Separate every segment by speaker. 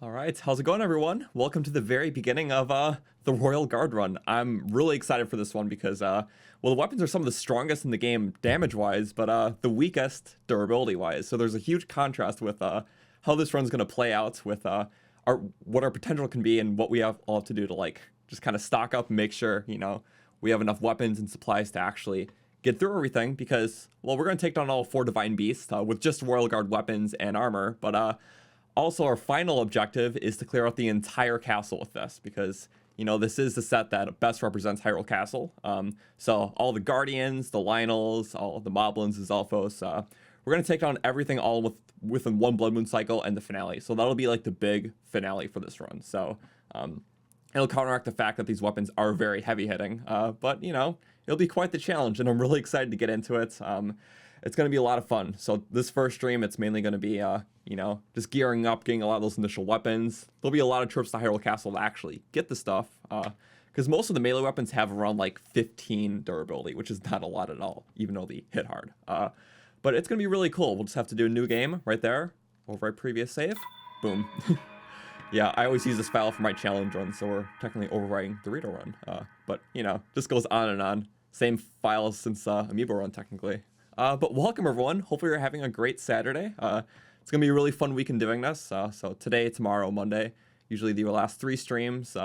Speaker 1: All right, how's it going, everyone? Welcome to the very beginning of the Royal Guard run. I'm really excited for this one because, well, the weapons are some of the strongest in the game damage-wise, but the weakest durability-wise. So there's a huge contrast with how this run's going to play out with what our potential can be and what we all have to do to, like, just kind of stock up and make sure, we have enough weapons and supplies to actually get through everything because, well, we're going to take down all 4 Divine Beasts with just Royal Guard weapons and armor, but also, our final objective is to clear out the entire castle with this because, this is the set that best represents Hyrule Castle. So all the Guardians, the Lionels, all the Moblins, the Zelphos, we're going to take down everything all within one Blood Moon cycle and the finale. So that'll be like the big finale for this run. So it'll counteract the fact that these weapons are very heavy hitting, but, it'll be quite the challenge and I'm really excited to get into it. It's going to be a lot of fun. So this first stream, it's mainly going to be, just gearing up, getting a lot of those initial weapons. There'll be a lot of trips to Hyrule Castle to actually get the stuff, because most of the melee weapons have around like 15 durability, which is not a lot at all, even though they hit hard. But it's going to be really cool. We'll just have to do a new game right there, overwrite previous save, boom. Yeah, I always use this file for my challenge run, so we're technically overwriting the Dorito run. But, just goes on and on. Same file since Amiibo run, technically. But welcome, everyone. Hopefully you're having a great Saturday. It's going to be a really fun weekend doing this. So today, tomorrow, Monday, usually the last 3 streams.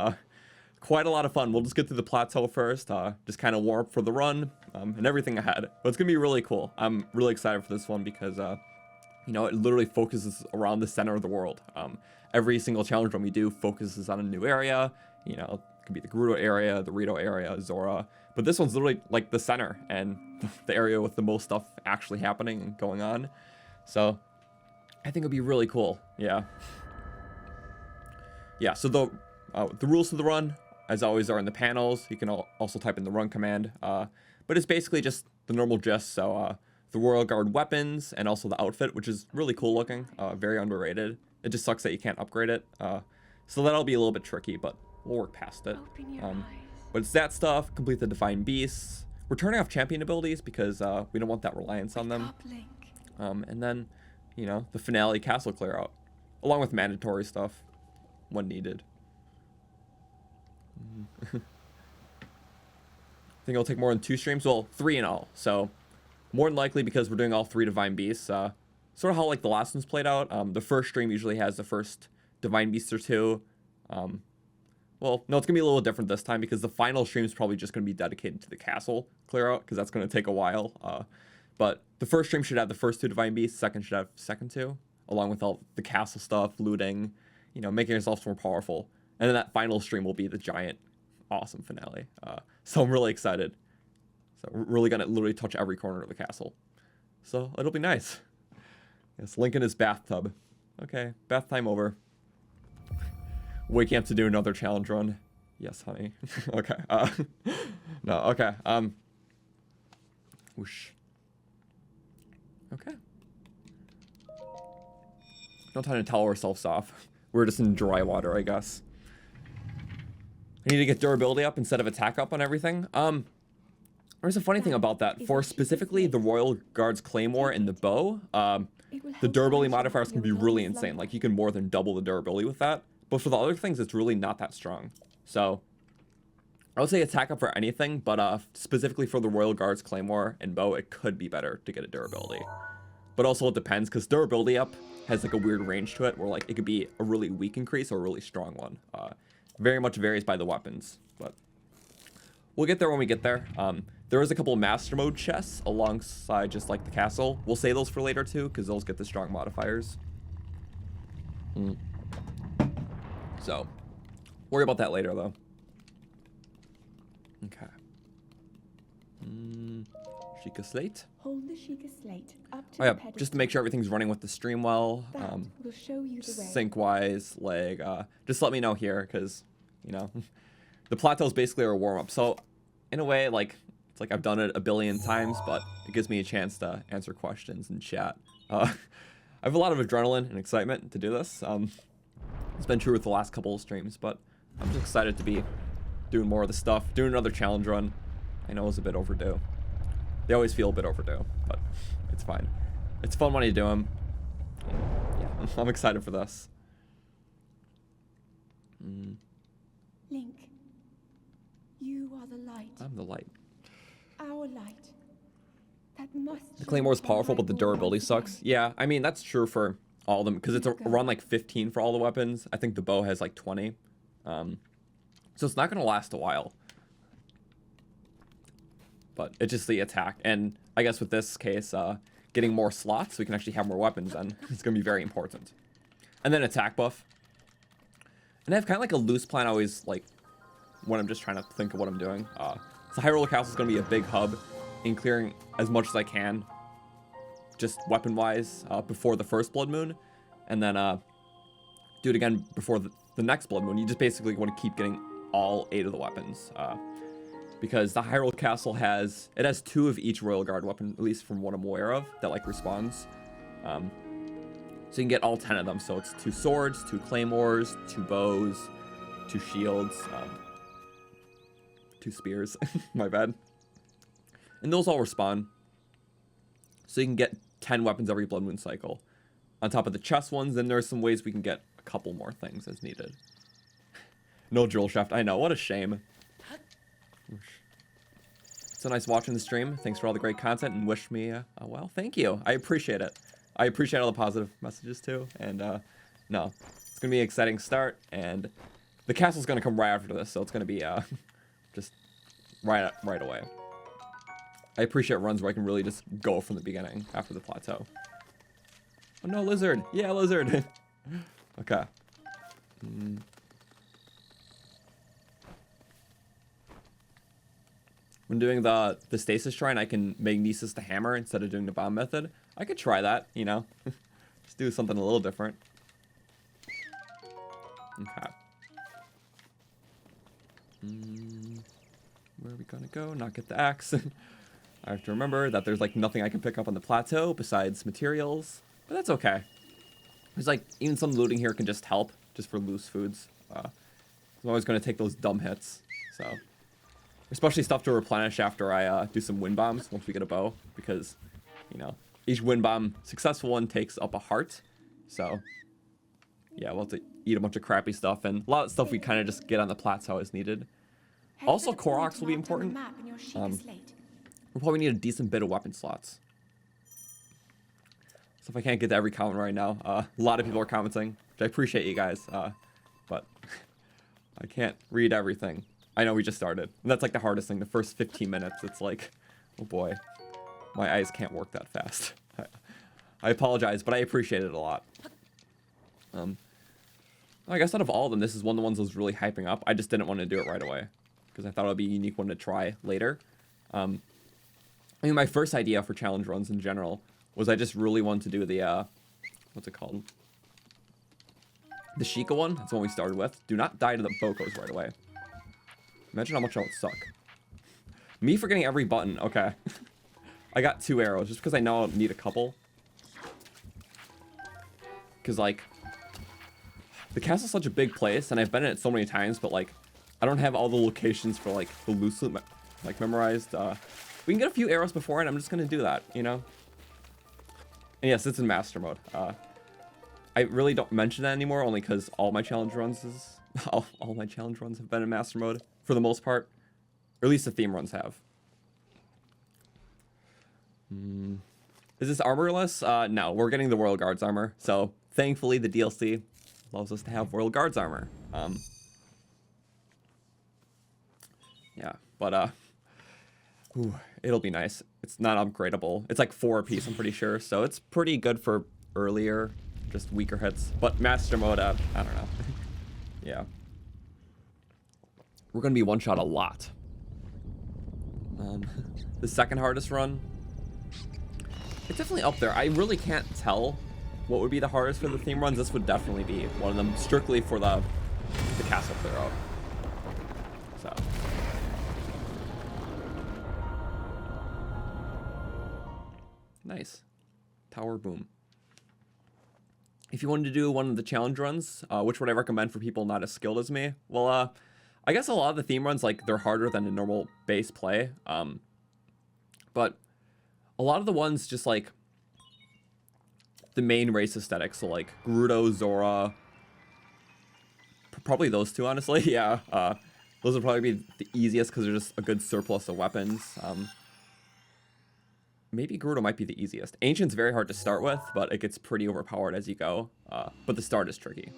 Speaker 1: Quite a lot of fun. We'll just get through the plateau first, just kind of warm up for the run and everything ahead. But it's going to be really cool. I'm really excited for this one because, it literally focuses around the center of the world. Every single challenge run we do focuses on a new area. It could be the Gerudo area, the Rito area, Zora. But this one's literally like the center and the area with the most stuff actually happening and going on. So I think it'll be really cool. Yeah. Yeah, so the rules of the run, as always, are in the panels. You can also type in the run command. But it's basically just the normal gist. So the Royal Guard weapons and also the outfit, which is really cool looking, very underrated. It just sucks that you can't upgrade it. So that'll be a little bit tricky, but we'll work past it. But it's that stuff, complete the Divine Beasts. We're turning off champion abilities because we don't want that reliance on them. And then, the finale castle clear out, along with mandatory stuff when needed. I think it'll take more than 2 streams. Well, 3 in all. So more than likely because we're doing all 3 Divine Beasts. Sort of how like the last one's played out. The first stream usually has the first Divine Beast or 2. Well, no, it's going to be a little different this time because the final stream is probably just going to be dedicated to the castle clear out because that's going to take a while. But the first stream should have the first 2 Divine Beasts, second should have second 2, along with all the castle stuff, looting, making yourself more powerful. And then that final stream will be the giant, awesome finale. So I'm really excited. So we're really going to literally touch every corner of the castle. So it'll be nice. Yes, Link in his bathtub. Okay, bath time over. Waking up to do another challenge run. Yes, honey. Okay. No, okay. Whoosh. Okay. No time to towel ourselves off. We're just in dry water, I guess. I need to get durability up instead of attack up on everything. There's a funny thing about that. For specifically the Royal Guard's Claymore and the bow, the durability modifiers can be really insane. Like, you can more than double the durability with that. But for the other things, it's really not that strong. So I would say attack up for anything, but specifically for the Royal Guard's Claymore and bow, it could be better to get a durability. But also it depends, because durability up has like a weird range to it, where like it could be a really weak increase or a really strong one. Very much varies by the weapons, but we'll get there when we get there. There is a couple of Master Mode chests alongside just like the castle. We'll save those for later too, because those get the strong modifiers. So, worry about that later, though. Okay. Sheikah Slate.
Speaker 2: Hold the Sheikah Slate up to
Speaker 1: oh, yeah,
Speaker 2: the pedestal.
Speaker 1: just to make sure everything's running with the stream well.
Speaker 2: That will show you the way.
Speaker 1: Sync-wise, lag. Just let me know here, because, the plateau is basically our warm-up. So, in a way, like, it's like I've done it a billion times, but it gives me a chance to answer questions and chat. I have a lot of adrenaline and excitement to do this. It's been true with the last couple of streams, but I'm just excited to be doing more of the stuff, doing another challenge run. I know it's a bit overdue. They always feel a bit overdue, but it's fine. It's fun when you do them. Yeah, I'm excited for this.
Speaker 2: Link, you are the light.
Speaker 1: I'm the light.
Speaker 2: Our light. That must.
Speaker 1: The Claymore's powerful, but the durability sucks. Yeah, I mean, that's true for all of them, because it's around like 15 for all the weapons. I think the bow has like 20. So it's not going to last a while. But it's just the attack. And I guess with this case, getting more slots so we can actually have more weapons then it's going to be very important. And then attack buff. And I have kind of like a loose plan always, like, when I'm just trying to think of what I'm doing. So Hyrule Castle is going to be a big hub in clearing as much as I can, just weapon-wise, before the first Blood Moon. And then do it again before the next Blood Moon. You just basically want to keep getting all 8 of the weapons. Because the Hyrule Castle has 2 of each Royal Guard weapon, at least from what I'm aware of, that like respawns. So you can get all 10 of them. So it's 2 swords, 2 claymores, 2 bows, 2 shields, 2 spears. My bad. And those all respawn. So you can get 10 weapons every Blood Moon cycle. On top of the chest ones, then there's some ways we can get a couple more things as needed. No drill shaft. I know, what a shame. So nice watching the stream. Thanks for all the great content and wish me well. Thank you. I appreciate it. I appreciate all the positive messages too. And no, it's gonna be an exciting start. And the castle's gonna come right after this, so it's gonna be just right away. I appreciate runs where I can really just go from the beginning after the plateau. Oh no, lizard! Yeah, lizard. Okay. When doing the stasis shrine, I can magnesis the hammer instead of doing the bomb method. I could try that, you know? Just do something a little different. Okay. Where are we gonna go? Not get the axe. I have to remember that there's like nothing I can pick up on the plateau besides materials. But that's okay. There's like, even some looting here can just help, just for loose foods. I'm always gonna take those dumb hits, so. Especially stuff to replenish after I do some wind bombs once we get a bow, because, you know, each wind bomb, successful one, takes up a heart. So, yeah, we'll have to eat a bunch of crappy stuff, and a lot of stuff we kind of just get on the plateau as needed. Also, Koroks will be important. We'll probably need a decent bit of weapon slots. So if I can't get to every comment right now, a lot of people are commenting, which I appreciate you guys, but I can't read everything. I know we just started. And that's like the hardest thing. The first 15 minutes, it's like, oh boy, my eyes can't work that fast. I apologize, but I appreciate it a lot. I guess out of all of them, this is one of the ones I was really hyping up. I just didn't want to do it right away because I thought it would be a unique one to try later. I mean, my first idea for challenge runs in general was I just really wanted to do the, what's it called? The Sheikah one. That's the one we started with. Do not die to the Bokos right away. Imagine how much that would suck. Me forgetting every button. Okay. I got 2 arrows just because I know I'll need a couple. Because, like, the castle's such a big place, and I've been in it so many times, but, like, I don't have all the locations for, like, the loose loot, like, memorized. We can get a few arrows before, and I'm just going to do that, you know? And yes, it's in master mode. I really don't mention that anymore, only because all my challenge runs all my challenge runs have been in master mode for the most part, or at least the theme runs have. Is this armorless? No, we're getting the Royal Guards armor. So thankfully, the DLC allows us to have Royal Guards armor. Yeah, but ooh, it'll be nice. It's not upgradable. It's like 4 apiece, I'm pretty sure. So it's pretty good for earlier, just weaker hits. But master mode, I don't know. Yeah. We're going to be one-shot a lot. The second hardest run, it's definitely up there. I really can't tell what would be the hardest for the theme runs. This would definitely be one of them, strictly for the castle clear out. So. Nice. Tower boom. If you wanted to do one of the challenge runs, which would I recommend for people not as skilled as me? Well, I guess a lot of the theme runs, like, they're harder than a normal base play. But a lot of the ones just, like, the main race aesthetic, so, like, Gerudo, Zora, probably those two, honestly. Yeah, those would probably be the easiest because they're just a good surplus of weapons. Maybe Gerudo might be the easiest. Ancient's very hard to start with, but it gets pretty overpowered as you go. But the start is tricky.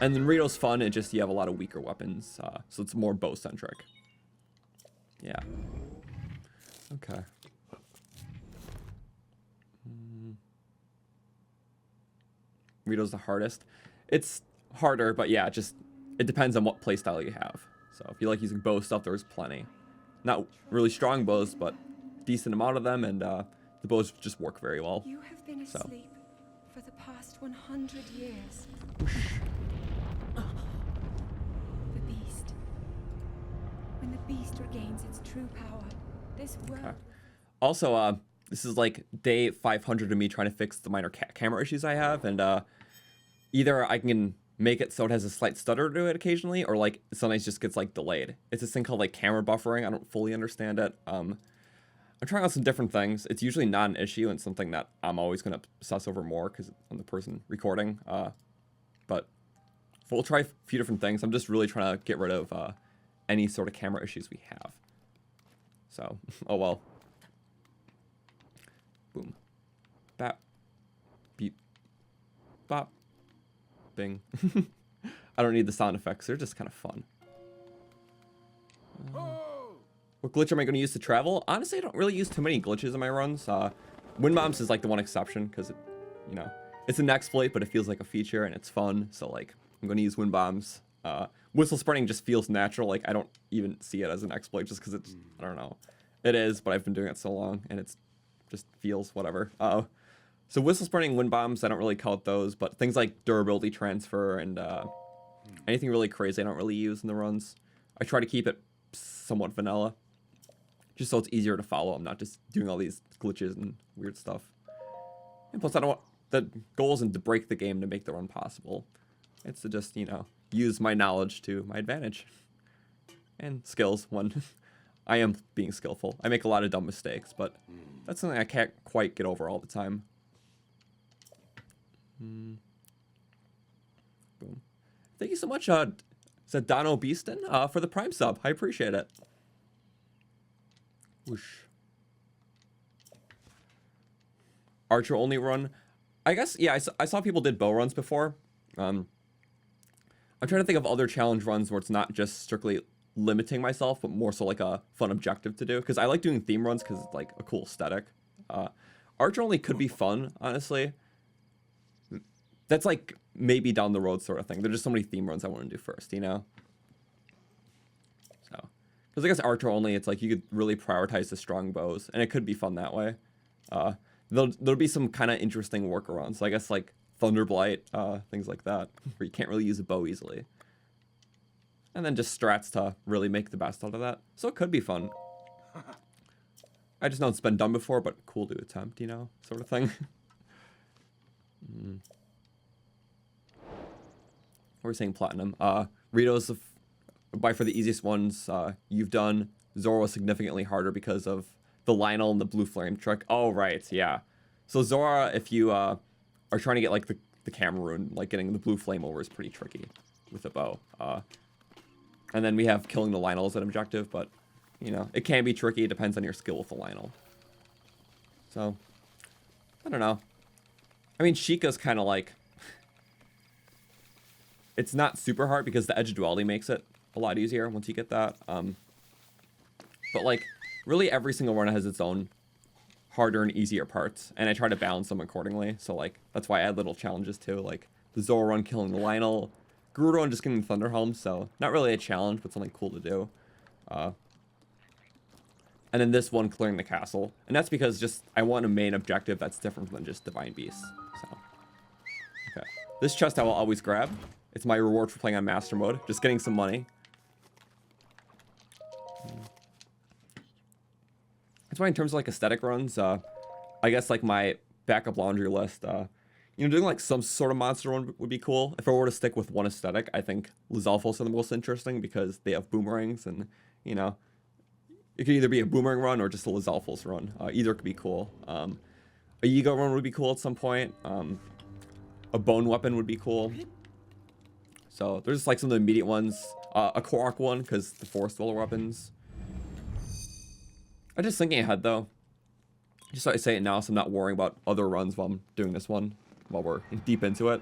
Speaker 1: And then Rito's fun, it just, you have a lot of weaker weapons, so it's more bow-centric. Yeah. Okay. Rito's the hardest. It's harder, but yeah, just, it depends on what playstyle you have. So if you like using bow stuff, there's plenty. Not really strong bows, but decent amount of them, and the bows just work very well.
Speaker 2: You have been asleep for the past 100 years. The beast. When the beast regains its true power, this world...
Speaker 1: Okay. Also, this is like day 500 of me trying to fix the minor camera issues I have, and either I can make it so it has a slight stutter to it occasionally, or like sometimes just gets like delayed. It's this thing called like camera buffering. I don't fully understand it. I'm trying out some different things. It's usually not an issue and something that I'm always going to obsess over more because I'm the person recording. But we'll try a few different things. I'm just really trying to get rid of any sort of camera issues we have. So, oh well. Boom. Bap. Beep. Bop. Bing. I don't need the sound effects. They're just kind of fun. What glitch am I going to use to travel? Honestly, I don't really use too many glitches in my runs. Wind bombs is like the one exception because it, you know, it's an exploit, but it feels like a feature and it's fun. So like, I'm going to use wind bombs. Whistle sprinting just feels natural. Like I don't even see it as an exploit just because it's, I don't know. It is, but I've been doing it so long and it's just feels whatever. So whistle sprinting, wind bombs, I don't really count those, but things like durability transfer and anything really crazy I don't really use in the runs. I try to keep it somewhat vanilla, just so it's easier to follow. I'm not just doing all these glitches and weird stuff. And plus, I don't want, the goal isn't to break the game to make the run possible. It's to just, you know, use my knowledge to my advantage. And skills, one. I am being skillful. I make a lot of dumb mistakes, but that's something I can't quite get over all the time. Boom. Thank you so much, Zadano Beaston, for the Prime sub. I appreciate it. Whoosh. Archer only run. I guess, yeah, I saw people did bow runs before. I'm trying to think of other challenge runs where it's not just strictly limiting myself, but more so like a fun objective to do. Because I like doing theme runs because it's like a cool aesthetic. Archer only could be fun, honestly. That's like maybe down the road sort of thing. There's just so many theme runs I want to do first, you know? So, because I guess Archer only, it's like you could really prioritize the strong bows, and it could be fun that way. There'll be some kind of interesting workarounds. So I guess like Thunderblight, things like that, where you can't really use a bow easily. And then just strats to really make the best out of that. So it could be fun. I just know it's been done before, but cool to attempt, you know, sort of thing. We're saying platinum. Rito's by far the easiest ones you've done. Zora was significantly harder because of the Lionel and the blue flame trick. Oh, right, yeah. So Zora, if you are trying to get like the Cameroon, like getting the blue flame over is pretty tricky with a bow. And then we have killing the Lionel as an objective, but, you know, it can be tricky. It depends on your skill with the Lionel. So, I don't know. I mean, Sheikah's kind of like... It's not super hard because the edge of duality makes it a lot easier once you get that. But, like, really every single run has its own harder and easier parts, and I try to balance them accordingly. So, like, that's why I add little challenges, too. Like, the Zora run killing the Lionel... Gerudo and just getting the Thunder Helm, so not really a challenge, but something cool to do. And then this one, clearing the castle. And that's because just I want a main objective that's different than just Divine Beasts. So, okay. This chest I will always grab. It's my reward for playing on Master Mode. Just getting some money. That's why in terms of like aesthetic runs, I guess like my backup laundry list, you know, doing like some sort of monster one would be cool. If I were to stick with one aesthetic, I think Lizalfos are the most interesting because they have boomerangs and, you know, it could either be a boomerang run or just a Lizalfos run. Either could be cool. A Yigo run would be cool at some point. A bone weapon would be cool. So there's like some of the immediate ones. A Korok one, because the Force Dweller weapons. I'm just thinking ahead, though. Just so I say it now, so I'm not worrying about other runs while I'm doing this one, while we're deep into it.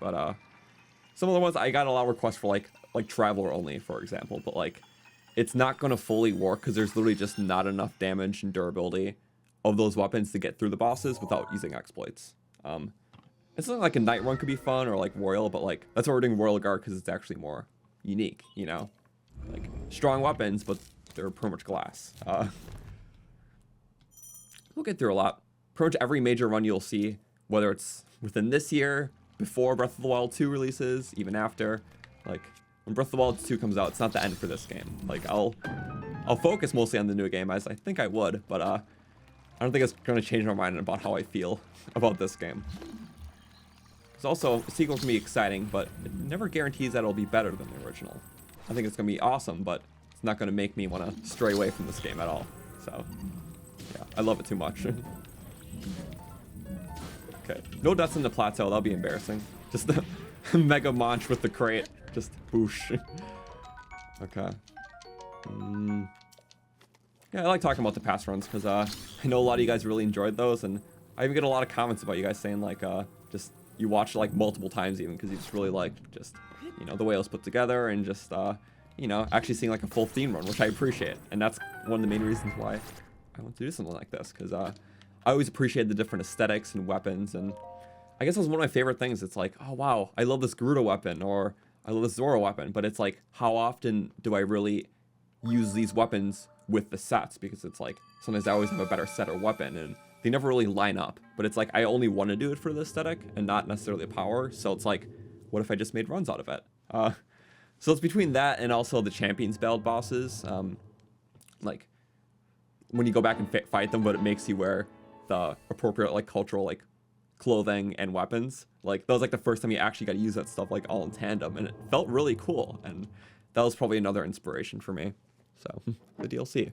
Speaker 1: But some of the ones I got a lot of requests for, like Traveler only, for example. But like, it's not gonna fully work because there's literally just not enough damage and durability of those weapons to get through the bosses without using exploits. It's something like a night run could be fun, or like Royal, but like that's why we're doing Royal Guard because it's actually more unique, you know, like strong weapons, but they're pretty much glass. We'll get through a lot. Pretty much every major run you'll see, whether it's within this year, before Breath of the Wild 2 releases, even after. Like when Breath of the Wild 2 comes out, it's not the end for this game. Like I'll focus mostly on the new game, as I think I would, but I don't think it's gonna change my mind about how I feel about this game. It's also, a sequel can be exciting, but it never guarantees that it'll be better than the original. I think it's going to be awesome, but it's not going to make me want to stray away from this game at all. So, yeah, I love it too much. Okay, no deaths in the plateau, that'll be embarrassing. Just a mega munch with the crate, just boosh. Okay. Yeah, I like talking about the past runs, because I know a lot of you guys really enjoyed those, and I even get a lot of comments about you guys saying, like, just... You watch it like multiple times even because you just really like just, you know, the way it was put together and just, you know, actually seeing like a full theme run, which I appreciate. And that's one of the main reasons why I want to do something like this, because I always appreciate the different aesthetics and weapons. And I guess it was one of my favorite things. It's like, oh, wow, I love this Gerudo weapon, or I love this Zoro weapon. But it's like, how often do I really use these weapons with the sets? Because it's like, sometimes I always have a better set or weapon, and they never really line up. But it's like, I only want to do it for the aesthetic and not necessarily the power. So it's like, what if I just made runs out of it? So it's between that and also the champions battle bosses. Like, when you go back and fight them, but it makes you wear the appropriate, like, cultural, like, clothing and weapons. Like, that was, like, the first time you actually got to use that stuff, like, all in tandem. And it felt really cool. And that was probably another inspiration for me. So, the DLC.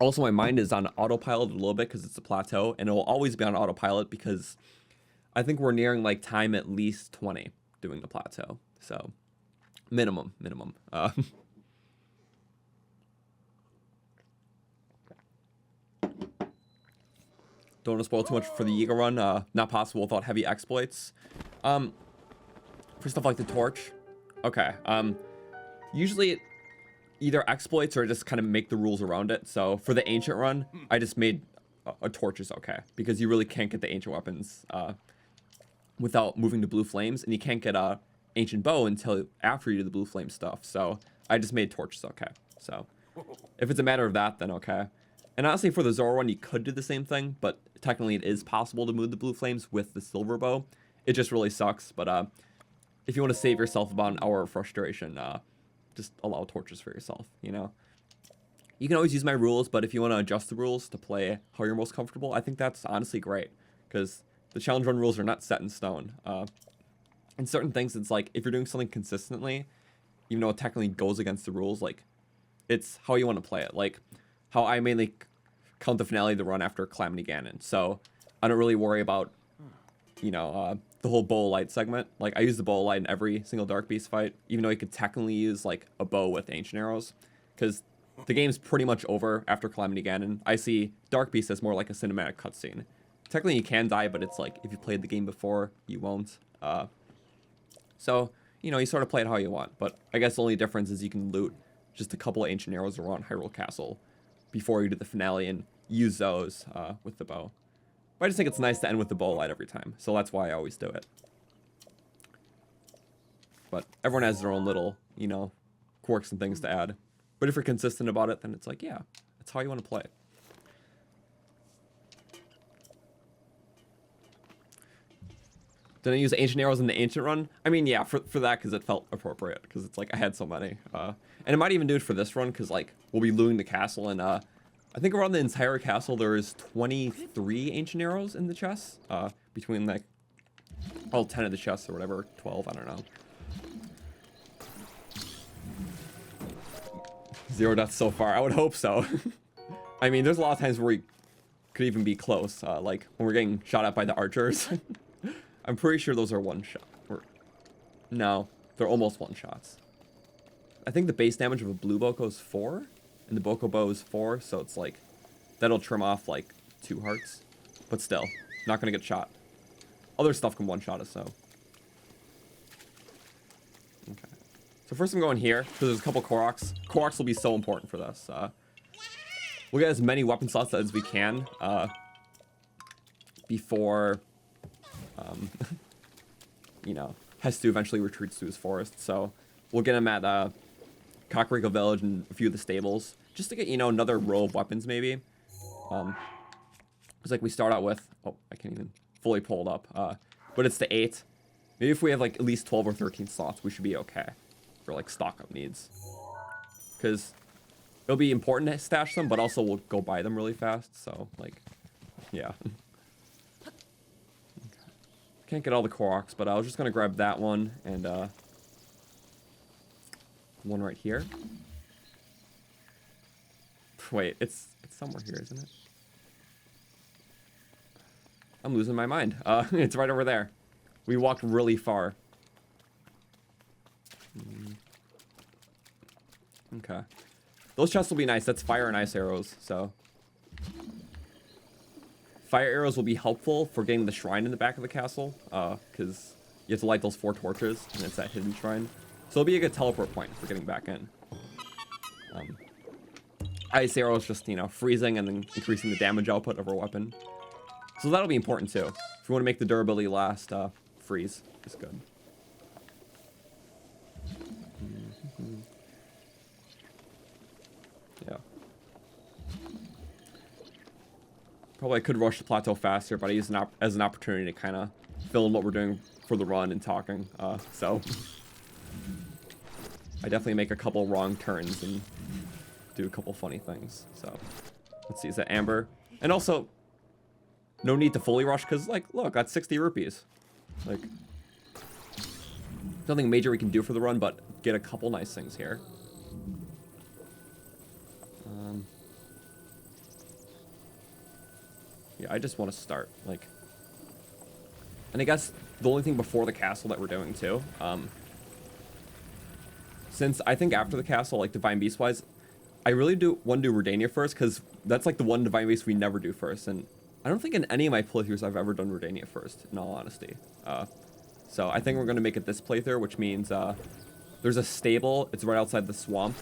Speaker 1: Also, my mind is on autopilot a little bit because it's a plateau, and it will always be on autopilot because I think we're nearing like time at least 20 doing the plateau. So, minimum. Don't want to spoil too much for the Yiga run. Not possible without heavy exploits. For stuff like the torch. Okay. Usually either exploits or just kind of make the rules around it. So for the ancient run, I just made a torch is okay, because you really can't get the ancient weapons without moving to blue flames, and you can't get a ancient bow until after you do the blue flame stuff. So I just made torches okay. So if it's a matter of that, then okay. And honestly, for the Zoro one, you could do the same thing, but technically it is possible to move the blue flames with the silver bow. It just really sucks. But if you want to save yourself about an hour of frustration, just allow torches for yourself, you know? You can always use my rules, but if you want to adjust the rules to play how you're most comfortable, I think that's honestly great, because the challenge run rules are not set in stone. And certain things, it's like, if you're doing something consistently, even though it technically goes against the rules, like, it's how you want to play it. Like, how I mainly count the finale of the run after Calamity Ganon. So, I don't really worry about, you know, the whole bow of light segment. Like, I use the bow of light in every single Dark Beast fight, even though you could technically use, like, a bow with ancient arrows, because the game's pretty much over after Calamity Ganon. I see Dark Beast as more like a cinematic cutscene. Technically, you can die, but it's like, if you played the game before, you won't. So, you know, you sort of play it how you want, but I guess the only difference is you can loot just a couple of ancient arrows around Hyrule Castle before you do the finale and use those with the bow. But I just think it's nice to end with the bow light every time, so that's why I always do it. But everyone has their own little, you know, quirks and things to add. But if you're consistent about it, then it's like, yeah, that's how you want to play it. Did I use ancient arrows in the ancient run? I mean, yeah, for that, because it felt appropriate, because it's like I had so many. And I might even do it for this run, because like we'll be looting the castle, and I think around the entire castle there's 23 ancient arrows in the chests, between like all 10 of the chests or whatever, 12, I don't know. 0 deaths so far. I would hope so. I mean, there's a lot of times where we could even be close, like when we're getting shot at by the archers. I'm pretty sure those are one shot. No, they're almost one shots. I think the base damage of a blue Boko is 4, and the Boko bow is 4, so it's like, that'll trim off like 2 hearts. But still, not gonna get shot. Other stuff can one shot us, so. Okay. So first I'm going here, because there's a couple Koroks. Koroks will be so important for this. We'll get as many weapon slots as we can before, you know, Hestu eventually retreats to his forest. So we'll get him at Kakariko Village and a few of the stables, just to get, you know, another row of weapons maybe. It's like we start out with, oh, I can't even fully pull it up, but it's the 8. Maybe if we have like at least 12 or 13 slots, we should be okay for like stock up needs. Because it'll be important to stash them, but also we'll go buy them really fast. So like, yeah. Okay. Can't get all the Koroks, but I was just gonna grab that one and one right here. Wait, it's somewhere here, isn't it? I'm losing my mind. It's right over there. We walked really far. Okay. Those chests will be nice. That's fire and ice arrows, so. Fire arrows will be helpful for getting the shrine in the back of the castle, because you have to light those 4 torches, and it's that hidden shrine. So it'll be a good teleport point for getting back in. Ice arrows just, you know, freezing and then increasing the damage output of our weapon. So that'll be important too. If you want to make the durability last, freeze is good. Yeah. Probably I could rush the plateau faster, but I use it as an opportunity to kind of fill in what we're doing for the run and talking. So I definitely make a couple wrong turns and do a couple funny things. So let's see, is that Amber? And also, no need to fully rush, because, like, look, that's 60 rupees. Like, nothing major we can do for the run, but get a couple nice things here. Yeah, I just want to start, like, and I guess the only thing before the castle that we're doing, too, since I think after the castle, like, Divine Beast-wise, I really do want to do Redania first, because that's, like, the one Divine Beast we never do first, and I don't think in any of my playthroughs I've ever done Redania first, in all honesty. So I think we're going to make it this playthrough, which means there's a stable. It's right outside the swamp.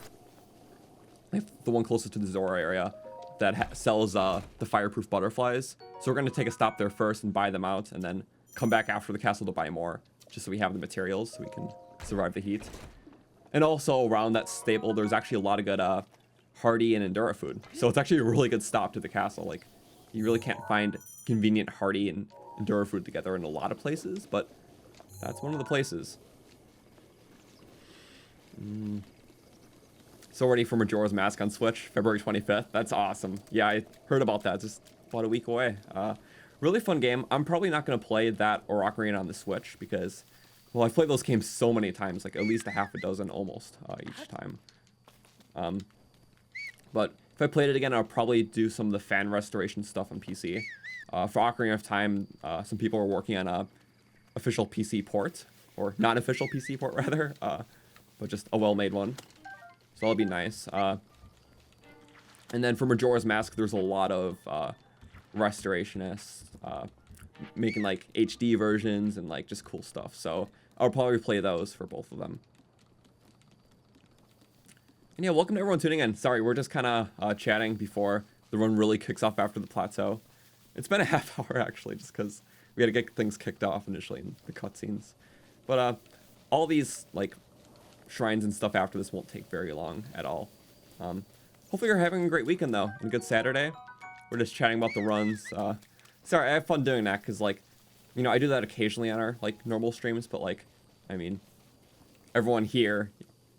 Speaker 1: The one closest to the Zora area that sells the fireproof butterflies. So we're going to take a stop there first and buy them out, and then come back after the castle to buy more, just so we have the materials so we can survive the heat. And also around that stable, there's actually a lot of good hardy and endura food. So it's actually a really good stop to the castle. Like, you really can't find convenient hardy and endura food together in a lot of places, but that's one of the places. So ready for Majora's Mask on Switch, February 25th. That's awesome. Yeah, I heard about that just about a week away. Really fun game. I'm probably not going to play that or Ocarina on the Switch because, well, I've played those games so many times, like at least a half a dozen almost each time. But if I played it again, I'll probably do some of the fan restoration stuff on PC. For Ocarina of Time, some people are working on a official PC port, or non-official PC port rather, but just a well-made one. So that'll be nice. And then for Majora's Mask, there's a lot of restorationists making like HD versions and like just cool stuff. So I'll probably play those for both of them. And yeah, welcome to everyone tuning in. Sorry, we're just kind of chatting before the run really kicks off after the plateau. It's been a half hour, actually, just because we had to get things kicked off initially in the cutscenes. But all these, like, shrines and stuff after this won't take very long at all. Hopefully you're having a great weekend, though, and a good Saturday. We're just chatting about the runs. Sorry, I have fun doing that, because, like, you know, I do that occasionally on our, like, normal streams, but, like, I mean, everyone here,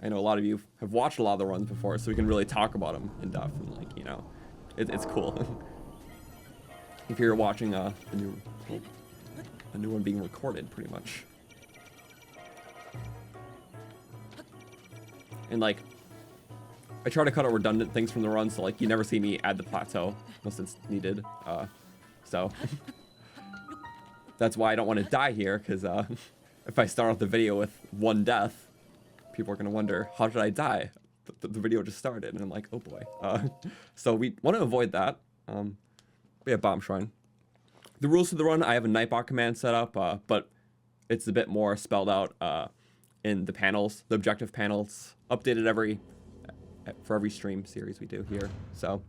Speaker 1: I know a lot of you have watched a lot of the runs before, so we can really talk about them in depth, and, like, you know, it's cool. If you're watching a new one being recorded, pretty much. And, like, I try to cut out redundant things from the run, so, like, you never see me add the plateau unless it's needed. So. that's why I don't want to die here, because if I start off the video with 1 death, people are going to wonder, how did I die? The video just started, and I'm like, oh boy. So we want to avoid that. We have Bomb Shrine. The rules of the run, I have a Nightbot command set up, but it's a bit more spelled out in the panels, the objective panels, updated for every stream series we do here. So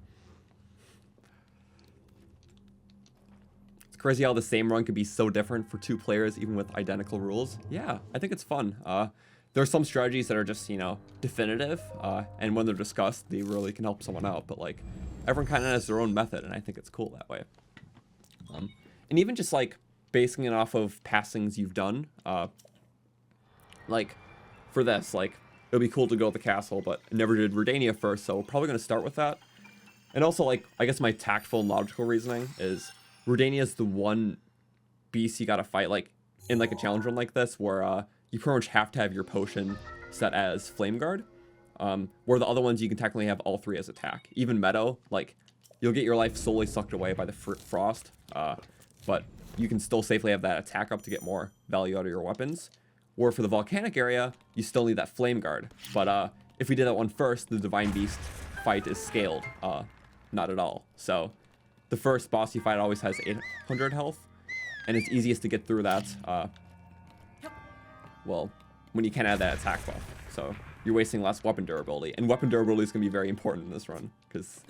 Speaker 1: it's crazy how the same run could be so different for 2 players, even with identical rules. Yeah, I think it's fun. There are some strategies that are just, you know, definitive, and when they're discussed, they really can help someone out. But like, everyone kind of has their own method, and I think it's cool that way. And even just like basing it off of past things you've done, like for this, like it'll be cool to go to the castle, but I never did Redania first, so we're probably gonna start with that. And also, like, I guess my tactful and logical reasoning is Redania is the one beast you gotta fight like in like a challenge run like this, where you pretty much have to have your potion set as Flame Guard, where the other ones you can technically have all 3 as attack. Even Meadow, like, you'll get your life solely sucked away by the frost, but you can still safely have that attack up to get more value out of your weapons. Or for the volcanic area, you still need that Flame Guard. But if we did that one first, the Divine Beast fight is scaled, not at all. So the first boss you fight always has 800 health, and it's easiest to get through that, well, when you can add that attack buff. So you're wasting less weapon durability, and weapon durability is going to be very important in this run, because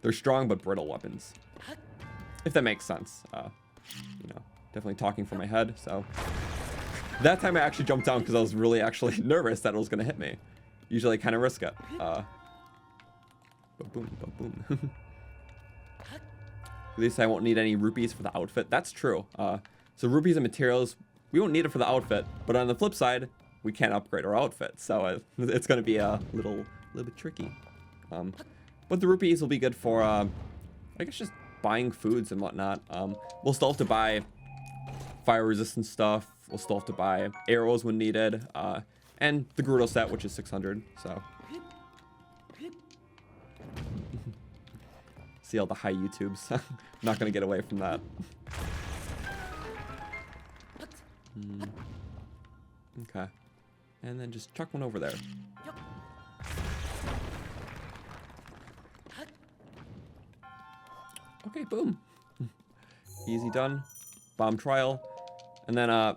Speaker 1: they're strong but brittle weapons. If that makes sense. You know, definitely talking from my head, so. That time I actually jumped down because I was really actually nervous that it was going to hit me. Usually I kind of risk it. Ba-boom, ba-boom. At least I won't need any rupees for the outfit. That's true. So rupees and materials, we won't need it for the outfit, but on the flip side, we can't upgrade our outfit, so it's going to be a little bit tricky. But the rupees will be good for, I guess, just buying foods and whatnot. We'll still have to buy fire resistant stuff. We'll still have to buy arrows when needed, and the Gerudo set, which is 600, so. See all the high YouTubes. I'm not going to get away from that. Okay. And then just chuck one over there. Okay, boom. Easy done. Bomb trial. And then, I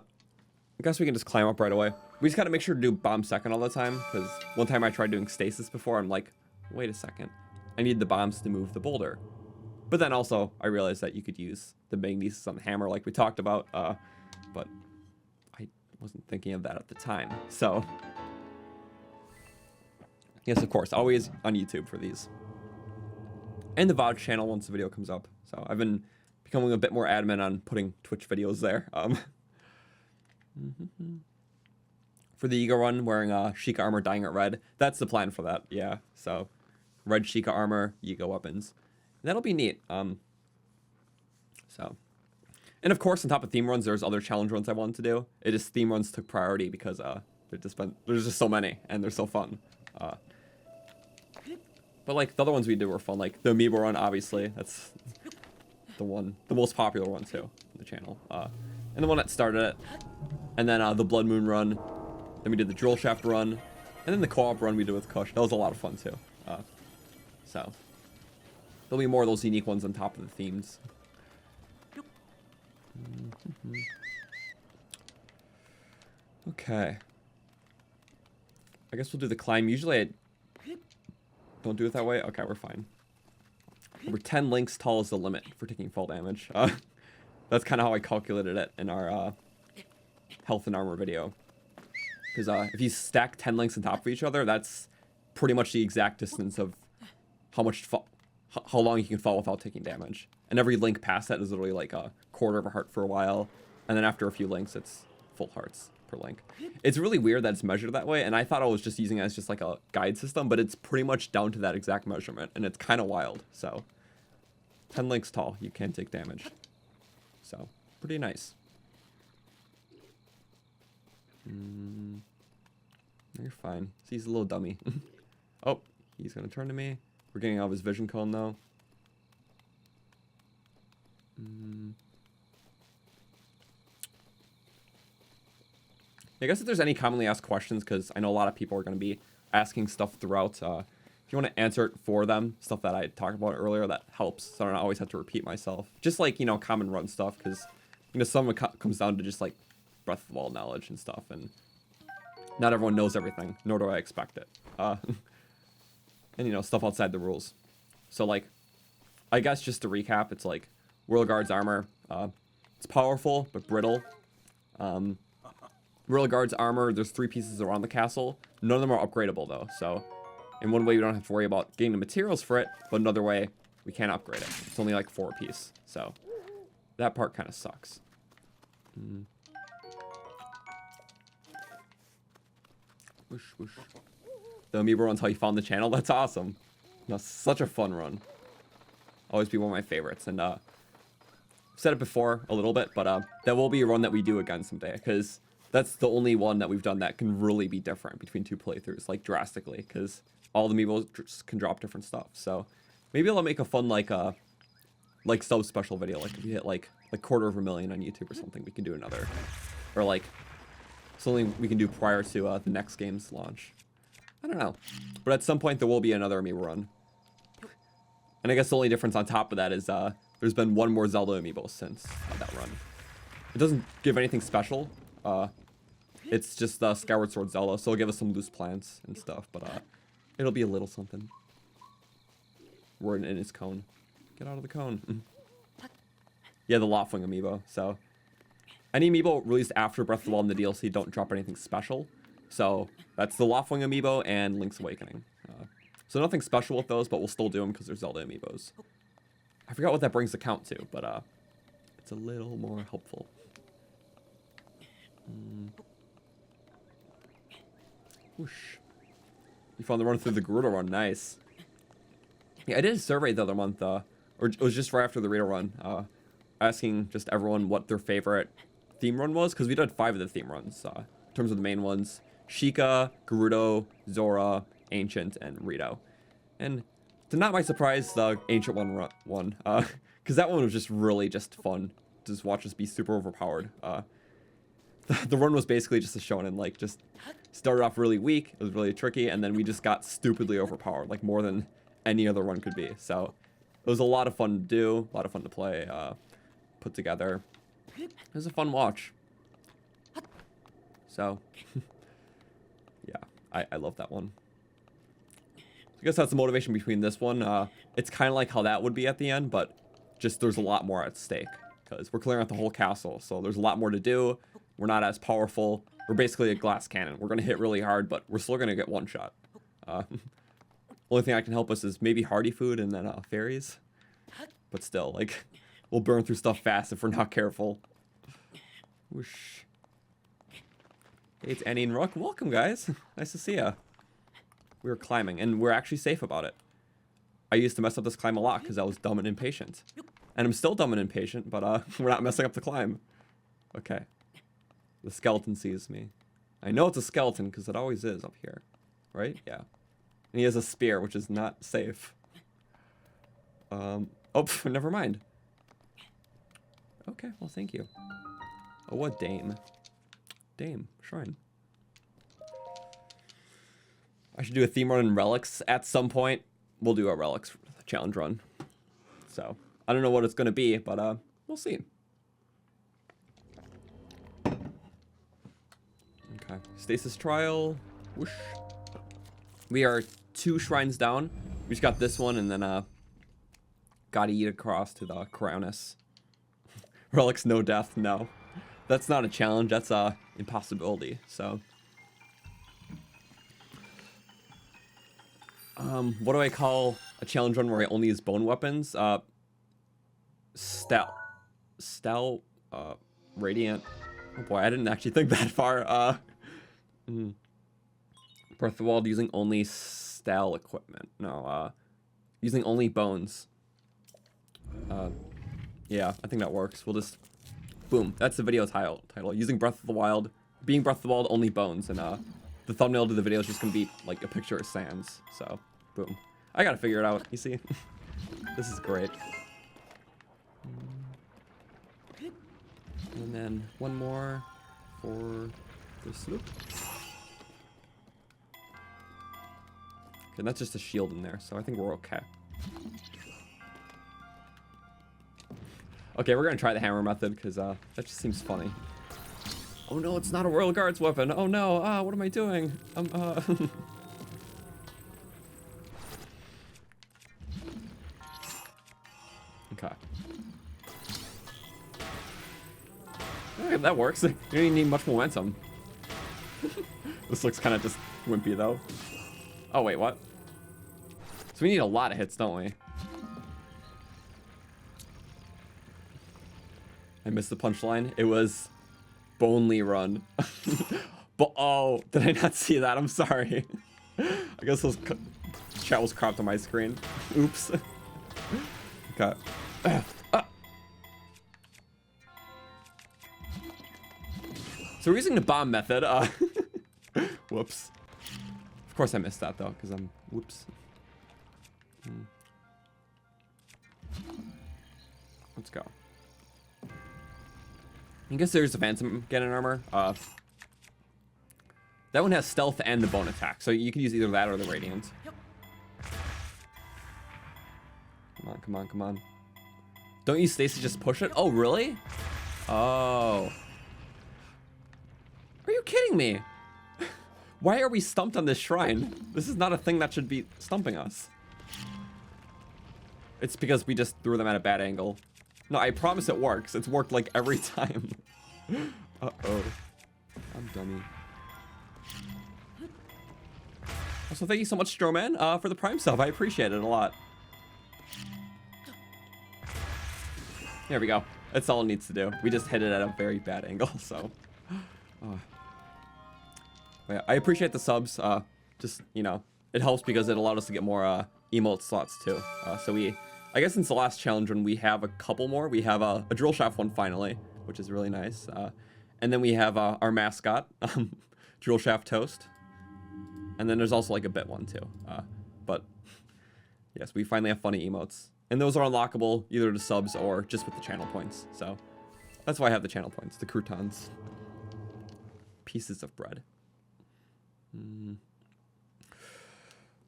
Speaker 1: guess we can just climb up right away. We just gotta make sure to do bomb second all the time, because one time I tried doing stasis before, I'm like, wait a second. I need the bombs to move the boulder. But then also, I realized that you could use the magnesis on the hammer like we talked about, but I wasn't thinking of that at the time. So, yes, of course, always on YouTube for these. And the VOD channel once the video comes up. So I've been becoming a bit more adamant on putting Twitch videos there. For the Ego run, wearing Sheikah armor, dyeing it red. That's the plan for that, yeah. So, red Sheikah armor, Ego weapons. That'll be neat. So, and of course, on top of theme runs, there's other challenge runs I wanted to do. It just theme runs took priority because there's just so many and they're so fun. But like the other ones we did were fun. Like the Amiibo run, obviously, that's the most popular one too on the channel. And the one that started it. And then the Blood Moon run. Then we did the Drill Shaft run. And then the co-op run we did with Kush. That was a lot of fun too. So there'll be more of those unique ones on top of the themes. Okay. I guess we'll do the climb. Usually I don't do it that way. Okay, we're fine. Over 10 links tall is the limit for taking fall damage. That's kind of how I calculated it in our health and armor video. Because if you stack 10 links on top of each other, that's pretty much the exact distance of how long you can fall without taking damage. And every link past that is literally like a quarter of a heart for a while. And then after a few links, it's full hearts per link. It's really weird that it's measured that way. And I thought I was just using it as just like a guide system, but it's pretty much down to that exact measurement. And it's kind of wild. So 10 links tall, you can take damage. So pretty nice. You're fine. See, he's a little dummy. Oh, he's gonna turn to me. We're getting out of his vision cone though. I guess if there's any commonly asked questions, because I know a lot of people are going to be asking stuff throughout. If you want to answer it for them, stuff that I talked about earlier, that helps. So I don't always have to repeat myself. Just like, you know, common run stuff, because, you know, some of it comes down to just like Breath of the Wild knowledge and stuff. And not everyone knows everything, nor do I expect it. And, you know, stuff outside the rules. So, like, I guess just to recap, it's like Royal Guard's armor. It's powerful, but brittle. Royal Guard's armor, there's 3 pieces around the castle. None of them are upgradable, though. So, in one way, we don't have to worry about getting the materials for it, but another way, we can't upgrade it. It's only like 4 apiece. So, that part kind of sucks. Whoosh, whoosh. The Amiibo run's how you found the channel. That's awesome. That's such a fun run. Always be one of my favorites. And I've said it before a little bit, but that will be a run that we do again someday, because that's the only one that we've done that can really be different between 2 playthroughs, like drastically, because all the Amiibos can drop different stuff. So maybe I'll make a fun like sub special video, like if you hit like 250,000 on YouTube or something, we can do another, or like something we can do prior to the next game's launch. I don't know, but at some point there will be another Amiibo run. And I guess the only difference on top of that is there's been 1 more Zelda Amiibo since that run. It doesn't give anything special. It's just Skyward Sword Zelda, so it'll give us some loose plants and stuff, but it'll be a little something. We're in his cone. Get out of the cone. Yeah, the Lofwing Amiibo. So any Amiibo released after Breath of the Wild and the DLC don't drop anything special. So that's the Lofwing Amiibo and Link's Awakening. So nothing special with those, but we'll still do them because they're Zelda Amiibos. I forgot what that brings the count to, but it's a little more helpful. Whoosh. You found the run through the Gerudo run. Nice. Yeah, I did a survey the other month, or it was just right after the Rito run, asking just everyone what their favorite theme run was, because we did 5 of the theme runs, in terms of the main ones. Sheikah, Gerudo, Zora, Ancient, and Rito. And to not my surprise, the Ancient one won, because that one was just really just fun to just watch us be super overpowered. The run was basically just a shonen, like, just started off really weak, it was really tricky, and then we just got stupidly overpowered, like more than any other run could be. So it was a lot of fun to do, a lot of fun to play, put together. It was a fun watch. So, yeah, I love that one. I guess that's the motivation between this one. It's kind of like how that would be at the end, but just there's a lot more at stake, because we're clearing out the whole castle, so there's a lot more to do. We're not as powerful. We're basically a glass cannon. We're going to hit really hard, but we're still going to get one shot. Only thing that can help us is maybe hardy food and then fairies. But still, like, we'll burn through stuff fast if we're not careful. Whoosh. Hey, it's Annie and Rook. Welcome, guys. Nice to see ya. We were climbing, and we're actually safe about it. I used to mess up this climb a lot because I was dumb and impatient. And I'm still dumb and impatient, but we're not messing up the climb. Okay. The skeleton sees me. I know it's a skeleton because it always is up here. Right? Yeah. And he has a spear, which is not safe. Oh, never mind. Okay, well, thank you. Oh, what dame? Dame, shrine. I should do a theme run in relics at some point. We'll do a relics challenge run. So, I don't know what it's going to be, but we'll see. Okay, stasis trial. Whoosh. We are 2 shrines down. We just got this one, and then gotta eat across to the Crownus. Relics no death, no. That's not a challenge, that's a impossibility, so. What do I call a challenge run where I only use bone weapons? Stout, Radiant. Oh boy, I didn't actually think that far. Breath of the Wild using only style equipment. No, using only bones. Yeah, I think that works. We'll just, boom. That's the video title. Using Breath of the Wild, being Breath of the Wild, only bones, and the thumbnail to the video is just gonna be like a picture of Sans. So, boom. I gotta figure it out. You see, this is great. And then one more for There's Snoop. Okay, that's just a shield in there, so I think we're okay. Okay, we're gonna try the hammer method, because that just seems funny. Oh no, it's not a Royal Guards weapon. Oh no, what am I doing? Okay. Okay, that works. You don't even need much momentum. This looks kind of just wimpy, though. Oh, wait, what? So we need a lot of hits, don't we? I missed the punchline. It was Bonely Run. But oh, did I not see that? I'm sorry. I guess those chat was cropped on my screen. Oops. Okay. So we're using the bomb method. Whoops. Of course I missed that though, because I'm whoops. Let's go. I guess there's a Phantom Ganon armor. That one has stealth and the bone attack, so you can use either that or the Radiant. Come on, come on, come on. Don't you Stacy just push it? Oh, really? Oh. Are you kidding me? Why are we stumped on this shrine? This is not a thing that should be stumping us. It's because we just threw them at a bad angle. No, I promise it works. It's worked like every time. Uh-oh. I'm dummy. Also, thank you so much, Stroman, for the Prime sub. I appreciate it a lot. There we go. That's all it needs to do. We just hit it at a very bad angle, so. Yeah, I appreciate the subs. Just, you know, it helps because it allowed us to get more emote slots too. So I guess since the last challenge run, we have a couple more. We have a drill shaft one finally, which is really nice. And then we have our mascot, Drill Shaft Toast. And then there's also like a bit one too. But yes, we finally have funny emotes. And those are unlockable either to subs or just with the channel points. So that's why I have the channel points, the croutons. Pieces of bread.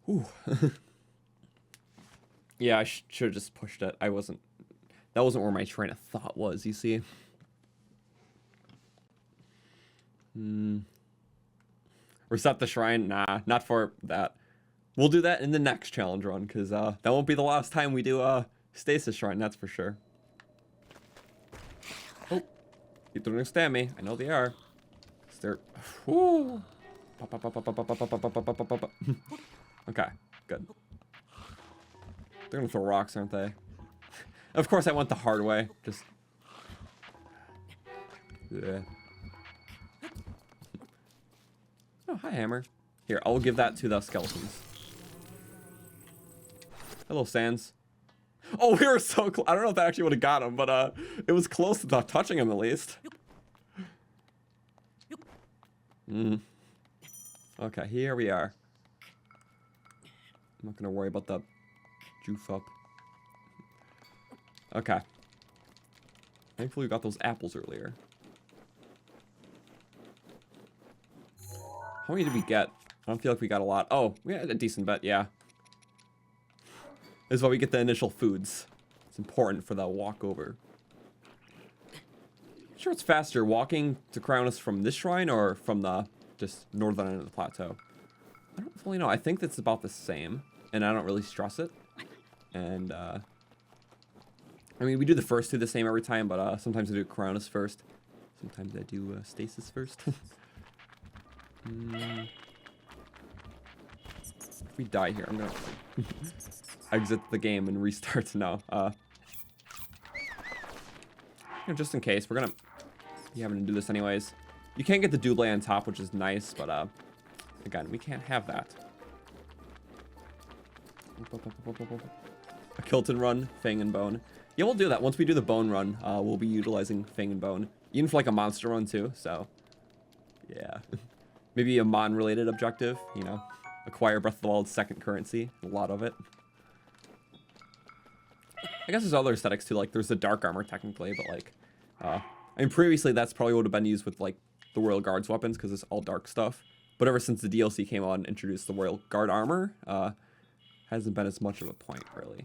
Speaker 1: Ooh. Yeah, I should have just pushed it. That wasn't where my train of thought was, you see. Reset the shrine? Nah, not for that. We'll do that in the next challenge run, because that won't be the last time we do Stasis Shrine, that's for sure. Oh, people don't understand me. I know they are. They're... Whoo. Okay, good. They're gonna throw rocks, aren't they? Of course I went the hard way. Just... Yeah. Oh, hi, Hammer. Here, I'll give that to the skeletons. Hello, Sans. Oh, we were so close. I don't know if that actually would have got him, but it was close to not touching him at least. Okay, here we are. I'm not gonna worry about the joof up. Okay. Thankfully we got those apples earlier. How many did we get? I don't feel like we got a lot. Oh, we had a decent bet, yeah. This is why we get the initial foods. It's important for the walkover. I'm sure it's faster walking to Cryonis from this shrine or from the just northern end of the plateau. I don't fully know. I think that's about the same, and I don't really stress it. And I mean, we do the first two the same every time, but sometimes I do Cryonis first. Sometimes I do Stasis first. If we die here, I'm gonna exit the game and restart now. You know, just in case, we're gonna be having to do this anyways. You can't get the double on top, which is nice, but again, we can't have that. A Kilton run, Fang and Bone. Yeah, we'll do that. Once we do the Bone run, we'll be utilizing Fang and Bone. Even for like a monster run too, so yeah. Maybe a Mon-related objective, you know. Acquire Breath of the Wild's second currency. A lot of it. I guess there's other aesthetics too, like there's the dark armor technically, but like, I mean previously that's probably would have been used with like the Royal Guard's weapons because it's all dark stuff. But ever since the DLC came out and introduced the Royal Guard armor, hasn't been as much of a point, really.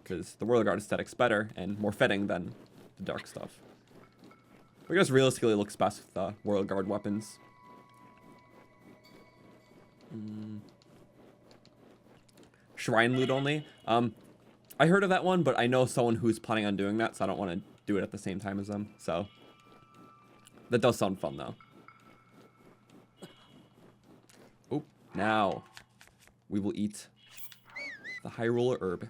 Speaker 1: Because the Royal Guard aesthetic's better and more fitting than the dark stuff. I guess realistically it looks best with Royal Guard weapons. Shrine loot only. I heard of that one, but I know someone who's planning on doing that, so I don't want to do it at the same time as them. So that does sound fun, though. Oh, now we will eat the High Roller herb.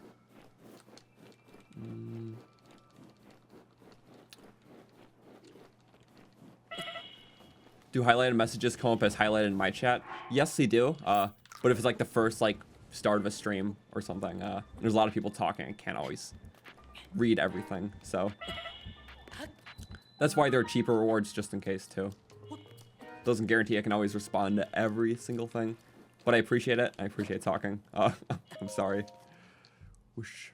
Speaker 1: Do highlighted messages come up as highlighted in my chat? Yes, they do. But if it's like the first like start of a stream or something, there's a lot of people talking. I can't always read everything, so that's why there are cheaper rewards just in case too. Doesn't guarantee I can always respond to every single thing, but I appreciate it. I appreciate talking. I'm sorry. Whoosh.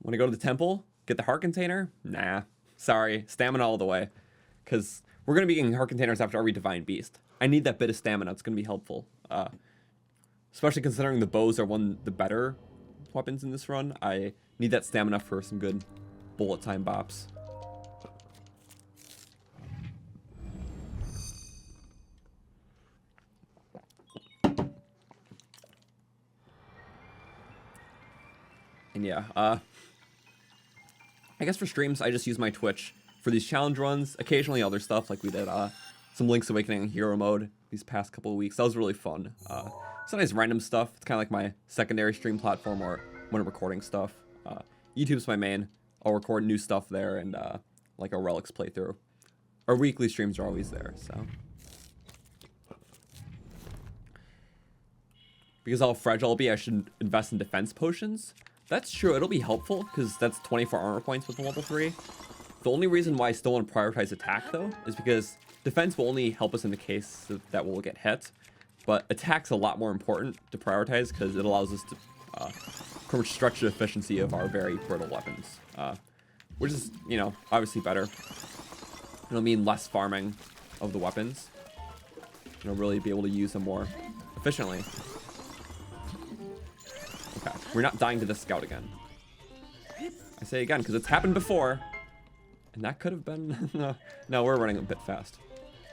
Speaker 1: Want to go to the temple? Get the heart container? Nah. Sorry. Stamina all the way. Because we're going to be getting heart containers after every divine beast. I need that bit of stamina. It's going to be helpful. Especially considering the bows are one of the better weapons in this run. I need that stamina for some good bullet time bops. And yeah, I guess for streams, I just use my Twitch for these challenge runs, occasionally other stuff, like we did some Link's Awakening Hero Mode these past couple of weeks. That was really fun. Sometimes random stuff. It's kind of like my secondary stream platform or when I'm recording stuff. YouTube's my main. I'll record new stuff there and like a Relics playthrough. Our weekly streams are always there, so. Because how fragile I'll be, I should invest in defense potions. That's true, it'll be helpful, because that's 24 armor points with a level 3. The only reason why I still want to prioritize attack, though, is because defense will only help us in the case that we'll get hit. But attack's a lot more important to prioritize, because it allows us to pretty much stretch the efficiency of our very brittle weapons. Which is, you know, obviously better. It'll mean less farming of the weapons. You'll really be able to use them more efficiently. Okay, we're not dying to the scout again. I say again, because it's happened before. And that could have been... No, we're running a bit fast.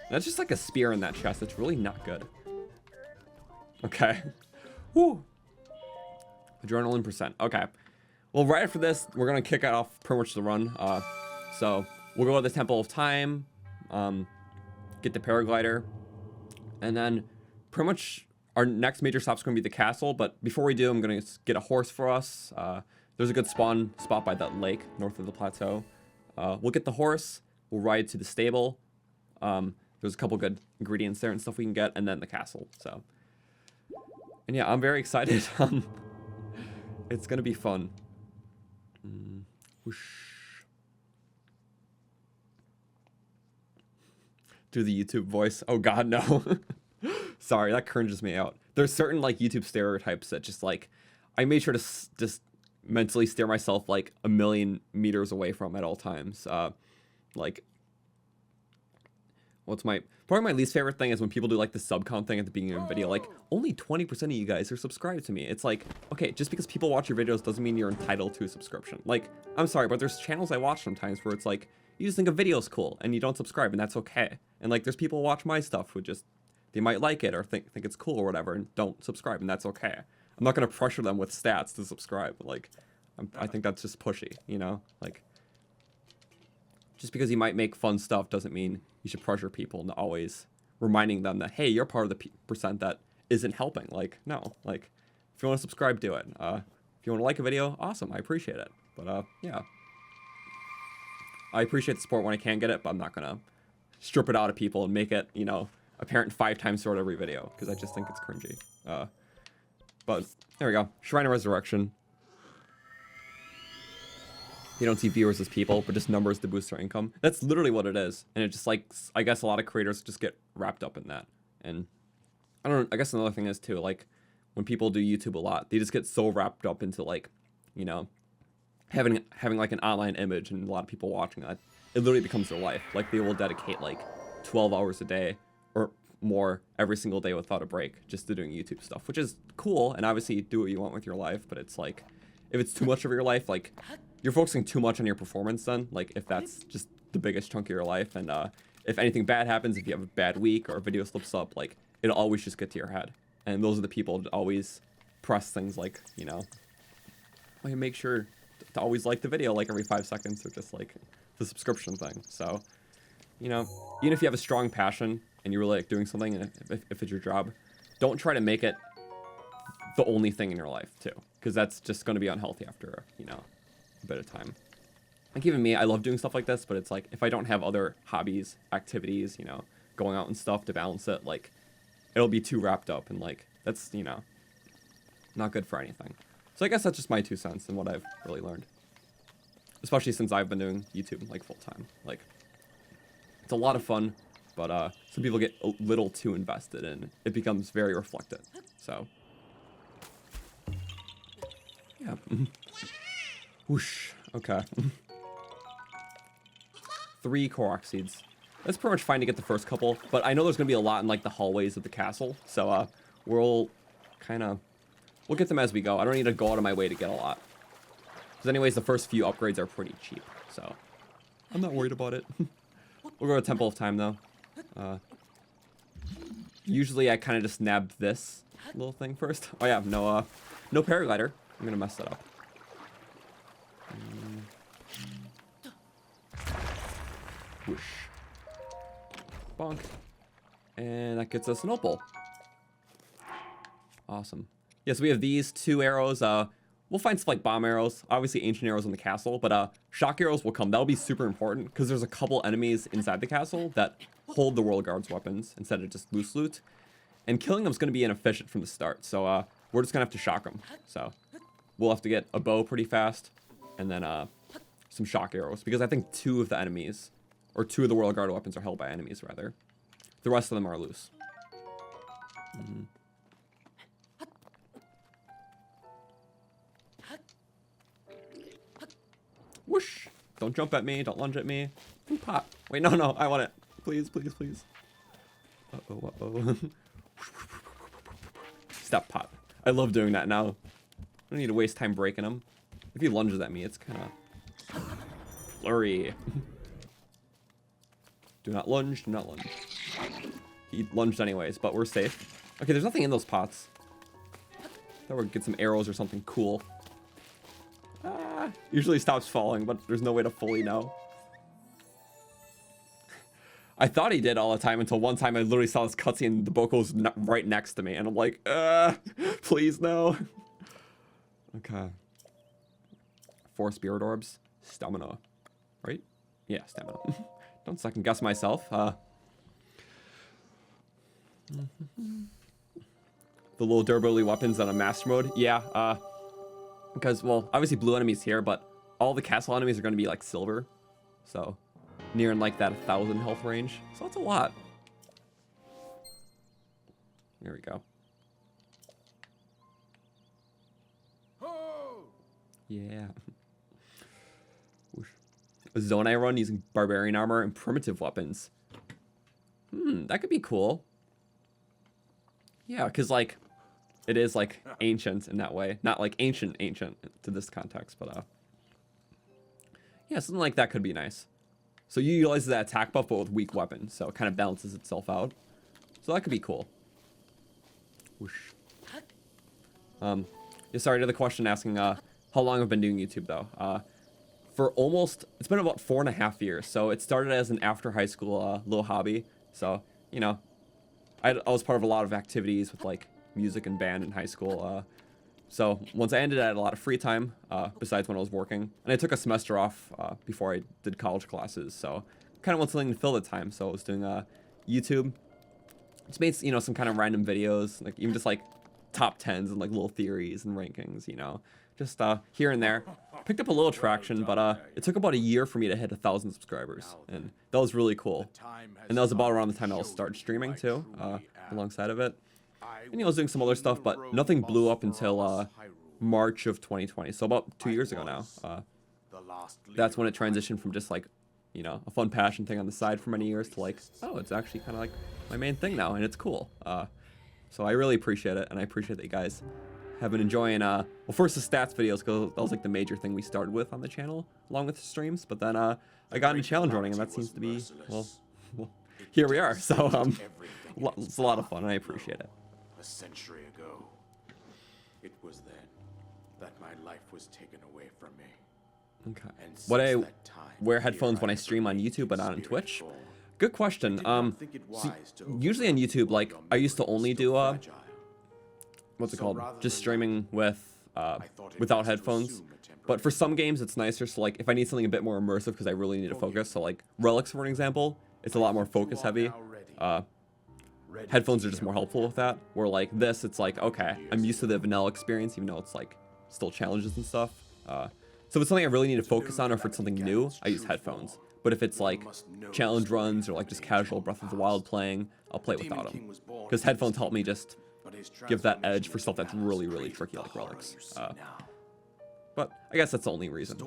Speaker 1: That's just like a spear in that chest. That's really not good. Okay. Woo! Adrenaline percent. Okay. Well, right after this, we're going to kick it off pretty much the run. So, we'll go to the Temple of Time. Get the paraglider. And then, pretty much, our next major stop's going to be the castle. But before we do, I'm going to get a horse for us. There's a good spawn spot by that lake north of the plateau. We'll get the horse, we'll ride to the stable. There's a couple good ingredients there and stuff we can get, and then the castle. So, and yeah, I'm very excited. It's gonna be fun. Whoosh. Do the YouTube voice. Oh God, no. Sorry, that cringes me out. There's certain like YouTube stereotypes that just like, I made sure to just mentally steer myself like 1,000,000 meters away from at all times. Like, probably my least favorite thing is when people do like the sub count thing at the beginning of a video, like only 20% of you guys are subscribed to me. It's like, okay, just because people watch your videos doesn't mean you're entitled to a subscription. Like, I'm sorry, but there's channels I watch sometimes where it's like, you just think a video's cool and you don't subscribe, and that's okay. And like, there's people who watch my stuff who just, they might like it or think it's cool or whatever and don't subscribe, and that's okay. I'm not going to pressure them with stats to subscribe. Like, I think that's just pushy, you know? Like, just because you might make fun stuff doesn't mean you should pressure people into always reminding them that, hey, you're part of the percent that isn't helping. Like, no. Like, if you want to subscribe, do it. If you want to like a video, awesome. I appreciate it. But, yeah. I appreciate the support when I can get it, but I'm not going to strip it out of people and make it, you know, apparent 5 times throughout every video, because I just think it's cringy. But there we go. Shrine of Resurrection. You don't see viewers as people, but just numbers to boost their income. That's literally what it is. And it just like, I guess a lot of creators just get wrapped up in that. And I don't know, I guess another thing is too, like when people do YouTube a lot, they just get so wrapped up into like, you know, having like an online image and a lot of people watching that, it literally becomes their life. Like they will dedicate like 12 hours a day or more every single day without a break just to doing YouTube stuff, which is cool. And obviously do what you want with your life, but it's like, if it's too much of your life, like you're focusing too much on your performance then, like if that's just the biggest chunk of your life, and if anything bad happens, if you have a bad week or a video slips up, like it'll always just get to your head. And those are the people that always press things like, you know, well, make sure to always like the video like every 5 seconds, or just like the subscription thing. So, you know, even if you have a strong passion and you really like doing something, and if it's your job, don't try to make it the only thing in your life too, because that's just going to be unhealthy after, you know, a bit of time. Like even me, I love doing stuff like this, but it's like if I don't have other hobbies, activities, you know, going out and stuff to balance it, like it'll be too wrapped up, and like that's, you know, not good for anything. So I guess that's just my 2 cents and what I've really learned, especially since I've been doing YouTube like full time. Like it's a lot of fun, but some people get a little too invested and it becomes very reflective. So yeah. Whoosh. Okay. 3 Korok seeds. That's pretty much fine to get the first couple, but I know there's gonna be a lot in like the hallways of the castle, so we'll get them as we go. I don't need to go out of my way to get a lot, because anyways the first few upgrades are pretty cheap, so I'm not worried about it. We'll go to Temple of Time though. Usually I kind of just nab this little thing first. Oh yeah, no paraglider. I'm gonna mess that up. Whoosh. Bonk. And that gets us an opal. Awesome. Yes, we have these 2 arrows. We'll find stuff like bomb arrows, obviously ancient arrows in the castle, but shock arrows will come. That'll be super important because there's a couple enemies inside the castle that hold the Royal Guard's weapons instead of just loose loot. And killing them is going to be inefficient from the start, so we're just going to have to shock them. So we'll have to get a bow pretty fast, and then some shock arrows, because I think 2 of the enemies, or 2 of the Royal Guard weapons are held by enemies, rather. The rest of them are loose. Whoosh! Don't jump at me, don't lunge at me. Ooh, pop. Wait, no, I want it. Please, please, please. Uh-oh, uh-oh. Stop, pop. I love doing that now. I don't need to waste time breaking them. If he lunges at me, it's kind of flurry. Do not lunge, do not lunge. He lunged anyways, but we're safe. Okay, there's nothing in those pots. Thought we'd get some arrows or something cool. Usually stops falling, but there's no way to fully know. I thought he did all the time until one time I literally saw this cutscene, the Boko's right next to me, and I'm like, please no. Okay. 4 spirit orbs. Stamina. Right? Yeah, stamina. Don't second guess myself. The little durability weapons on a master mode. Yeah, because, well, obviously blue enemies here, but all the castle enemies are going to be like silver. So, near in like that 1,000 health range. So that's a lot. There we go. Yeah. A zone I run using barbarian armor and primitive weapons. That could be cool. Yeah, because like it is like ancient in that way, not like ancient to this context, but yeah, something like that could be nice. So you utilize that attack buff but with weak weapons, so it kind of balances itself out. So that could be cool. Whoosh. Yeah, sorry to the question asking how long I've been doing YouTube though. For almost, it's been about 4.5 years. So it started as an after high school little hobby. So, you know, I was part of a lot of activities with like music and band in high school. So once I ended, I had a lot of free time besides when I was working. And I took a semester off before I did college classes. So kind of wanted something to fill the time. So I was doing YouTube. Just made, you know, some kind of random videos, like even just like top 10s and like little theories and rankings, you know, just here and there. Picked up a little traction, but it took about a year for me to hit 1,000 subscribers, and that was really cool. And that was about around the time I was started streaming too, alongside of it. And you know, I was doing some other stuff, but nothing blew up until March of 2020, so about 2 years ago now. that's when it transitioned from just like, you know, a fun passion thing on the side for many years to like, oh, it's actually kind of like my main thing now, and it's cool. So I really appreciate it, and I appreciate that you guys have been enjoying, well, first the stats videos, because that was like the major thing we started with on the channel, along with the streams, but then I got into challenge running, and that seems to be, well here we are, so it's a lot of fun, and I appreciate it.
Speaker 3: A century ago, it was then that my life was taken away from me.
Speaker 1: Okay.
Speaker 3: And
Speaker 1: Would I
Speaker 3: since that time,
Speaker 1: wear headphones
Speaker 3: here
Speaker 1: when I
Speaker 3: I
Speaker 1: stream on
Speaker 3: remain
Speaker 1: YouTube but not on
Speaker 3: in
Speaker 1: Twitch?
Speaker 3: spirit form.
Speaker 1: Good question.
Speaker 3: I did not think it
Speaker 1: So
Speaker 3: wise to
Speaker 1: usually on
Speaker 3: overlook
Speaker 1: YouTube,
Speaker 3: that
Speaker 1: like
Speaker 3: your
Speaker 1: I used to
Speaker 3: memory was
Speaker 1: only
Speaker 3: still
Speaker 1: do
Speaker 3: fragile.
Speaker 1: what's it
Speaker 3: So
Speaker 1: called?
Speaker 3: rather
Speaker 1: Just
Speaker 3: than
Speaker 1: streaming with
Speaker 3: thought it
Speaker 1: without
Speaker 3: best to
Speaker 1: headphones.
Speaker 3: assume a
Speaker 1: But for
Speaker 3: temporary
Speaker 1: some games, it's nicer. So like if I need something a bit more immersive because I really need to focus. So like Relics, for an example, it's a lot more focus heavy. Headphones are just more helpful with that. Where like this, it's like, okay, I'm used to the vanilla experience, even though it's like still challenges and stuff. So if it's something I really need to focus on, or if it's something new, I use headphones. But if it's like challenge runs or like just casual Breath of the Wild playing, I'll play without them. Because headphones help me just give that edge for stuff that's really, really tricky, like Relics. But I guess that's the only reason.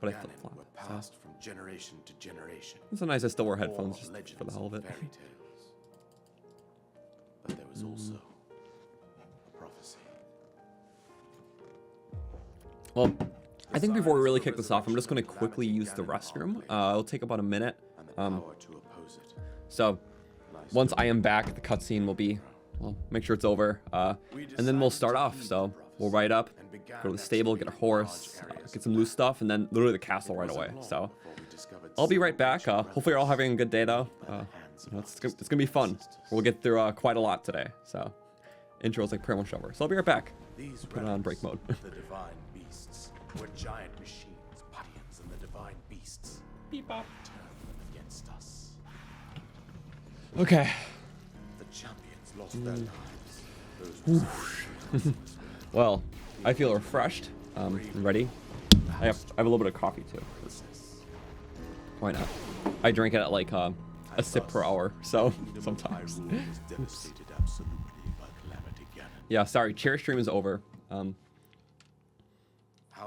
Speaker 1: But I flip-flop. So
Speaker 3: from generation to generation.
Speaker 1: it's so nice I still wear headphones just for the hell of it.
Speaker 3: Fairy tales. But there was also a prophecy.
Speaker 1: Well, I think before we really kick this off, I'm just going to quickly use the restroom. It'll take about a minute.
Speaker 3: And the power to oppose it.
Speaker 1: So once I am back, the cutscene will be, well, make sure it's over. And then we'll start off. So we'll ride up, go to the stable, get a horse, get some loose stuff, and then literally the castle right away. So I'll be right back. Hopefully you're all having a good day, though. You know, it's going to be fun. We'll get through quite a lot today. So intro's like pretty much over. So I'll be right back. Put it on break mode.
Speaker 3: The divine beasts were giant machines, Puttians and the divine beasts. Beep bop. Turned them against us.
Speaker 1: Okay.
Speaker 3: The champions lost their lives. Those were
Speaker 1: Well, I feel refreshed. I'm ready. I have a little bit of coffee too. Why not? I drink it at like a sip per hour, so sometimes.
Speaker 3: devastated absolutely by Calamity Ganon.
Speaker 1: Yeah, sorry, chair stream is over.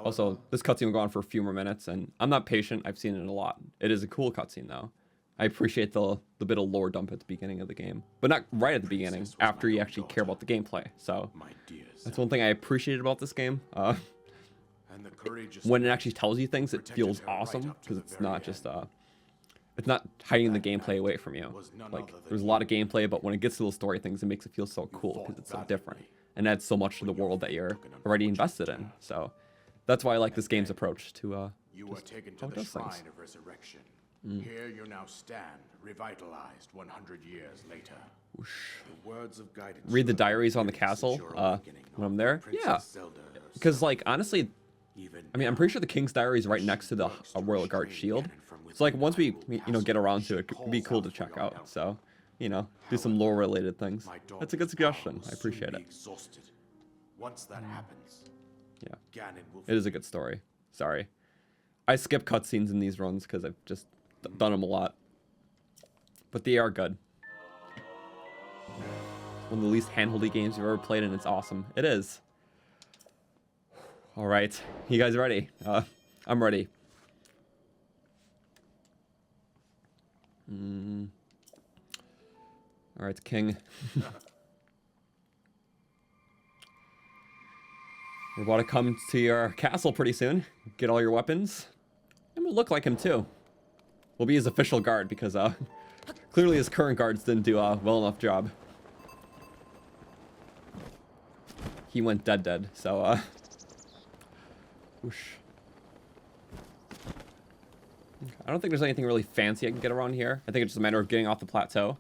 Speaker 1: Also, this cutscene will go on for a few more minutes, and I'm not patient. I've seen it a lot. It is a cool cutscene, though. I appreciate the bit of lore dump at the beginning of the game, but not right at the beginning. After you actually care about the gameplay. So that's one thing I appreciated about this game. When it actually tells you things, it feels awesome because it's not just it's not hiding the gameplay away from you. Like there's a lot of gameplay, but when it gets to those story things, it makes it feel so cool because it's so different and adds so much to the world that you're already invested in. So that's why I like this game's approach to
Speaker 3: You were taken to
Speaker 1: how it
Speaker 3: the
Speaker 1: does things.
Speaker 3: shrine of resurrection. Here you now stand, revitalized 100 years later. The words of guidance.
Speaker 1: Read the
Speaker 3: you have
Speaker 1: diaries on the
Speaker 3: experienced
Speaker 1: castle
Speaker 3: since your awakening
Speaker 1: when I'm
Speaker 3: of
Speaker 1: there.
Speaker 3: Princess
Speaker 1: Yeah,
Speaker 3: Zelda
Speaker 1: because like honestly,
Speaker 3: even
Speaker 1: I mean, I'm pretty sure the King's Diary is right next to the Royal Guard shield. So like once we get around to it, it'd be cool to check out. So do some lore related things. That's a good suggestion. I appreciate it.
Speaker 3: Exhausted. Once that happens,
Speaker 1: Yeah,
Speaker 3: Ganon will
Speaker 1: it is a good story. Sorry, I skip cutscenes in these runs because I've just done them a lot, but they are good. One of the least handholdy games you've ever played, and it's awesome. It is. All right, you guys ready? I'm ready. All right, King. We're about to come to your castle pretty soon. Get all your weapons. And we'll look like him too. We'll be his official guard because clearly his current guards didn't do a well enough job. He went dead, so whoosh. Okay, I don't think there's anything really fancy I can get around here. I think it's just a matter of getting off the plateau.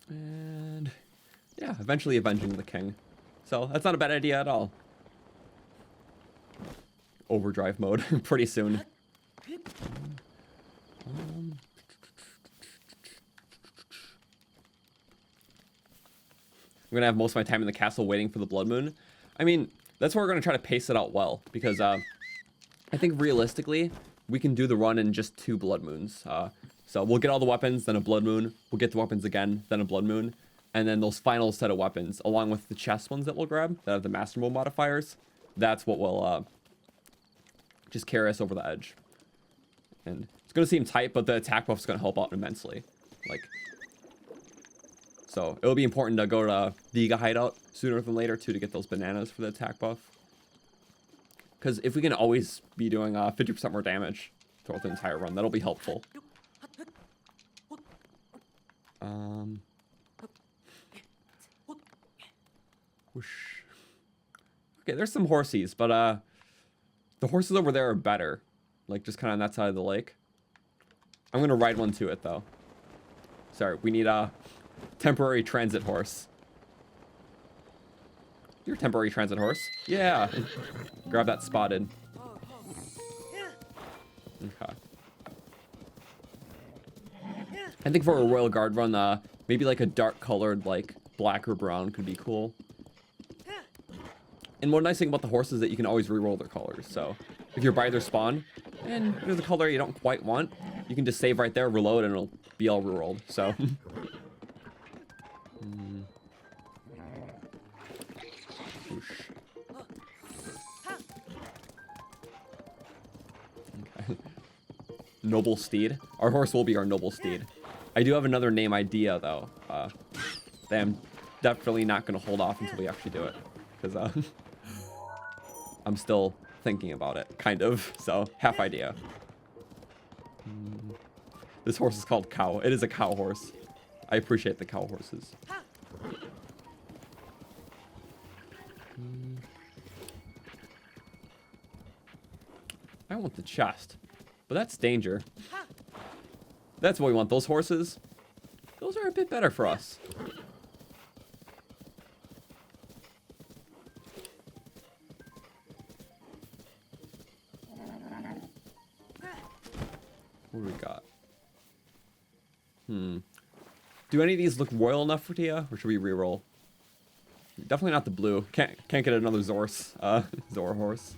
Speaker 1: And yeah, eventually avenging the king. So that's not a bad idea at all. Overdrive mode pretty soon. I'm gonna have most of my time in the castle waiting for the blood moon. I mean, that's where we're gonna try to pace it out well because I think realistically we can do the run in just 2 blood moons. So we'll get all the weapons, then a blood moon. We'll get the weapons again, then a blood moon. And then those final set of weapons, along with the chest ones that we'll grab, that have the Master Mode modifiers, that's what will just carry us over the edge. And it's going to seem tight, but the attack buff is going to help out immensely. Like, so it'll be important to go to the Iga hideout sooner than later, too, to get those bananas for the attack buff. Because if we can always be doing 50% more damage throughout the entire run, that'll be helpful. Whoosh. Okay, there's some horsies, but the horses over there are better. Like, just kind of on that side of the lake. I'm going to ride one to it, though. Sorry, we need a temporary transit horse. You're a temporary transit horse. Yeah. Grab that spotted. Okay. I think for a Royal Guard run, maybe like a dark colored, like black or brown could be cool. And one nice thing about the horses is that you can always reroll their colors. So if you're by their spawn and there's a color you don't quite want, you can just save right there, reload, and it'll be all rerolled. So. Okay. Noble Steed. Our horse will be our Noble Steed. I do have another name idea, though. That I'm definitely not going to hold off until we actually do it. Because I'm still thinking about it, kind of. So, half idea. This horse is called Cow. It is a cow horse. I appreciate the cow horses. I want the chest. But that's danger. That's what we want. Those horses, those are a bit better for us. What do we got? Do any of these look royal enough for Tia, or should we reroll? Definitely not the blue. Can't get another Zorse, Zor horse.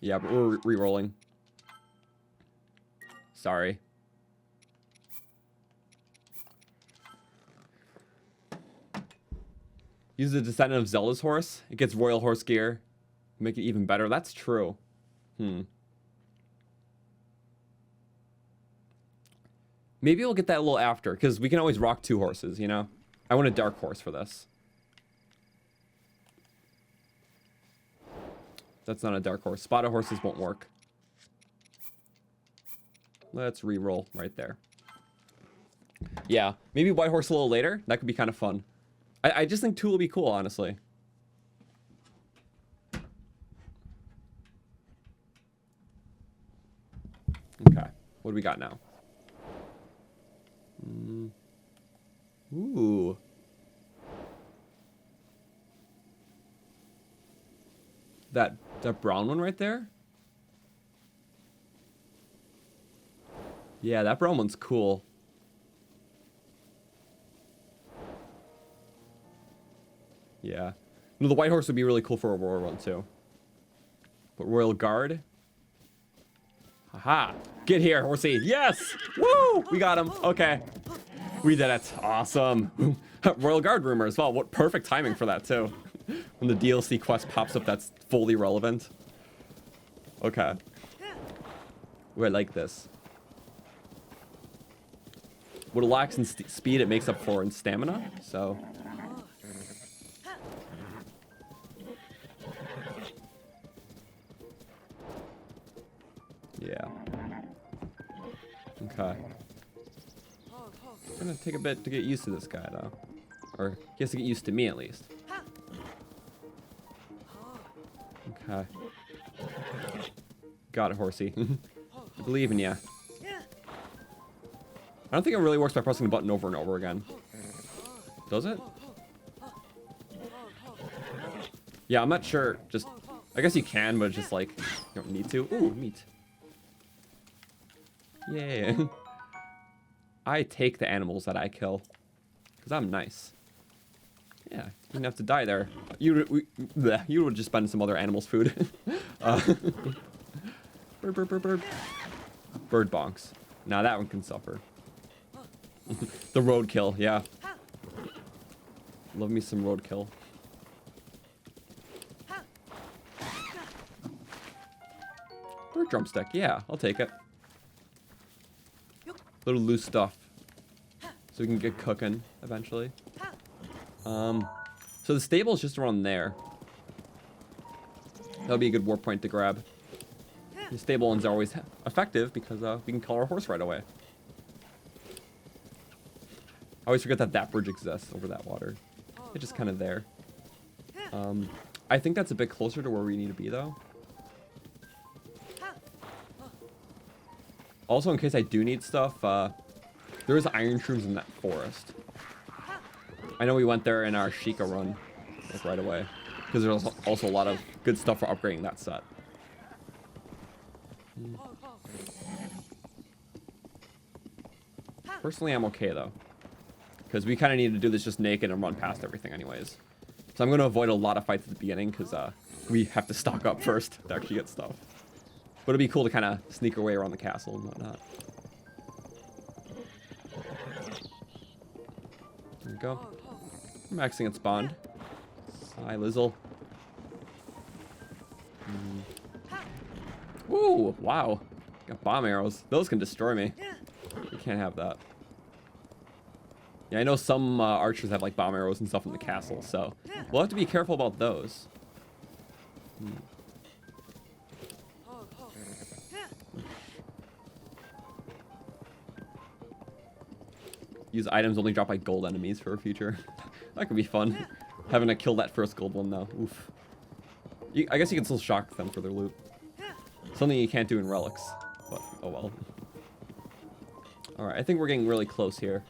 Speaker 1: Yeah, but we're re-rolling. Sorry. Use the descendant of Zelda's horse. It gets royal horse gear. Make it even better. That's true. Maybe we'll get that a little after, because we can always rock 2 horses, you know? I want a dark horse for this. That's not a dark horse. Spotted horses won't work. Let's re-roll right there. Yeah, maybe white horse a little later. That could be kind of fun. I just think 2 will be cool, honestly. Okay, what do we got now? Ooh. That brown one right there? Yeah, that brown one's cool. Yeah. No, the white horse would be really cool for a royal one too. But Royal Guard? Haha! Get here, horsey! Yes! Woo! We got him. Okay. We did it. Awesome. Royal Guard rumor as well. What perfect timing for that too. When the DLC quest pops up, that's fully relevant. Okay. Ooh, I like this. What it lacks in speed, it makes up for in stamina. So. Yeah. Okay. It's gonna take a bit to get used to this guy, though. Or he has to get used to me, at least. Okay. Got it, horsey. I believe in ya. I don't think it really works by pressing the button over and over again. Does it? Yeah, I'm not sure. Just, I guess you can, but it's just like, you don't need to. Ooh, meat. Yeah. I take the animals that I kill. Because I'm nice. Yeah, didn't have to die there. You would just spend some other animal's food. Bird, bird, bird, bird. Bird bonks. Now that one can suffer. The roadkill, yeah. Love me some roadkill. Bird drumstick, yeah, I'll take it. Little loose stuff. So we can get cooking eventually. So the stable is just around there. That'll be a good warp point to grab. The stable ones are always effective because we can call our horse right away. I always forget that that bridge exists over that water. It's just kind of there. I think that's a bit closer to where we need to be though. Also, in case I do need stuff, there is iron shrooms in that forest. I know we went there in our Sheikah run, like right away, because there's also a lot of good stuff for upgrading that set. Personally, I'm okay though, because we kind of need to do this just naked and run past everything anyways. So I'm going to avoid a lot of fights at the beginning because we have to stock up first to actually get stuff. But it'd be cool to kind of sneak our way around the castle and whatnot. There we go. I'm maxing at spawned. Hi, Lizzle. Ooh, wow. Got bomb arrows. Those can destroy me. We can't have that. Yeah, I know some archers have like bomb arrows and stuff in the castle, so we'll have to be careful about those. Use items only dropped by gold enemies for a future. That could be fun. Having to kill that first gold one though. Oof. I guess you can still shock them for their loot. Something you can't do in relics, but oh well. Alright, I think we're getting really close here.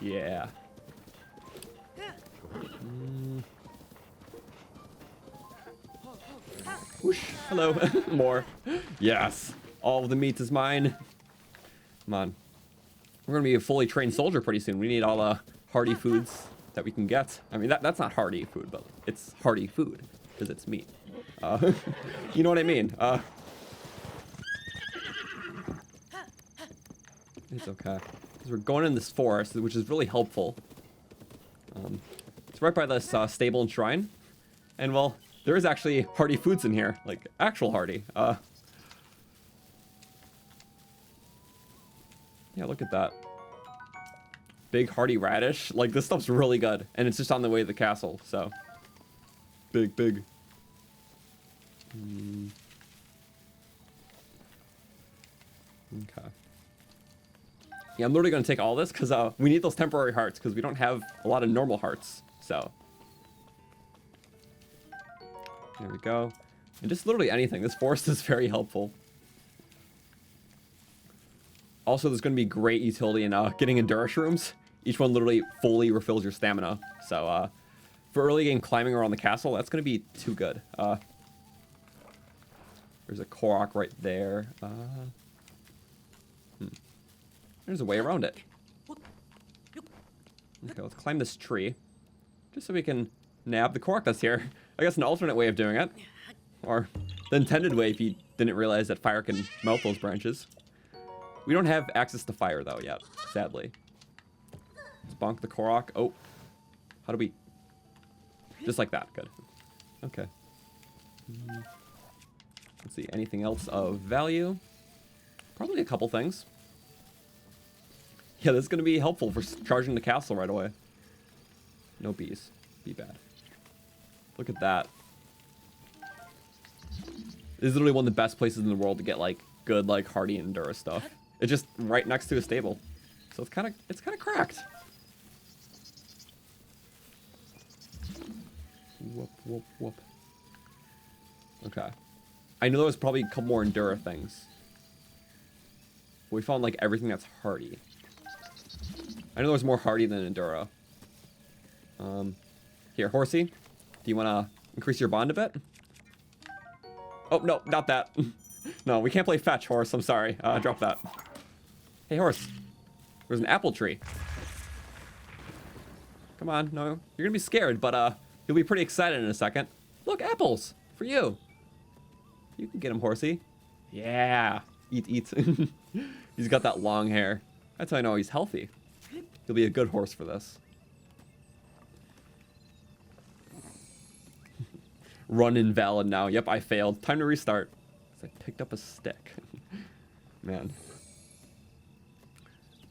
Speaker 1: Yeah. Whoosh. Hello. More. Yes. All of the meat is mine. Come on. We're going to be a fully trained soldier pretty soon. We need all the hearty foods that we can get. I mean, that's not hearty food, but it's hearty food because it's meat. You know what I mean? It's okay. Because we're going in this forest, which is really helpful. It's right by this stable and shrine. And, well, there is actually hearty foods in here. Like, actual hearty. Yeah, look at that. Big hearty radish. Like, this stuff's really good. And it's just on the way to the castle, so. Big, big. Okay. Yeah, I'm literally going to take all this because we need those temporary hearts because we don't have a lot of normal hearts. So. There we go. And just literally anything. This forest is very helpful. Also, there's going to be great utility in getting Endurance rooms. Each one literally fully refills your stamina. So, for early game climbing around the castle, that's going to be too good. There's a Korok right there. There's a way around it. Okay, let's climb this tree. Just so we can nab the Korok that's here. I guess an alternate way of doing it. Or the intended way if you didn't realize that fire can melt those branches. We don't have access to fire, though, yet, sadly. Let's bonk the Korok. Oh. How do we... Just like that. Good. Okay. Let's see. Anything else of value? Probably a couple things. Yeah, this is going to be helpful for charging the castle right away. No bees. Be bad. Look at that. This is literally one of the best places in the world to get, like, good, like, hardy Endura stuff. It's just right next to a stable. So it's kind of cracked. Whoop, whoop, whoop. Okay. I know there was probably a couple more Endura things. But we found, like, everything that's hardy. I know there's more hardy than Endura. Here, horsey. Do you want to increase your bond a bit? Oh, no, not that. No, we can't play fetch, horse. I'm sorry. Drop that. Hey, horse. There's an apple tree. Come on, no, you're gonna be scared, but you'll be pretty excited in a second. Look, apples for you. You can get him, horsey. Yeah, eat. He's got that long hair. That's how I know he's healthy. He'll be a good horse for this. Run invalid now. Yep, I failed. Time to restart. I picked up a stick. Man.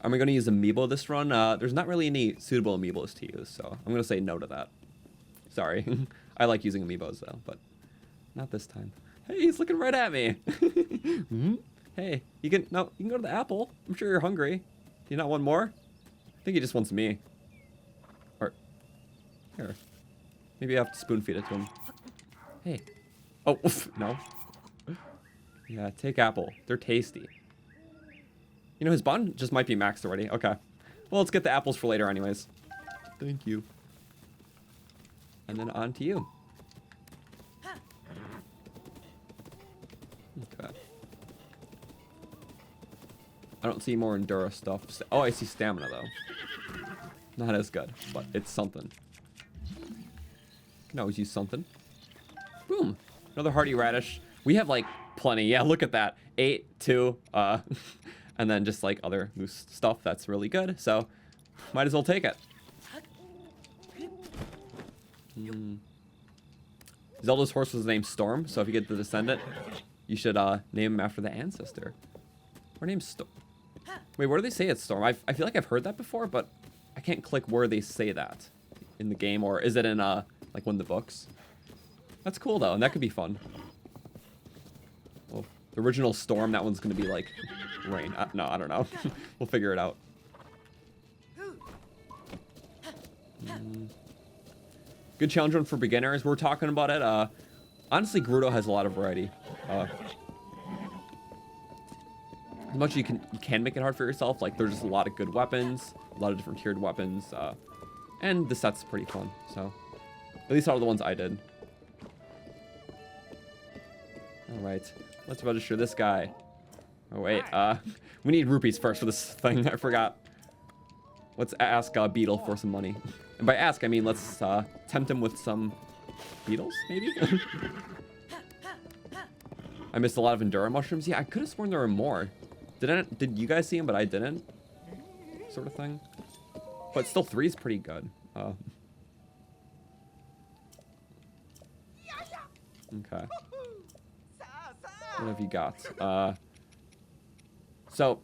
Speaker 1: Am I going to use amiibo this run? There's not really any suitable amiibos to use, so I'm going to say no to that. Sorry. I like using amiibos, though, but not this time. Hey, he's looking right at me. Hey, you can go to the apple. I'm sure you're hungry. Do you not want more? I think he just wants me. Or, here. Maybe I have to spoon feed it to him. Hey. Oh, no. Yeah, take apple. They're tasty. You know, his bond just might be maxed already. Okay. Well, let's get the apples for later anyways. Thank you. And then on to you. Okay. I don't see more Endura stuff. Oh, I see stamina, though. Not as good, but it's something. Can always use something. Boom. Another hearty radish. We have, like, plenty. Yeah, look at that. 8, 2, and then just, like, other loose stuff that's really good. So, might as well take it. Zelda's horse was named Storm, so if you get the descendant, you should name him after the ancestor. Her name's Storm. Wait, where do they say it's Storm? I feel like I've heard that before, but I can't click where they say that in the game, or is it in like one of the books? That's cool though, and that could be fun. Well, the original Storm, that one's gonna be like rain. No, I don't know. We'll figure it out. Good challenge run for beginners. We're talking about it. Honestly, Gerudo has a lot of variety. As much as you can make it hard for yourself. Like, there's just a lot of good weapons, a lot of different tiered weapons, and the set's pretty fun. So, at least all of the ones I did. All right, let's register this guy. Oh wait, we need rupees first for this thing. I forgot. Let's ask Beetle for some money. And by ask, I mean let's tempt him with some beetles, maybe? I missed a lot of Endura mushrooms. Yeah, I could have sworn there were more. Did you guys see them, but I didn't? Sort of thing. But still, 3 is pretty good. Okay. What have you got? So,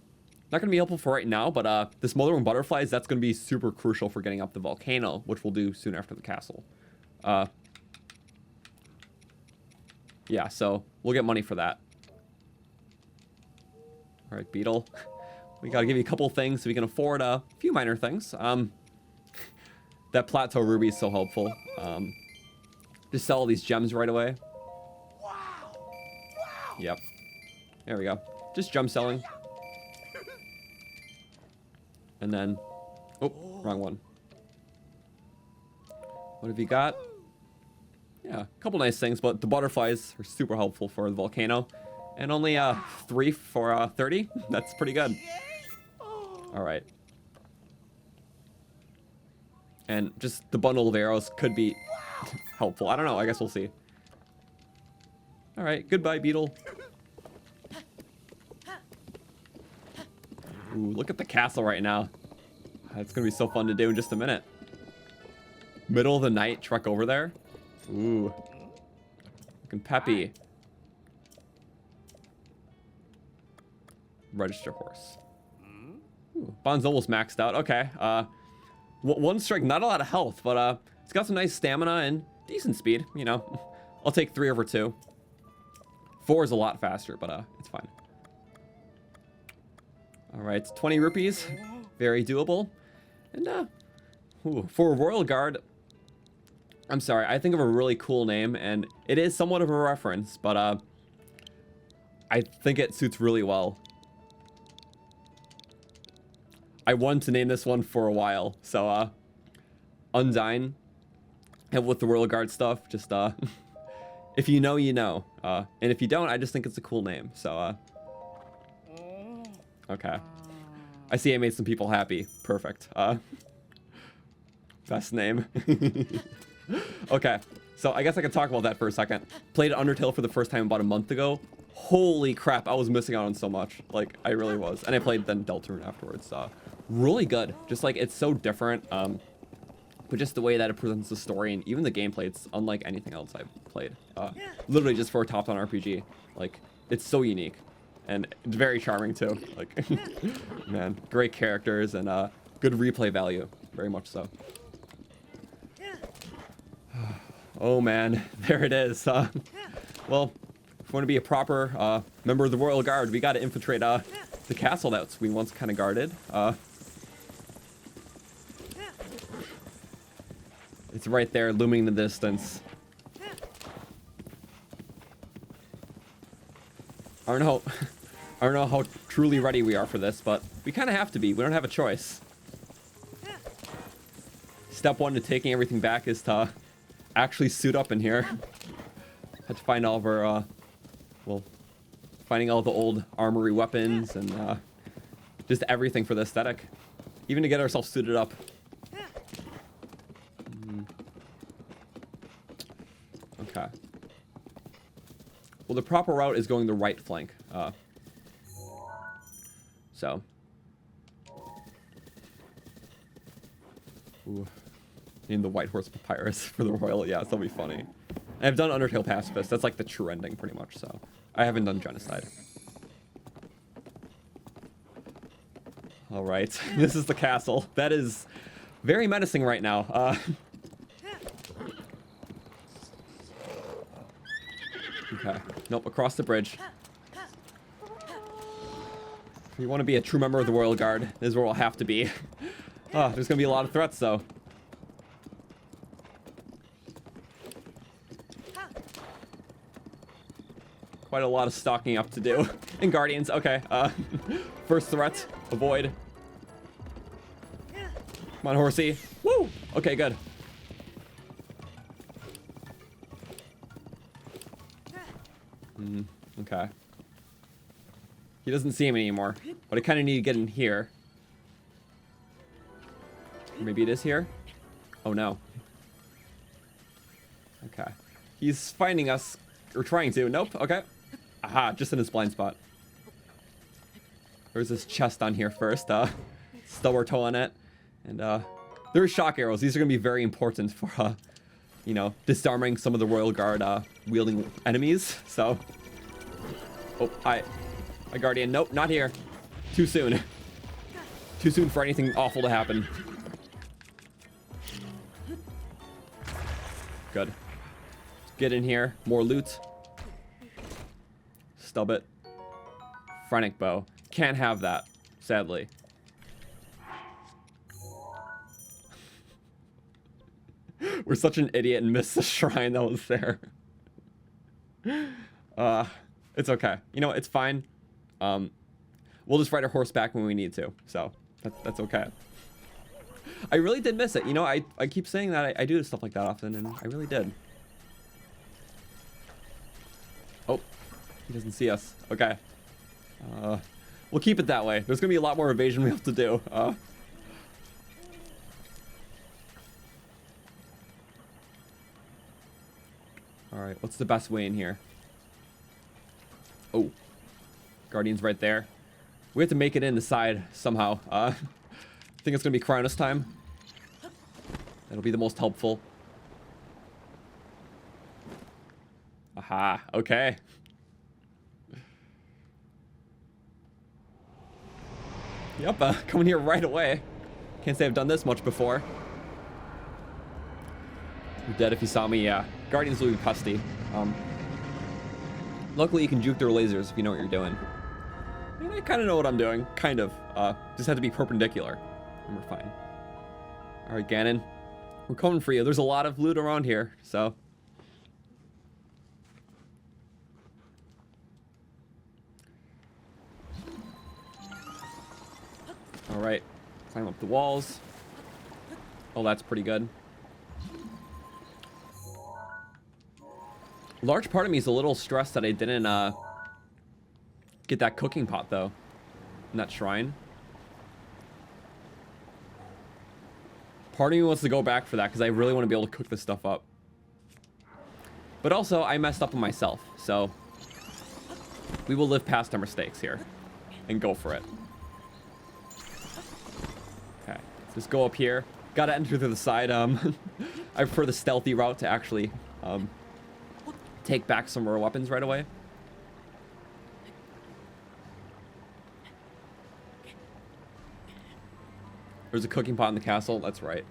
Speaker 1: not going to be helpful for right now, but the smoldering butterflies, that's going to be super crucial for getting up the volcano, which we'll do soon after the castle. Yeah, so we'll get money for that. All right, Beetle. We got to give you a couple things so we can afford a few minor things. That plateau ruby is so helpful. Just sell all these gems right away.
Speaker 3: Wow!
Speaker 1: Yep. There we go. Just gem selling. And then, oh, wrong one. What have you got? Yeah, a couple nice things, but the butterflies are super helpful for the volcano. And only 3 for 30. That's pretty good. All right. And just the bundle of arrows could be helpful. I don't know. I guess we'll see. All right. Goodbye, Beetle. Ooh, look at the castle right now. It's going to be so fun to do in just a minute. Middle of the night, trek over there. Ooh. Looking peppy. Register horse. Ooh, Bond's almost maxed out. Okay. One strike, not a lot of health, but it's got some nice stamina and decent speed. You know, I'll take 3 over 2. 4 is a lot faster, but it's fine. All right, 20 rupees, very doable. And ooh, for a Royal Guard, I'm sorry, I think of a really cool name, and it is somewhat of a reference, but I think it suits really well. I wanted to name this one for a while, so Undyne, and with the Royal Guard stuff, just if you know, you know, and if you don't, I just think it's a cool name. So okay, I see I made some people happy. Perfect. Best name. Okay, so I guess I can talk about that for a second. Played Undertale for the first time about a month ago. Holy crap, I was missing out on so much. Like, I really was. And I played then Deltarune afterwards. Really good. Just like, it's so different. But just the way that it presents the story and even the gameplay, it's unlike anything else I've played. Literally just for a top-down RPG. Like, it's so unique. And it's very charming too. Like, man, great characters and good replay value. Very much so. Oh man, there it is. Well, if we want to be a proper member of the Royal Guard, we got to infiltrate the castle that we once kind of guarded. It's right there, looming in the distance. I don't know how truly ready we are for this, but we kind of have to be. We don't have a choice. Step one to taking everything back is to actually suit up in here. Had to find all of our, well, finding all the old armory weapons and just everything for the aesthetic. Even to get ourselves suited up. Okay. Well, the proper route is going the right flank. So. Ooh. Name the White Horse Papyrus for the Royal. Yeah, that'll be funny. And I've done Undertale Pacifist. That's like the true ending, pretty much. So I haven't done Genocide. All right. This is the castle. That is very menacing right now. Okay. Nope, across the bridge. If you want to be a true member of the Royal Guard, this is where we'll have to be. There's going to be a lot of threats, though. Quite a lot of stalking up to do. And Guardians, okay. First threat, avoid. Come on, horsey. Woo! Okay, good. Okay. He doesn't see him anymore, but I kind of need to get in here. Maybe it is here? Oh no. Okay. He's finding us, or trying to. Nope, okay. Aha, just in his blind spot. There's this chest on here first, stub our toe on it. And there's shock arrows. These are gonna be very important for you know, disarming some of the Royal Guard wielding enemies. So oh, hi Guardian. Nope, not here. Too soon. Too soon for anything awful to happen. Good. Let's get in here. More loot. Stub it. Phrenic bow. Can't have that, sadly. We're such an idiot and missed the shrine that was there. It's okay. You know, it's fine. We'll just ride our horse back when we need to. So, that's okay. I really did miss it. You know, I keep saying that I do stuff like that often, and I really did. Oh, he doesn't see us. Okay. We'll keep it that way. There's gonna be a lot more evasion we have to do. Alright, what's the best way in here? Oh. Guardian's right there. We have to make it in the side somehow. I think it's gonna be Kronos time. That'll be the most helpful. Aha, okay. Yep, coming here right away. Can't say I've done this much before. You're dead if you saw me, yeah. Guardians will be pesty. Luckily you can juke their lasers if you know what you're doing. I mean, I kind of know what I'm doing. Kind of. Just have to be perpendicular. And we're fine. Alright, Ganon. We're coming for you. There's a lot of loot around here, so. Alright. Climb up the walls. Oh, that's pretty good. Large part of me is a little stressed that I didn't get that cooking pot though in that shrine. Part of me wants to go back for that because I really want to be able to cook this stuff up. But also, I messed up on myself, so we will live past our mistakes here and go for it. Okay, just go up here. Gotta enter through the side. I prefer the stealthy route to actually take back some more weapons right away. There's a cooking pot in the castle. That's right.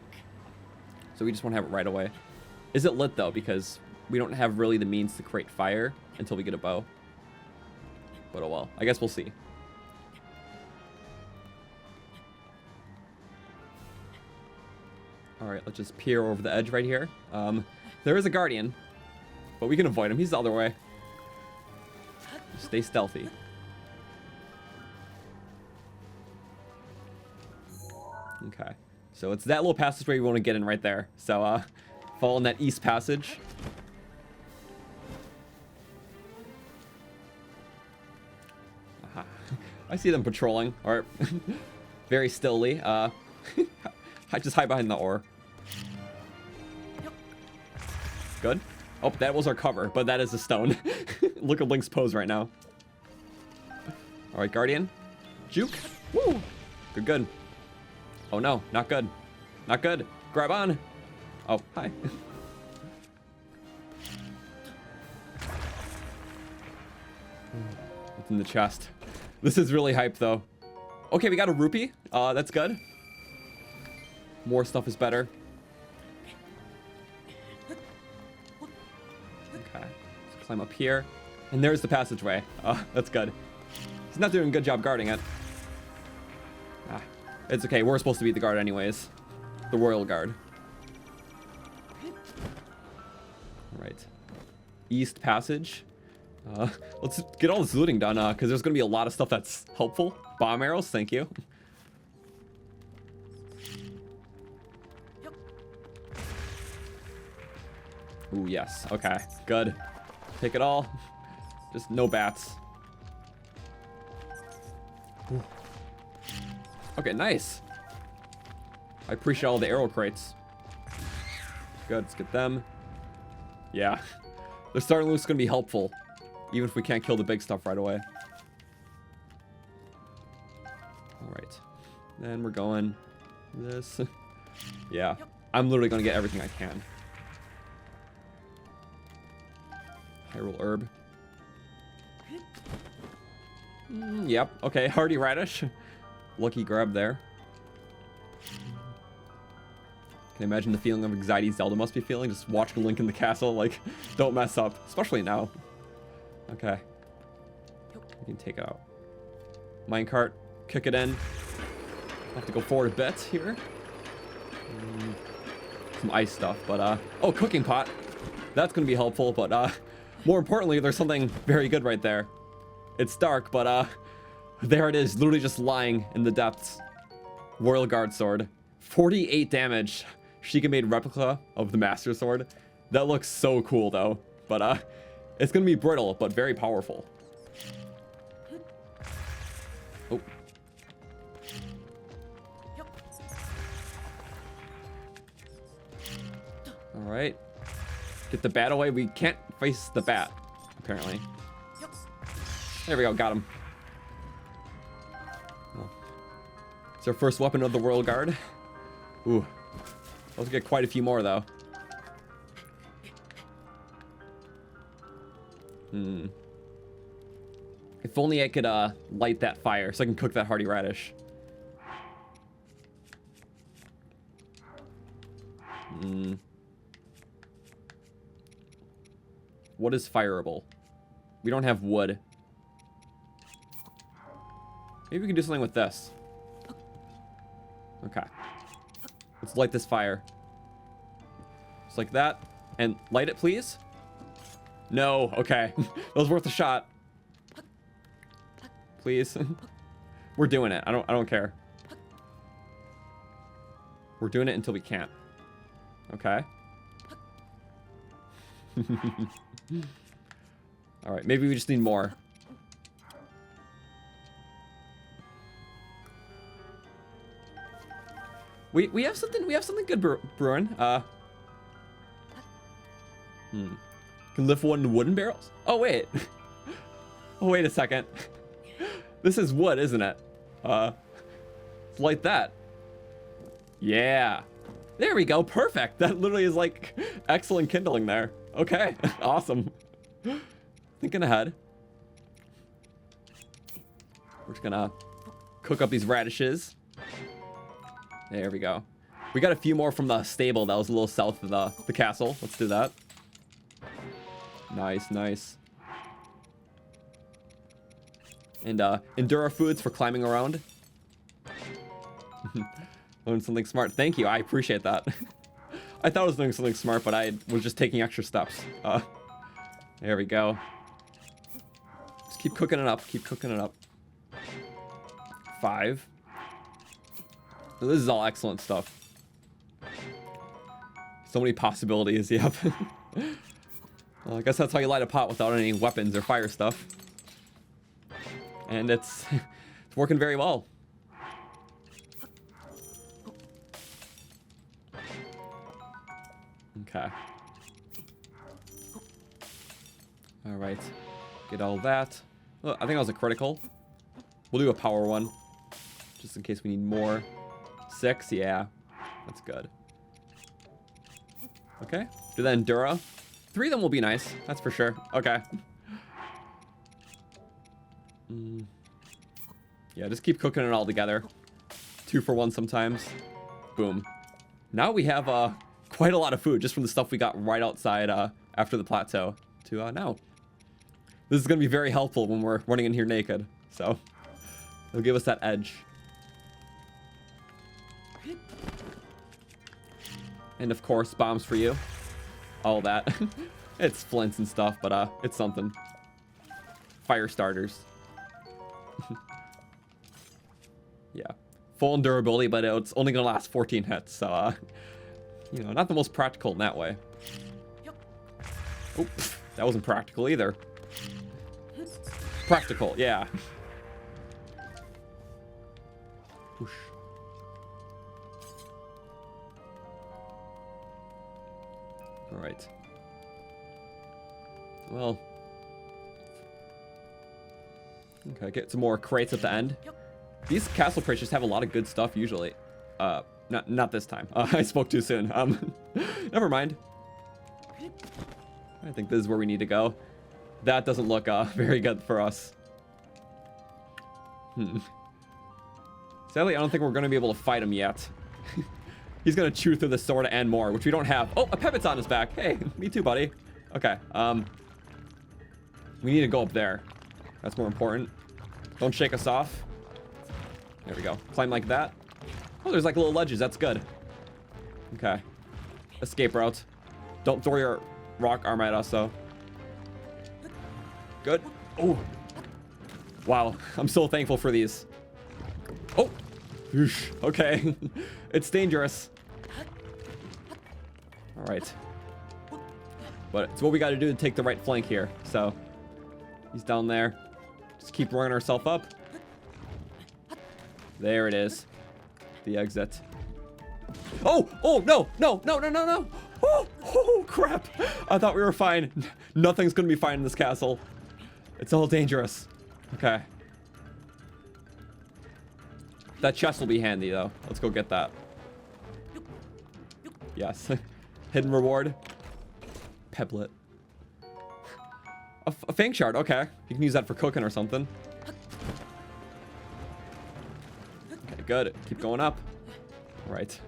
Speaker 1: So we just want to have it right away. Is it lit, though? Because we don't have really the means to create fire until we get a bow. But oh well. I guess we'll see. Alright, let's just peer over the edge right here. There is a guardian. But we can avoid him. He's the other way. Just stay stealthy. Okay. So it's that little passageway we want to get in right there. So, follow in that east passage. Aha. I see them patrolling. Or very stilly. I just hide behind the ore. Good. Oh, that was our cover, but that is a stone. Look at Link's pose right now. Alright, Guardian. Juke. Woo! Good, good. Oh no, not good. Not good. Grab on. Oh, hi. What's in the chest? This is really hype, though. Okay, we got a rupee. That's good. More stuff is better. Okay, let's climb up here. And there's the passageway. That's good. He's not doing a good job guarding it. Ah, it's okay. We're supposed to be the guard anyways. The royal guard. All right. East passage. Let's get all this looting done, because there's going to be a lot of stuff that's helpful. Bomb arrows, thank you. Ooh, yes. Okay, good. Take it all. Just no bats. Ooh. Okay, nice. I appreciate all the arrow crates. Good, let's get them. Yeah. The starting loot's going to be helpful. Even if we can't kill the big stuff right away. Alright. Then we're going this. Yeah. I'm literally going to get everything I can. Hyrule herb. Yep. Okay, hardy radish. Lucky grab there. Can you imagine the feeling of anxiety Zelda must be feeling? Just watching Link in the castle, like, don't mess up. Especially now. Okay. We can take it out. Minecart, kick it in. Have to go forward a bit here. Some ice stuff, but, oh, cooking pot. That's gonna be helpful, but, more importantly, there's something very good right there. It's dark, but, there it is, literally just lying in the depths. Royal Guard Sword. 48 damage. Sheikah made replica of the Master Sword. That looks so cool, though. But, it's gonna be brittle, but very powerful. Oh. Alright. Get the bat away. We can't face the bat, apparently. There we go, got him. Oh. It's our first weapon of the Royal Guard. Ooh. Let's get quite a few more, though. If only I could light that fire so I can cook that hardy radish. What is fireable? We don't have wood. Maybe we can do something with this. Okay. Let's light this fire. Just like that. And light it, please. No, okay. That was worth a shot. Please. We're doing it. I don't care. We're doing it until we can't. Okay. Alright, maybe we just need more. We have something good brewing. Can lift one wooden barrels. Oh wait. Oh wait a second. This is wood, isn't it? Like that. Yeah. There we go. Perfect. That literally is like excellent kindling there. Okay. Awesome. Thinking ahead. We're just gonna cook up these radishes. There we go. We got a few more from the stable that was a little south of the castle. Let's do that. Nice, nice. And Endura foods for climbing around. Learn something smart. Thank you. I appreciate that. I thought I was doing something smart, but I was just taking extra steps. There we go. Just keep cooking it up. Keep cooking it up. 5. So this is all excellent stuff. So many possibilities. Yep. Well, I guess that's how you light a pot without any weapons or fire stuff. And it's working very well. Okay. All right. Get all that. Oh, I think that was a critical. We'll do a power one, just in case we need more. 6, yeah. That's good. Okay. Do that Endura. 3 of them will be nice. That's for sure. Okay. Yeah, just keep cooking it all together. 2 for 1 sometimes. Boom. Now we have quite a lot of food just from the stuff we got right outside after the plateau to now. This is going to be very helpful when we're running in here naked. So it'll give us that edge. And of course, bombs for you. All that. It's flints and stuff, but it's something. Fire starters. Yeah. Full durability, but it's only gonna last 14 hits, so you know, not the most practical in that way. Oh, that wasn't practical either. Practical, yeah. Whoosh. All right. Well. Okay, get some more crates at the end. These castle crates just have a lot of good stuff usually. Not this time. I spoke too soon. Never mind. I think this is where we need to go. That doesn't look very good for us. Sadly, I don't think we're going to be able to fight him yet. He's going to chew through the sword and more, which we don't have. Oh, a pivot's on his back. Hey, me too, buddy. Okay. We need to go up there. That's more important. Don't shake us off. There we go. Climb like that. Oh, there's like little ledges. That's good. Okay. Escape route. Don't throw your rock arm at us, though. Good. Oh. Wow. I'm so thankful for these. Oh. Oosh. Okay. It's dangerous. All right. But it's what we got to do to take the right flank here. So he's down there. Just keep running ourselves up. There it is. The exit. Oh! Oh, no! No! No, no, no, no! Oh! Oh, crap! I thought we were fine. Nothing's gonna be fine in this castle. It's all dangerous. Okay. That chest will be handy, though. Let's go get that. Yes. Hidden reward. Peblet. A fang shard. Okay. You can use that for cooking or something. Okay, good. Keep going up. All right.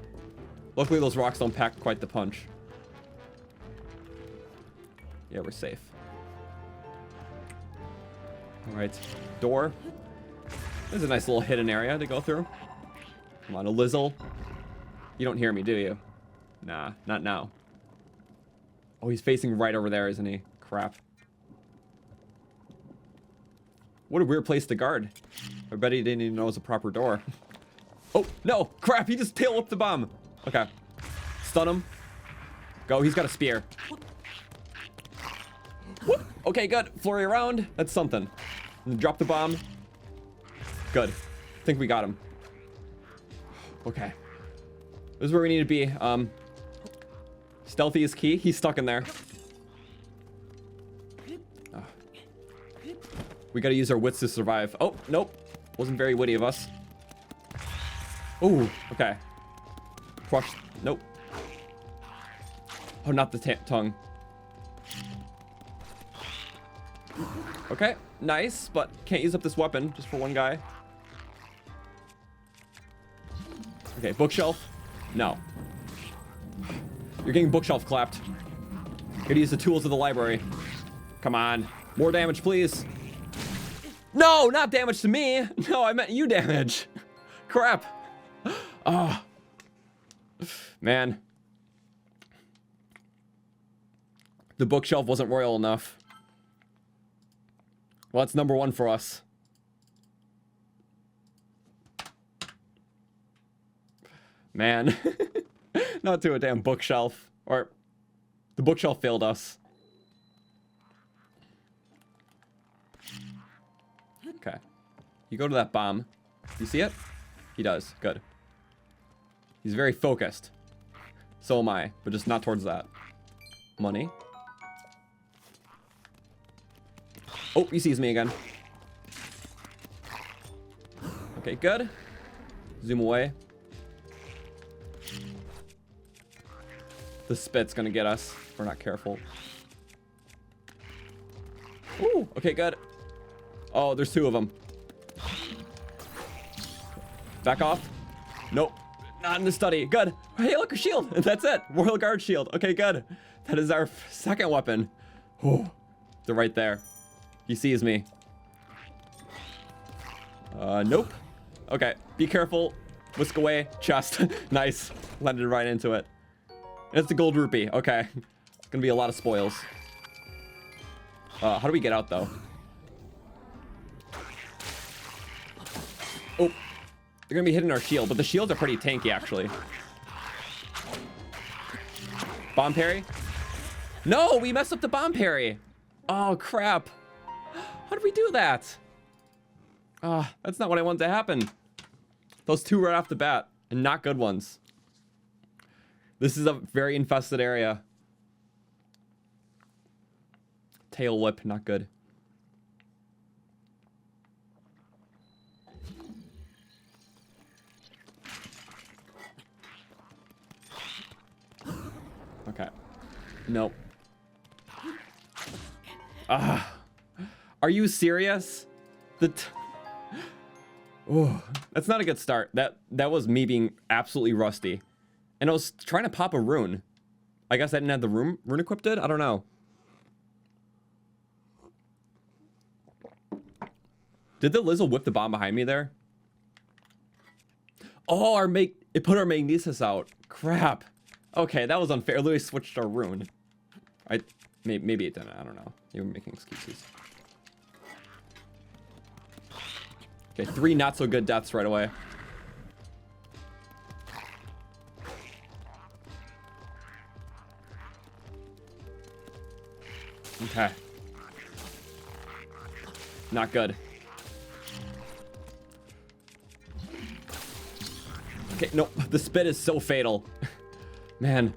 Speaker 1: Luckily, those rocks don't pack quite the punch. Yeah, we're safe. All right. Door. There's a nice little hidden area to go through. Come on, a Lizzle. You don't hear me, do you? Nah, not now. Oh, he's facing right over there, isn't he? Crap. What a weird place to guard. I bet he didn't even know it was a proper door. Oh, no! Crap, he just tail whipped the bomb. Okay. Stun him. Go, he's got a spear. Whoop. Okay, good. Flurry around. That's something. And drop the bomb. Good. I think we got him. Okay. This is where we need to be. Stealthy is key. He's stuck in there. Oh. We gotta use our wits to survive. Oh, nope. Wasn't very witty of us. Ooh, okay. Crush. Nope. Oh, not the tongue. Okay, nice, but can't use up this weapon just for one guy. Okay, bookshelf. No. You're getting bookshelf clapped. Gotta use the tools of the library. Come on. More damage, please. No, not damage to me. No, I meant you damage. Crap. Oh. Man. The bookshelf wasn't royal enough. Well, that's number 1 for us. Man. Not to a damn bookshelf. Or the bookshelf failed us. Okay. You go to that bomb. You see it? He does. Good. He's very focused. So am I, but just not towards that. Money. Oh, he sees me again. Okay, good. Zoom away. The spit's gonna get us if we're not careful. Ooh, okay, good. Oh, there's 2 of them. Back off. Nope. Not in the study. Good. Hey, look, a shield. That's it. Royal Guard shield. Okay, good. That is our second weapon. Oh, they're right there. He sees me. Nope. Okay, be careful. Whisk away. Chest. Nice. Landed right into it. And it's the gold rupee. Okay. It's gonna be a lot of spoils. How do we get out, though? Oh. They're gonna be hitting our shield, but the shields are pretty tanky, actually. Bomb parry? No, we messed up the bomb parry. Oh, crap. How did we do that? That's not what I wanted to happen. Those 2 right off the bat, and not good ones. This is a very infested area. Tail whip, not good. Okay. Nope. Are you serious? Oh, that's not a good start. That was me being absolutely rusty. And I was trying to pop a rune. I guess I didn't have the rune equipped. I don't know. Did the Lizzle whip the bomb behind me there? Oh, it put our magnesis out. Crap. Okay, that was unfair. It literally switched our rune. Maybe it didn't. I don't know. You were making excuses. Okay, 3 not so good deaths right away. Okay. Not good. Okay, no, the spit is so fatal. Man.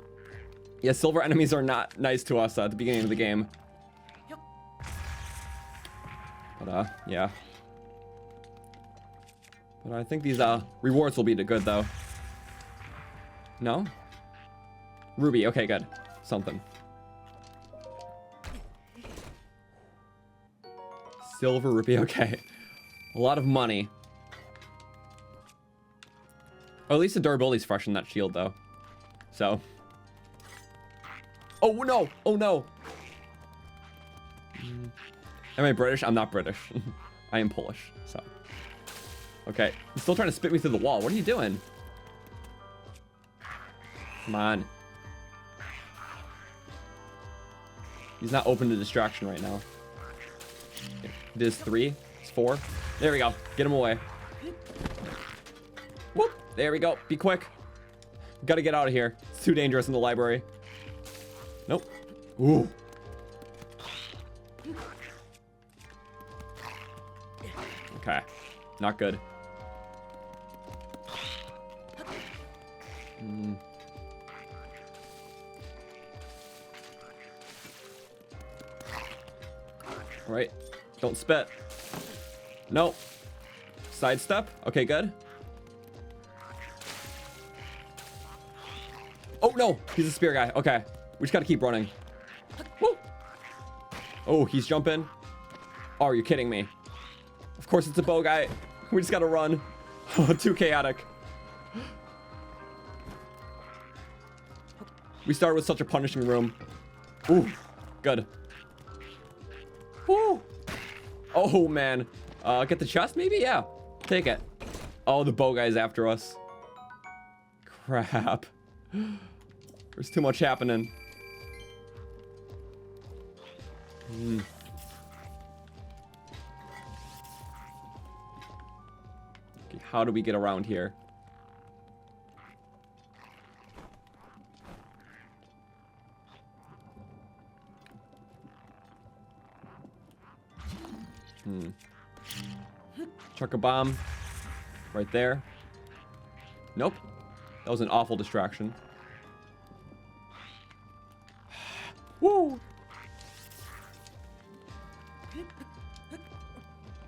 Speaker 1: Yeah, silver enemies are not nice to us at the beginning of the game. But, yeah. But I think these, rewards will be good, though. No? Ruby, okay, good. Something. Silver rupee, okay. A lot of money. Oh, at least the durability's fresh in that shield, though. So. Oh, no! Oh, no! Am I British? I'm not British. I am Polish, so. Okay. He's still trying to spit me through the wall. What are you doing? Come on. He's not open to distraction right now. Okay. It is 3. It's 4. There we go. Get him away. Whoop. There we go. Be quick. Gotta get out of here. It's too dangerous in the library. Nope. Ooh. Okay. Not good. All right. Don't spit. Nope. Sidestep. Okay, good. Oh, no. He's a spear guy. Okay. We just got to keep running. Woo. Oh, he's jumping. Oh, are you kidding me? Of course it's a bow guy. We just got to run. Too chaotic. We started with such a punishing room. Ooh, good. Woo. Oh, man. Get the chest, maybe? Yeah. Take it. Oh, the bow guy's after us. Crap. There's too much happening. Okay, how do we get around here? Chuck a bomb right there. Nope. That was an awful distraction. Woo!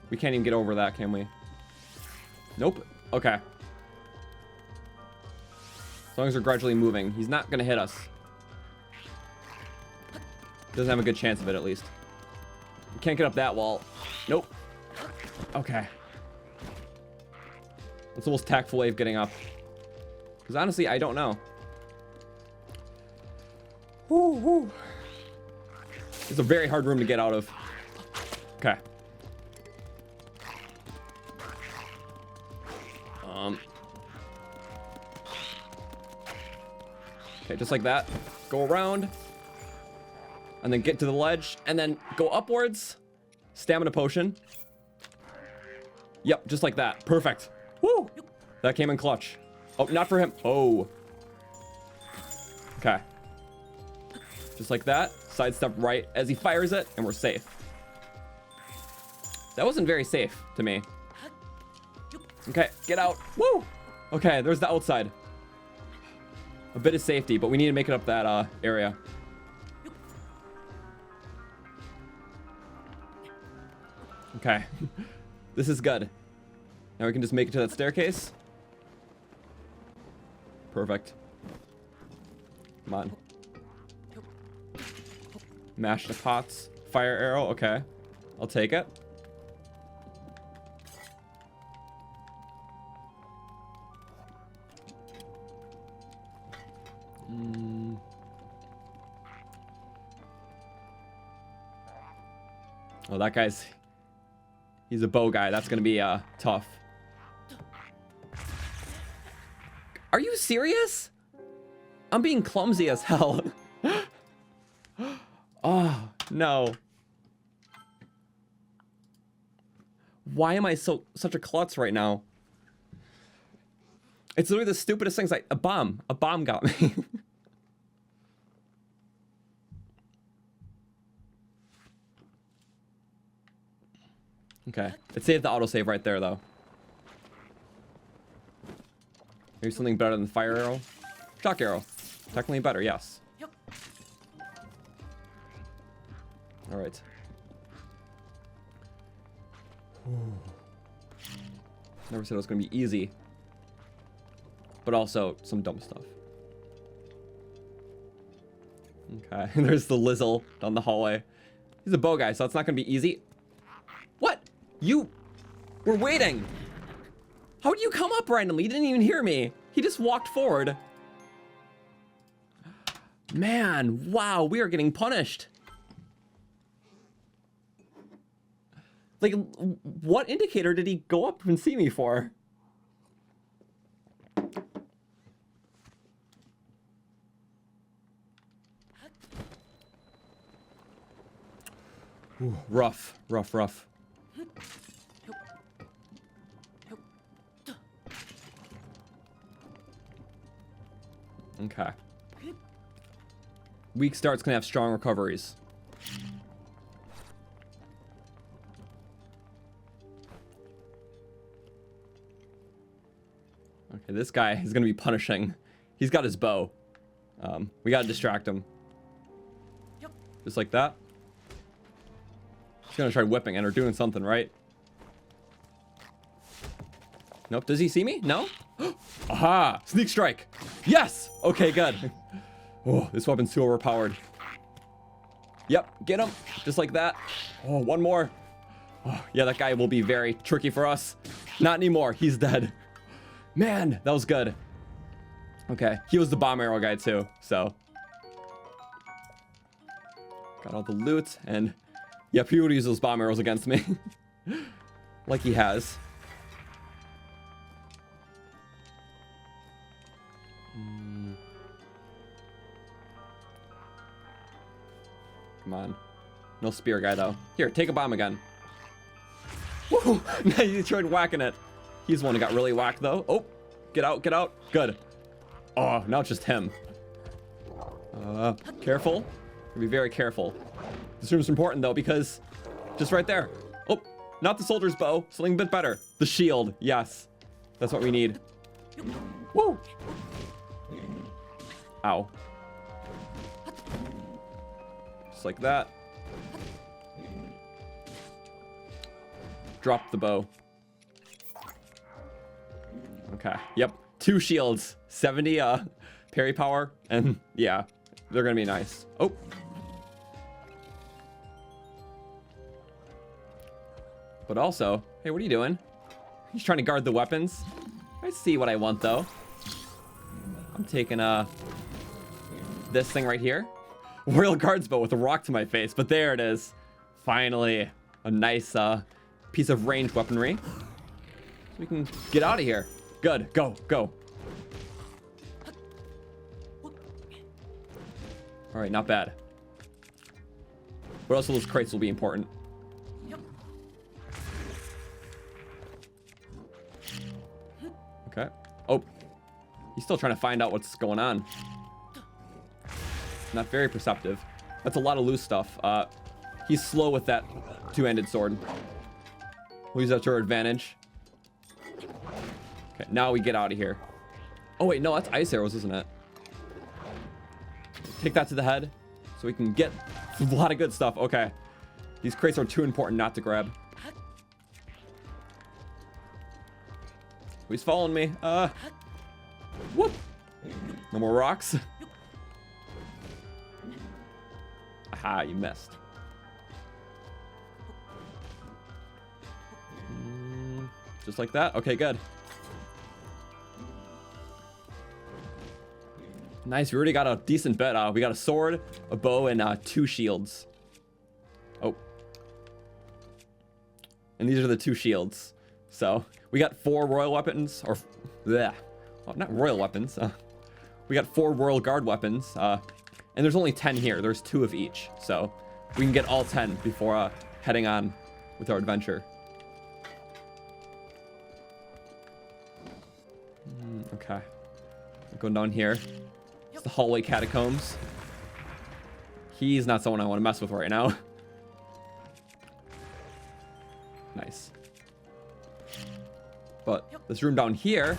Speaker 1: We can't even get over that, can we? Nope. Okay. As long as we're gradually moving, he's not gonna hit us. Doesn't have a good chance of it, at least. We can't get up that wall. Nope. Okay. It's the most tactful way of getting up. Because honestly, I don't know. Woo, woo. It's a very hard room to get out of. Okay. Okay, just like that. Go around. And then get to the ledge. And then go upwards. Stamina potion. Yep, just like that. Perfect. Woo! That came in clutch. Oh, not for him. Oh. Okay. Just like that. Sidestep right as he fires it, and we're safe. That wasn't very safe to me. Okay, get out. Woo! Okay, there's the outside. A bit of safety, but we need to make it up that area. Okay. This is good. Now we can just make it to that staircase. Perfect. Come on. Mash the pots. Fire arrow. Okay. I'll take it. Oh, that guy's... He's a bow guy. That's gonna be tough. Are you serious? I'm being clumsy as hell. Oh, no. Why am I such a klutz right now? It's literally the stupidest things. Like a bomb got me. Okay, it saved the autosave right there, though. Maybe something better than the fire arrow? Shock arrow. Technically better, yes. Alright. Never said it was going to be easy. But also, some dumb stuff. Okay, there's the Lizzle down the hallway. He's a bow guy, so it's not going to be easy. What? You were waiting. How did you come up randomly? You didn't even hear me. He just walked forward. Man, wow, we are getting punished. Like, what indicator did he go up and see me for? Ooh, rough, rough, rough. Okay. Weak starts can have strong recoveries. Okay, this guy is going to be punishing. He's got his bow. We gotta distract him. Just like that. He's gonna try whipping it or doing something, right? Nope. Does he see me? No? Aha! Sneak strike! Yes! Okay, good. Oh, this weapon's too overpowered. Yep, get him. Just like that. Oh, one more. Oh, yeah, that guy will be very tricky for us. Not anymore. He's dead. Man, that was good. Okay, he was the bomb arrow guy too, so. Got all the loot, and yep, he would use those bomb arrows against me. Like he has. Come on. No spear guy, though. Here, take a bomb again. Woo! He tried whacking it. He's the one who got really whacked, though. Oh, get out, get out. Good. Oh, now it's just him. Careful. Be very careful. This room's important, though, because just right there. Oh, not the soldier's bow. Something a bit better. The shield. Yes. That's what we need. Woo! Ow. Just like that. Drop the bow. Okay. Yep. 2 shields. 70 parry power. And yeah, they're gonna be nice. Oh. But also, hey, what are you doing? He's trying to guard the weapons. I see what I want, though. I'm taking this thing right here. Royal Guards bow with a rock to my face, but there it is. Finally, a nice piece of ranged weaponry. So we can get out of here. Good, go, go. All right, not bad. But also those crates will be important. Okay. Oh, he's still trying to find out what's going on. Not very perceptive. That's a lot of loose stuff. He's slow with that two-handed sword. We'll use that to our advantage. Okay, now we get out of here. Oh wait, no, that's ice arrows, isn't it? Take that to the head so we can get a lot of good stuff. Okay. These crates are too important not to grab. He's following me. Whoop. No more rocks. Aha, you missed. Just like that? Okay, good. Nice, we already got a decent bit. We got a sword, a bow, and 2 shields. Oh. And these are the 2 shields. So, we got 4 royal weapons, or, bleh. Well, not royal weapons. We got 4 royal guard weapons, and there's only 10 here. There's 2 of each, so we can get all 10 before heading on with our adventure. Okay. Going down here. It's the hallway catacombs. He's not someone I want to mess with right now. Nice. But this room down here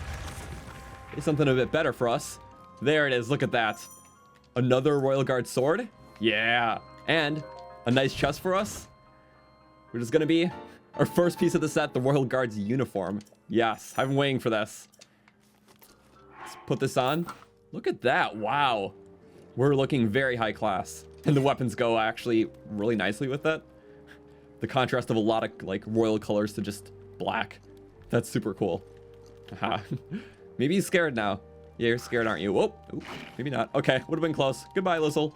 Speaker 1: is something a bit better for us. There it is. Look at that. Another Royal Guard sword. Yeah. And a nice chest for us, which is going to be our first piece of the set, the Royal Guard's uniform. Yes. I've been waiting for this. Let's put this on. Look at that. Wow. We're looking very high class. And the weapons go actually really nicely with it. The contrast of a lot of like royal colors to just black. That's super cool. Aha. Maybe he's scared now. Yeah, you're scared, aren't you? Oh, maybe not. Okay, would have been close. Goodbye, Lizzle.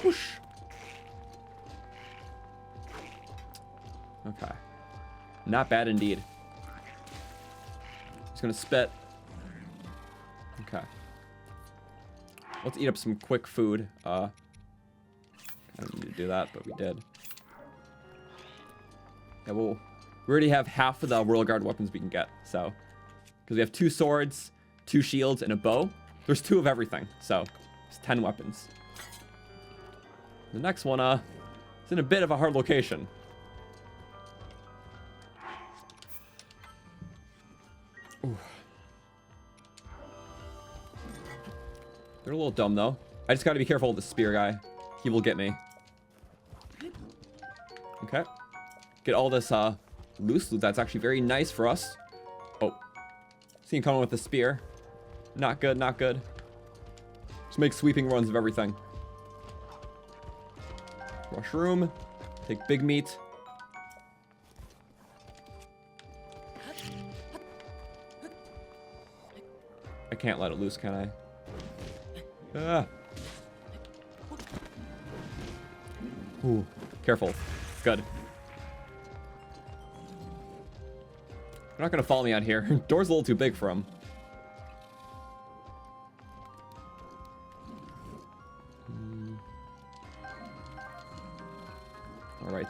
Speaker 1: Whoosh. Okay. Not bad indeed. He's gonna spit. Okay. Let's eat up some quick food. I don't need to do that, but we did. Yeah, we already have half of the Royal Guard weapons we can get, so. Because we have 2 swords, 2 shields, and a bow. There's 2 of everything, so it's 10 weapons. The next one, is in a bit of a hard location. Ooh. They're a little dumb, though. I just got to be careful with the spear guy. He will get me. Okay. Get all this loose loot. That's actually very nice for us. Oh. See him coming with the spear. Not good, not good. Just make sweeping runs of everything. Mushroom. Take big meat. I can't let it loose, can I? Ah. Ooh, careful. Good. They're not gonna follow me out here. Door's a little too big for him. All right.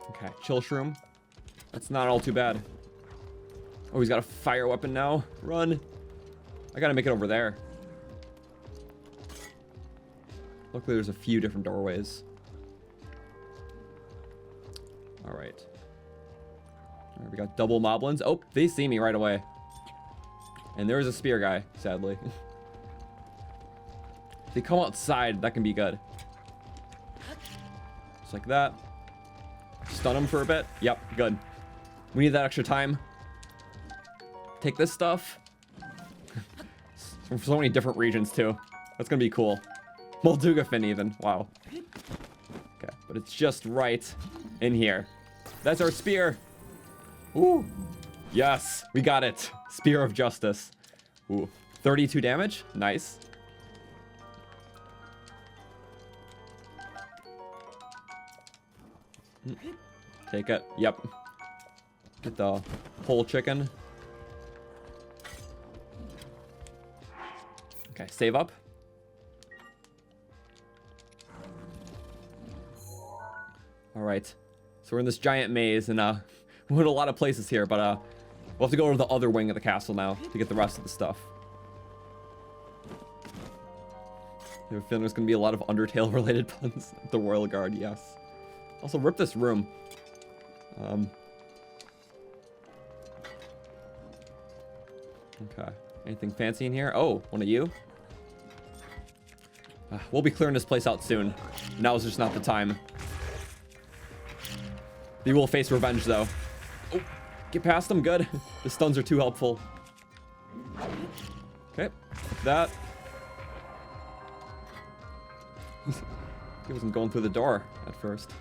Speaker 1: Okay, chill shroom. That's not all too bad. Oh, he's got a fire weapon now. Run. I gotta make it over there. Luckily, there's a few different doorways. All right. All right, we got double moblins. Oh, they see me right away. And there is a spear guy, sadly. If they come outside, that can be good. Just like that. Stun them for a bit. Yep, good. We need that extra time. Take this stuff. From so many different regions, too. That's gonna be cool. Moldugafin, even. Wow. Okay, but it's just right in here. That's our spear. Ooh. Yes, we got it. Spear of Justice. Ooh. 32 damage. Nice. Take it. Yep. Get the whole chicken. Okay, save up. All right. So we're in this giant maze, and we're in a lot of places here, but we'll have to go to the other wing of the castle now to get the rest of the stuff. I have a feeling there's going to be a lot of Undertale-related puns. The Royal Guard, yes. Also, rip this room. Okay. Anything fancy in here? Oh, one of you? We'll be clearing this place out soon. Now's just not the time. They will face revenge, though. Oh, get past them. Good. The stuns are too helpful. Okay. Like that. He wasn't going through the door at first.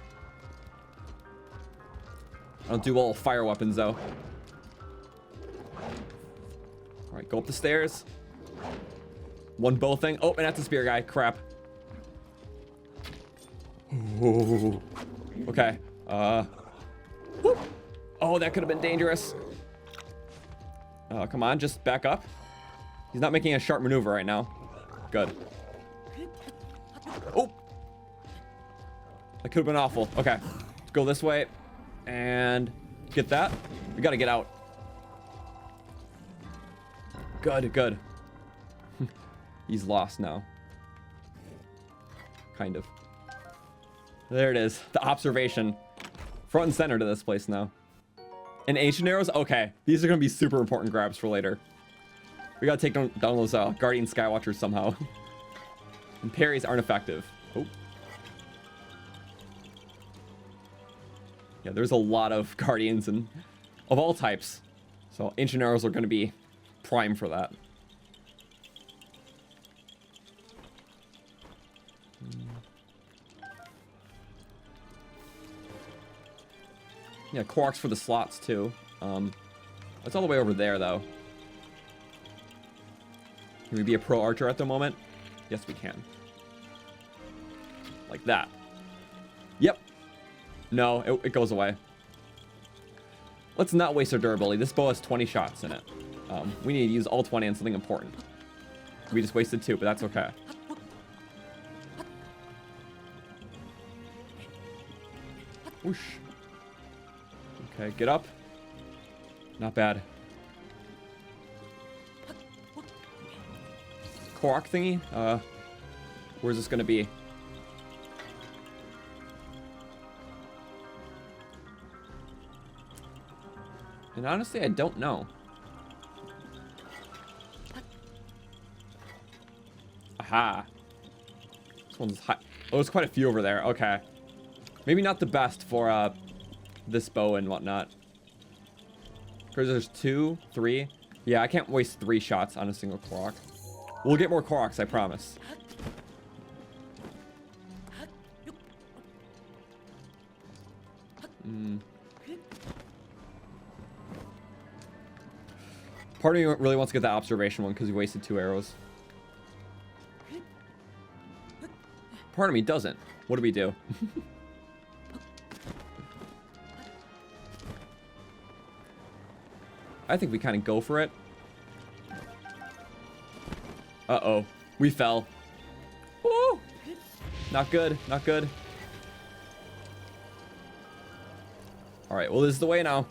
Speaker 1: I don't do all fire weapons, though. All right, go up the stairs. One bow thing. Oh, and that's a spear guy. Crap. Ooh. Okay. Whoop. Oh, that could have been dangerous. Come on, just back up. He's not making a sharp maneuver right now. Good. Oh. That could have been awful. Okay. Go this way. And get that. We gotta get out. Good, good. He's lost now. Kind of. There it is. The observation. Front and center to this place now. And ancient arrows? Okay. These are going to be super important grabs for later. We got to take down those Guardian Skywatchers somehow. And parries aren't effective. Oh. Yeah, there's a lot of Guardians and of all types. So ancient arrows are going to be prime for that. Yeah, Koroks for the slots too. That's all the way over there though. Can we be a pro archer at the moment? Yes, we can. Like that. Yep. No, it goes away. Let's not waste our durability. This bow has 20 shots in it. We need to use all 20 on something important. We just wasted 2, but that's okay. Whoosh. Okay, get up. Not bad. Korok thingy? Where's this gonna be? And honestly, I don't know. Aha. This one's high. Oh, there's quite a few over there. Okay. Maybe not the best for this bow and whatnot. Because there's 2, 3. Yeah, I can't waste 3 shots on a single Korok. We'll get more Koroks, I promise. Part of me really wants to get that observation one because we wasted 2 arrows. Part of me doesn't. What do we do? I think we kind of go for it. Uh-oh. We fell. Woo! Not good. Not good. Alright, well, this is the way now.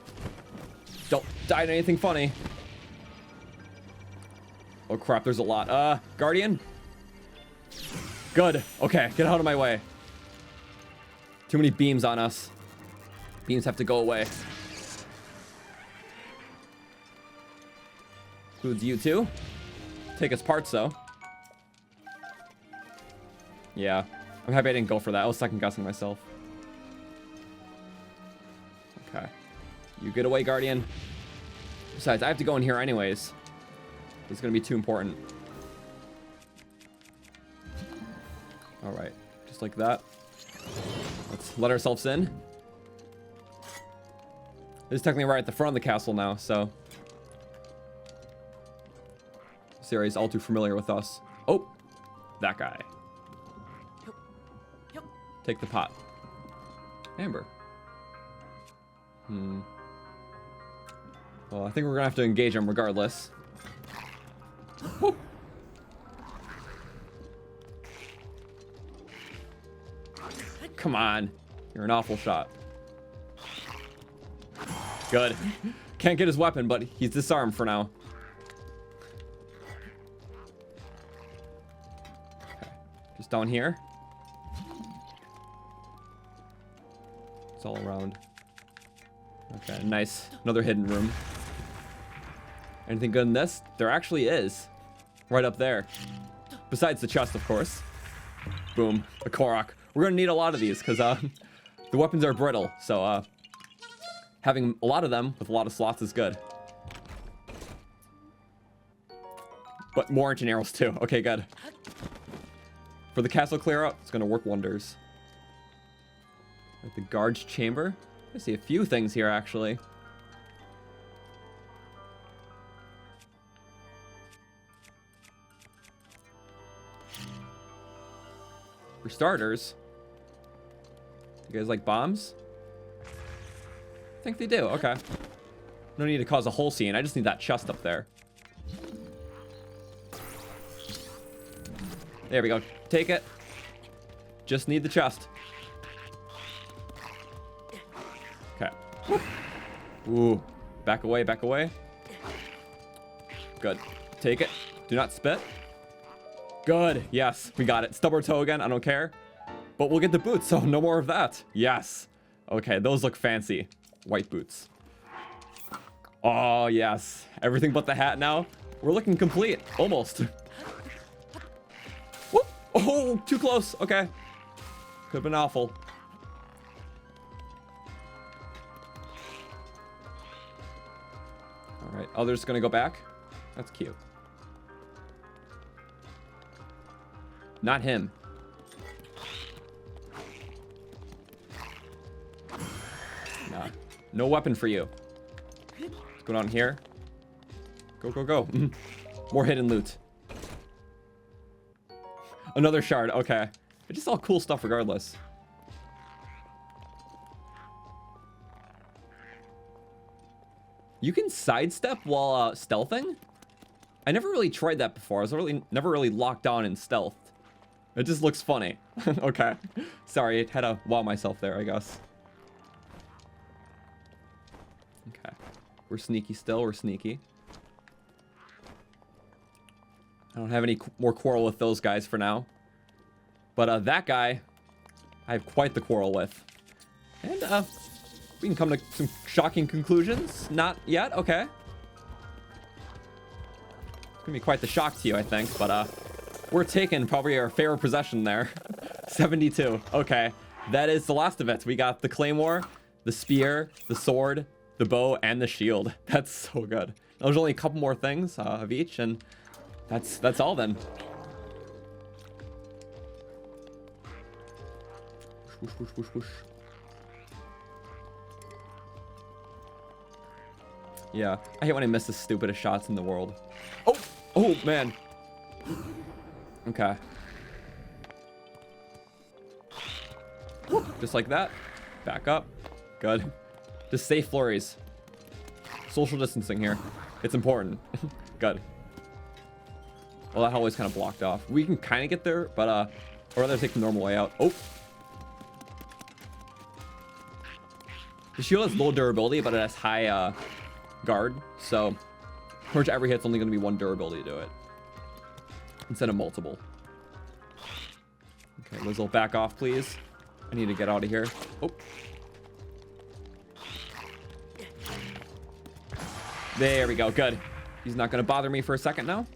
Speaker 1: Don't die to anything funny. Oh, crap. There's a lot. Guardian? Good. Okay, get out of my way. Too many beams on us. Beams have to go away. Includes you too. Take us parts though. Yeah. I'm happy I didn't go for that. I was second guessing myself. Okay. You get away, Guardian. Besides, I have to go in here anyways. It's gonna be too important. Alright. Just like that. Let's let ourselves in. This is technically right at the front of the castle now, so this area is all too familiar with us. Oh, that guy. Take the pot. Amber. Well, I think we're gonna have to engage him regardless. Woo. Come on. You're an awful shot. Good. Can't get his weapon, but he's disarmed for now. Okay. Just down here. It's all around. Okay, nice. Another hidden room. Anything good in this? There actually is. Right up there. Besides the chest, of course. Boom. A Korok. We're gonna need a lot of these because the weapons are brittle, so having a lot of them with a lot of slots is good. But more ancient arrows too. Okay, good. For the castle clear out, it's gonna work wonders. Like the guard's chamber. I see a few things here actually. For starters, you guys like bombs? I think they do. Okay. No need to cause a whole scene. I just need that chest up there. There we go. Take it. Just need the chest. Okay. Ooh. Back away, back away. Good. Take it. Do not spit. Good. Yes, we got it. Stub our toe again. I don't care. But we'll get the boots, so no more of that. Yes. Okay, those look fancy. White boots. Oh, yes. Everything but the hat now. We're looking complete. Almost. Whoop. Oh, too close. Okay. Could have been awful. All right. Oh, they're just going to go back? That's cute. Not him. Nah. No weapon for you. Let's go down here. Go, go, go. More hidden loot. Another shard. Okay. It's just all cool stuff regardless. You can sidestep while stealthing? I never really tried that before. I was never really locked on in stealth. It just looks funny. Okay. Sorry, I had to wow myself there, I guess. Okay. We're sneaky still. We're sneaky. I don't have any more quarrel with those guys for now. But that guy, I have quite the quarrel with. And We can come to some shocking conclusions. Not yet. Okay. It's gonna be quite the shock to you, I think. But we're taking probably our favorite possession there. 72. Okay. That is the last of it. We got the claymore, the spear, the sword, the bow, and the shield. That's so good. There's only a couple more things of each, and that's all then. Whoosh, whoosh, whoosh, whoosh. Yeah, I hate when I miss the stupidest shots in the world. Oh, oh man. Okay. Just like that. Back up. Good. Just safe flurries. Social distancing here. It's important. Good. Well, that hallway's kind of blocked off. We can kind of get there, but I'd rather take the normal way out. Oh. The shield has low durability, but it has high guard. So pretty much every hit's only going to be one durability to it instead of multiple. Okay, Liz will back off, please. I need to get out of here. Oh. There we go. Good. He's not going to bother me for a second now.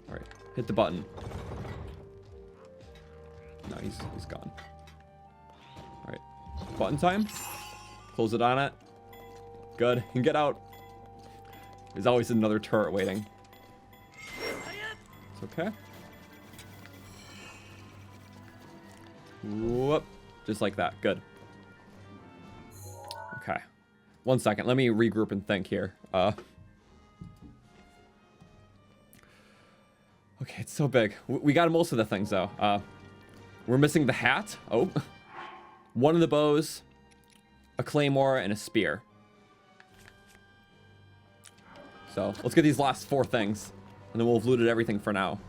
Speaker 1: All right. Hit the button. No, he's gone. All right. Button time. Close it on it. Good. And get out. There's always another turret waiting. It's okay. Whoop. Just like that. Good. Okay. 1 second. Let me regroup and think here. Okay, it's so big. We got most of the things, though. We're missing the hat. Oh. One of the bows, a claymore, and a spear. So, let's get these last 4 things. And then we'll have looted everything for now.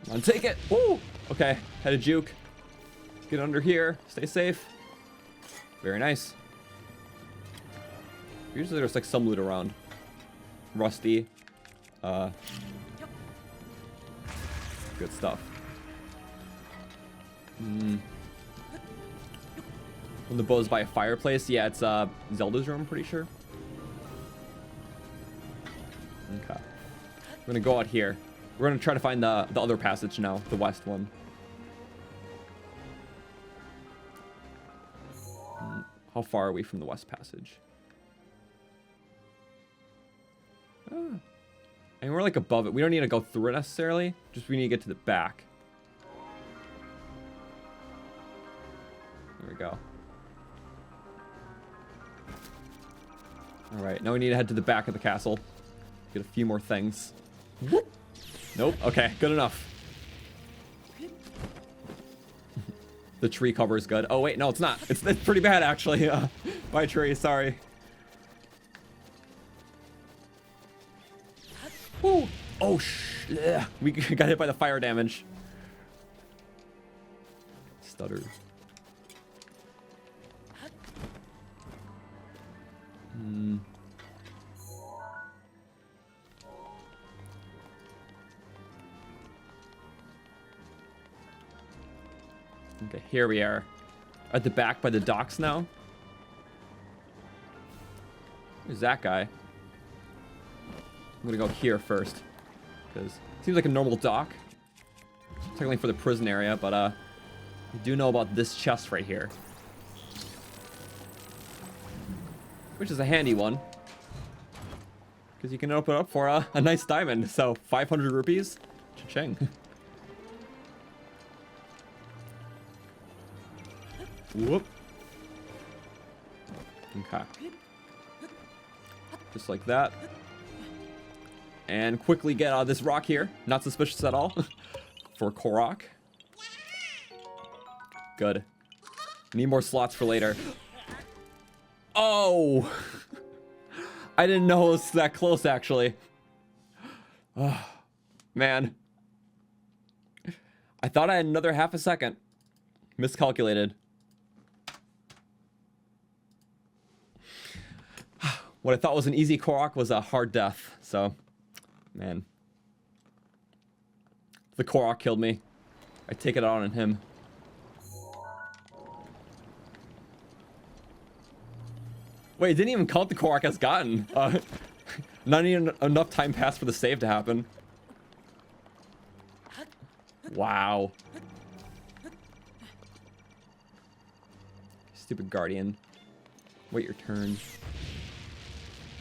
Speaker 1: Come on, take it. Woo! Okay, had a juke. Get under here. Stay safe. Very nice. Usually there's like some loot around. Rusty. Good stuff. When the bow's by a fireplace, yeah, it's Zelda's room, I'm pretty sure. Okay. I'm gonna go out here. We're gonna try to find the other passage now, the west one. How far are we from the west passage? And we're like above it. We don't need to go through it necessarily. Just we need to get to the back. There we go. All right, now we need to head to the back of the castle. Get a few more things. Whoop. Nope. Okay, good enough. The tree cover is good. Oh wait, no, it's not. It's pretty bad actually. My tree, sorry. Woo. Oh yeah. We got hit by the fire damage. Stutter. Okay, here we are. At the back by the docks now. Who's that guy? I'm gonna go here first. Because it seems like a normal dock. Technically for the prison area, but we do know about this chest right here. Which is a handy one. Because you can open it up for a nice diamond. So 500 rupees. Cha-ching. Whoop. Okay. Just like that. And quickly get out of this rock here. Not suspicious at all. For Korok. Good. Need more slots for later. Oh! I didn't know it was that close, actually. Oh, man. I thought I had another half a second. Miscalculated. What I thought was an easy Korok was a hard death. So, man. The Korok killed me. I take it out on him. Wait, it didn't even count the Korok as gotten. Not even enough time passed for the save to happen. Wow. Stupid Guardian. Wait your turn.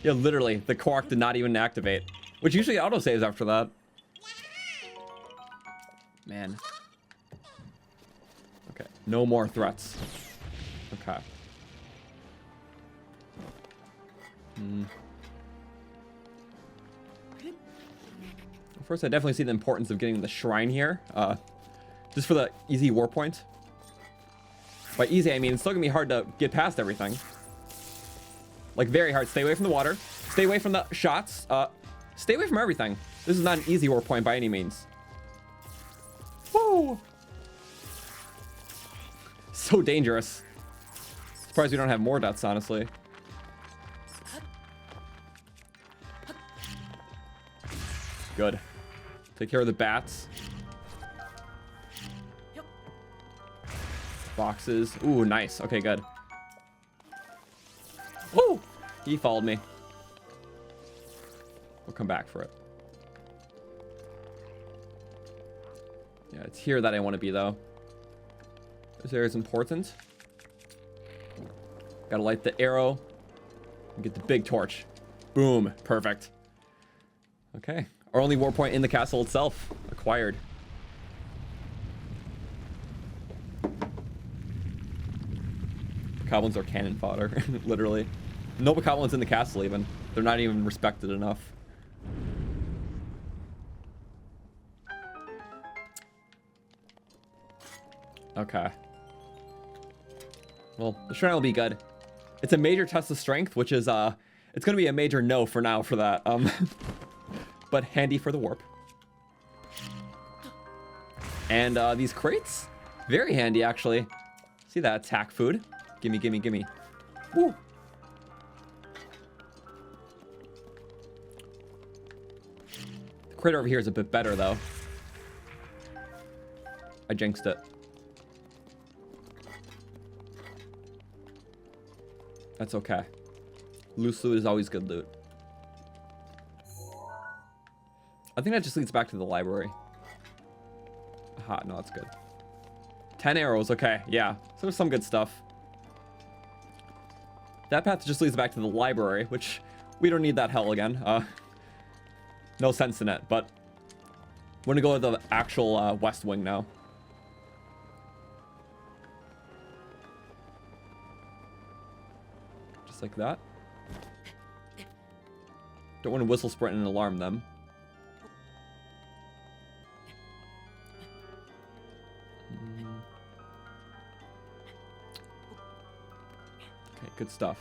Speaker 1: Yeah, literally, the Korok did not even activate. Which usually autosaves after that. Man. Okay, no more threats. Okay. First, I definitely see the importance of getting the shrine here. Just for the easy war point. By easy, I mean it's still gonna be hard to get past everything. Like, very hard. Stay away from the water. Stay away from the shots. Stay away from everything. This is not an easy war point by any means. Woo! So dangerous. Surprised we don't have more deaths, honestly. Good. Take care of the bats. Boxes. Ooh, nice. Okay, good. Woo! He followed me. We'll come back for it. Yeah, it's here that I want to be, though. This area is important. Gotta light the arrow. And get the big torch. Boom. Perfect. Okay. Our only war point in the castle itself. Acquired. Goblins are cannon fodder. Literally. No goblins in the castle, even. They're not even respected enough. Okay. Well, the shrine will be good. It's a major test of strength, which is, it's gonna be a major no for now for that. But handy for the warp. And, these crates? Very handy, actually. See that attack food? Gimme, gimme, gimme. Woo! The crate over here is a bit better, though. I jinxed it. That's okay. Loose loot is always good loot. I think that just leads back to the library. Aha, no, that's good. 10 arrows, okay, yeah. So there's some good stuff. That path just leads back to the library, which we don't need that hell again. No sense in it, but we're gonna go to the actual west wing now. Just like that. Don't want to whistle, sprint, and alarm them. Okay, good stuff.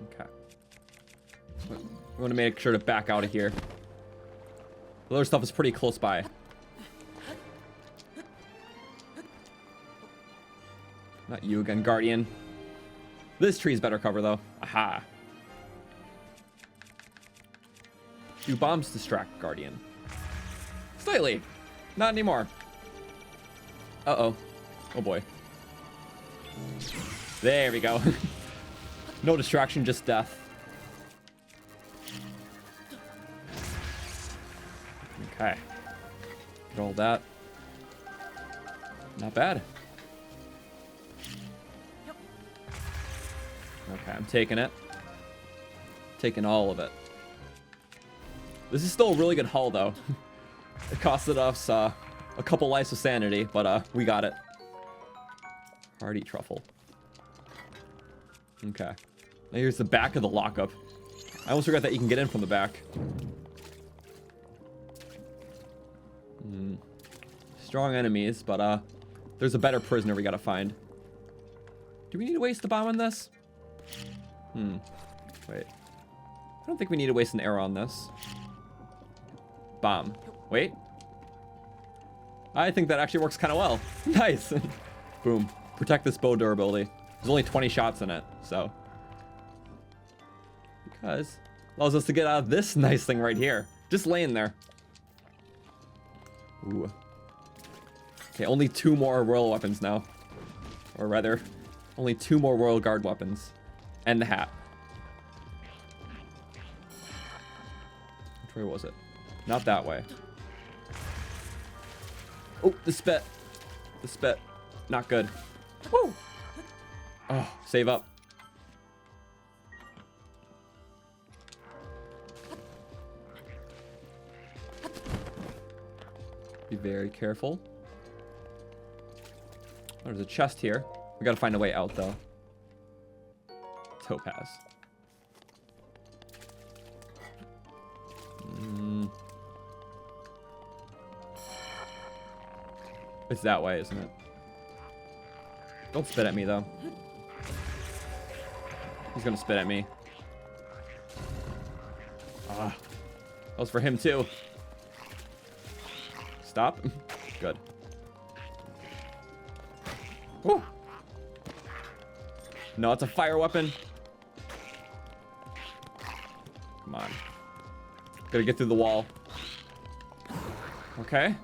Speaker 1: Okay. We want to make sure to back out of here. The other stuff is pretty close by. Not you again, Guardian. This tree's better cover, though. Aha. Do bombs distract Guardian? Slightly. Not anymore. Uh-oh. Oh, boy. There we go. No distraction, just death. Okay. Get all that. Not bad. Okay, I'm taking it. Taking all of it. This is still a really good haul, though. It costed us a couple lives of sanity, but we got it. Hardy truffle. Okay. Now here's the back of the lockup. I almost forgot that you can get in from the back. Strong enemies, but there's a better prisoner we gotta find. Do we need to waste the bomb on this? Wait. I don't think we need to waste an arrow on this. Bomb. Wait. I think that actually works kind of well. Nice. Boom. protect this bow durability. There's only 20 shots in it, so. Because allows us to get out of this nice thing right here. Just laying there. Ooh. Okay, only 2 more royal weapons now. Or rather, only 2 more royal guard weapons. And the hat. Which way was it? Not that way. Oh, the spit. The spit. Not good. Woo! Oh, save up. Be very careful. There's a chest here. We gotta find a way out, though. Topaz. It's that way, isn't it? Don't spit at me, though. He's gonna spit at me. Ah. That was for him, too. Stop. Good. Woo. No, it's a fire weapon. Come on. Gotta get through the wall. Okay.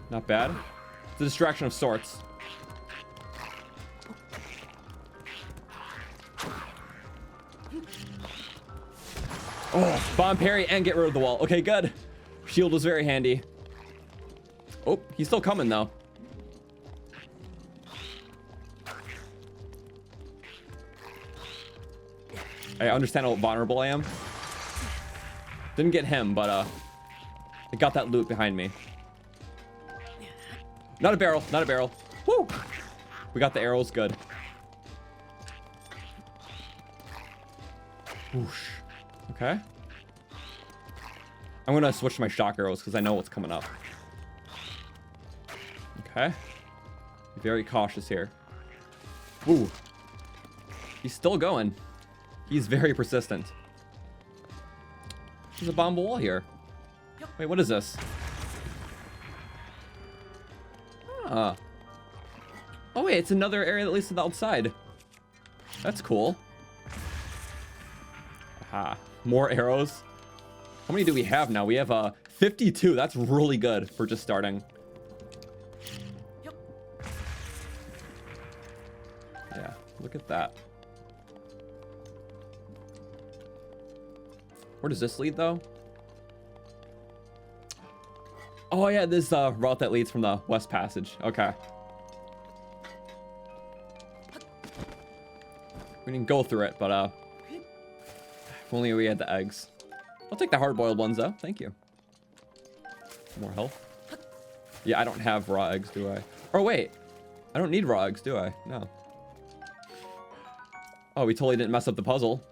Speaker 1: Not bad. It's a distraction of sorts. Oh, bomb parry and get rid of the wall. Okay, good. Shield was very handy. Oh, he's still coming, though. I understand how vulnerable I am. Didn't get him, but I got that loot behind me. Not a barrel, not a barrel. Woo! We got the arrows, good. Whoosh. Okay. I'm gonna switch to my shock arrows because I know what's coming up. Okay. Very cautious here. Ooh. He's still going. He's very persistent. There's a bomb wall here. Wait, what is this? Ah. Oh wait, it's another area that leads to the outside. That's cool. Aha. More arrows. How many do we have now? We have 52. That's really good for just starting. Yeah, look at that. Where does this lead, though? Oh, yeah, this route that leads from the West Passage. Okay. We didn't go through it, but if only we had the eggs. I'll take the hard-boiled ones, though. Thank you. More health. Yeah, I don't have raw eggs, do I? Or wait. I don't need raw eggs, do I? No. Oh, we totally didn't mess up the puzzle.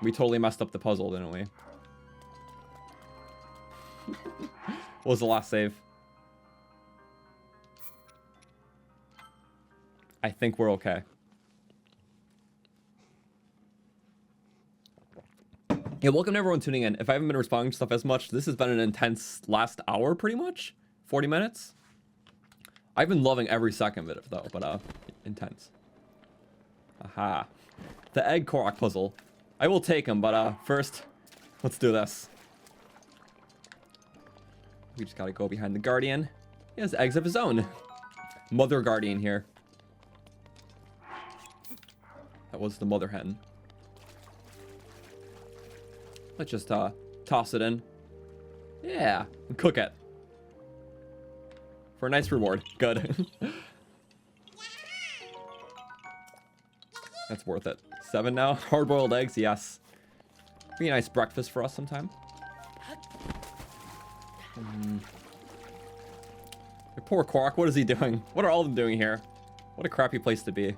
Speaker 1: We totally messed up the puzzle, didn't we? What was the last save? I think we're okay. Yeah, welcome to everyone tuning in. If I haven't been responding to stuff as much, this has been an intense last hour, pretty much. 40 minutes. I've been loving every second of it, though, but intense. Aha. The Egg Korok Puzzle. I will take him, but first, let's do this. We just gotta go behind the Guardian. He has eggs of his own. Mother Guardian here. That was the mother hen. Let's just toss it in. Yeah, and cook it. For a nice reward. Good. That's worth it. 7 now. Hard-boiled eggs, yes. Be a nice breakfast for us sometime. Poor Quark, what is he doing? What are all of them doing here? What a crappy place to be.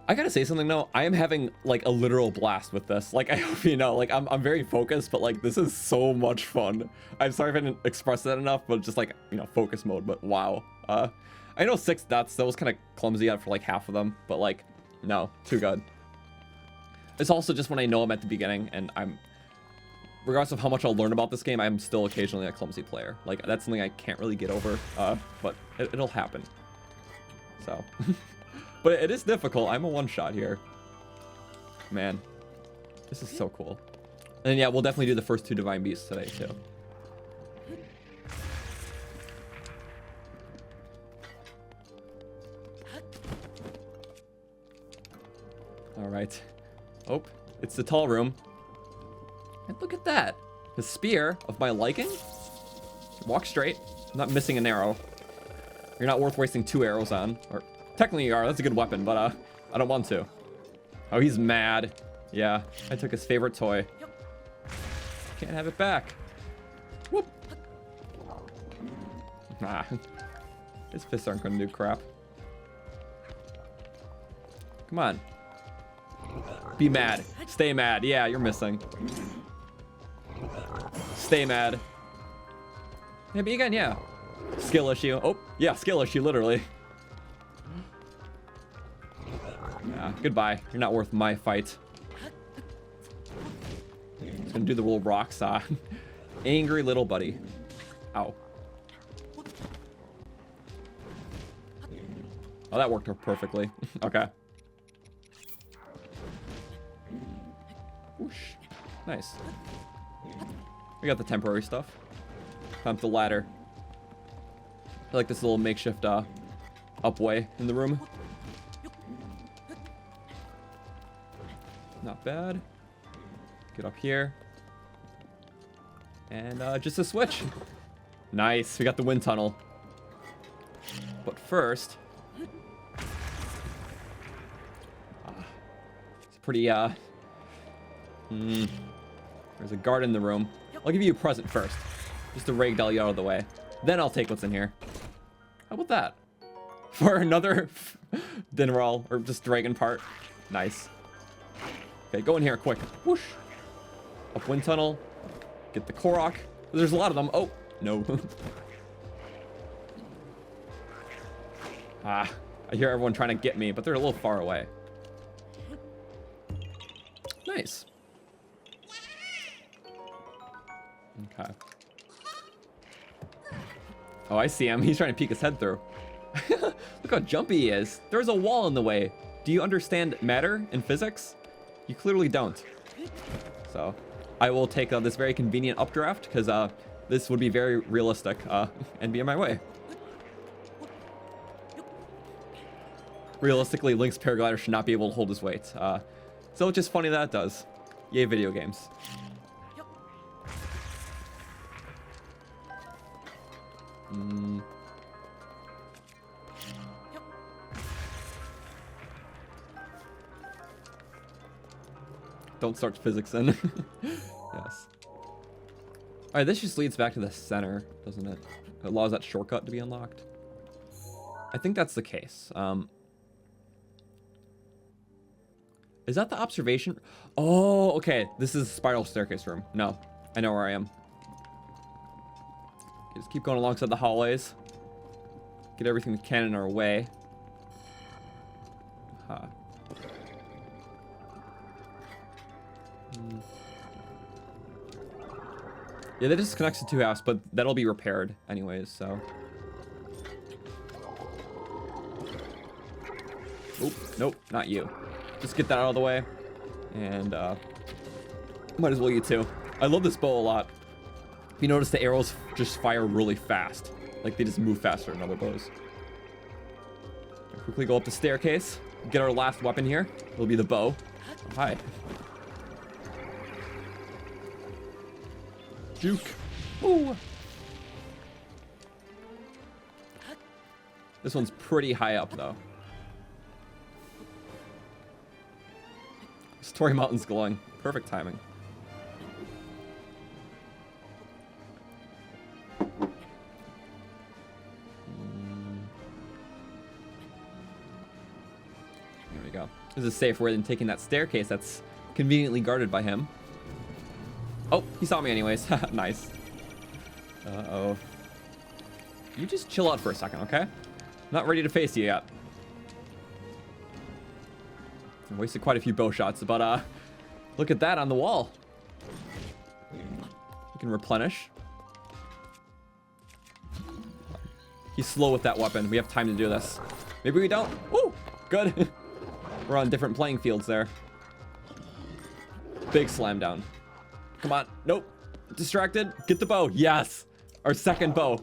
Speaker 1: I gotta say something though. I am having like a literal blast with this. Like I hope you know. Like I'm very focused, but like this is so much fun. I'm sorry if I didn't express that enough, but just like focus mode. But wow. I know 6 deaths. That was kind of clumsy for like half of them, but like no, too good. It's also just when I know I'm at the beginning and I'm regardless of how much I'll learn about this game, I'm still occasionally a clumsy player. Like, that's something I can't really get over, but it'll happen. So, but it is difficult. I'm a one-shot here. Man, this is so cool. And yeah, we'll definitely do the first 2 Divine Beasts today, too. All right. Oh, it's the tall room. And look at that. The spear of my liking. Walk straight. I'm not missing an arrow. You're not worth wasting 2 arrows on. Or technically you are. That's a good weapon, but I don't want to. Oh, he's mad. Yeah, I took his favorite toy. Can't have it back. Whoop. Nah. His fists aren't going to do crap. Come on. Be mad. Stay mad. Yeah, you're missing. Stay mad. Maybe again, yeah. Skill issue. Oh, yeah, skill issue, literally. Yeah, goodbye. You're not worth my fight. Just gonna do the little rock saw. Angry little buddy. Ow. Oh, that worked perfectly. Okay. Whoosh. Nice. We got the temporary stuff. Climb the ladder. I like this little makeshift upway in the room. Not bad. Get up here. And just a switch. Nice. We got the wind tunnel. But first, it's pretty there's a guard in the room. I'll give you a present first. Just to ragdoll you out of the way. Then I'll take what's in here. How about that? For another dinner roll, or just dragon part. Nice. Okay, go in here quick. Whoosh. Up wind tunnel. Get the Korok. There's a lot of them. Oh, no. I hear everyone trying to get me, but they're a little far away. Nice. Okay. Oh, I see him. He's trying to peek his head through. Look how jumpy he is. There's a wall in the way. Do you understand matter in physics? You clearly don't. So, I will take this very convenient updraft, because this would be very realistic and be in my way. Realistically, Link's paraglider should not be able to hold his weight. So it's just funny that it does. Yay, video games. Don't start physics in. Yes. Alright, this just leads back to the center, doesn't it? It allows that shortcut to be unlocked. I think that's the case. Is that the observation? Oh, okay. This is a spiral staircase room. No, I know where I am. Okay, just keep going alongside the hallways. Get everything we can in our way. Huh. Yeah, that just connects to 2 halves, but that'll be repaired anyways, so. Oop, nope, not you. Just get that out of the way. And, might as well you too. I love this bow a lot. If you notice, the arrows just fire really fast. Like, they just move faster than other bows. Quickly go up the staircase. Get our last weapon here. It'll be the bow. Oh, hi. Juke. Ooh. This one's pretty high up, though. Story Mountain's glowing. Perfect timing. There we go. This is safer than taking that staircase that's conveniently guarded by him. Oh, he saw me anyways. Nice. Uh-oh. You just chill out for a second, okay? Not ready to face you yet. I wasted quite a few bow shots, but look at that on the wall. can replenish. He's slow with that weapon. We have time to do this. Maybe we don't. Woo! Good. We're on different playing fields there. Big slam down. Come on. Nope. Distracted. Get the bow. Yes. Our second bow.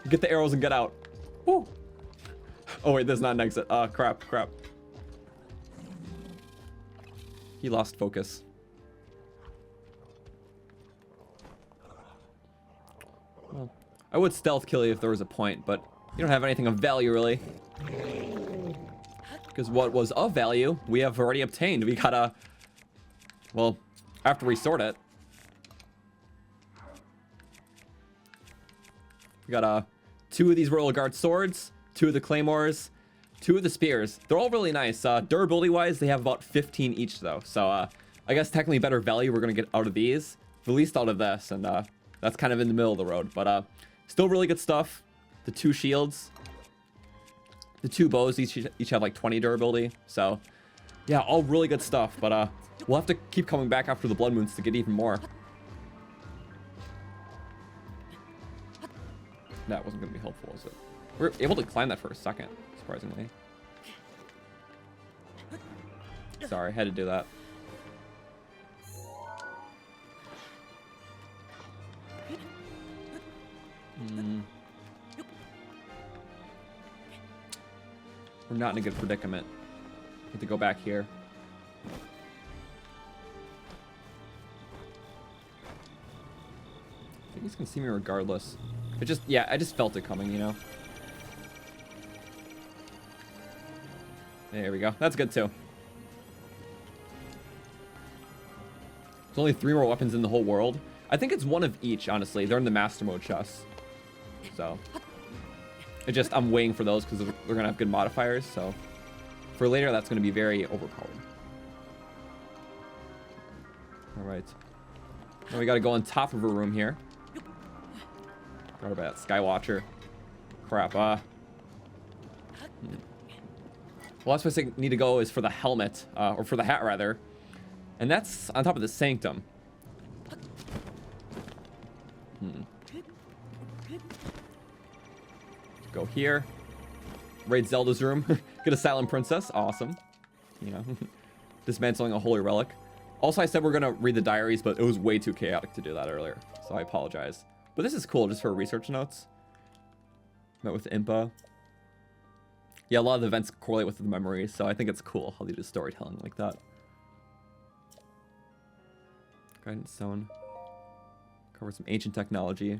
Speaker 1: Get the arrows and get out. Woo. Oh, wait. There's not an exit. Crap. He lost focus. Well, I would stealth kill you if there was a point, but you don't have anything of value, really. Because what was of value, we have already obtained. We gotta... Well, after we sort it. We got 2 of these Royal Guard swords, 2 of the claymores, 2 of the spears. They're all really nice. Durability-wise, they have about 15 each, though. So, I guess technically better value we're going to get out of these. The least out of this, and that's kind of in the middle of the road. But still really good stuff. The 2 shields. The 2 bows each have like 20 durability. So, yeah, all really good stuff. But we'll have to keep coming back after the Blood Moons to get even more. That wasn't going to be helpful, was it? We were able to climb that for a second, surprisingly. Sorry, had to do that. We're not in a good predicament. Have to go back here. I think he's gonna see me regardless. Yeah, I just felt it coming, you know? There we go. That's good, too. There's only 3 more weapons in the whole world. I think it's 1 of each, honestly. They're in the Master Mode chests. So. I'm waiting for those because they're going to have good modifiers, so. For later, that's going to be very overpowered. Alright. Now we got to go on top of a room here. Forgot about that Skywatcher. Crap, The last place I need to go is for the helmet, or for the hat, rather. And that's on top of the sanctum. Go here. Raid Zelda's room. Get a Silent Princess. Awesome. You know, dismantling a holy relic. Also, I said we're going to read the diaries, but it was way too chaotic to do that earlier. So I apologize. But this is cool, just for research notes. Met with Impa. Yeah, a lot of the events correlate with the memories, so I think it's cool how they do storytelling like that. Guidance Stone. Cover some ancient technology.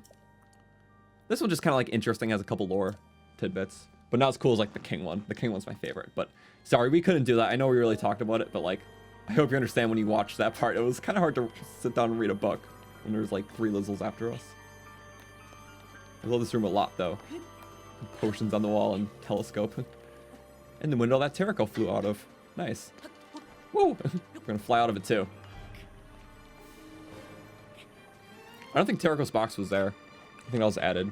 Speaker 1: This one just kind of like interesting, has a couple lore tidbits. But not as cool as like the King one. The King one's my favorite. But sorry, we couldn't do that. I know we really talked about it, but like, I hope you understand when you watch that part. It was kind of hard to sit down and read a book when there's like 3 Lizzles after us. I love this room a lot, though. Potions on the wall and telescope. And the window that Terrico flew out of. Nice. Woo! We're gonna fly out of it, too. I don't think Terrico's box was there. I think that was added.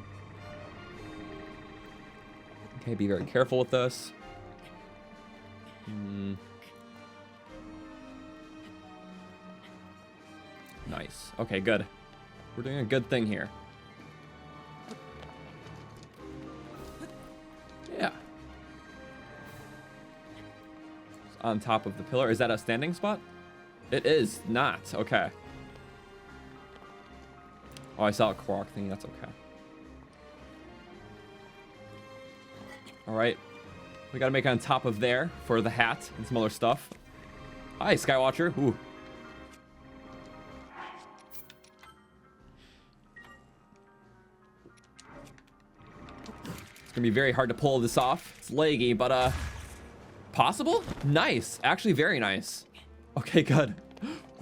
Speaker 1: Okay, be very careful with this. Nice. Okay, good. We're doing a good thing here. Yeah. It's on top of the pillar. Is that a standing spot? It is not. Okay. Oh, I saw a Korok thing. That's okay. All right. We got to make it on top of there for the hat and some other stuff. Hi, Skywatcher. Ooh. It's gonna be very hard to pull this off. It's leggy, but possible? Nice. Actually, very nice. Okay, good.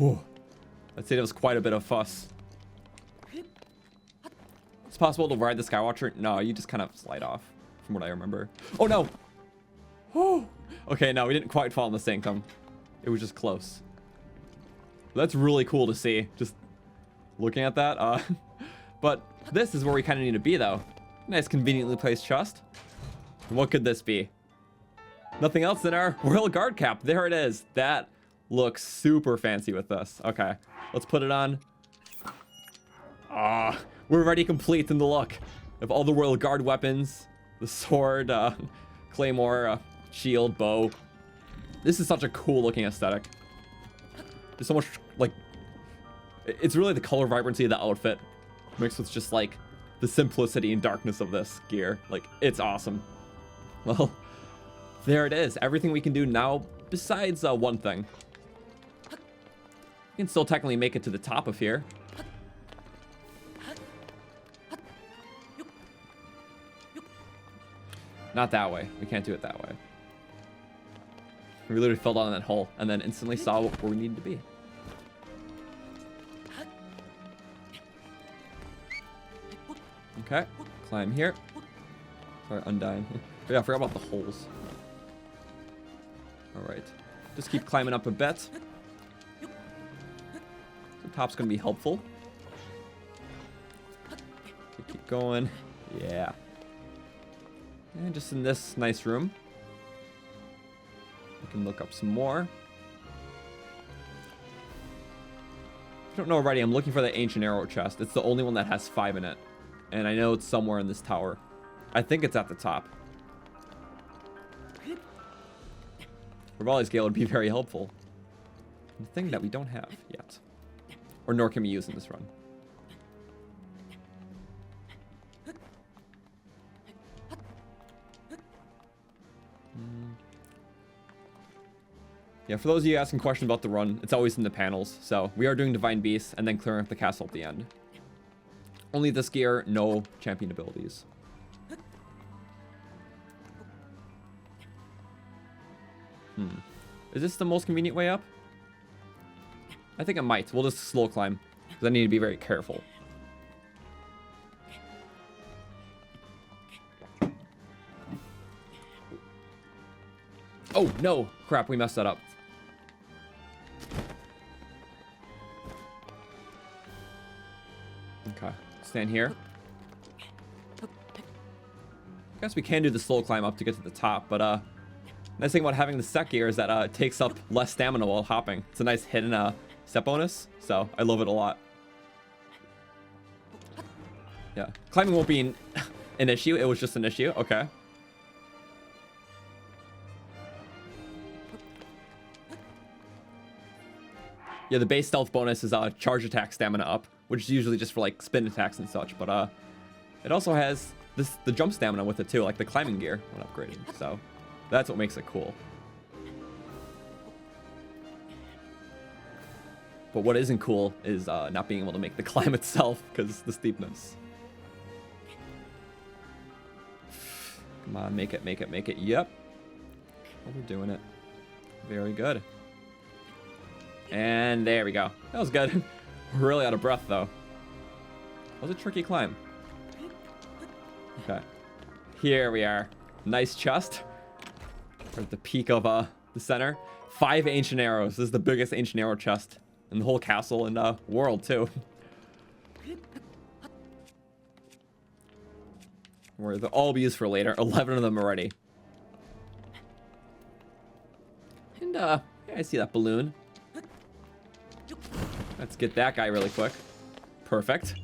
Speaker 1: Ooh. I'd say that was quite a bit of fuss. It's possible to ride the Skywatcher. No, you just kind of slide off, from what I remember. Oh no. Oh. Okay, no, we didn't quite fall in the sanctum. It was just close. That's really cool to see. Just looking at that. But this is where we kind of need to be, though. Nice, conveniently placed chest. What could this be? Nothing else than our Royal Guard cap. There it is. That looks super fancy with this. Okay, let's put it on. We're already complete in the look of all the Royal Guard weapons, the sword, claymore, shield, bow. This is such a cool looking aesthetic. There's so much, like, it's really the color vibrancy of the outfit mixed with just like the simplicity and darkness of this gear. Like, it's awesome. Well, there it is. Everything we can do now besides one thing. We can still technically make it to the top of here. Not that way. We can't do it that way. We literally fell down in that hole and then instantly saw where we needed to be. Okay, climb here. Sorry, undying. Yeah, I forgot about the holes. Alright. Just keep climbing up a bit. The top's gonna be helpful. Keep going. Yeah. And just in this nice room. We can look up some more. If you don't know already, I'm looking for the ancient arrow chest. It's the only one that has 5 in it. And I know it's somewhere in this tower. I think it's at the top. Rivali's Gale would be very helpful. The thing that we don't have yet. Or nor can we use in this run. Yeah, for those of you asking questions about the run, it's always in the panels. So we are doing Divine Beast and then clearing up the castle at the end. Only this gear, no champion abilities. Is this the most convenient way up? I think it might. We'll just slow climb, because I need to be very careful. Oh, no! Crap, we messed that up. Okay, stand here. Guess we can do the slow climb up to get to the top, but nice thing about having the set gear is that it takes up less stamina while hopping. It's a nice hidden step bonus, so I love it a lot. Yeah, climbing won't be an issue. It was just an issue. Okay. Yeah, the base stealth bonus is charge attack stamina up, which is usually just for like spin attacks and such. But it also has the jump stamina with it too, like the climbing gear when upgraded. So that's what makes it cool. But what isn't cool is not being able to make the climb itself because the steepness. Come on, make it, make it, make it. Yep. Oh, we're doing it. Very good. And there we go. That was good. We're really out of breath, though. That was a tricky climb. Okay. Here we are. Nice chest. We're at the peak of the center. 5 ancient arrows. This is the biggest ancient arrow chest in the whole castle and world, too. They'll all be used for later. 11 of them already. And, yeah, I see that balloon. Let's get that guy really quick. Perfect.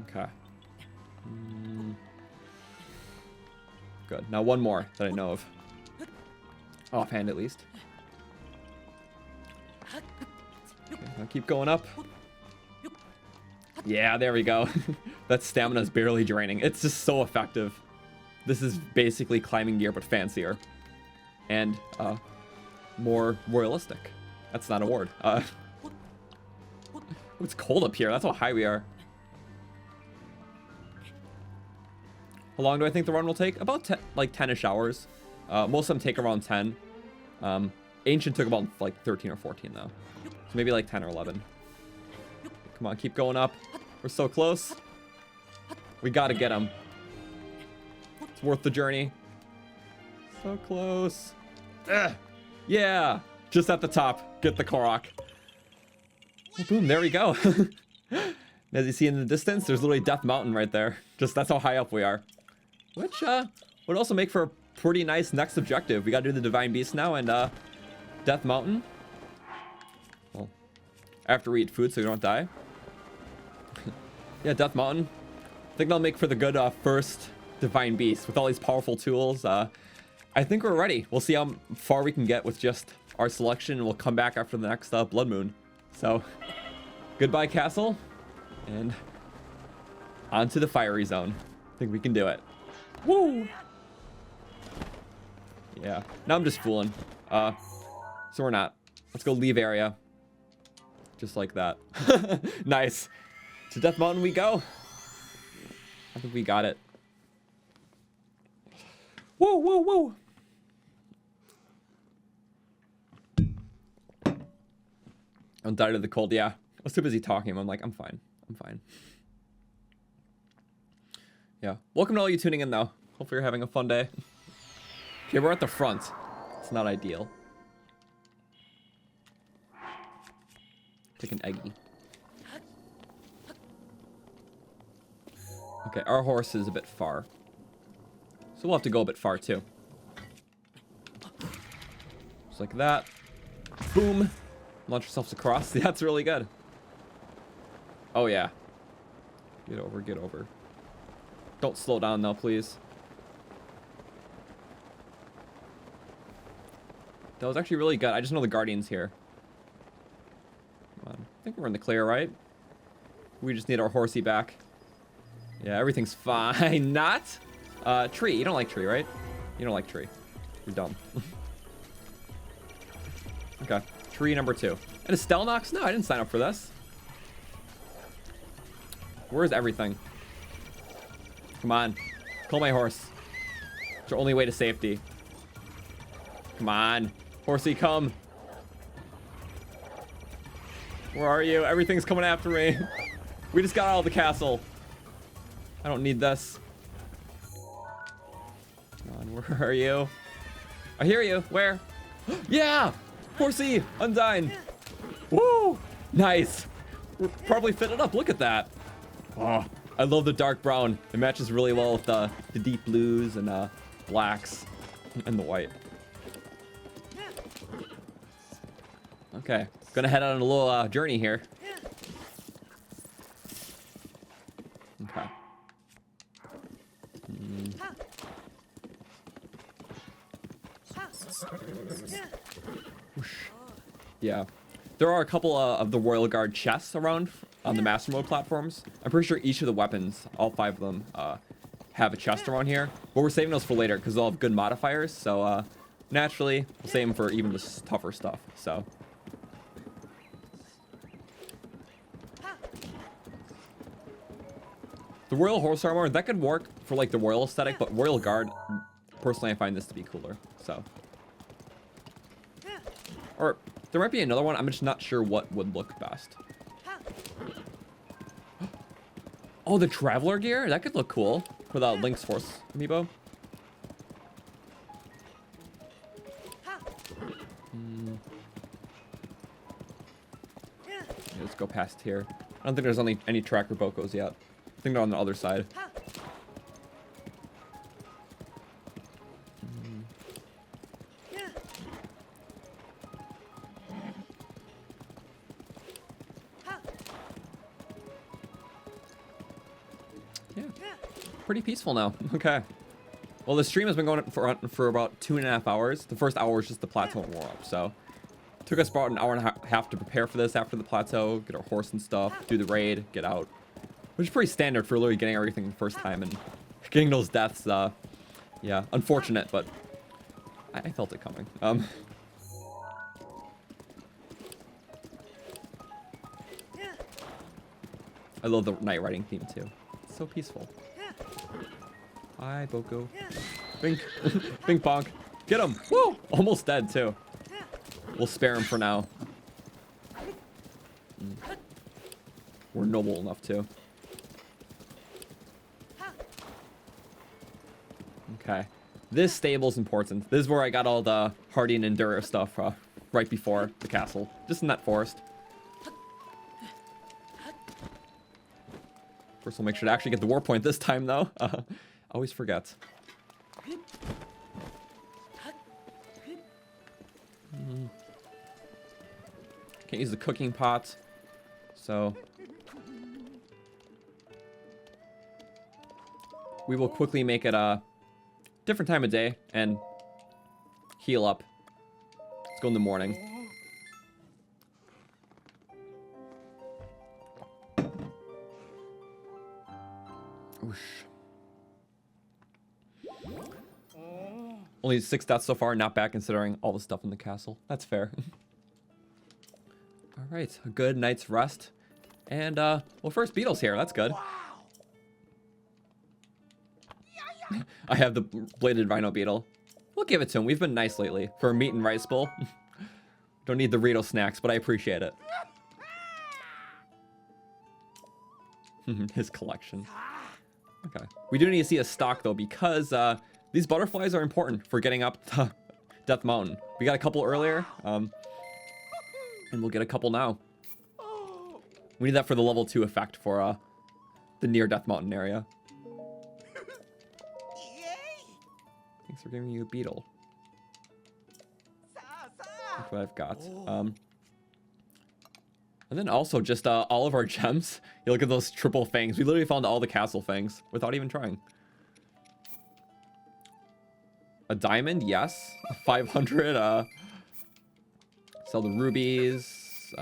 Speaker 1: Okay. Good. Now one more that I know of. Offhand, at least. Okay, I'll keep going up. Yeah, there we go. That stamina is barely draining. It's just so effective. This is basically climbing gear, but fancier. And, more royalistic. That's not a word. It's cold up here. That's how high we are. How long do I think the run will take? About like 10-ish hours. Most of them take around 10. Ancient took about like 13 or 14 though. So maybe like 10 or 11. Come on, keep going up. We're so close. We gotta get him. It's worth the journey. So close. Ugh. Yeah, just at the top. Get the Korok. Oh, boom, there we go. As you see in the distance, there's literally Death Mountain right there. Just that's how high up we are. Which would also make for a pretty nice next objective. We gotta do the Divine Beast now, and Death Mountain. Well, after we eat food so we don't die. Yeah, Death Mountain. I think that'll make for the good first Divine Beast. With all these powerful tools, I think we're ready. We'll see how far we can get with just our selection, and we'll come back after the next Blood Moon. So, goodbye, castle, and on to the fiery zone. I think we can do it. Woo! Yeah, now I'm just fooling. So we're not. Let's go leave area. Just like that. Nice. To Death Mountain we go. I think we got it. Woo, woo, woo. I'm died of the cold. Yeah, I was too busy talking. I'm like, I'm fine. I'm fine. Yeah. Welcome to all you tuning in, though. Hopefully you're having a fun day. Okay, we're at the front. It's not ideal. Take an eggy. Okay, our horse is a bit far. So we'll have to go a bit far, too. Just like that. Boom. Launch yourselves across. That's really good. Oh, yeah. Get over, get over. Don't slow down, though, please. That was actually really good. I just know the Guardian's here. Come on. I think we're in the clear, right? We just need our horsey back. Yeah, everything's fine. Not? Tree. You don't like tree, right? You don't like tree. You're dumb. Okay. Tree number 2. And a Stelnox? No, I didn't sign up for this. Where's everything? Come on. Call my horse. It's our only way to safety. Come on. Horsey, come. Where are you? Everything's coming after me. We just got out of the castle. I don't need this. Come on, where are you? I hear you. Where? Yeah! Horsey! Undyne! Woo! Nice! We're probably fitted up. Look at that. Oh, I love the dark brown. It matches really well with the deep blues and blacks and the white. Okay, gonna head on a little journey here. Okay. Whoosh. Yeah, there are a couple of the Royal Guard chests around on the Master Mode platforms. I'm pretty sure each of the weapons, all 5 of them, have a chest around here. But we're saving those for later because they'll have good modifiers. So naturally, we'll save them for even the tougher stuff. So. The Royal Horse Armor, that could work for like the Royal aesthetic, but Royal Guard, personally I find this to be cooler, so. Or, there might be another one, I'm just not sure what would look best. Oh, the Traveler gear? That could look cool for the Link's Horse amiibo. Yeah, let's go past here. I don't think there's any tracker Bokos yet. I think they're on the other side. Yeah. Pretty peaceful now. Okay. Well, the stream has been going for about 2.5 hours. The first hour was just the plateau warm up, so it took us about an hour and a half to prepare for this after the plateau, get our horse and stuff, do the raid, get out. Which is pretty standard for literally getting everything the first time, and getting those deaths, yeah, unfortunate, but I felt it coming. I love the night riding theme too. It's so peaceful. Hi, Boko. Bink. Bink bonk. Get him. Woo! Almost dead too. We'll spare him for now. We're noble enough to. Okay. This stable's important. This is where I got all the Hardy and Enduro stuff right before the castle. Just in that forest. First, we'll make sure to actually get the war point this time, though. Always forget. Can't use the cooking pot. So we will quickly make it a different time of day and heal up. Let's go in the morning. Oosh. Only 6 deaths so far, not bad considering all the stuff in the castle. That's fair. All right, a good night's rest. And, well, first beetle's here. That's good. I have the bladed rhino beetle. We'll give it to him. We've been nice lately for a meat and rice bowl. Don't need the Rito snacks, but I appreciate it. His collection. Okay. We do need to see a stock, though, because these butterflies are important for getting up to Death Mountain. We got a couple earlier, and we'll get a couple now. We need that for the level 2 effect for the near Death Mountain area. Thanks for giving you a beetle. That's what I've got. And then also just all of our gems. You look at those triple fangs. We literally found all the castle fangs without even trying. A diamond, yes. 500. Sell the rubies.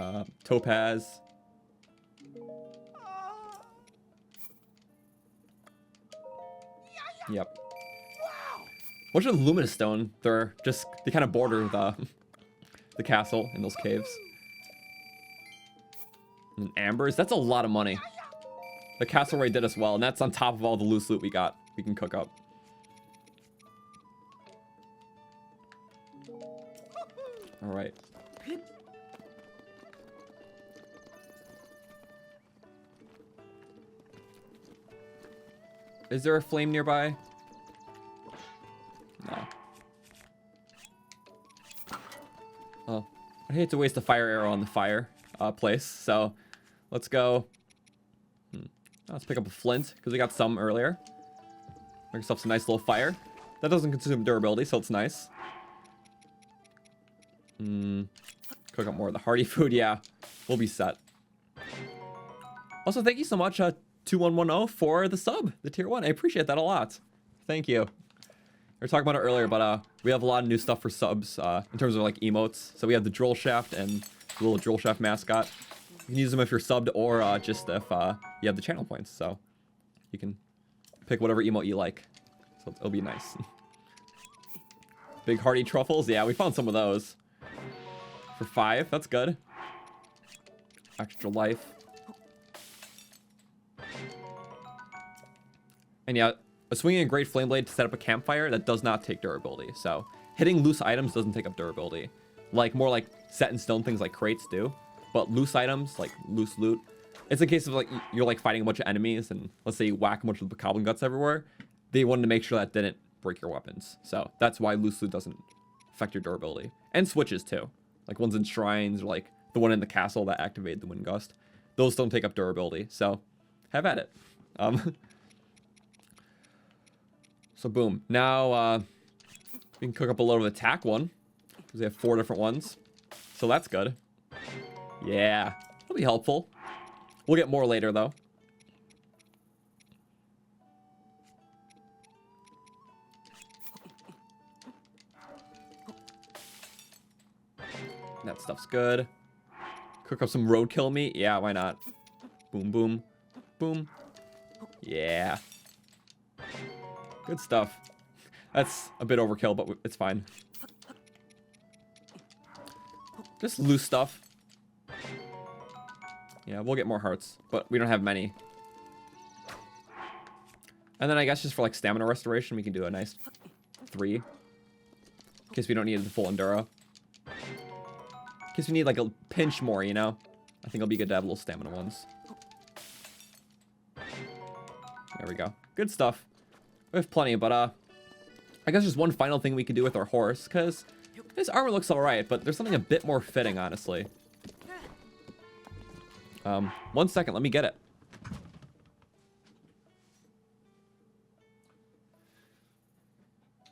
Speaker 1: Topaz. Yep. What's a luminous stone? They kind of border the castle in those caves. And ambers, that's a lot of money. The castle raid did us well, and that's on top of all the loose loot we got. We can cook up. All right. Is there a flame nearby? No. Oh, I hate to waste a fire arrow on the fire place, so let's go. Let's pick up a flint because we got some earlier. Make ourselves a nice little fire. That doesn't consume durability, so it's nice. Cook up more of the hearty food. Yeah, we'll be set. Also, thank you so much, 2110 for the sub, the tier 1. I appreciate that a lot. Thank you. We were talking about it earlier, but we have a lot of new stuff for subs in terms of like emotes. So we have the drill shaft and the little drill shaft mascot. You can use them if you're subbed or just if you have the channel points. So you can pick whatever emote you like. So it'll be nice. Big hearty truffles. Yeah, we found some of those. For 5, that's good. Extra life. And yeah, a swinging a great flame blade to set up a campfire, that does not take durability. So hitting loose items doesn't take up durability. Like more like set in stone things like crates do. But loose items, like loose loot, it's a case of like you're like fighting a bunch of enemies and let's say you whack a bunch of the goblin guts everywhere. They wanted to make sure that didn't break your weapons. So that's why loose loot doesn't affect your durability. And switches too. Like ones in shrines or like the one in the castle that activated the wind gust. Those don't take up durability. So have at it. So boom. Now we can cook up a load of attack one. Because we have 4 different ones. So that's good. Yeah. That'll be helpful. We'll get more later though. That stuff's good. Cook up some roadkill meat. Yeah, why not? Boom, boom, boom. Yeah. Good stuff. That's a bit overkill, but it's fine. Just loose stuff. Yeah, we'll get more hearts, but we don't have many. And then I guess just for like stamina restoration, we can do a nice 3. In case we don't need the full enduro. In case we need like a pinch more, you know? I think it'll be good to have little stamina ones. There we go. Good stuff. We have plenty, but I guess just one final thing we could do with our horse, because his armor looks alright, but there's something a bit more fitting, honestly. 1 second, let me get it.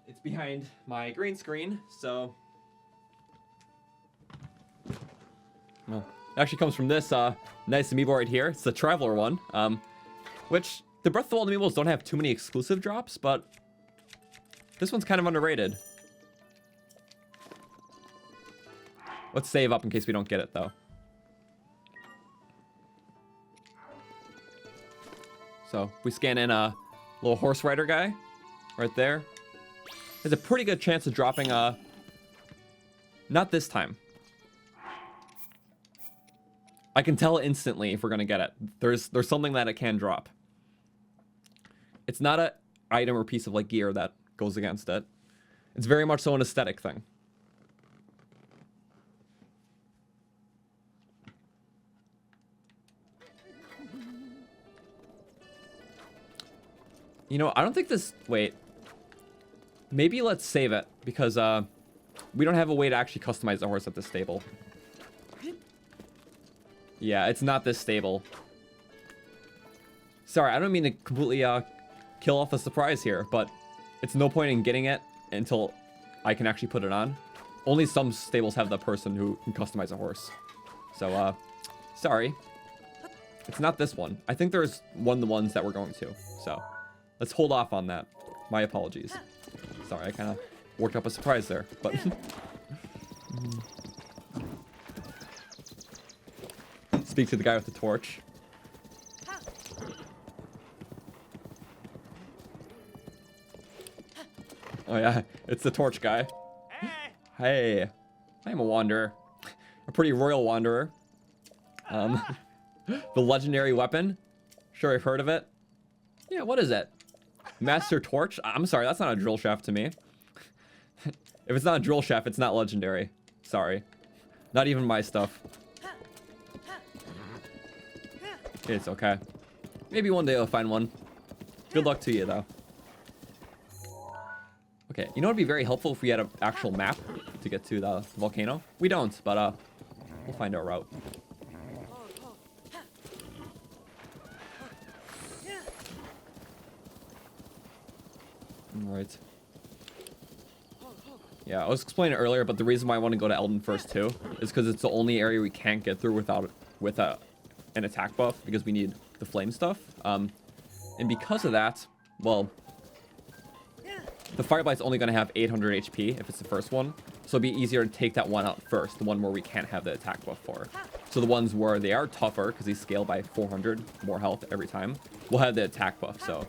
Speaker 1: It's behind my green screen, so Well, it actually comes from this nice amiibo right here. It's the Traveler one, which the Breath of the Wild amiibos don't have too many exclusive drops, but this one's kind of underrated. Let's save up in case we don't get it, though. So, we scan in a little horse rider guy right there. There's a pretty good chance of dropping not this time. I can tell instantly if we're gonna get it. There's something that it can drop. It's not an item or piece of like gear that goes against it. It's very much so an aesthetic thing. You know, I don't think this... Wait. Maybe let's save it, because we don't have a way to actually customize the horse at this stable. Yeah, it's not this stable. Sorry, I don't mean to completely kill off the surprise here, but it's no point in getting it until I can actually put it on. Only some stables have the person who can customize a horse. So, sorry. It's not this one. I think there's one of the ones that we're going to, so... Let's hold off on that. My apologies. Sorry, I kind of worked up a surprise there, but... Speak to the guy with the torch. Oh yeah, it's the torch guy. Hey, I'm a wanderer. A pretty royal wanderer. The legendary weapon. Sure, I've heard of it. Yeah, what is it? Master Torch? I'm sorry, that's not a drill shaft to me. If it's not a drill shaft, it's not legendary. Sorry. Not even my stuff. It's okay. Maybe one day I'll find one. Good luck to you, though. Okay, you know what would be very helpful if we had an actual map to get to the volcano? We don't, but we'll find our route. Right. Yeah, I was explaining earlier, but the reason why I want to go to Elden first too is because it's the only area we can't get through without an attack buff, because we need the flame stuff. And because of that, well, the Fireblight's only going to have 800 HP if it's the first one, so it'd be easier to take that one out first, the one where we can't have the attack buff for. So the ones where they are tougher, because they scale by 400 more health every time, we'll have the attack buff, so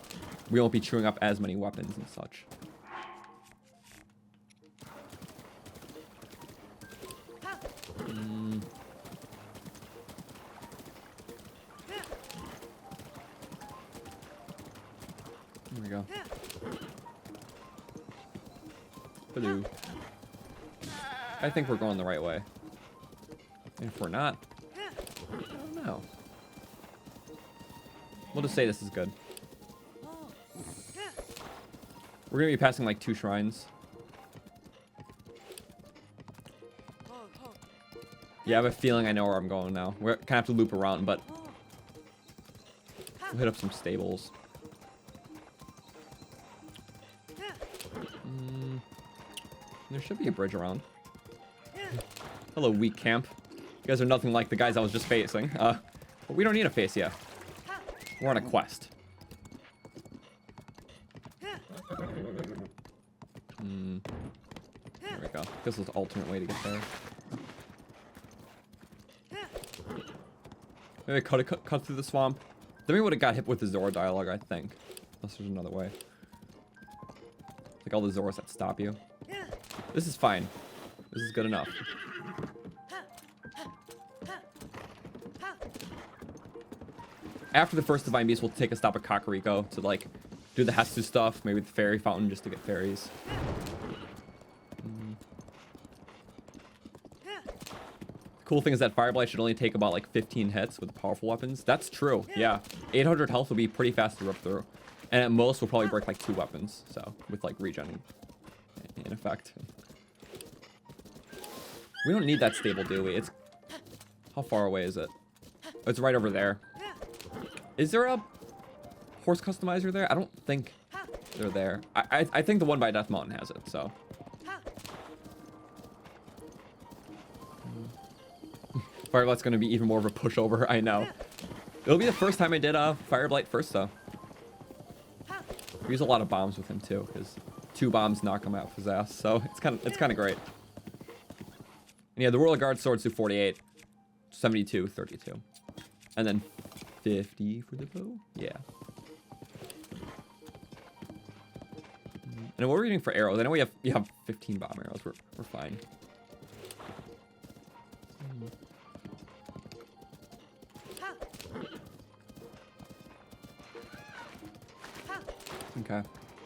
Speaker 1: we won't be chewing up as many weapons and such. There we go. Hello. I think we're going the right way. And if we're not, I don't know. We'll just say this is good. We're gonna be passing like 2 shrines. Yeah, I have a feeling I know where I'm going now. We're kind of have to loop around, but we'll hit up some stables. There should be a bridge around. Hello, weak camp. You guys are nothing like the guys I was just facing. But we don't need to face yet. We're on a quest. There we go. This is the alternate way to get there. Maybe cut through the swamp. Then we would have got hit with the Zora dialogue, I think. Unless there's another way. Like all the Zoras that stop you. This is fine. This is good enough. After the first Divine Beast, we'll take a stop at Kakariko to, like, do the Hestu stuff. Maybe the Fairy Fountain just to get fairies. Cool thing is that Fireblight should only take about, like, 15 hits with powerful weapons. That's true, yeah. 800 health will be pretty fast to rip through. And at most, we'll probably break, like, 2 weapons. So, with, like, regen in effect. We don't need that stable, do we? It's... How far away is it? Oh, it's right over there. Is there a horse customizer there? I don't think they're there. I think the one by Death Mountain has it, so... Fireblight's gonna be even more of a pushover, I know. It'll be the first time I did Fireblight first, though. We use a lot of bombs with him, too, because 2 bombs knock him out of his ass, so it's kind of great. And yeah, the Royal Guard swords do 48, 72, 32. And then 50 for the bow? Yeah. And what are we doing for arrows? I know we have 15 bomb arrows. We're fine. Okay,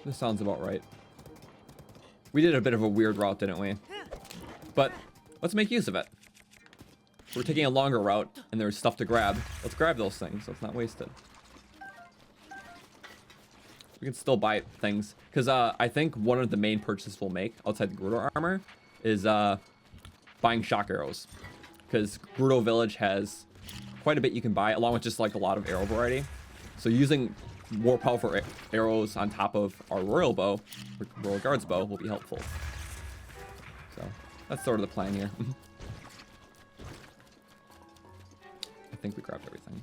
Speaker 1: this sounds about right. We did a bit of a weird route, didn't we? But let's make use of it. We're taking a longer route, and there's stuff to grab. Let's grab those things, so it's not wasted. We can still buy things, because I think one of the main purchases we'll make outside the Gerudo armor is buying shock arrows, because Gerudo Village has quite a bit you can buy, along with just like a lot of arrow variety. So using more powerful arrows on top of our Royal Bow, or Royal Guard's bow, will be helpful. So that's sort of the plan here. I think we grabbed everything.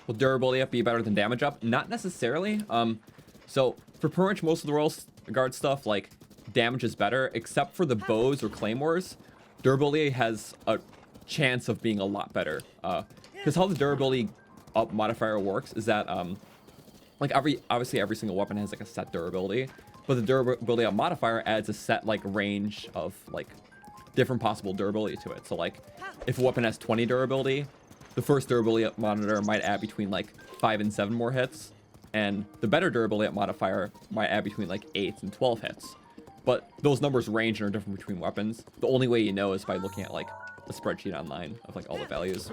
Speaker 1: Will durability up be better than damage up? Not necessarily. So for pretty much most of the Royal Guard stuff, like, damage is better, except for the bows or claymores. Durability has a chance of being a lot better. Because how the durability up modifier works is that, like, obviously every single weapon has, like, a set durability, but the durability up modifier adds a set, like, range of, like, different possible durability to it. So, like, if a weapon has 20 durability, the first durability up monitor might add between, like, 5 and 7 more hits, and the better durability up modifier might add between, like, 8 and 12 hits. But those numbers range and are different between weapons. The only way you know is by looking at, like, a spreadsheet online of, like, all the values.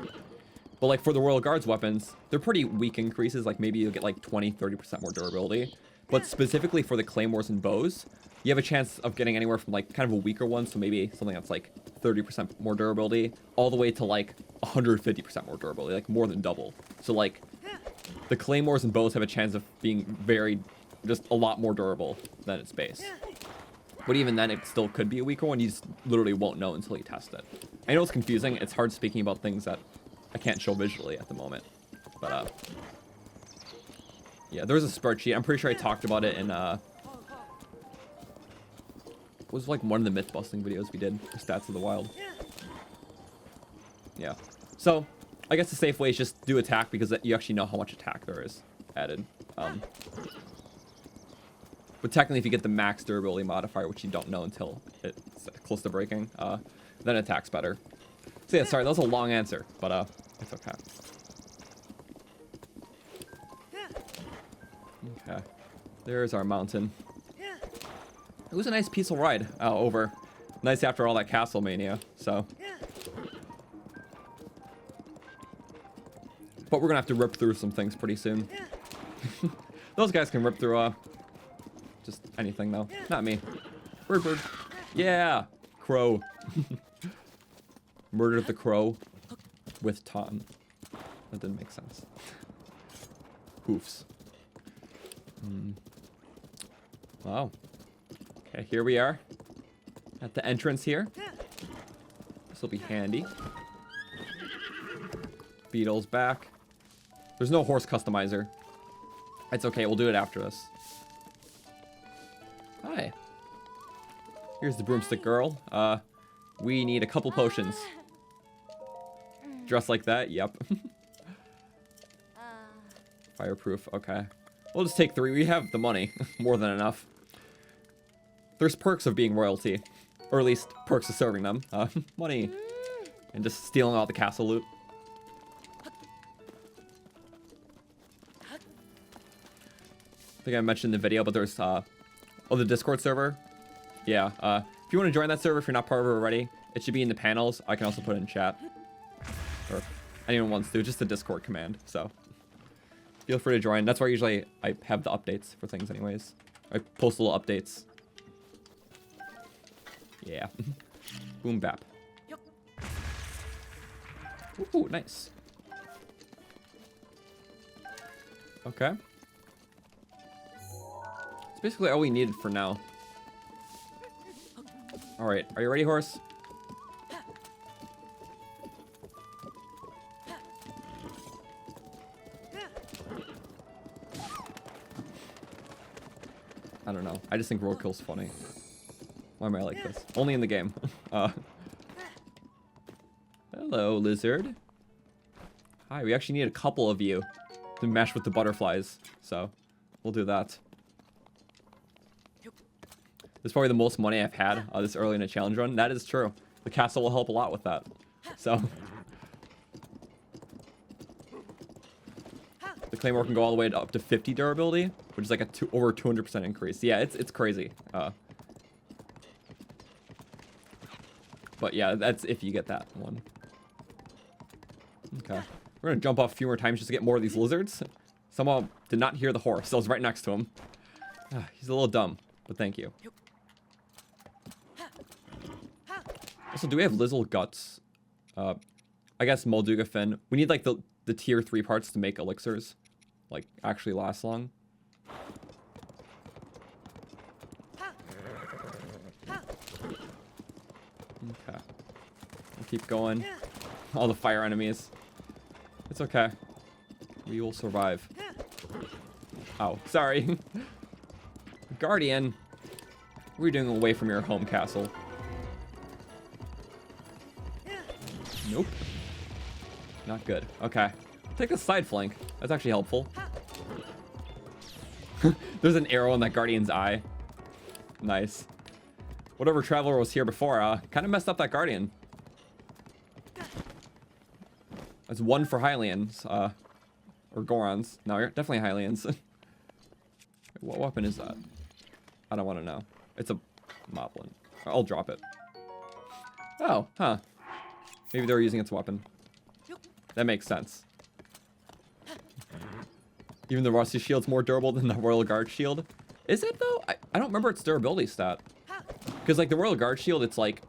Speaker 1: But, like, for the Royal Guard's weapons, they're pretty weak increases. Like, maybe you'll get, like, 20-30% more durability. But specifically for the claymores and bows, you have a chance of getting anywhere from, like, kind of a weaker one, so maybe something that's, like, 30% more durability, all the way to, like, 150% more durability, like, more than double. So, like, the claymores and bows have a chance of being just a lot more durable than its base. But even then, it still could be a weaker one. You just literally won't know until you test it. I know it's confusing. It's hard speaking about things that I can't show visually at the moment. But, yeah, there's a spreadsheet. I'm pretty sure I talked about it in, it was like one of the myth-busting videos we did, for Stats of the Wild. Yeah. So, I guess the safe way is just do attack, because you actually know how much attack there is added. But technically, if you get the max durability modifier, which you don't know until it's close to breaking, then attack's better. So yeah, sorry, that was a long answer, but it's okay. Okay, there's our mountain. It was a nice peaceful ride over. Nice after all that castle mania, so. But we're gonna have to rip through some things pretty soon. Those guys can rip through just anything though, not me. Bird. Yeah, crow. Murdered the crow with Taunton. That didn't make sense. Hoofs. Wow. Okay, here we are at the entrance here. This will be handy. Beetle's back. There's no horse customizer. It's okay, we'll do it after this. Hi. Here's the broomstick girl. We need a couple potions. Dressed like that? Yep. Fireproof, okay. We'll just take 3. We have the money. More than enough. There's perks of being royalty. Or at least perks of serving them. Money. And just stealing all the castle loot. I think I mentioned in the video, but there's, the Discord server. Yeah, if you want to join that server, if you're not part of it already, it should be in the panels. I can also put it in chat. Or if anyone wants to, just the Discord command, so. Feel free to join. That's where usually I have the updates for things anyways. I post little updates. Yeah. Boom bap. Ooh, nice. Okay. It's basically all we needed for now. All right, are you ready, horse? I don't know. I just think roadkill's funny. Why am I like this? Only in the game. Hello, lizard. Hi, we actually need a couple of you to mesh with the butterflies, so we'll do that. This is probably the most money I've had this early in a challenge run. That is true. The castle will help a lot with that. So the claymore can go all the way up to 50 durability, which is like a over 200% increase. Yeah, it's crazy. But yeah, that's if you get that one. Okay. We're gonna jump off a few more times just to get more of these lizards. Somehow did not hear the horse. I was right next to him. He's a little dumb, but thank you. Also, do we have Lizzle guts? I guess Molduga fin. We need like the tier 3 parts to make elixirs. Like, actually last long. Okay. We'll keep going. All the fire enemies. It's okay. We will survive. Oh, sorry. Guardian. What are you doing away from your home castle? Nope. Not good. Okay. Take a side flank. That's actually helpful. There's an arrow in that Guardian's eye. Nice. Whatever Traveler was here before, kind of messed up that Guardian. That's 1 for Hylians, or Gorons. No, you're definitely Hylians. What weapon is that? I don't want to know. It's a Moblin. I'll drop it. Oh, huh. Maybe they were using its weapon. That makes sense. Even the Rusty Shield's more durable than the Royal Guard Shield. Is it, though? I don't remember its durability stat. Because, like, the Royal Guard Shield, it's, like...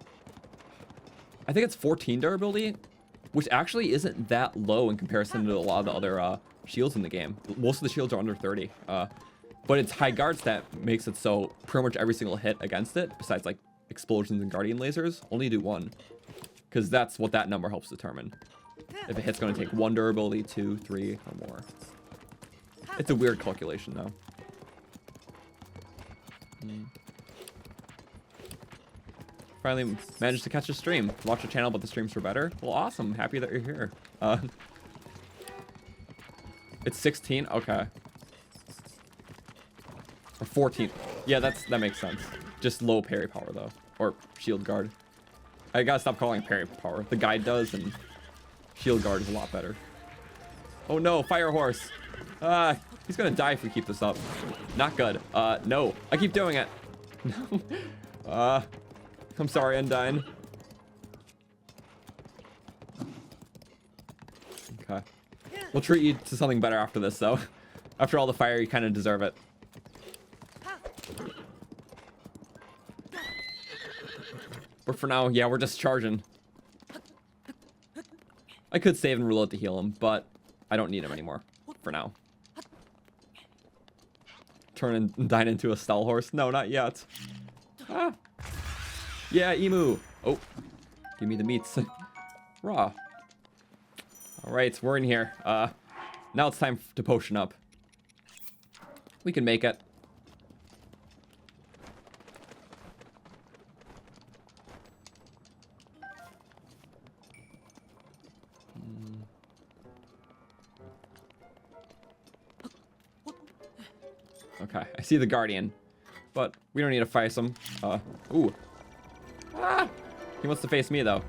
Speaker 1: I think it's 14 durability, which actually isn't that low in comparison to a lot of the other shields in the game. Most of the shields are under 30. But it's high guard stat makes it so pretty much every single hit against it, besides, like, explosions and Guardian lasers, only do 1. Because that's what that number helps determine. If a hit's going to take 1 durability, 2, 3, or more. It's a weird calculation, though. Finally managed to catch a stream. Watch the channel, but the streams were better. Well, awesome. Happy that you're here. It's 16? Okay. Or 14. Yeah, that makes sense. Just low parry power, though. Or shield guard. I gotta stop calling it parry power. The guide does, and shield guard is a lot better. Oh no, fire horse. He's gonna die if we keep this up. Not good. No. I keep doing it. No. I'm sorry, Undyne. Okay. We'll treat you to something better after this, though. After all the fire, you kind of deserve it. But for now, yeah, we're just charging. I could save and reload to heal him, but I don't need him anymore. For now. Turn Undyne into a stall horse? No, not yet. Ah. Yeah, emu. Oh, give me the meats. Raw. All right, we're in here. Now it's time to potion up. We can make it. Okay, I see the Guardian, but we don't need to face him. Ooh. Ah! He wants to face me, though.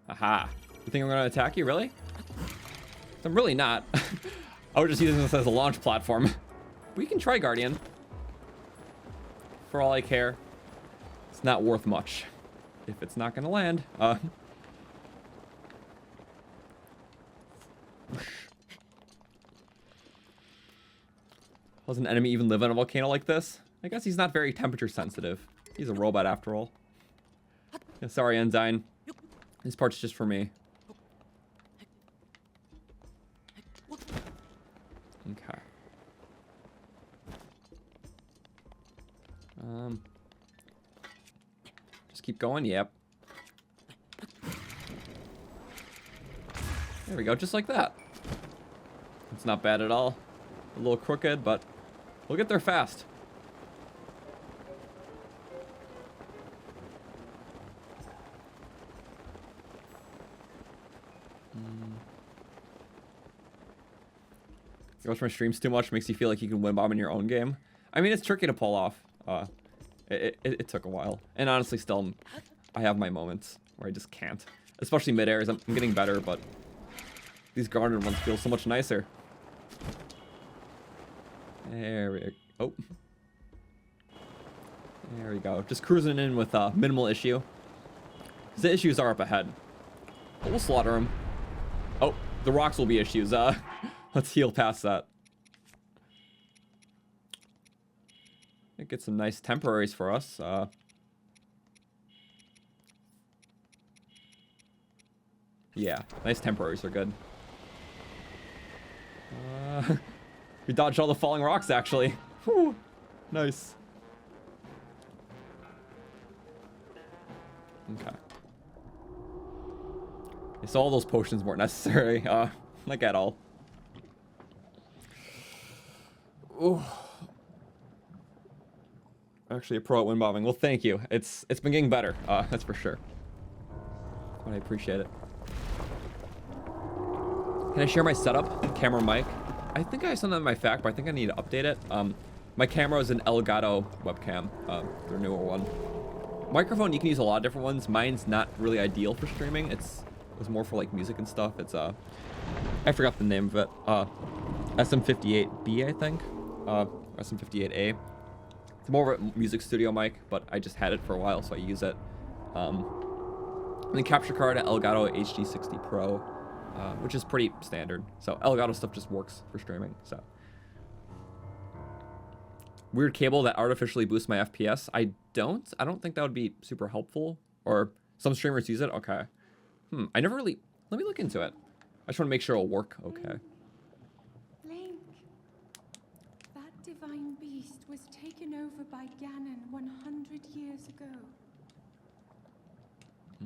Speaker 1: Aha. You think I'm going to attack you, really? I'm really not. I was just using this as a launch platform. We can try Guardian. For all I care. It's not worth much. If it's not going to land. Does an enemy even live on a volcano like this? I guess he's not very temperature sensitive. He's a robot after all. Yeah, sorry, Undyne. This part's just for me. Okay. Just keep going. Yep. There we go, just like that. It's not bad at all. A little crooked, but we'll get there fast. You watch my streams too much, makes you feel like you can win bomb in your own game. I mean, it's tricky to pull off. It took a while. And honestly, still, I have my moments where I just can't. Especially mid-airs. I'm getting better, but these garnered ones feel so much nicer. There we go. Oh. There we go. Just cruising in with minimal issue. Because the issues are up ahead. But we'll slaughter them. Oh, the rocks will be issues. Let's heal past that. Get some nice temporaries for us. Yeah, nice temporaries are good. We dodged all the falling rocks, actually. Whew. Nice. Okay. So all those potions weren't necessary. Like at all. Ooh. Actually a pro at wind bombing. Well, thank you. It's been getting better. That's for sure. But I appreciate it. Can I share my setup? Camera mic. I think I sent that in my fact, but I think I need to update it. My camera is an Elgato webcam. Their newer one. Microphone, you can use a lot of different ones. Mine's not really ideal for streaming. It was more for like music and stuff. It's I forgot the name of it. SM58B, I think. SM58A. It's more of a music studio mic, but I just had it for a while, so I use it. And the capture card at Elgato HD60 Pro, which is pretty standard. So Elgato stuff just works for streaming. So weird cable that artificially boosts my FPS. I don't think that would be super helpful. Or some streamers use it. Okay. I never really. Let me look into it. I just want to make sure it'll work. Okay.
Speaker 2: Link, that divine beast was taken over by Ganon 100 years ago.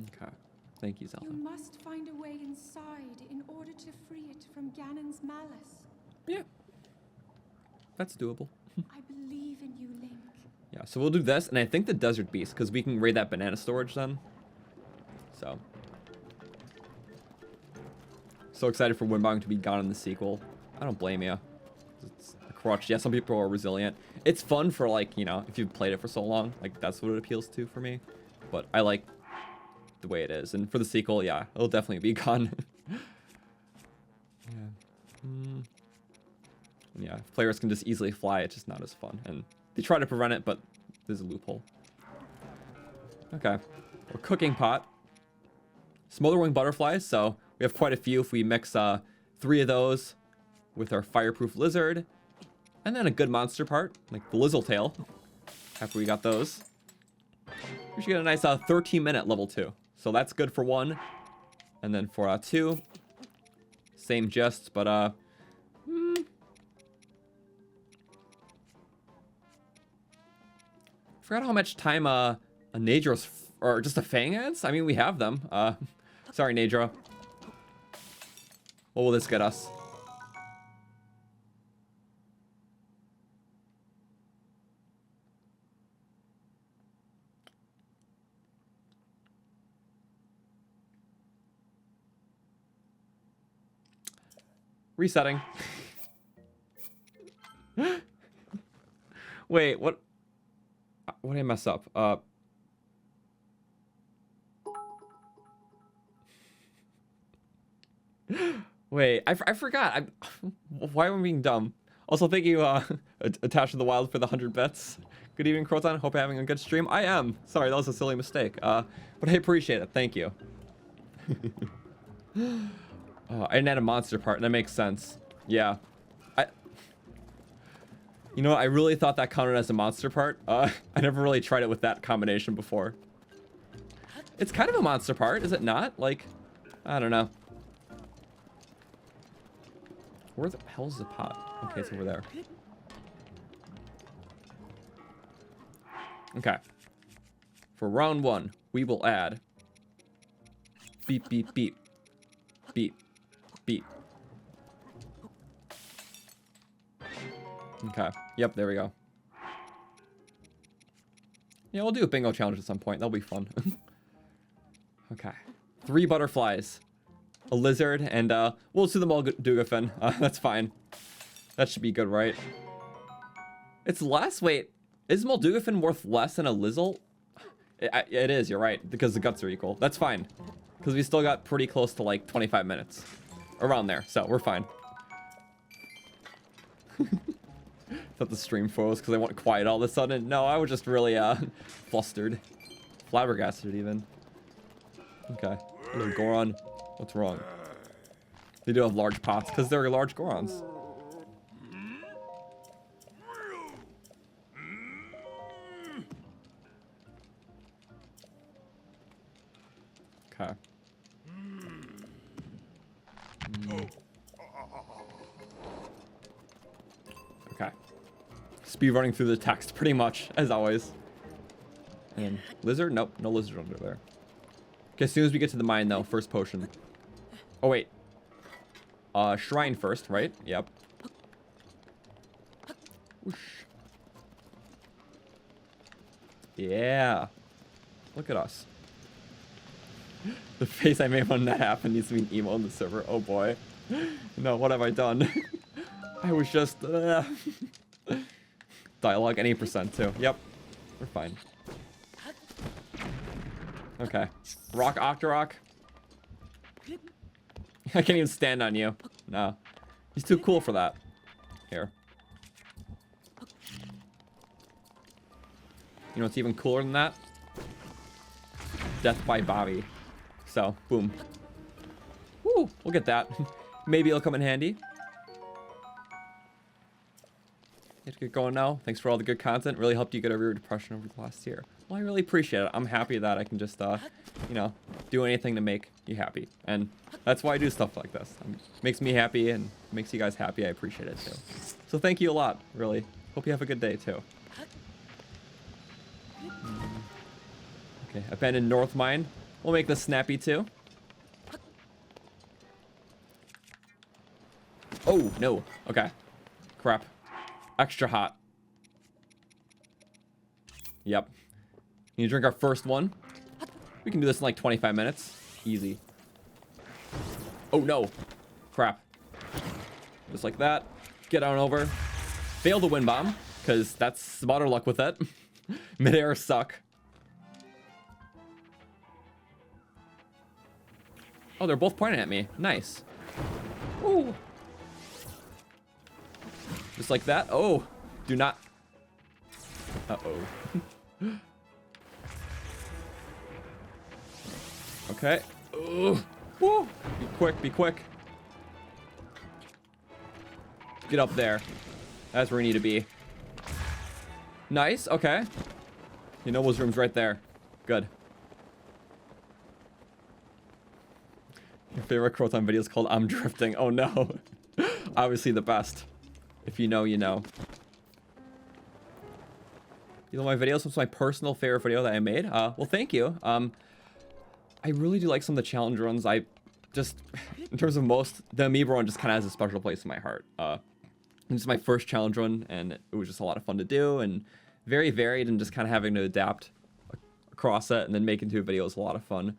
Speaker 1: Okay. Thank you, Zelda.
Speaker 2: You must find a way inside in order to free it from Ganon's malice.
Speaker 1: Yeah. That's doable.
Speaker 2: I believe in you, Link.
Speaker 1: Yeah, so we'll do this, and I think the Desert Beast, because we can raid that banana storage then. So excited for Windbong to be gone in the sequel. I don't blame you. It's a crutch. Yeah, some people are resilient. It's fun for, like, you know, if you've played it for so long. Like, that's what it appeals to for me. But I like the way it is. And for the sequel, yeah, it'll definitely be gone. Yeah. Yeah, if players can just easily fly, it's just not as fun. And they try to prevent it, but there's a loophole. Okay. We're cooking pot. Smolderwing butterflies, so we have quite a few if we mix 3 of those with our fireproof lizard. And then a good monster part, like the Lizzletail. After we got those. We should get a nice 13-minute level 2. So that's good for 1. And then for 2, same gist, but forgot how much time a Nadro's or just a Fang adds. I mean, we have them. Sorry, Nadro. What will this get us? Resetting. Wait, what did I mess up? Wait, I forgot. Why am I being dumb? Also, thank you, Attached to the Wild, for the 100 bits. Good evening, Croton. Hope you're having a good stream. I am. Sorry, that was a silly mistake. But I appreciate it. Thank you. I didn't add a monster part. That makes sense. Yeah. You know what? I really thought that counted as a monster part. I never really tried it with that combination before. It's kind of a monster part, is it not? Like, I don't know. Where the hell's the pot? Okay, it's over there. Okay. For round 1, we will add beep, beep, beep, beep, beep. Okay. Yep, there we go. Yeah, we'll do a bingo challenge at some point. That'll be fun. Okay. 3 butterflies. A lizard, and we'll do the Moldugafen. That's fine. That should be good, right? It's less. Wait, is Moldugafen worth less than a Lizzle? It is, you're right, because the guts are equal. That's fine. Because we still got pretty close to like 25 minutes. Around there, so we're fine. Thought the stream froze because I went quiet all of a sudden. No, I was just really flustered. Flabbergasted even. Okay. Hello, Goron. What's wrong? They do have large pots because they're large Gorons. Okay. Okay. Speed running through the text pretty much, as always. And lizard? Nope, no lizard under there. Okay, as soon as we get to the mine though, first potion. Oh wait. Shrine first, right? Yep. Whoosh. Yeah. Look at us. The face I made when that happened needs to be an emo on the server. Oh boy. No, what have I done? I was just... Dialogue and 8% too. Yep. We're fine. Okay. Rock Octorok. I can't even stand on you. No. He's too cool for that. Here. You know what's even cooler than that? Death by Bobby. So, boom. Woo, we'll get that. Maybe it'll come in handy. You have to get going now. Thanks for all the good content. Really helped you get over your depression over the last year. Well, I really appreciate it. I'm happy that I can just, you know, do anything to make you happy. And that's why I do stuff like this. It makes me happy and makes you guys happy. I appreciate it, too. So thank you a lot, really. Hope you have a good day, too. Okay, abandoned North Mine. We'll make this snappy, too. Oh, no. Okay. Crap. Extra hot. Yep. You drink our first one. We can do this in like 25 minutes. Easy. Oh, no. Crap. Just like that. Get on over. Fail the wind bomb, because that's about our luck with it. Midair suck. Oh, they're both pointing at me. Nice. Ooh. Just like that. Oh, do not. Uh-oh. Okay. Ugh. Woo. Be quick, be quick. Get up there. That's where we need to be. Nice, okay. You know those rooms right there. Good. Your favorite Croton video is called I'm Drifting. Oh no. Obviously the best. If you know, you know. You know my videos? What's my personal favorite video that I made? Well, thank you. I really do like some of the challenge runs. I just, in terms of most, the Amiibo one just kind of has a special place in my heart. This is my first challenge run, and it was just a lot of fun to do, and very varied, and just kind of having to adapt across it, and then make into a video is a lot of fun.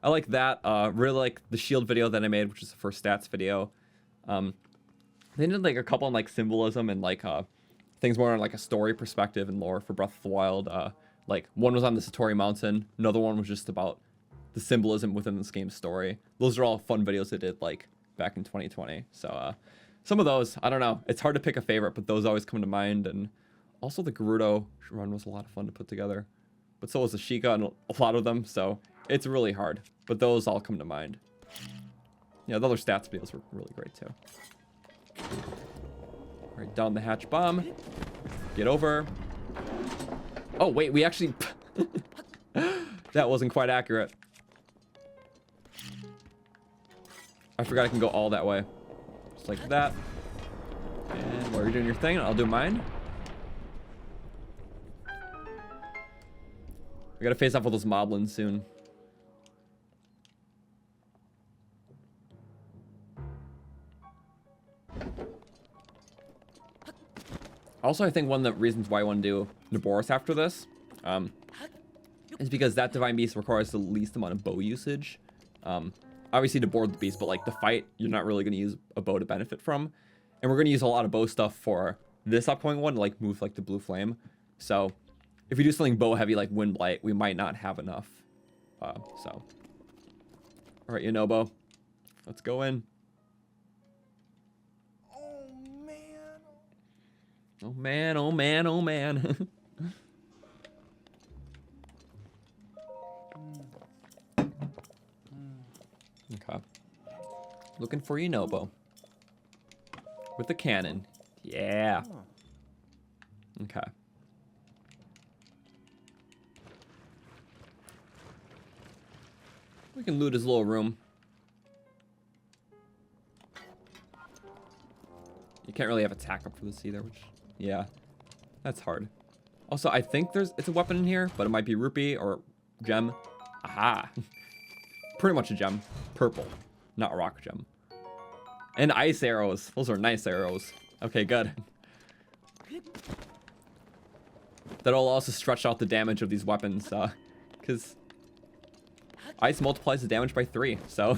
Speaker 1: I like that. Really like the shield video that I made, which is the first stats video. They did like a couple on like symbolism and like things more on like a story perspective and lore for Breath of the Wild. Like one was on the Satori Mountain, another one was just about the symbolism within this game's story. Those are all fun videos I did like back in 2020. So some of those, I don't know, it's hard to pick a favorite, but those always come to mind. And also the Gerudo run was a lot of fun to put together, but so was the Sheikah and a lot of them. So it's really hard, but those all come to mind. Yeah, the other stats videos were really great too. All right, down the hatch bomb. Get over. Oh, wait, we actually... That wasn't quite accurate. I forgot I can go all that way. Just like that. And while you're doing your thing, I'll do mine. We gotta face off with those moblins soon. Also, I think one of the reasons why I want to do Naboris after this is because that Divine Beast requires the least amount of bow usage. Obviously to board the beast, but like the fight, you're not really going to use a bow to benefit from. And we're going to use a lot of bow stuff for this upcoming one, like move like the blue flame. So if we do something bow heavy like Wind Blight, we might not have enough. All right, Yunobo, let's go in. Oh man, oh man, oh man. Okay. Looking for Yunobo. With the cannon. Yeah. Okay. We can loot his little room. You can't really have attack up for this either, which... Yeah, that's hard. Also, I think it's a weapon in here, but it might be rupee or gem. Aha. Pretty much a gem. Purple, not rock gem. And ice arrows. Those are nice arrows. Okay, good. That'll also stretch out the damage of these weapons, because ice multiplies the damage by 3, so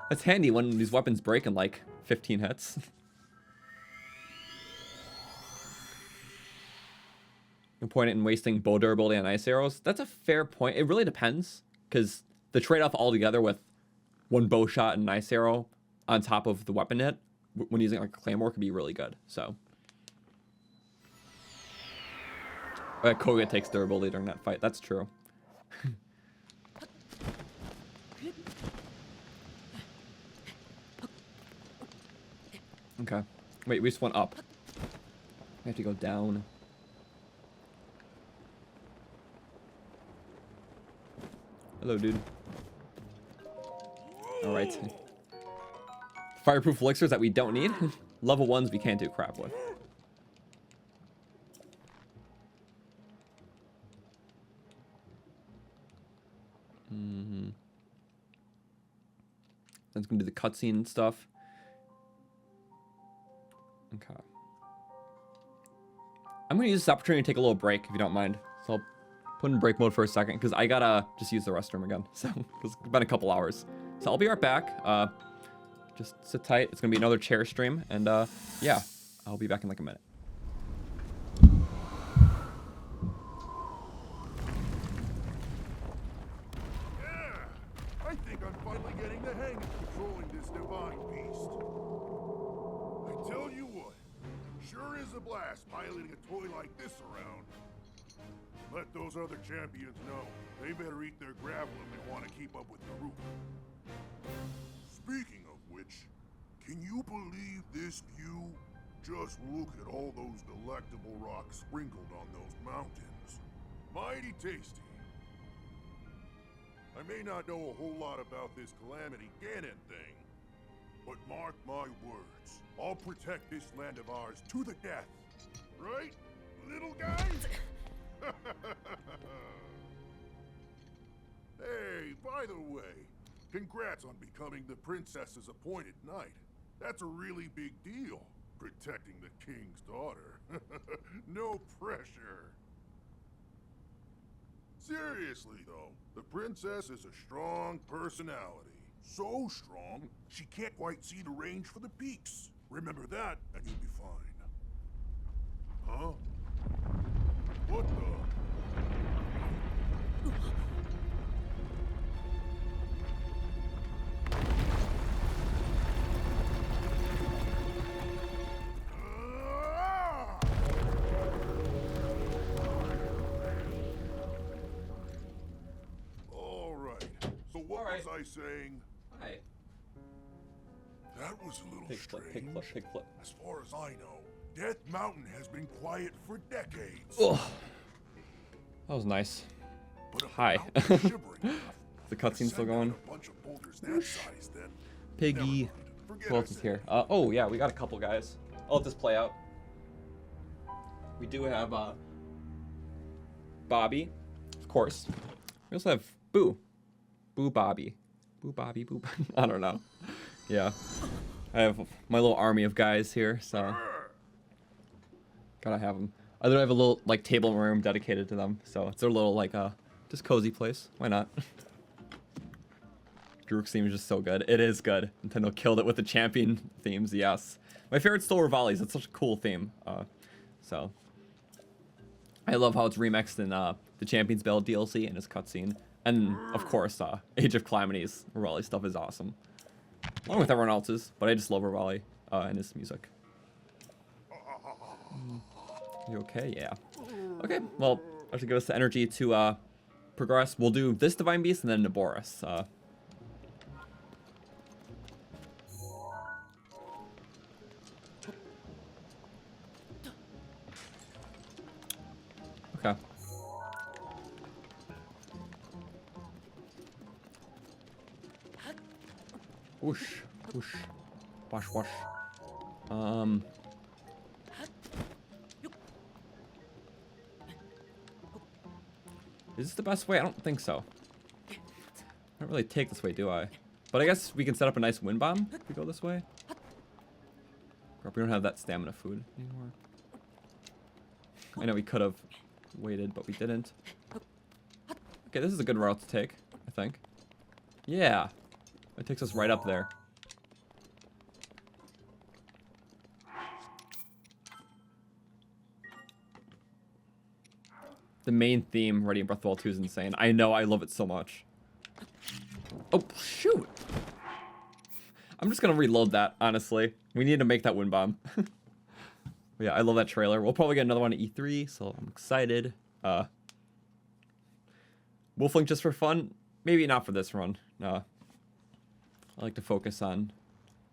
Speaker 1: that's handy when these weapons break in like 15 hits. No point in wasting bow durability on ice arrows. That's a fair point. It really depends, because the trade-off altogether with one bow shot and an ice arrow on top of the weapon hit when using like a claymore could be really good. So Koga takes durability during that fight. That's true. Okay. Wait, we just went up. We have to go down. Hello, dude. Alright. Fireproof elixirs that we don't need. Level 1s we can't do crap with. That's gonna do the cutscene stuff. Okay. I'm gonna use this opportunity to take a little break, if you don't mind. So I'll put in break mode for a second, because I gotta just use the restroom again. So it's been a couple hours. So I'll be right back. Just sit tight. It's gonna be another chair stream, and yeah, I'll be back in like a minute.
Speaker 4: I think I'm finally getting the hang of controlling this divine beast. I tell you what, sure is a blast piloting a toy like this around. Let those other champions know. They better eat their gravel if they want to keep up with Naruto. Speaking of which, can you believe this view? Just look at all those delectable rocks sprinkled on those mountains. Mighty tasty. I may not know a whole lot about this Calamity Ganon thing, but mark my words, I'll protect this land of ours to the death. Right, little guy? Hey, by the way, congrats on becoming the princess's appointed knight. That's a really big deal, protecting the king's daughter. No pressure. Seriously, though, the princess is a strong personality. So strong, she can't quite see the range for the peaks. Remember that, and you'll be fine. Huh? What the? Was I saying?
Speaker 1: Hi.
Speaker 4: That was a little
Speaker 1: Pig
Speaker 4: strange.
Speaker 1: flip, pig flip, pig flip.
Speaker 4: As far as I know, Death Mountain has been quiet for decades.
Speaker 1: Ugh. That was nice.
Speaker 4: But
Speaker 1: Hi.
Speaker 4: the
Speaker 1: The cutscene's still going. Piggy. Who else is here? Oh yeah, we got a couple guys. I'll let this play out. We do have Bobby, of course. We also have Boo. Boo Bobby. Boo Bobby, Boo Bobby. I don't know. Yeah. I have my little army of guys here, so. Gotta have them. I literally have a little, like, table in my room dedicated to them, so it's their little, like, just cozy place. Why not? Druk's theme is just so good. It is good. Nintendo killed it with the champion themes, yes. My favorite's still Rivali's. It's such a cool theme. So. I love how it's remixed in the Champions Bell DLC and his cutscene. And, of course, Age of Calamity's Rivali stuff is awesome. Along with everyone else's, but I just love Rivali and his music. You okay? Yeah. Okay, well, that should give us the energy to progress. We'll do this Divine Beast and then Naboris. Okay. Whoosh, whoosh, wash, wash. Is this the best way? I don't think so. I don't really take this way, do I? But I guess we can set up a nice wind bomb if we go this way. We don't have that stamina food anymore. I know we could have waited, but we didn't. Okay, this is a good route to take, I think. Yeah. It takes us right up there. The main theme, Ready in Breath of the Wild 2, is insane. I know, I love it so much. Oh, shoot! I'm just gonna reload that, honestly. We need to make that wind bomb. Yeah, I love that trailer. We'll probably get another one at E3, so I'm excited. Wolflink just for fun? Maybe not for this run. I like to focus on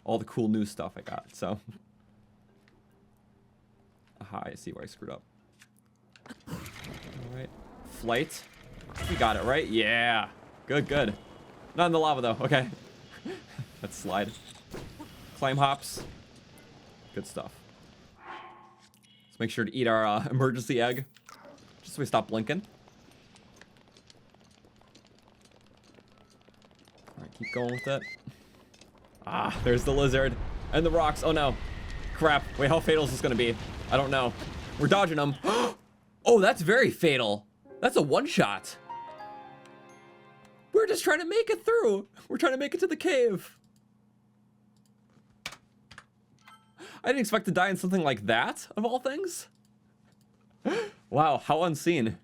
Speaker 1: all the cool new stuff I got, so. Aha, I see where I screwed up. Alright. Flight. We got it, right? Yeah. Good, good. Not in the lava, though. Okay. Let's slide. Climb hops. Good stuff. Let's make sure to eat our emergency egg. Just so we stop blinking. Alright, keep going with it. Ah, there's the lizard. And the rocks. Oh, no. Crap. Wait, how fatal is this going to be? I don't know. We're dodging them. Oh, that's very fatal. That's a one-shot. We're just trying to make it through. We're trying to make it to the cave. I didn't expect to die in something like that, of all things. Wow, how unseen.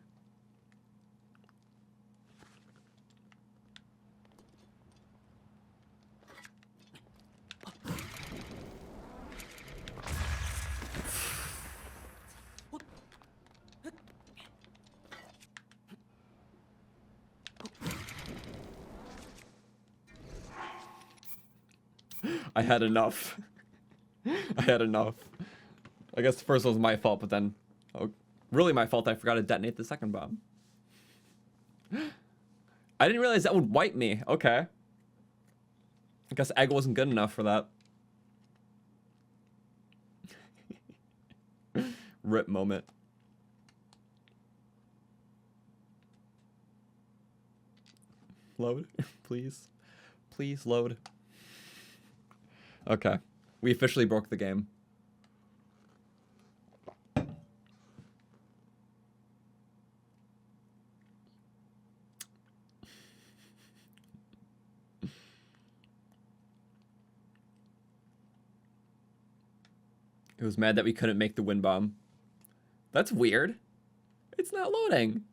Speaker 1: I had enough. I had enough. I guess the first one was my fault, but then... Oh, really my fault I forgot to detonate the second bomb. I didn't realize that would wipe me. Okay. I guess egg wasn't good enough for that. Rip moment. Load, please. Please load. Okay. We officially broke the game. It was mad that we couldn't make the wind bomb. That's weird. It's not loading.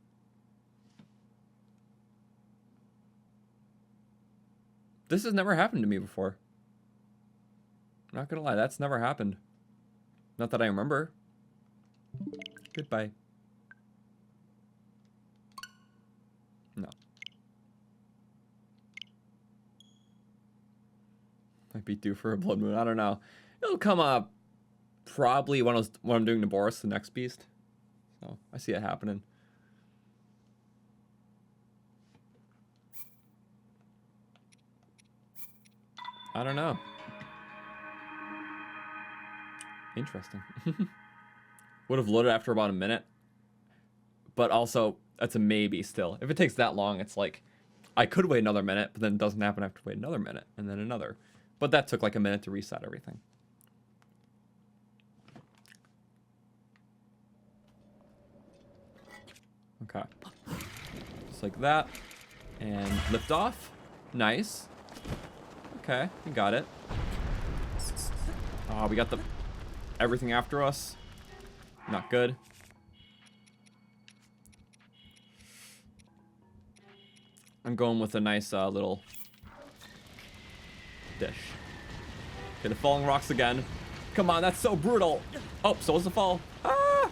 Speaker 1: This has never happened to me before. Not gonna lie, that's never happened. Not that I remember. Goodbye. No. Might be due for a blood moon. I don't know. It'll come up probably when I'm doing Naboris, the next beast. So I see it happening. I don't know. Interesting. Would have loaded after about a minute. But also, that's a maybe still. If it takes that long, it's like I could wait another minute, but then it doesn't happen. I have to wait another minute and then another. But that took like a minute to reset everything. Okay. Just like that. And lift off. Nice. Okay, we got it. Oh, we got the everything after us. Not good. I'm going with a nice little dish. Okay, the falling rocks again. Come on, that's so brutal. Oh, so was the fall. Ah!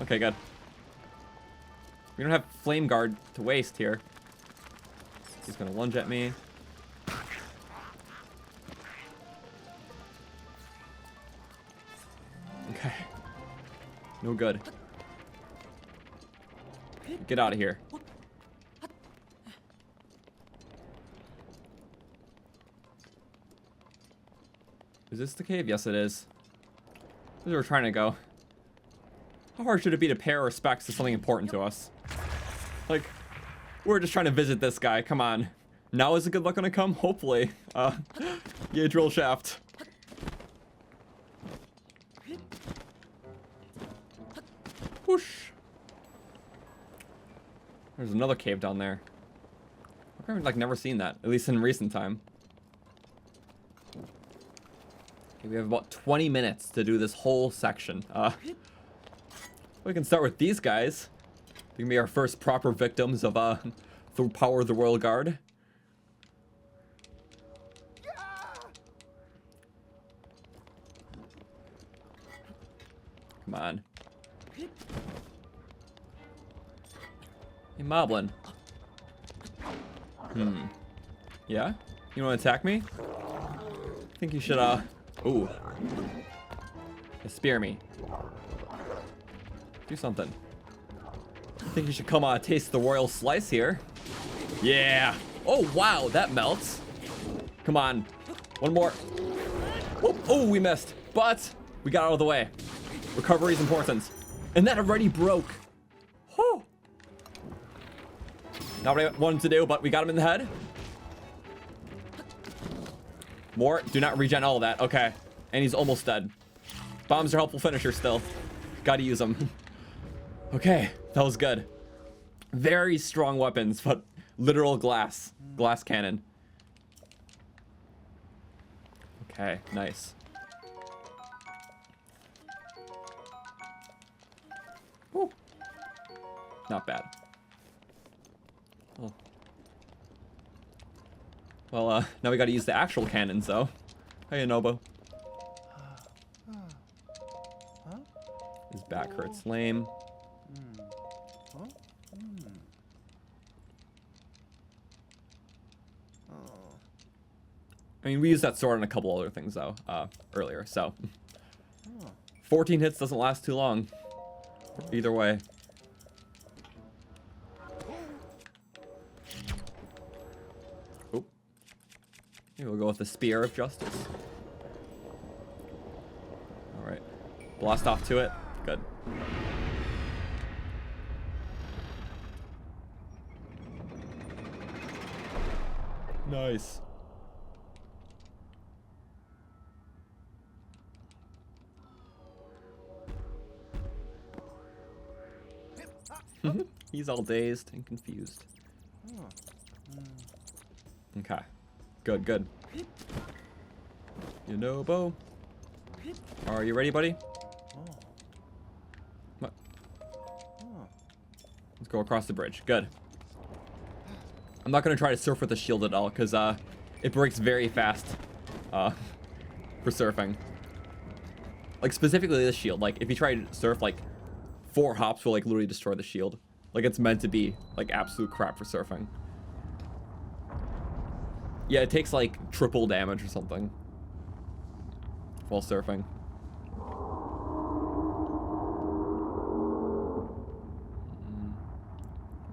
Speaker 1: Okay, good. We don't have flame guard to waste here. He's gonna lunge at me. Okay. No good. Get out of here. Is this the cave? Yes, it is. This is where we're trying to go. How hard should it be to pay our respects to something important to us? Like, we're just trying to visit this guy. Come on. Now is the good luck gonna come? Hopefully. Yeah, drill shaft. Whoosh. There's another cave down there. I've like never seen that, at least in recent time. Okay, we have about 20 minutes to do this whole section. We can start with these guys. They can be our first proper victims of the power of the Royal Guard. Come on. Hey, Moblin. Yeah? You want to attack me? I think you should, ooh. Spear me. Do something. I think you should come, taste the royal slice here. Yeah! Oh, wow, that melts. Come on. One more. Whoop. Oh, we missed. But we got out of the way. Recovery is important. And that already broke. Whew. Not what I wanted to do, but we got him in the head. More. Do not regen all of that. Okay. And he's almost dead. Bombs are helpful finisher still. Gotta use them. Okay. That was good. Very strong weapons, but literal glass. Glass cannon. Okay. Nice. Woo. Not bad. Oh. Well, now we gotta use the actual cannons, though. Hey, Nobo. His back hurts lame. I mean, we used that sword on a couple other things, though, earlier, so. 14 hits doesn't last too long. Either way. Oop. Maybe we'll go with the Spear of Justice. Alright. Blast off to it. Good. Nice. He's all dazed and confused. Okay. Good, good. You know, Bo. Are you ready, buddy? What? Let's go across the bridge. Good. I'm not going to try to surf with the shield at all, because it breaks very fast for surfing. Like, specifically this shield. Like, if you try to surf, like, 4 hops will, like, literally destroy the shield. Like, it's meant to be, like, absolute crap for surfing. Yeah, it takes, like, triple damage or something while surfing.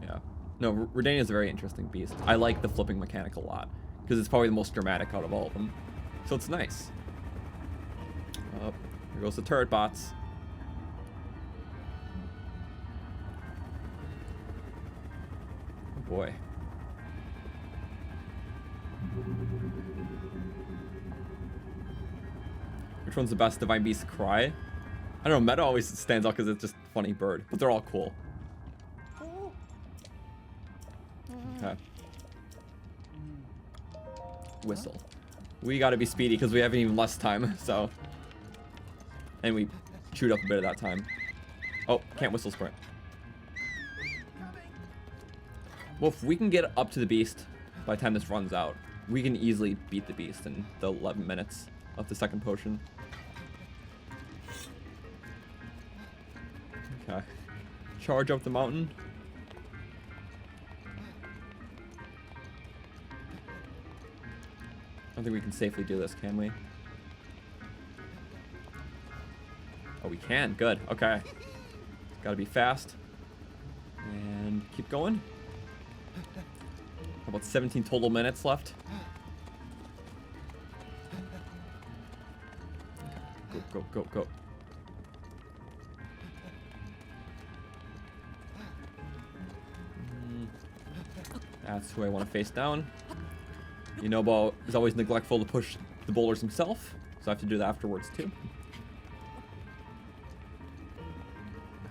Speaker 1: Yeah. No, Redania is a very interesting beast. I like the flipping mechanic a lot, because it's probably the most dramatic out of all of them. So it's nice. Oh, here goes the turret bots. boy. Which one's the best Divine Beast cry? I don't know, Meta always stands out because it's just a funny bird, but they're all cool. Okay. Whistle. We gotta be speedy because we have even less time, so. And we chewed up a bit of that time. Oh, can't whistle sprint. Well, if we can get up to the beast by the time this runs out, we can easily beat the beast in the 11 minutes of the second potion. Okay. Charge up the mountain. I don't think we can safely do this, can we? Oh, we can. Good. Okay. Gotta be fast. And keep going. About 17 total minutes left. Go, go, go, go. That's who I want to face down. Yunobo is always neglectful to push the boulders himself, so I have to do that afterwards too.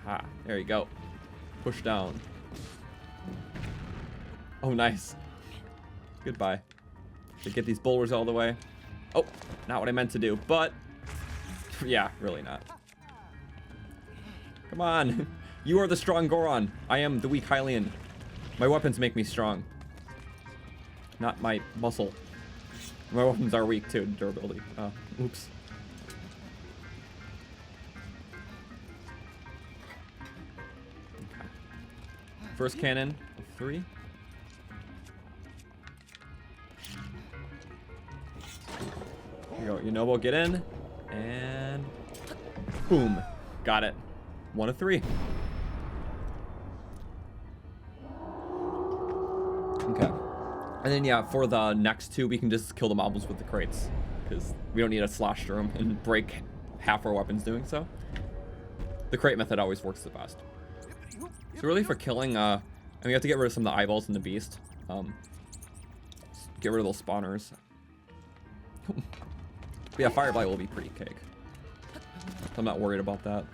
Speaker 1: Aha, there you go. Push down. Oh, nice. Goodbye. Should get these boulders all the way. Oh, not what I meant to do, but yeah, really not. Come on. You are the strong Goron. I am the weak Hylian. My weapons make me strong. Not my muscle. My weapons are weak too, durability. Oops. Okay. First cannon of 3. Here you go, Yunobo, get in. And boom. Got it. 1 of 3. Okay. And then, yeah, for the next 2, we can just kill the mobs with the crates. Because we don't need to slash through them and break half our weapons doing so. The crate method always works the best. So really for killing, and we have to get rid of some of the eyeballs in the beast. Get rid of those spawners. But yeah, Fireblight will be pretty cake. I'm not worried about that.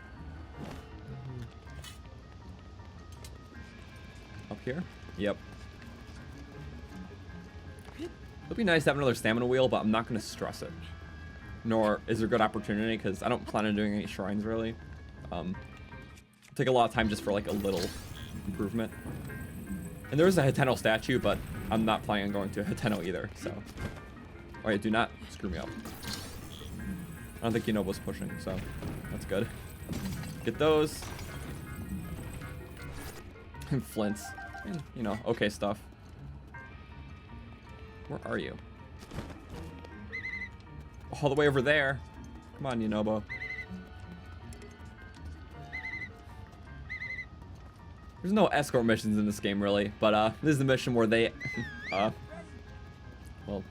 Speaker 1: Up here? Yep. It'd be nice to have another stamina wheel, but I'm not going to stress it. Nor is there a good opportunity, because I don't plan on doing any shrines, really. It'll take a lot of time just for, like, a little improvement. And there is a Hiteno statue, but I'm not planning on going to Hiteno either, so. Alright, do not screw me up. I don't think Yunobo's pushing, so that's good. Get those. And flints. And, you know, okay stuff. Where are you? All the way over there. Come on, Yunobo. There's no escort missions in this game, really, but this is the mission where they, well,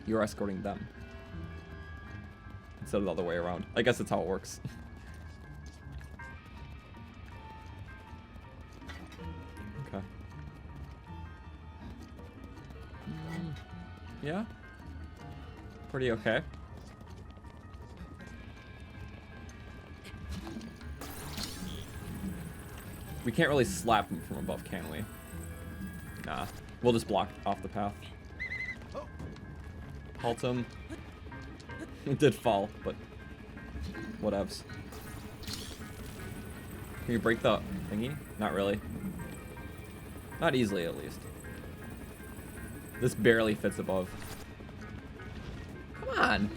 Speaker 1: you're escorting them instead of the other way around. I guess that's how it works. Okay. Yeah. Pretty okay. We can't really slap him from above, can we? Nah. We'll just block off the path. Halt him. It did fall, but whatevs. Can you break the thingy? Not really. Not easily, at least. This barely fits above. Come on!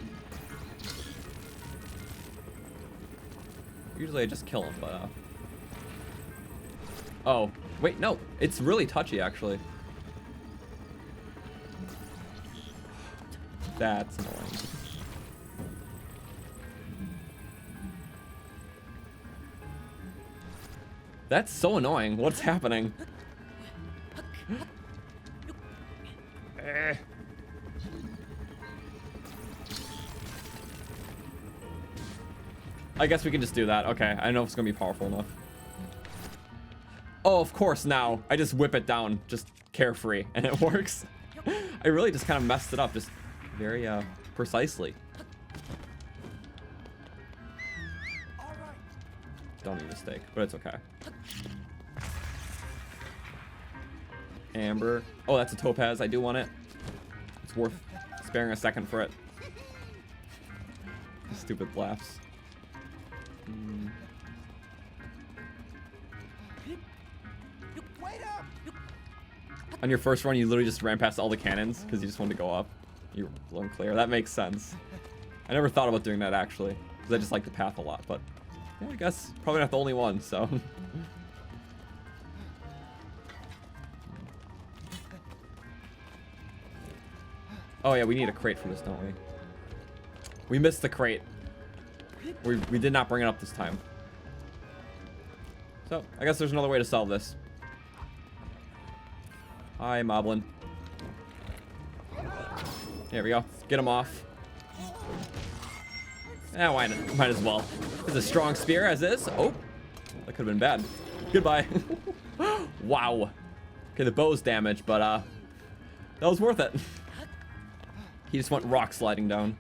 Speaker 1: Usually I just kill him, but oh, wait, no. It's really touchy, actually. That's annoying. That's so annoying. What's happening? I guess we can just do that. Okay, I don't know if it's gonna be powerful enough. Oh, of course now. I just whip it down. Just carefree, and it works. I really just kind of messed it up, just very precisely. Don't need a mistake, but it's okay. Amber. Oh, that's a topaz. I do want it. It's worth sparing a second for it. Stupid laughs. On your first run, you literally just ran past all the cannons because you just wanted to go up. You were blown clear. That makes sense. I never thought about doing that, actually, because I just like the path a lot, but yeah, I guess probably not the only one, so. Oh yeah, we need a crate for this, don't we? We missed the crate. We did not bring it up this time. So, I guess there's another way to solve this. Hi, Moblin. There we go. Get him off. Yeah, why not? Might as well. It's a strong spear as is. Oh, that could have been bad. Goodbye. Wow. Okay, the bow's damaged, but that was worth it. He just went rock sliding down.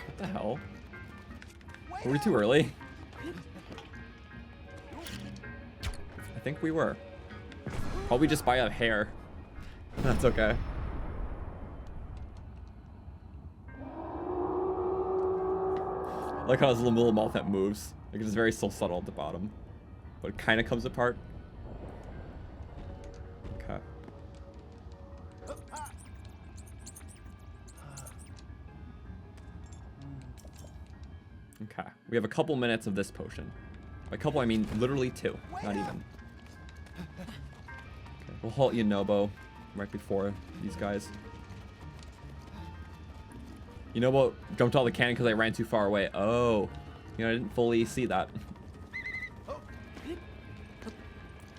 Speaker 1: What the hell? Were we too early? I think we were. Probably just by a hair. That's okay. I like how his little mouth that moves. Like it's very so subtle at the bottom, but it kind of comes apart. Okay. Okay. We have a couple minutes of this potion. By couple, I mean literally 2. Not even. Okay. We'll halt Yunobo right before these guys. Yunobo jumped all the cannon because I ran too far away. Oh. You know, I didn't fully see that.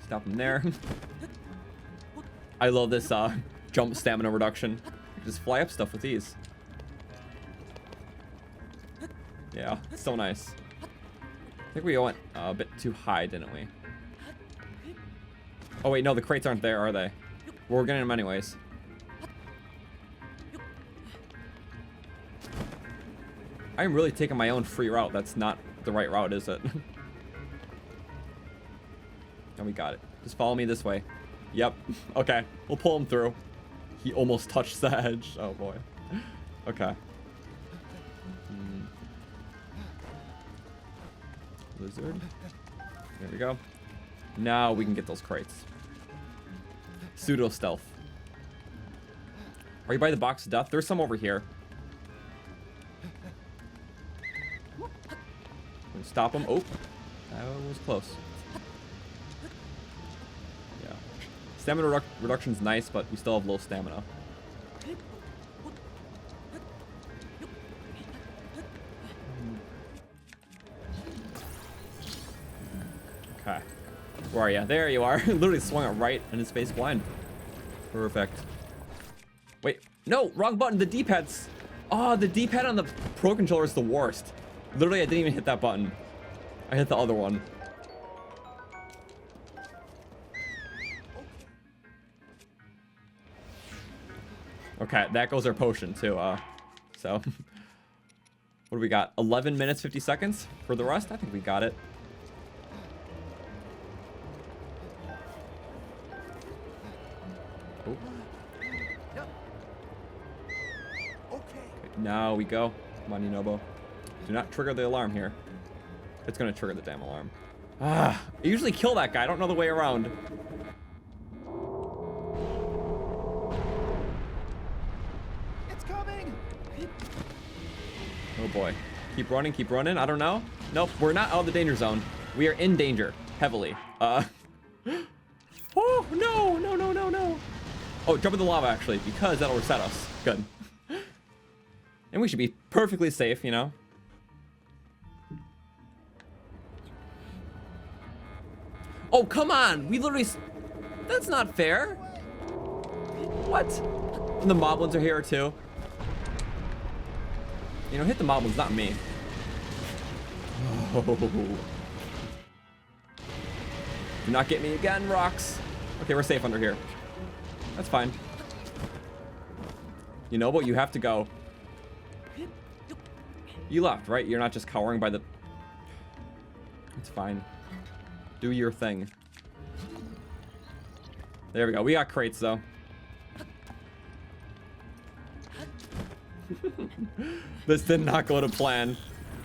Speaker 1: Stop him there. I love this jump stamina reduction. You can just fly up stuff with these. Yeah, so nice. I think we went a bit too high, didn't we? Oh wait, no, the crates aren't there, are they? Well, we're getting them anyways. I'm really taking my own free route. That's not the right route, is it? And we got it. Just follow me this way. Yep. Okay. We'll pull him through. He almost touched the edge. Oh boy. Okay. Lizard. There we go. Now we can get those crates. Pseudo stealth. Are you by the box of death? There's some over here. Stop him. Oh, that was close. Yeah. Stamina reduction's nice, but we still have low stamina. Okay. Where are you? There you are. Literally swung it right in his face blind. Perfect. Wait. No, wrong button. The D-pad's... Oh, the D-pad on the Pro Controller is the worst. Literally, I didn't even hit that button. I hit the other one. Okay, that goes our potion too. So what do we got? 11 minutes 50 seconds for the rest. I think we got it. Oh. Okay, now we go. Come on, Yunobo. Do not trigger the alarm here. It's gonna trigger the damn alarm. Ah, I usually kill that guy. I don't know the way around.
Speaker 5: It's coming.
Speaker 1: Oh boy. Keep running, keep running. I don't know. Nope, we're not out of the danger zone. We are in danger, heavily. Oh, no, no, no, no, no. Oh, jump in the lava, actually, because that'll reset us. Good. And we should be perfectly safe, you know? Oh, come on! We literally... That's not fair! What? And the moblins are here, too. You know, hit the moblins, not me. Oh. Do not get me again, rocks. Okay, we're safe under here. That's fine. You know what? You have to go. You left, right? You're not just cowering by the... It's fine. Do your thing. There we go. We got crates, though. This did not go to plan.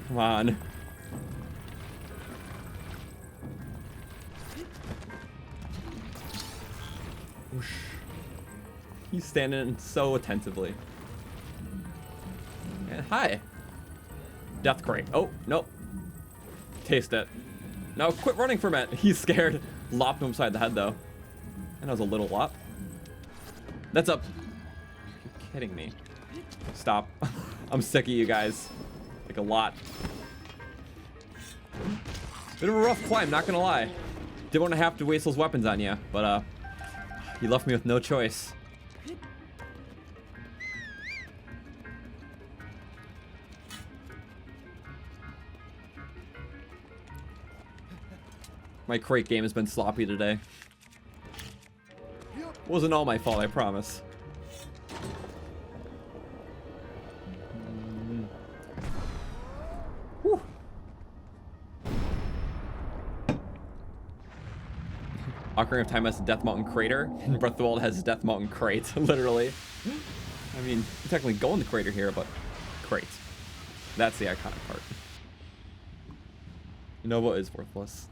Speaker 1: Come on. Whoosh. He's standing so attentively. And hi. Death crate. Oh, nope. Taste it. No, quit running from it. He's scared. Lopped him upside the head, though. And that was a little lop. That's up. You're kidding me. Stop. I'm sick of you guys. Like a lot. Bit of a rough climb, not gonna lie. Didn't want to have to waste those weapons on you, but you left me with no choice. My crate game has been sloppy today. Wasn't all my fault, I promise. Whew. Ocarina of Time has the Death Mountain Crater, and Breath of the Wild has Death Mountain Crate, literally. I mean, you technically go in the crater here, but crate. That's the iconic part. You know what is worthless?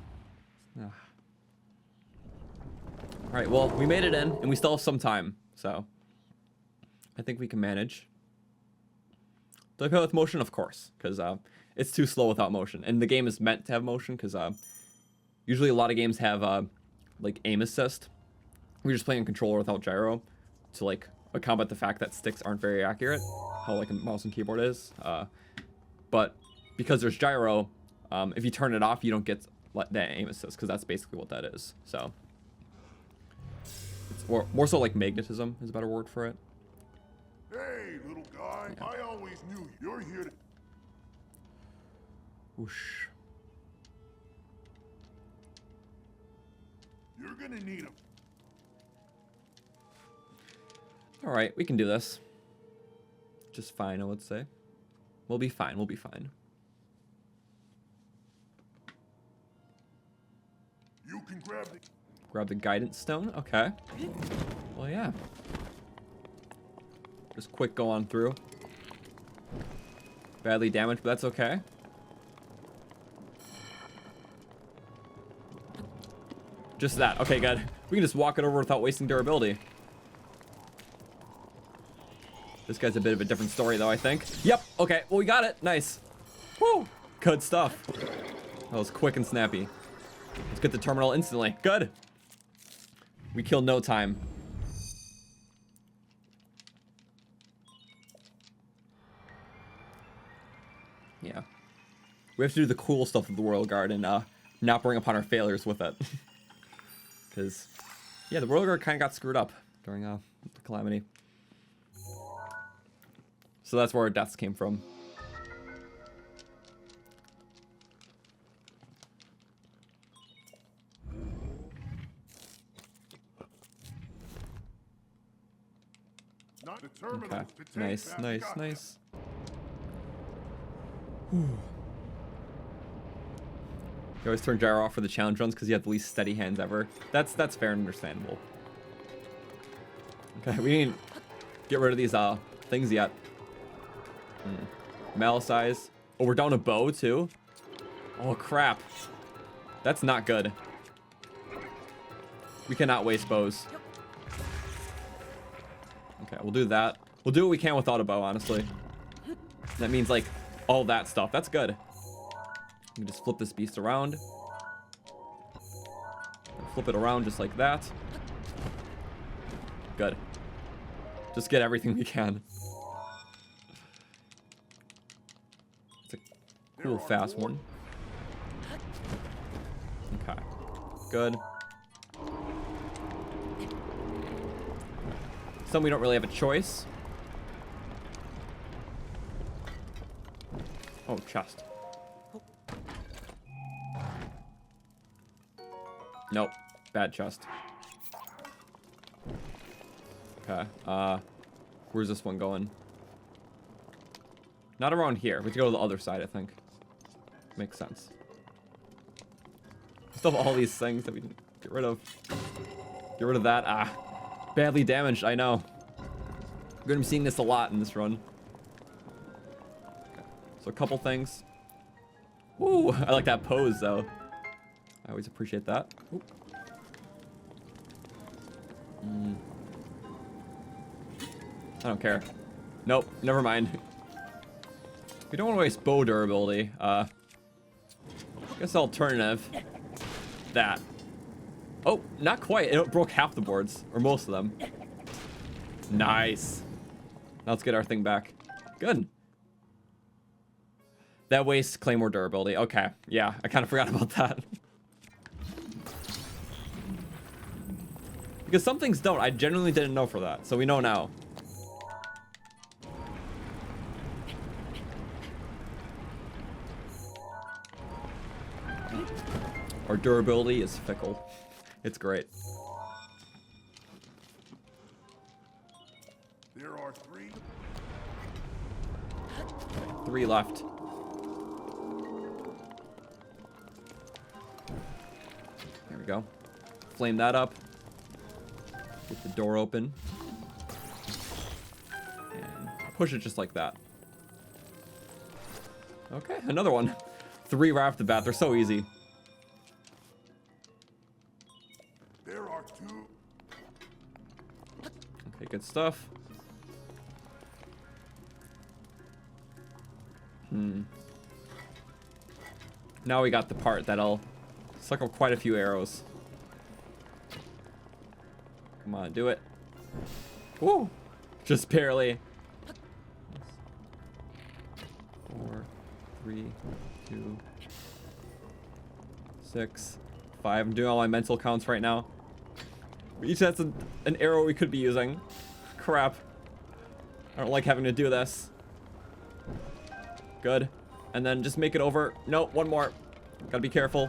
Speaker 1: Alright, well, we made it in, and we still have some time, so I think we can manage. Do I play with motion? Of course, because it's too slow without motion, and the game is meant to have motion, because usually a lot of games have like aim assist. We're just playing a controller without gyro to like combat the fact that sticks aren't very accurate, how like a mouse and keyboard is. But because there's gyro, if you turn it off, you don't get that aim assist, because that's basically what that is. So it's more so like magnetism is a better word for it.
Speaker 4: Hey, little guy, yeah. I always knew you're here to...
Speaker 1: Whoosh.
Speaker 4: You're gonna need him.
Speaker 1: All right, we can do this. Just fine, I would say. We'll be fine, we'll be fine.
Speaker 4: You can
Speaker 1: grab the guidance stone. Okay. Well, yeah. Just quick go on through. Badly damaged, but that's okay. Just that. Okay, good. We can just walk it over without wasting durability. This guy's a bit of a different story, though, I think. Yep. Okay. Well, we got it. Nice. Woo. Good stuff. That was quick and snappy. Let's get the terminal instantly. Good. We killed no time. Yeah. We have to do the cool stuff of the Royal Guard and not bring upon our failures with it. Because, yeah, the Royal Guard kind of got screwed up during the Calamity. So that's where our deaths came from. Okay. Nice, nice, nice. Whew. You always turn gyro off for the challenge runs because you have the least steady hands ever. That's fair and understandable. Okay, we didn't get rid of these things yet. Malice eyes. Oh, we're down a bow too. Oh crap. That's not good. We cannot waste bows. Okay, we'll do that. We'll do what we can without a bow, honestly. That means like all that stuff. That's good. You can just flip this beast around. Flip it around just like that. Good. Just get everything we can. It's a cool fast one. Okay. Good. Some we don't really have a choice. Oh, chest. Nope. Bad chest. Okay. Where's this one going? Not around here. We have to go to the other side, I think. Makes sense. Still have all these things that we can get rid of. Get rid of that. Ah. Badly damaged, I know. We're gonna be seeing this a lot in this run. Okay. So a couple things. Ooh, I like that pose though. I always appreciate that. Ooh. I don't care. Nope, never mind. We don't want to waste bow durability. Guess alternative. That. Oh, not quite. It broke half the boards, or most of them. Nice. Now let's get our thing back. Good. That wastes claymore durability. Okay, yeah, I kind of forgot about that. Because some things don't. I genuinely didn't know for that, so we know now. Our durability is fickle. It's great.
Speaker 4: There are 3.
Speaker 1: Okay, 3 left. There we go. Flame that up. Get the door open. And push it just like that. Okay, another one. 3 right off the bat. They're so easy.
Speaker 4: There are 2.
Speaker 1: Okay, good stuff. Now we got the part that'll suck up quite a few arrows. Come on, do it. Woo! Just barely. 4, 3, 2, 6, 5. I'm doing all my mental counts right now. Each has an arrow we could be using. Crap. I don't like having to do this. Good. And then just make it over. Nope, one more. Gotta be careful.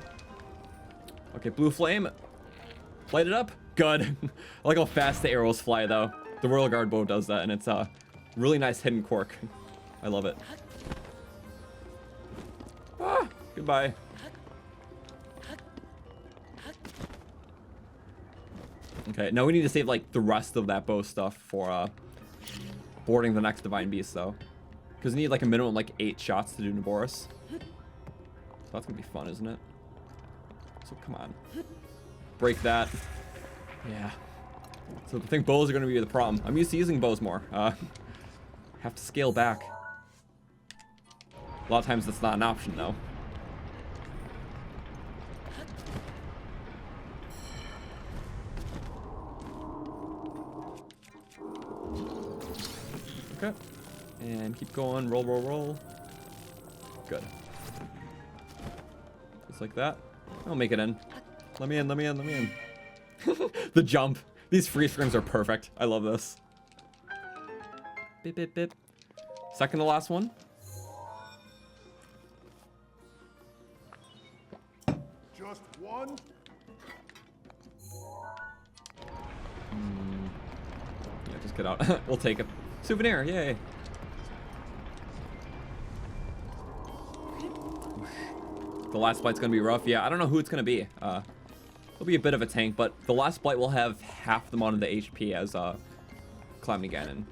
Speaker 1: Okay, blue flame. Light it up. Good. I like how fast the arrows fly, though. The Royal Guard bow does that, and it's a really nice hidden quirk. I love it. Ah, goodbye. Okay, now we need to save, like, the rest of that bow stuff for, boarding the next Divine Beast, though. Because you need, like, a minimum, like, 8 shots to do Naboris. So that's gonna be fun, isn't it? So, come on. Break that. Yeah. So I think bows are gonna be the problem. I'm used to using bows more. Have to scale back. A lot of times that's not an option, though. Okay. And keep going. Roll, roll, roll. Good. Just like that. I'll make it in. Let me in, let me in, let me in. The jump. These freeze frames are perfect. I love this. Bip, bip, bip. Second to last one.
Speaker 4: Just one?
Speaker 1: Yeah, just get out. We'll take it. Souvenir, yay. The last blight's gonna be rough. Yeah, I don't know who it's gonna be. It'll be a bit of a tank, but the last blight will have half the amount of the HP as Calamity Ganon.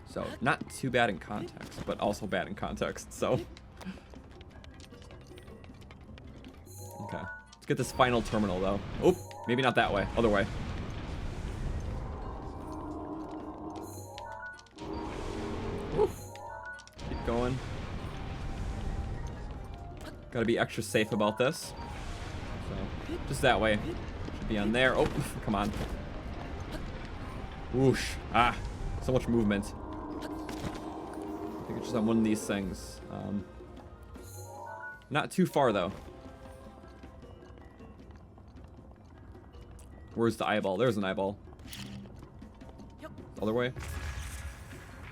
Speaker 1: So not too bad in context, but also bad in context. So okay, let's get this final terminal though. Oh, maybe not that way. Other way. Woo. Keep going. Gotta be extra safe about this. So, just that way. Should be on there. Oh, come on. Whoosh. Ah, so much movement. I think it's just on one of these things. Not too far, though. Where's the eyeball? There's an eyeball. The other way.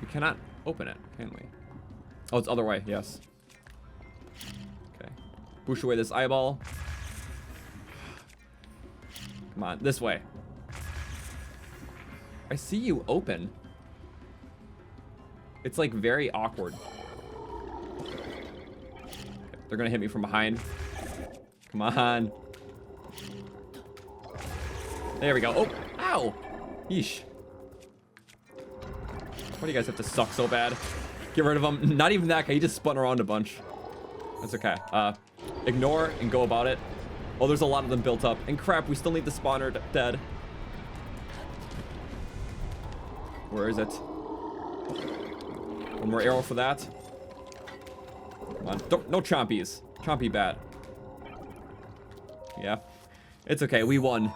Speaker 1: We cannot open it, can we? Oh, it's other way, yes. Okay. Push away this eyeball. Come on, this way. I see you open. It's like very awkward. Okay, they're gonna hit me from behind. Come on. There we go. Oh, ow. Yeesh. Why do you guys have to suck so bad? Get rid of him. Not even that guy. He just spun around a bunch. That's okay. Ignore and go about it. Oh, there's a lot of them built up. And crap, we still need the spawner dead. Where is it? One more arrow for that. Come on. Don't, no chompies. Chompy bad. Yeah. It's okay. We won.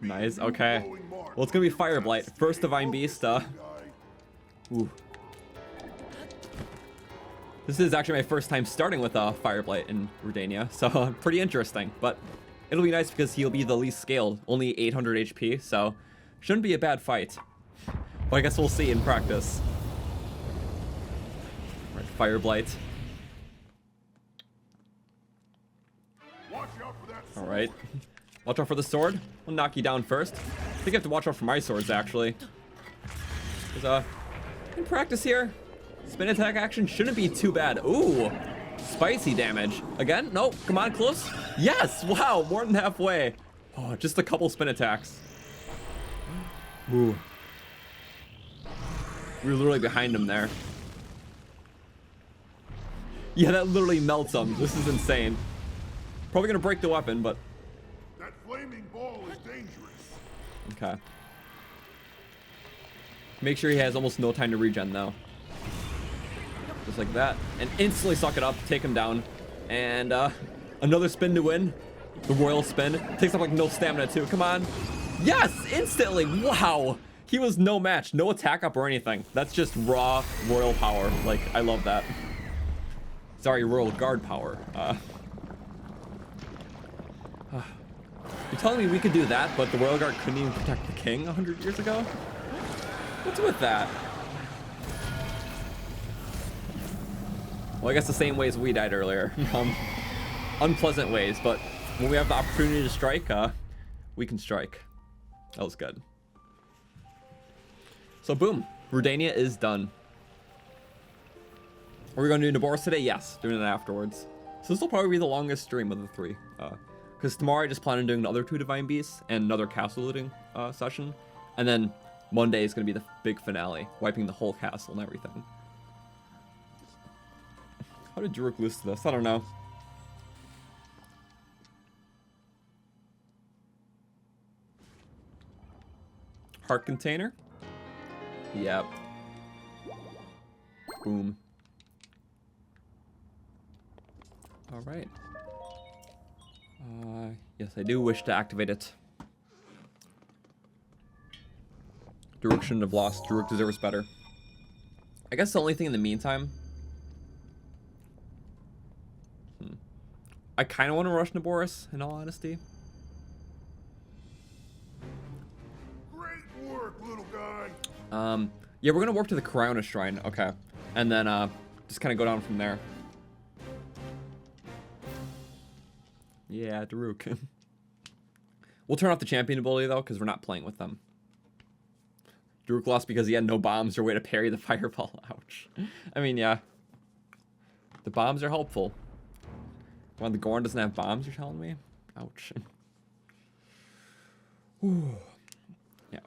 Speaker 1: Nice. Okay. Well, it's gonna be Fire Blight. First Divine Beast. Ooh. This is actually my first time starting with Fire Blight in Rudania, so pretty interesting. But it'll be nice because he'll be the least scaled, only 800 HP, so shouldn't be a bad fight. Well, I guess we'll see in practice. All right, Fire Blight. All right. Watch out for the sword. We'll knock you down first. I think you have to watch out for my swords, actually. Because, in practice here, spin attack action shouldn't be too bad. Ooh, spicy damage. Again? No, come on, close. Yes, wow, more than halfway. Oh, just a couple spin attacks. Ooh. We were literally behind him there. Yeah, that literally melts him. This is insane. Probably gonna break the weapon, but...
Speaker 4: That flaming ball is dangerous.
Speaker 1: Okay. Make sure he has almost no time to regen, though. Just like that. And instantly suck it up, take him down. And, another spin to win. The royal spin. Takes up, like, no stamina, too. Come on. Yes! Instantly! Wow! He was no match. No attack up or anything. That's just raw royal power. Like, I love that. Sorry, royal guard power. You're telling me we could do that, but the royal guard couldn't even protect the king 100 years ago? What's with that? Well, I guess the same ways we died earlier. Unpleasant ways, but when we have the opportunity to strike, we can strike. That was good. So boom, Rudania is done. Are we going to do Naboris today? Yes, doing it afterwards. So this will probably be the longest stream of the three. Because tomorrow I just plan on doing another 2 Divine Beasts and another castle looting session. And then Monday is going to be the big finale, wiping the whole castle and everything. How did Druk lose to this? I don't know. Heart container? Yep. Boom. All right. Yes, I do wish to activate it. Druk shouldn't have lost. Druk deserves better. I guess the only thing in the meantime... I kind of want to rush Naboris, in all honesty.
Speaker 4: Great work, little guy.
Speaker 1: Yeah, we're going to warp to the Corona Shrine. Okay. And then, just kind of go down from there. Yeah, Daruk. We'll turn off the champion ability, though, because we're not playing with them. Daruk lost because he had no bombs or way to parry the fireball. Ouch. I mean, yeah. The bombs are helpful. When the Gorn doesn't have bombs, you're telling me? Ouch. Whew. Yeah.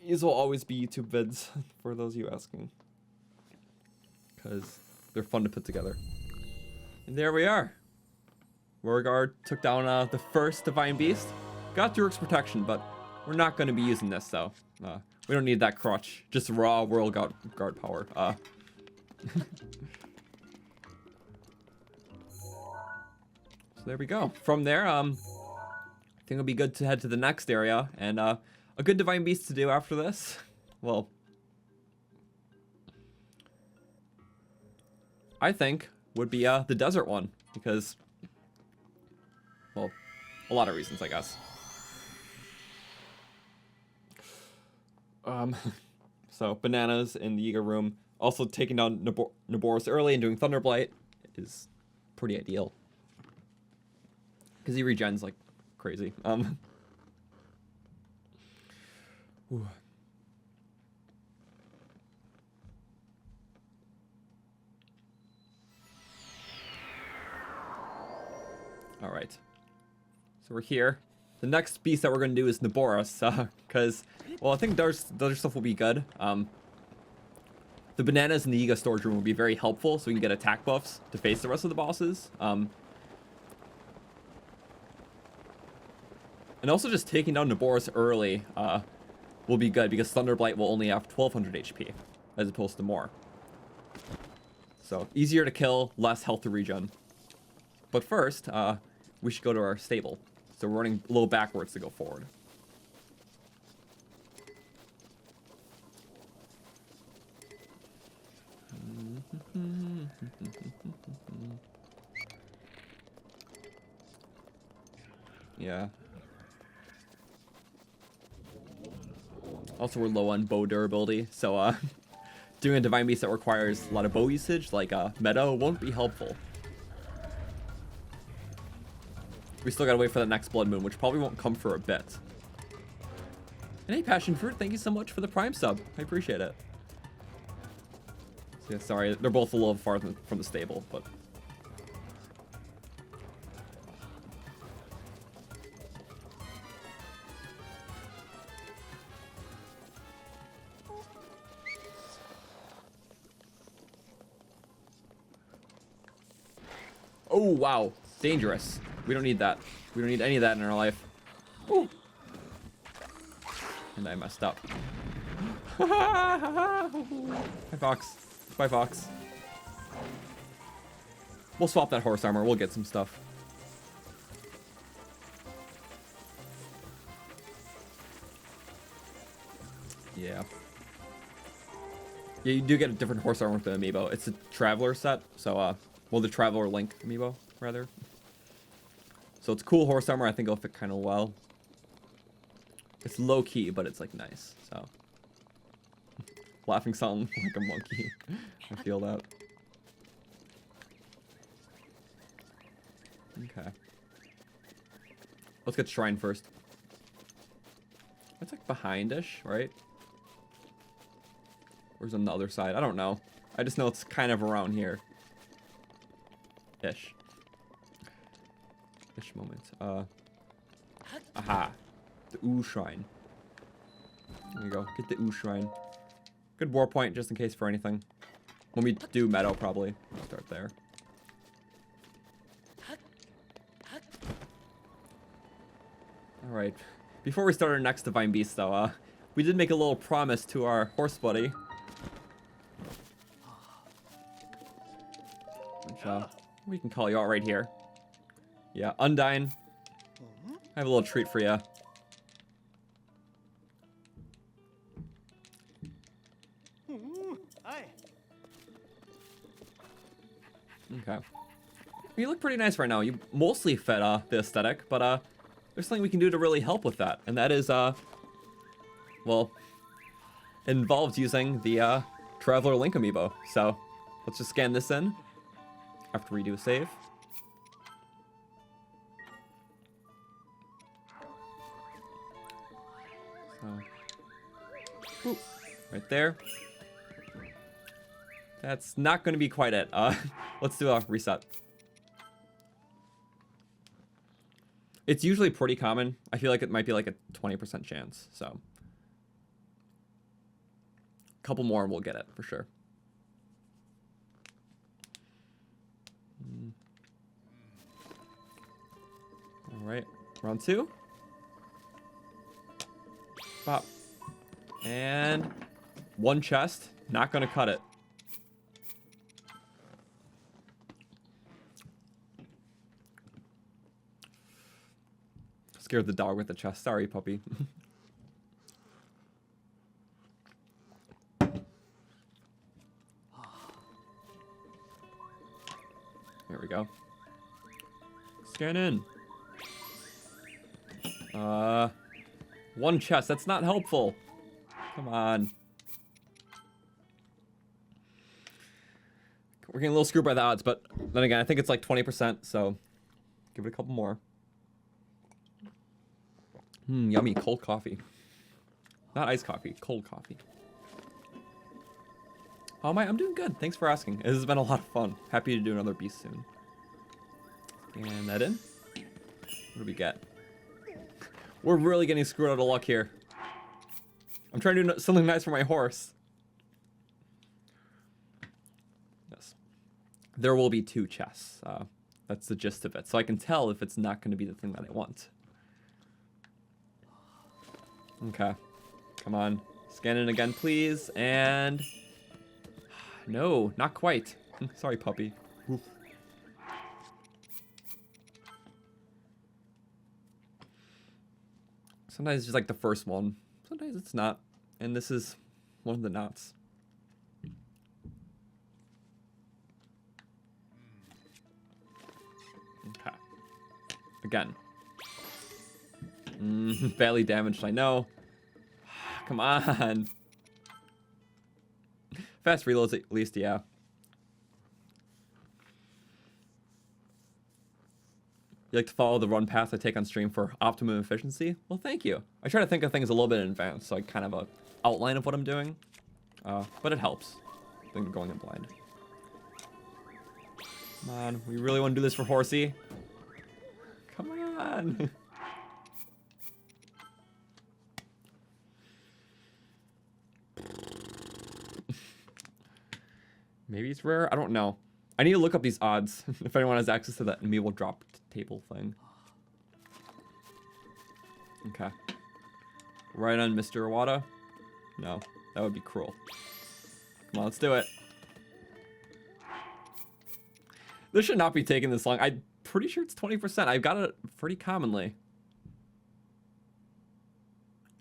Speaker 1: These will always be YouTube vids, for those of you asking. Because they're fun to put together. And there we are. Beauregard took down the first Divine Beast. Got Durik's protection, but we're not going to be using this, though. We don't need that crutch. Just raw world guard power. So there we go. From there, I think it'll be good to head to the next area. And a good Divine Beast to do after this. Well, I think would be the desert one. Because, well, a lot of reasons, I guess. So bananas in the Yiga room. Also taking down Naboris early and doing Thunderblight is pretty ideal. Because he regens like crazy. Ooh. All right. So we're here. The next beast that we're going to do is Naboris, because, well, I think the other stuff will be good. The bananas in the Yiga storage room will be very helpful, so we can get attack buffs to face the rest of the bosses. And also just taking down Naboris early will be good, because Thunderblight will only have 1200 HP, as opposed to more. So, easier to kill, less health to regen. But first, we should go to our stable. So we're running a little backwards to go forward. Yeah. Also, we're low on bow durability, so doing a Divine Beast that requires a lot of bow usage, like Meadow, won't be helpful. We still gotta wait for the next Blood Moon, which probably won't come for a bit. And hey, Passion Fruit, thank you so much for the Prime sub. I appreciate it. So, yeah, sorry, they're both a little far from the stable, but... Oh, wow. Dangerous. We don't need that. We don't need any of that in our life. Ooh. And I messed up. Bye, Fox. Bye, Fox. We'll swap that horse armor. We'll get some stuff. Yeah. Yeah, you do get a different horse armor with the amiibo. It's a Traveler set, so, well, the Traveler Link amiibo, rather. So it's cool horse armor. I think it'll fit kind of well. It's low key, but it's like nice. So laughing something like a monkey. I feel that. Okay. Let's get Shrine first. It's like behind-ish, right? Where's on the other side? I don't know. I just know it's kind of around here. Ish. Moment. Aha. The Ooh Shrine. There you go. Get the Ooh Shrine. Good war point just in case for anything. When we do Meadow, probably. I'll start there. Alright. Before we start our next Divine Beast, though, we did make a little promise to our horse buddy. Which, we can call you out right here. Yeah, Undyne. I have a little treat for you. Okay. You look pretty nice right now. You mostly fit the aesthetic, but there's something we can do to really help with that, and that is well, it involves using the Traveler Link amiibo. So let's just scan this in after we do a save. Ooh, right there. That's not going to be quite it. Let's do a reset. It's usually pretty common. I feel like it might be like a 20% chance, so. A couple more and we'll get it, for sure. All right, round 2. Pop. And 1 chest. Not gonna cut it. Scared the dog with the chest. Sorry, puppy. There we go. Scan in. 1 chest. That's not helpful. Come on. We're getting a little screwed by the odds, but then again, I think it's like 20%, so give it a couple more. Yummy, cold coffee. Not iced coffee, cold coffee. Oh my, I'm doing good. Thanks for asking. This has been a lot of fun. Happy to do another beast soon. And that in. What do we get? We're really getting screwed out of luck here. I'm trying to do something nice for my horse. Yes. There will be 2 chests. That's the gist of it. So I can tell if it's not going to be the thing that I want. Okay. Come on. Scan in again, please. And... no, not quite. Sorry, puppy. Oof. Sometimes it's just like the first one. Sometimes it's not. And this is one of the nots. Okay. Again. Badly damaged, I know. Come on. Fast reloads at least, yeah. You like to follow the run path I take on stream for optimum efficiency? Well, thank you. I try to think of things a little bit in advance, so I kind of have an outline of what I'm doing. But it helps than going in blind. Come on, we really want to do this for Horsey? Come on. Maybe it's rare? I don't know. I need to look up these odds if anyone has access to that amiibo drop table thing. Okay. Right on Mr. Iwata? No, that would be cruel. Come on, let's do it. This should not be taking this long. I'm pretty sure it's 20%. I've got it pretty commonly.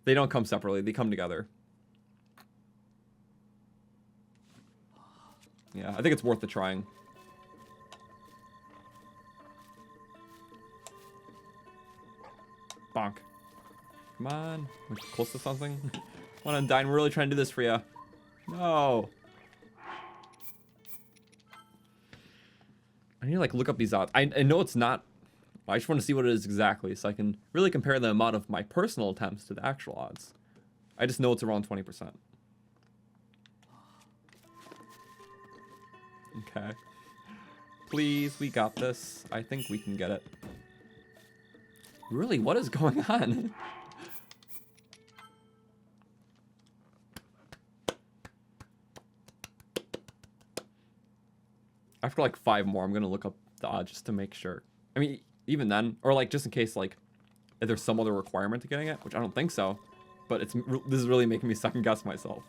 Speaker 1: They don't come separately. They come together. Yeah, I think it's worth the trying. Bonk. Come on. We're close to something. Come on, Undyne. We're really trying to do this for you. No. I need to like look up these odds. I know it's not. I just want to see what it is exactly so I can really compare the amount of my personal attempts to the actual odds. I just know it's around 20%. Okay. Please, we got this. I think we can get it. Really, what is going on? After like 5 more, I'm gonna look up the odds just to make sure. I mean, even then, or like just in case like if there's some other requirement to getting it, which I don't think so. But this is really making me second guess myself.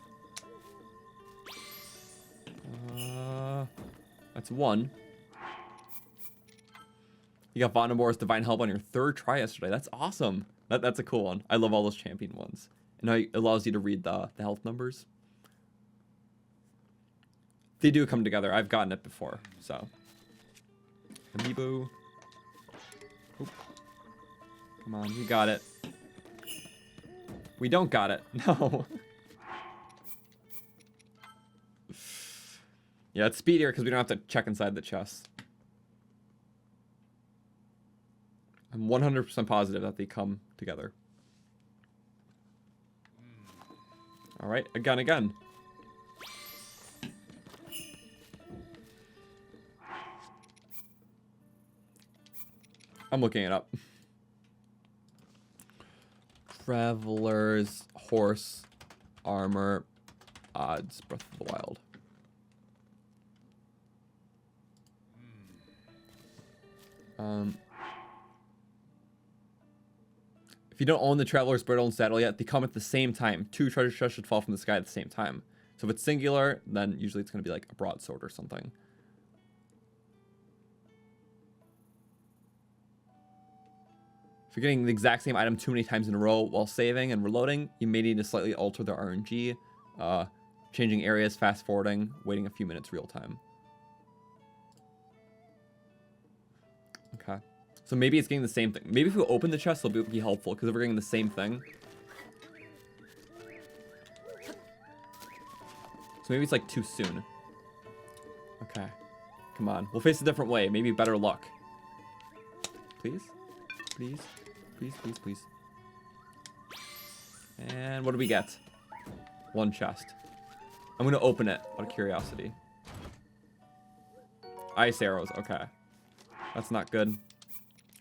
Speaker 1: That's 1. You got Vonnebor's Divine Help on your 3rd try yesterday. That's awesome. That's a cool one. I love all those champion ones. And now it allows you to read the health numbers. They do come together. I've gotten it before, so. Amiibo. Oop. Come on, we got it. We don't got it. No. Yeah, it's speedier because we don't have to check inside the chest. I'm 100% positive that they come together. All right, again. I'm looking it up. Traveler's Horse Armor Odds Breath of the Wild. If you don't own the Traveler's Bridle and Saddle yet, they come at the same time. 2 treasure chests should fall from the sky at the same time. So if it's singular, then usually it's going to be like a broadsword or something. If you're getting the exact same item too many times in a row while saving and reloading, you may need to slightly alter the RNG, changing areas, fast forwarding, waiting a few minutes real time. Okay. So maybe it's getting the same thing. Maybe if we open the chest, it'll be helpful, because if we're getting the same thing. maybe it's like too soon. Okay. Come on. We'll face a different way. Maybe better luck. Please? Please? Please, please, please. And what do we get? One chest. I'm going to open it out of curiosity. Ice arrows. Okay. That's not good.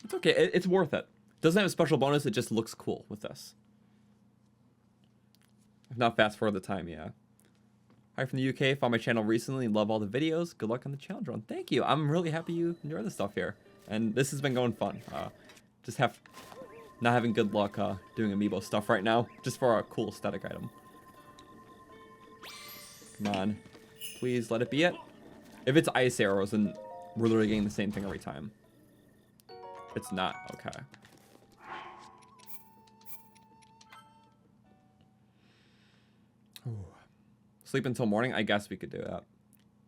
Speaker 1: It's okay. It's worth it. Doesn't have a special bonus. It just looks cool with this. If not fast forward the time, yeah. Hi from the UK. Found my channel recently. Love all the videos. Good luck on the challenge run. Thank you. I'm really happy you enjoy the stuff here. And this has been going fun. Just not having good luck doing amiibo stuff right now. Just for a cool aesthetic item. Come on. Please let it be it. If it's ice arrows, then we're literally getting the same thing every time. It's not. Okay. Ooh. Sleep until morning? I guess we could do that.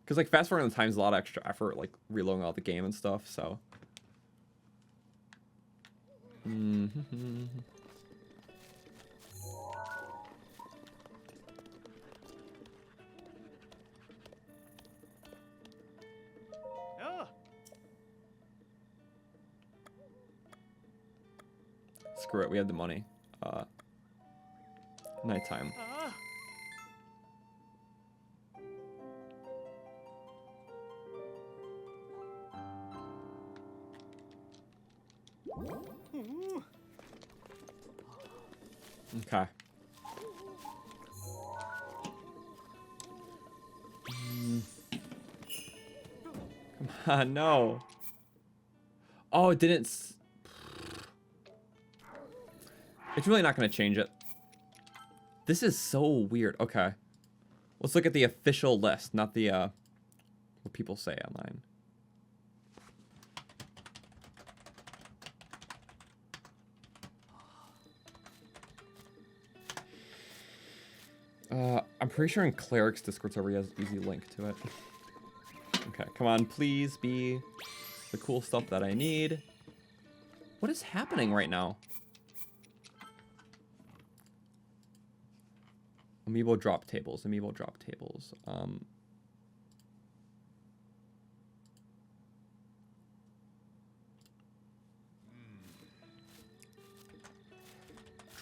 Speaker 1: Because, like, fast forwarding the time is a lot of extra effort, like, reloading all the game and stuff, so. Screw it, we have the money. Nighttime. Okay. Come on, no. Oh, it didn't. It's really not going to change it. This is so weird. Okay. Let's look at the official list, not the, what people say online. I'm pretty sure in Cleric's Discord server he has an easy link to it. Okay, come on, please be the cool stuff that I need. What is happening right now? Amiibo drop tables, amiibo drop tables.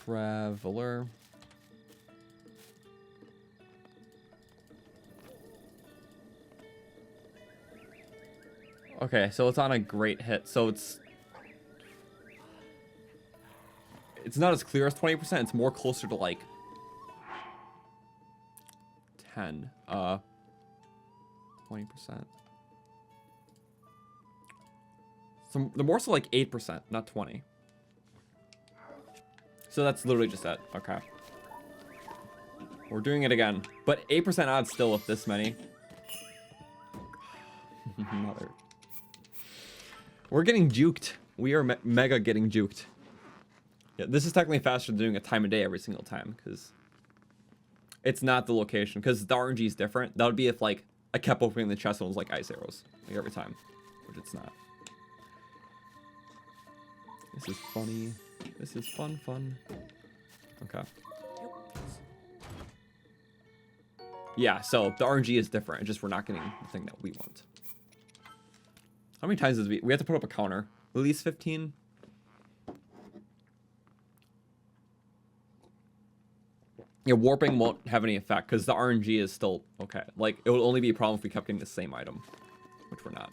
Speaker 1: Traveler. Okay, so it's on a great hit. So it's not as clear as 20%. It's more closer to like 10. 20%. So the more so like 8%, not 20. So that's literally just that. Okay. We're doing it again. But 8% odds still with this many. Mother. We're getting juked. We are mega getting juked. Yeah, this is technically faster than doing a time of day every single time, because it's not the location, because the RNG is different. That would be if, like, I kept opening the chest and it was like ice arrows, like every time, which it's not. This is funny. This is fun. Okay. Yeah, so the RNG is different. It's just we're not getting the thing that we want. How many times did we have to put up a counter? At least 15? Yeah, warping won't have any effect because the RNG is still okay. Like, it would only be a problem if we kept getting the same item, which we're not.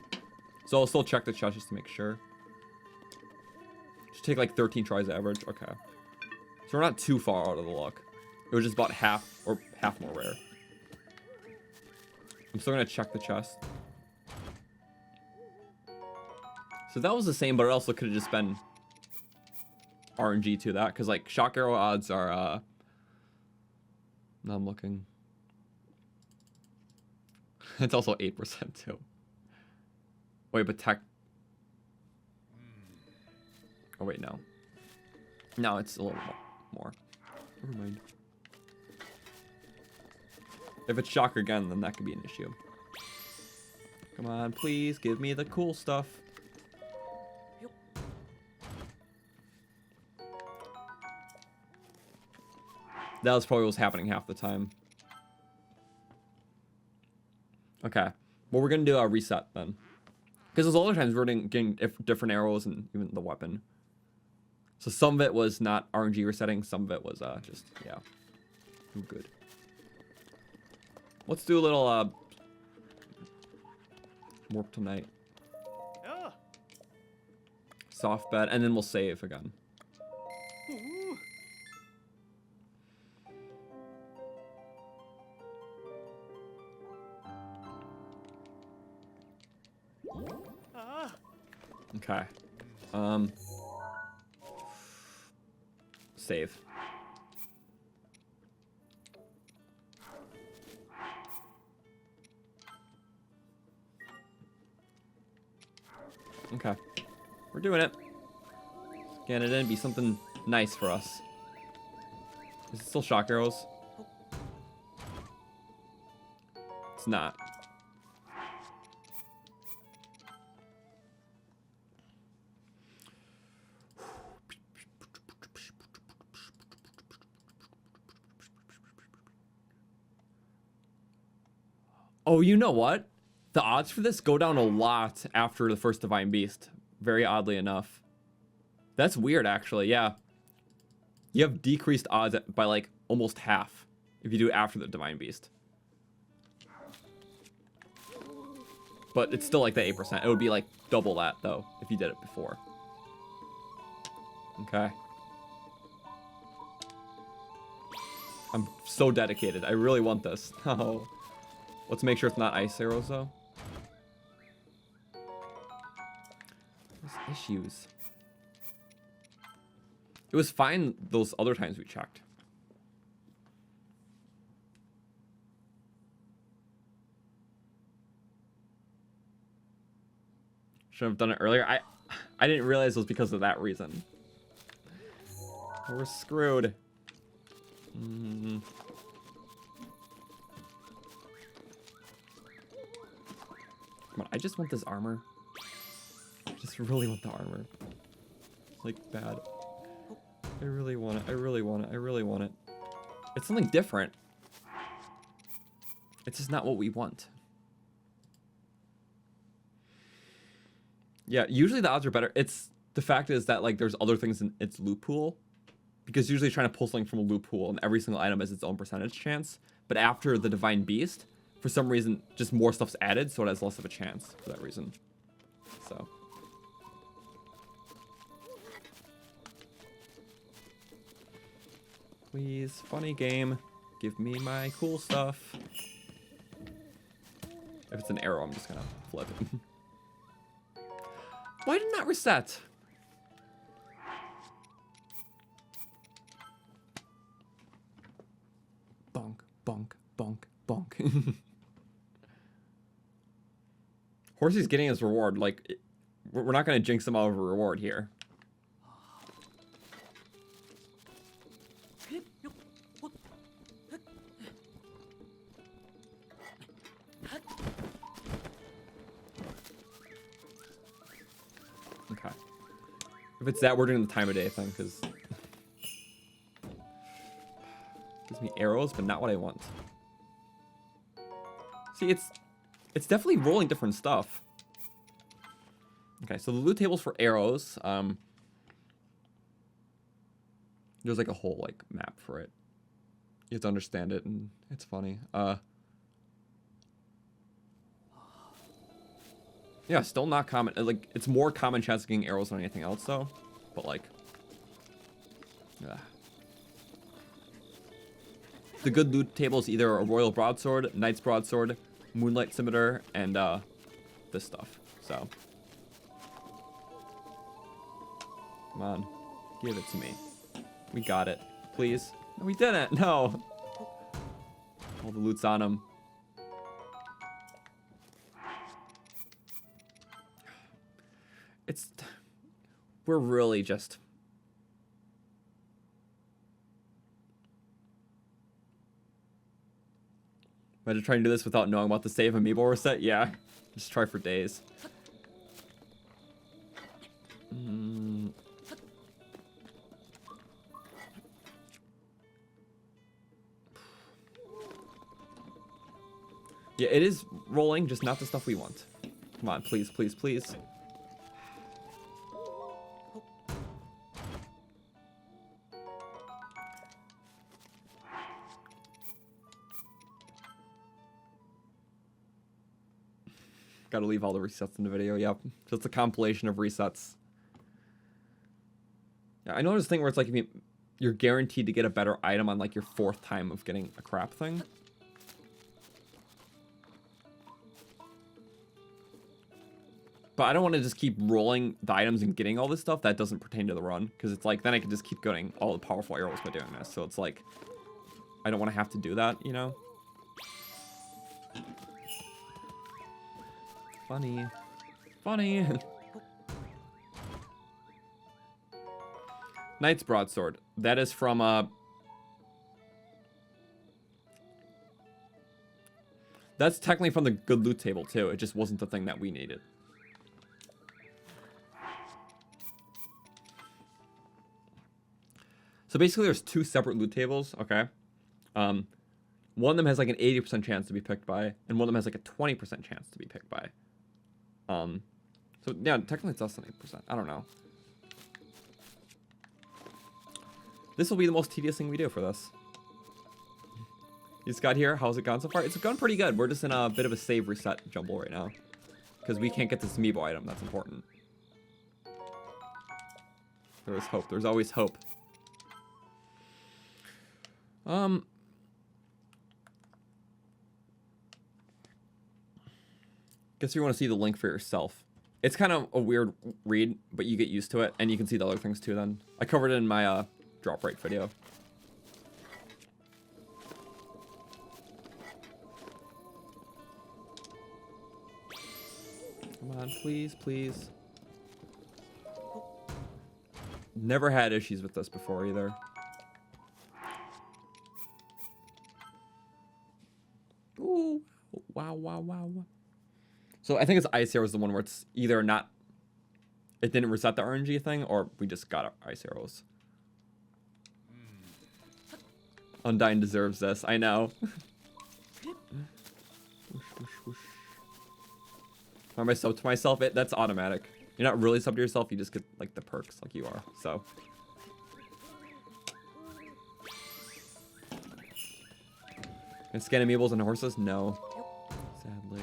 Speaker 1: So I'll still check the chest just to make sure. Should take like 13 tries average. Okay. So we're not too far out of the luck. It was just about half more rare. I'm still gonna check the chest. So that was the same, but it also could have just been RNG to that, because like shock arrow odds are now I'm looking. It's also 8% too. Wait, but tech. Oh wait, no. No, it's a little more. Never mind. If it's shock again, then that could be an issue. Come on, please give me the cool stuff. That was probably what was happening half the time. Okay. Well, we're gonna do a reset then. Because those other times we're getting different arrows and even the weapon. So some of it was not RNG resetting, some of it was just, yeah. Ooh, good. Let's do a little warp tonight.
Speaker 5: Ah.
Speaker 1: Soft bed, and then we'll save again.
Speaker 5: Ooh. Ah.
Speaker 1: Okay. Save. Okay. We're doing it. Scan it in, be something nice for us. Is it still shock arrows? It's not. Oh, you know what? The odds for this go down a lot after the first Divine Beast. Very oddly enough. That's weird, actually. Yeah. You have decreased odds by, like, almost half if you do it after the Divine Beast. But it's still, like, the 8%. It would be, like, double that, though, if you did it before. Okay. I'm so dedicated. I really want this. Oh. Let's make sure it's not ice arrows, though. There's issues. It was fine those other times we checked. Should have done it earlier. I didn't realize it was because of that reason. We're screwed. Come on, I just want this armor. I just really want the armor. Like, bad. I really want it. I really want it. I really want it. It's something different. It's just not what we want. Yeah, usually the odds are better. It's the fact is that, like, there's other things in its loot pool. Because usually trying to pull something from a loot pool and every single item has its own percentage chance. But after the Divine Beast, for some reason, just more stuff's added, so it has less of a chance for that reason. So. Please, funny game, give me my cool stuff. If it's an arrow, I'm just gonna flip it. Why did it not reset? Bonk, bonk, bonk, bonk. Horsey's getting his reward. Like, we're not gonna jinx him out of a reward here. Okay. If it's that, we're doing the time of day thing, because gives me arrows, but not what I want. See, it's definitely rolling different stuff. Okay, so the loot table's for arrows. There's like a whole like map for it. You have to understand it, and it's funny. Yeah, still not common. Like, it's more common chance of getting arrows than anything else, though. But like, the good loot table is either a Royal Broadsword, Knight's Broadsword, Moonlight Scimitar, and this stuff. So, come on, give it to me. We got it, please. No, we didn't. No. All the loot's on him. We're really just. Imagine trying to do this without knowing about the save amiibo reset. Yeah, just try for days. Yeah, it is rolling, just not the stuff we want. Come on, please, please, please. Gotta leave all the resets in the video, yep. Just a compilation of resets. Yeah, I know there's a thing where it's like if you're guaranteed to get a better item on like your 4th time of getting a crap thing. But I don't want to just keep rolling the items and getting all this stuff that doesn't pertain to the run. Because it's like, then I can just keep getting all the powerful arrows by doing this. So it's like, I don't want to have to do that, you know? Funny. Funny. Knight's Broadsword. That is from, that's technically from the good loot table, too. It just wasn't the thing that we needed. So basically, there's 2 separate loot tables, okay? One of them has like an 80% chance to be picked by, and one of them has like a 20% chance to be picked by. So yeah, technically it's less than 8%. I don't know. This will be the most tedious thing we do for this. You just got here. How's it gone so far? It's gone pretty good. We're just in a bit of a save reset jumble right now. Because we can't get this amiibo item. That's important. There is hope. There's always hope. Guess you want to see the link for yourself. It's kind of a weird read, but you get used to it, and you can see the other things too then. I covered it in my drop rate video. Come on, please, please. Never had issues with this before either. Ooh, wow, wow, wow, wow. So I think it's Ice Arrow is the one where it's either not, it didn't reset the RNG thing, or we just got Ice Arrows. Undyne deserves this, I know. Whoosh, whoosh, whoosh. Am I subbed to myself? That's automatic. You're not really subbed to yourself, you just get like the perks like you are, so. And scan amiibos and horses? No. Sadly.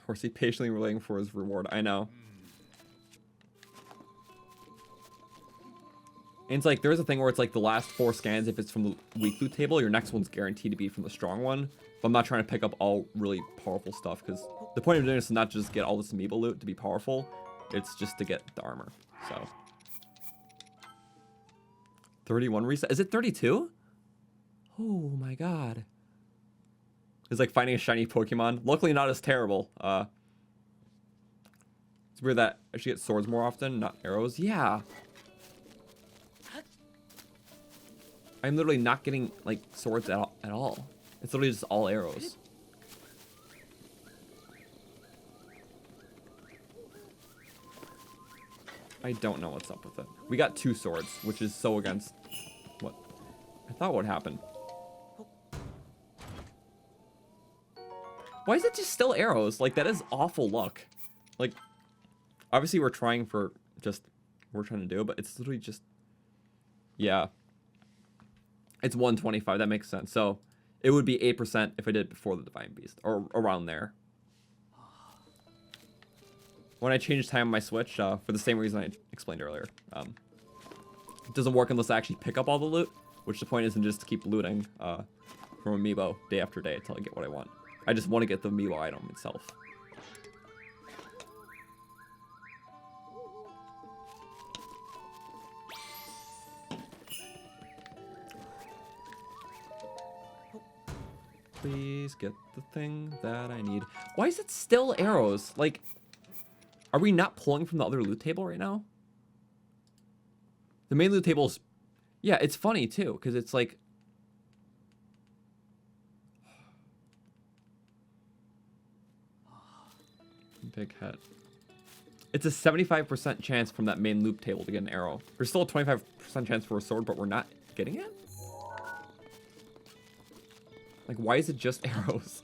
Speaker 1: Horsey patiently waiting for his reward. I know. And it's like, there's a thing where it's like the last 4 scans, if it's from the weak loot table, your next one's guaranteed to be from the strong one. But I'm not trying to pick up all really powerful stuff, because the point of doing this is not just get all this amiibo loot to be powerful, it's just to get the armor, so. 31 reset? Is it 32? Oh my god. It's like finding a shiny Pokemon. Luckily not as terrible. It's weird that I should get swords more often, not arrows. Yeah. I'm literally not getting like swords at all. It's literally just all arrows. I don't know what's up with it. We got 2 swords, which is so against what I thought would happen. Why is it just still arrows? Like, that is awful luck. Like, obviously we're trying for just what we're trying to do, but it's literally just, yeah. It's 125, that makes sense. So it would be 8% if I did it before the Divine Beast, or around there. When I change time on my Switch, for the same reason I explained earlier, it doesn't work unless I actually pick up all the loot, which the point isn't just to keep looting from Amiibo day after day until I get what I want. I just want to get the Amiibo item itself. Please get the thing that I need. Why is it still arrows? Like, are we not pulling from the other loot table right now? The main loot table's... Yeah, it's funny too, because it's like... Big hit. It's a 75% chance from that main loop table to get an arrow. There's still a 25% chance for a sword, but we're not getting it? Like, why is it just arrows?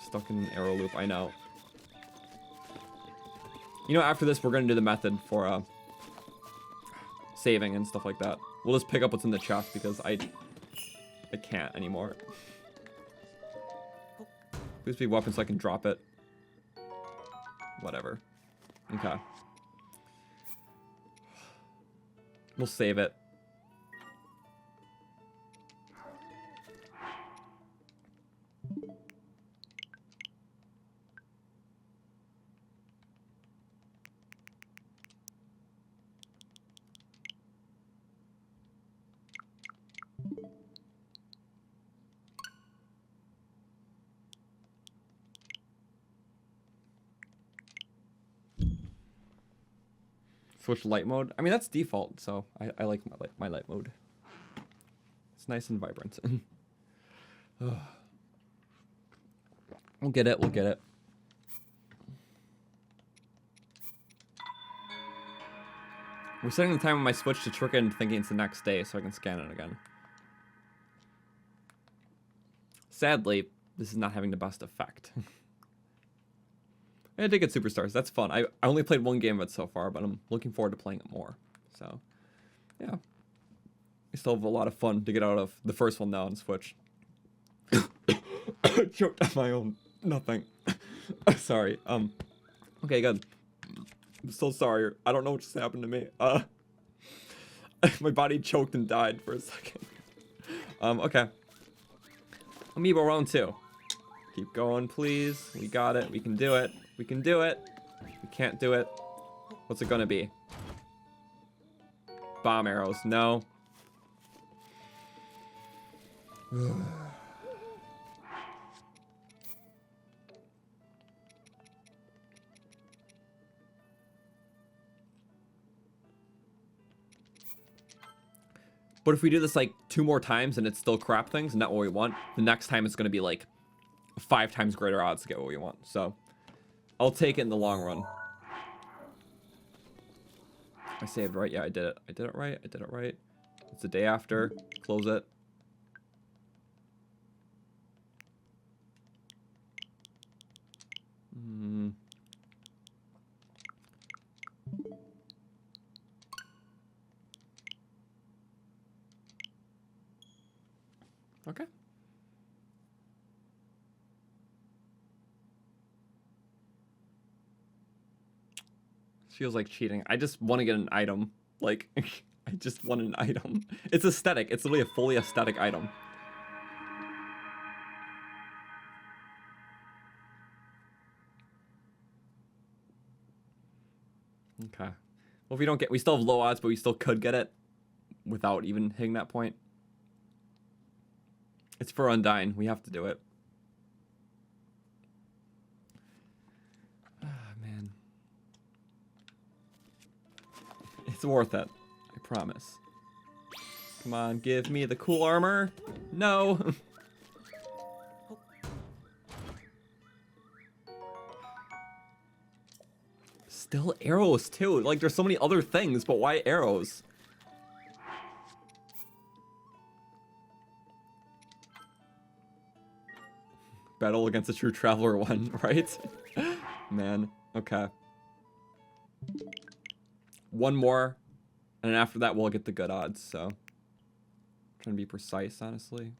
Speaker 1: Stuck in an arrow loop, I know. You know, after this, we're going to do the method for saving and stuff like that. We'll just pick up what's in the chest because I can't anymore. Please be weapons so I can drop it. Whatever. Okay. We'll save it. Switch light mode. I mean, that's default, so I like my light mode. It's nice and vibrant. We'll get it. We'll get it. We're setting the time on my Switch to trick it into thinking it's the next day so I can scan it again. Sadly, this is not having the best effect. I did get Superstars. That's fun. I only played one game of it so far, but I'm looking forward to playing it more. So, yeah. I still have a lot of fun to get out of the first one now on Switch. Choked on my own nothing. Sorry. Okay, good. I'm so sorry. I don't know what just happened to me. My body choked and died for a second. Okay. Amiibo round 2. Keep going, please. We got it. We can do it. We can do it. We can't do it. What's it gonna be? Bomb arrows. No. But if we do this like 2 more times and it's still crap things and not what we want, the next time it's gonna be like 5 times greater odds to get what we want. So I'll take it in the long run. I saved right. Yeah, I did it. I did it right. I did it right. It's the day after. Close it. Okay. Feels like cheating. I just want to get an item. Like, I just want an item. It's aesthetic. It's literally a fully aesthetic item. Okay. Well, if we don't get... We still have low odds, but we still could get it without even hitting that point. It's for Undyne. We have to do it. It's worth it. I promise. Come on, give me the cool armor. No. Still arrows, too. Like, there's so many other things, but why arrows? Battle against a true traveler 1, right? Man, okay. 1 more, and then after that we'll get the good odds, so I'm trying to be precise, honestly.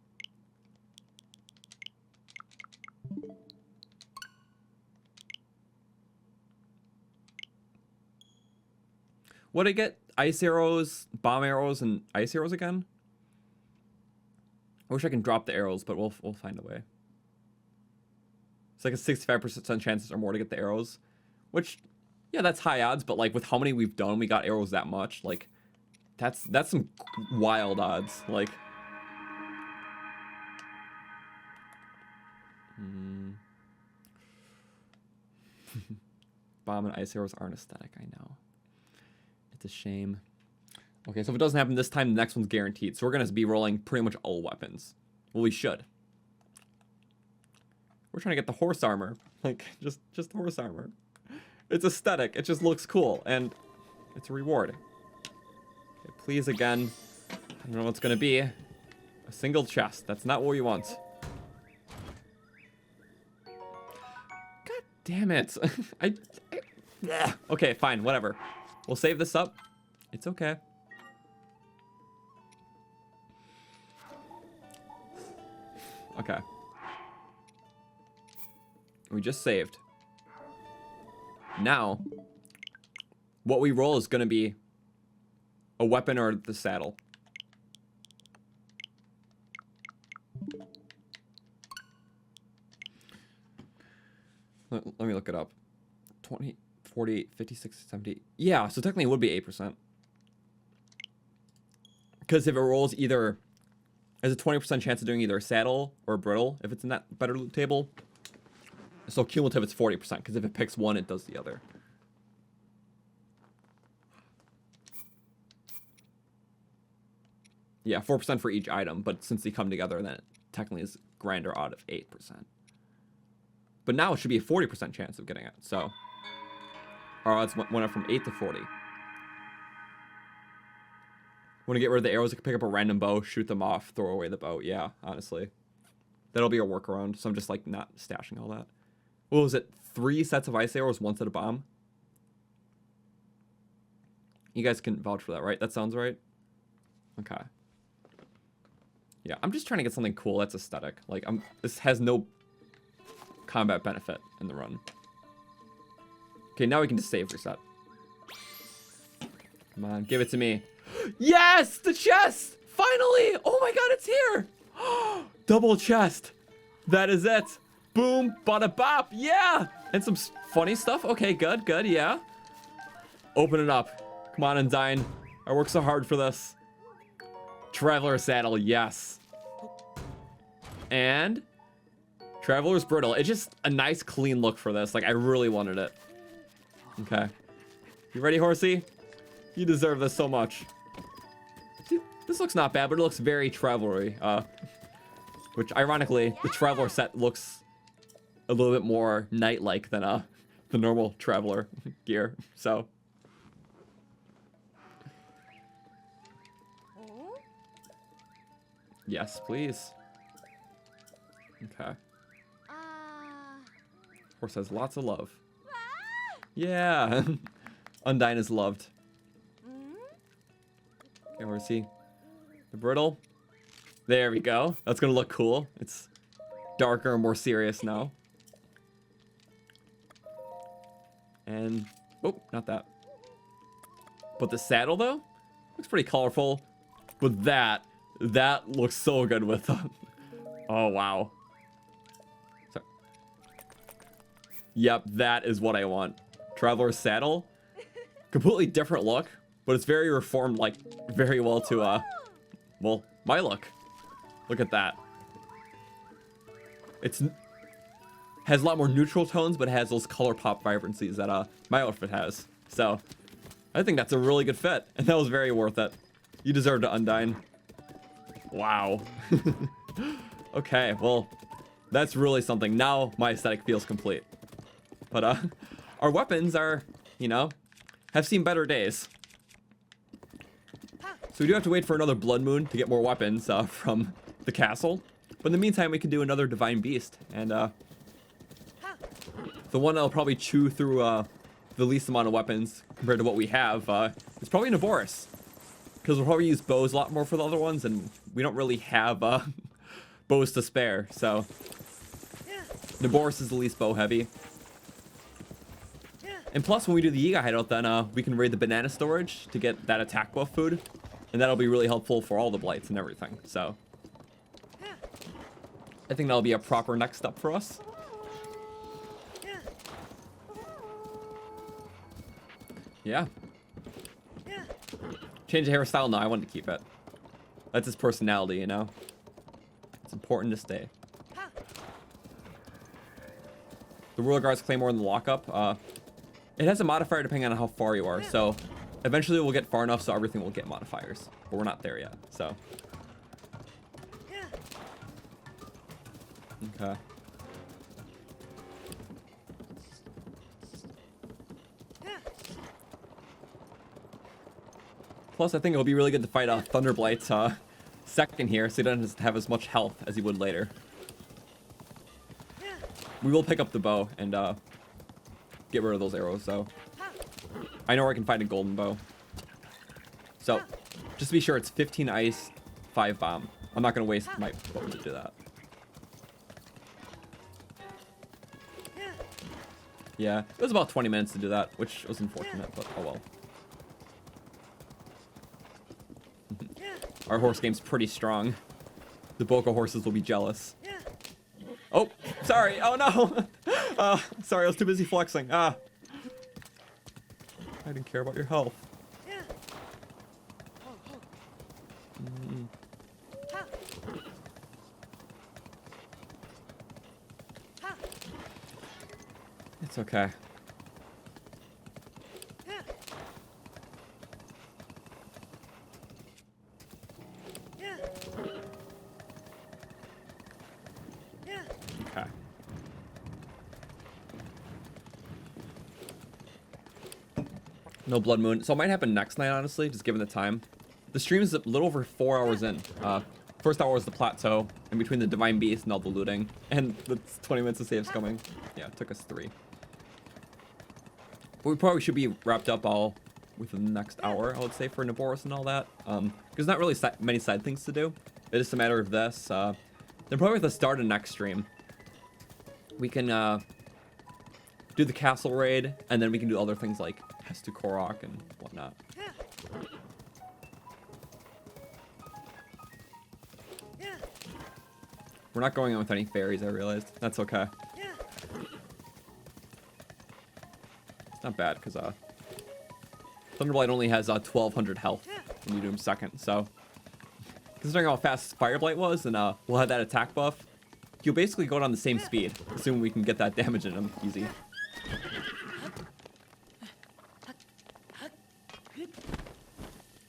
Speaker 1: What did I get? Ice arrows, bomb arrows, and ice arrows again? I wish I can drop the arrows, but we'll find a way. It's like a 65% chances or more to get the arrows, which... Yeah, that's high odds, but like with how many we've done, we got arrows that much. Like, that's some wild odds. Like, bomb and ice arrows aren't aesthetic. I know. It's a shame. Okay, so if it doesn't happen this time, the next one's guaranteed. So we're going to be rolling pretty much all weapons. Well, we should. We're trying to get the horse armor. Like, just horse armor. It's aesthetic. It just looks cool. And it's a reward. Okay, please, again. I don't know what's going to be. A single chest. That's not what we want. God damn it. Yeah. Okay, fine. Whatever. We'll save this up. It's okay. Okay. We just saved. Now, what we roll is going to be a weapon or the saddle. Let me look it up. 20, 48, 56, 70. Yeah, so technically it would be 8%. Because if it rolls either... There's a 20% chance of doing either a saddle or a brittle if it's in that better loot table. So cumulative, it's 40%, because if it picks one, it does the other. Yeah, 4% for each item, but since they come together, then it technically is grander out of 8%. But now it should be a 40% chance of getting it, so... Our odds went up from 8 to 40. Want to get rid of the arrows, I can pick up a random bow, shoot them off, throw away the bow. Yeah, honestly. That'll be a workaround, so I'm just, like, not stashing all that. What was it? 3 sets of ice arrows, 1 set of bomb? You guys can vouch for that, right? That sounds right? Okay. Yeah, I'm just trying to get something cool that's aesthetic. Like, this has no combat benefit in the run. Okay, now we can just save reset. Come on, give it to me. Yes! The chest! Finally! Oh my god, it's here! Double chest. That is it. Boom, bada bop. Yeah! And some funny stuff. Okay, good, good, yeah. Open it up. Come on, Undyne. I worked so hard for this. Traveler saddle, yes. And Traveler's brittle. It's just a nice clean look for this. Like, I really wanted it. Okay. You ready, horsey? You deserve this so much. See, this looks not bad, but it looks very traveler-y. Which, ironically, the Traveler set looks a little bit more knight-like than the normal Traveler gear. So. Yes, please. Okay. Horse has lots of love. Yeah. Undyne is loved. Okay, horsey. The brittle. There we go. That's gonna look cool. It's darker and more serious now. And, oh, not that. But the saddle, though, looks pretty colorful. But that looks so good with them. Oh, wow. Sorry. Yep, that is what I want. Traveler's saddle. Completely different look, but it's very reformed, like, very well to, well, my look. Look at that. Has a lot more neutral tones, but it has those color pop vibrancies that, my outfit has. So, I think that's a really good fit, and that was very worth it. You deserve to Undyne. Wow. Okay, well, that's really something. Now my aesthetic feels complete. But, our weapons are, you know, have seen better days. So we do have to wait for another blood moon to get more weapons, from the castle. But in the meantime, we can do another divine beast. And, the one that'll probably chew through, the least amount of weapons compared to what we have, is probably Naboris. Because we'll probably use bows a lot more for the other ones, and we don't really have, bows to spare, so Naboris is the least bow heavy. And plus, when we do the Yiga hideout, then we can raid the banana storage to get that attack buff food, and that'll be really helpful for all the blights and everything. So I think that'll be a proper next step for us. Yeah. Change the hairstyle? No, I wanted to keep it. That's his personality, you know? It's important to stay. The Royal Guard's Claymore in the lockup. It has a modifier depending on how far you are. So eventually we'll get far enough so everything will get modifiers. But we're not there yet, so. Okay. Plus, I think it'll be really good to fight Thunderblight's second here, so he doesn't have as much health as he would later. We will pick up the bow and get rid of those arrows, though. I know where I can find a golden bow. So, just to be sure, it's 15 ice, 5 bomb. I'm not going to waste my bow to do that. Yeah, it was about 20 minutes to do that, which was unfortunate, but oh well. Our horse game's pretty strong. The Boko horses will be jealous. Oh, sorry. Oh no. Sorry, I was too busy flexing. I didn't care about your health. It's okay. Okay. No blood moon. So it might happen next night, honestly, just given the time. The stream is a little over 4 hours in. First hour was the plateau, in between the divine beast and all the looting, and the 20 minutes of saves coming. Yeah, it took us 3. But we probably should be wrapped up all within the next hour, I would say, for Naboris and all that. There's not really many side things to do. It's just a matter of this. Then probably at the start of next stream, we can do the castle raid, and then we can do other things like Egg Korok and whatnot. We're not going on with any fairies, I realized. That's okay. It's not bad, because Thunderblight only has 1,200 health when you do him second, so considering how fast Fireblight was, and we'll have that attack buff, you'll basically go down the same speed, assuming we can get that damage in him easy.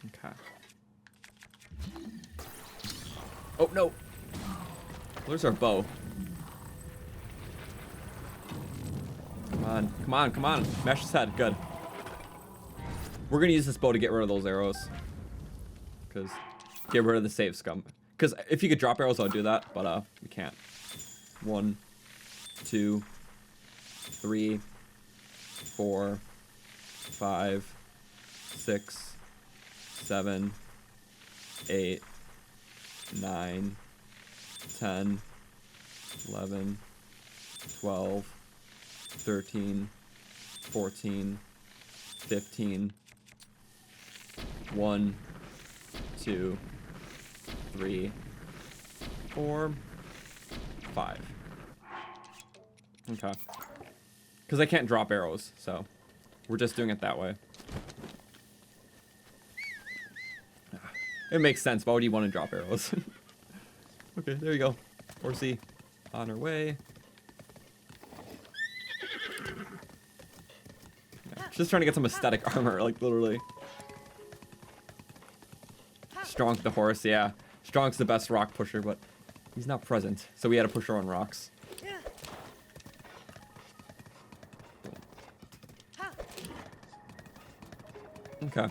Speaker 1: Okay. Oh, no! Where's our bow? Come on, come on, come on. Smash his head. Good. We're gonna use this bow to get rid of those arrows. Because get rid of the save scum. Because if you could drop arrows, I would do that, but we can't. 1, 2, 3, 4, 5, 6, 7, 8, 9, 10, 11, 12, 13, 14, 15, 1, 2, 3, 4, 5. Okay. Because I can't drop arrows, so we're just doing it that way. It makes sense. Why would you want to drop arrows? Okay, there you go. Horsey on her way. Yeah, just trying to get some aesthetic armor, like literally. Strong's the horse, yeah. Strong's the best rock pusher, but he's not present, so we had to push our own rocks. Okay.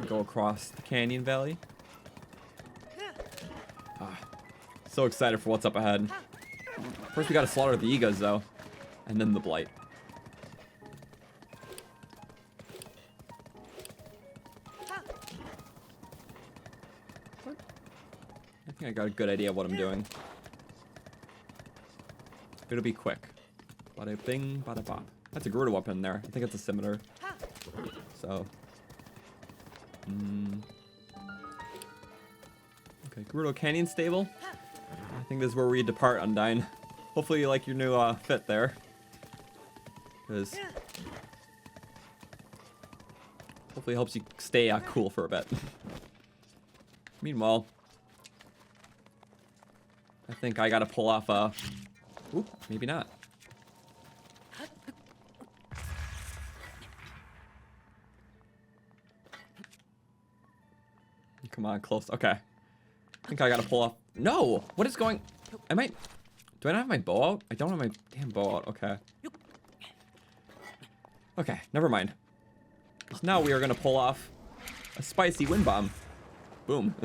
Speaker 1: Go across the canyon valley. So excited for what's up ahead. First we gotta slaughter the Egas though, and then the Blight. I think I got a good idea of what I'm doing. It'll be quick. Bada bing, bada bop. That's a Gerudo weapon there. I think it's a scimitar. So. Okay, Gerudo Canyon Stable. I think this is where we depart, Undyne. Hopefully you like your new fit there. Because hopefully it helps you stay cool for a bit. Meanwhile, I think I gotta pull off ooh, maybe not. Come on, close. Okay. I think I gotta pull off. No! What is going... Do I not have my bow out? I don't have my damn bow out. Okay. Okay, never mind. So now we are gonna pull off a spicy wind bomb. Boom.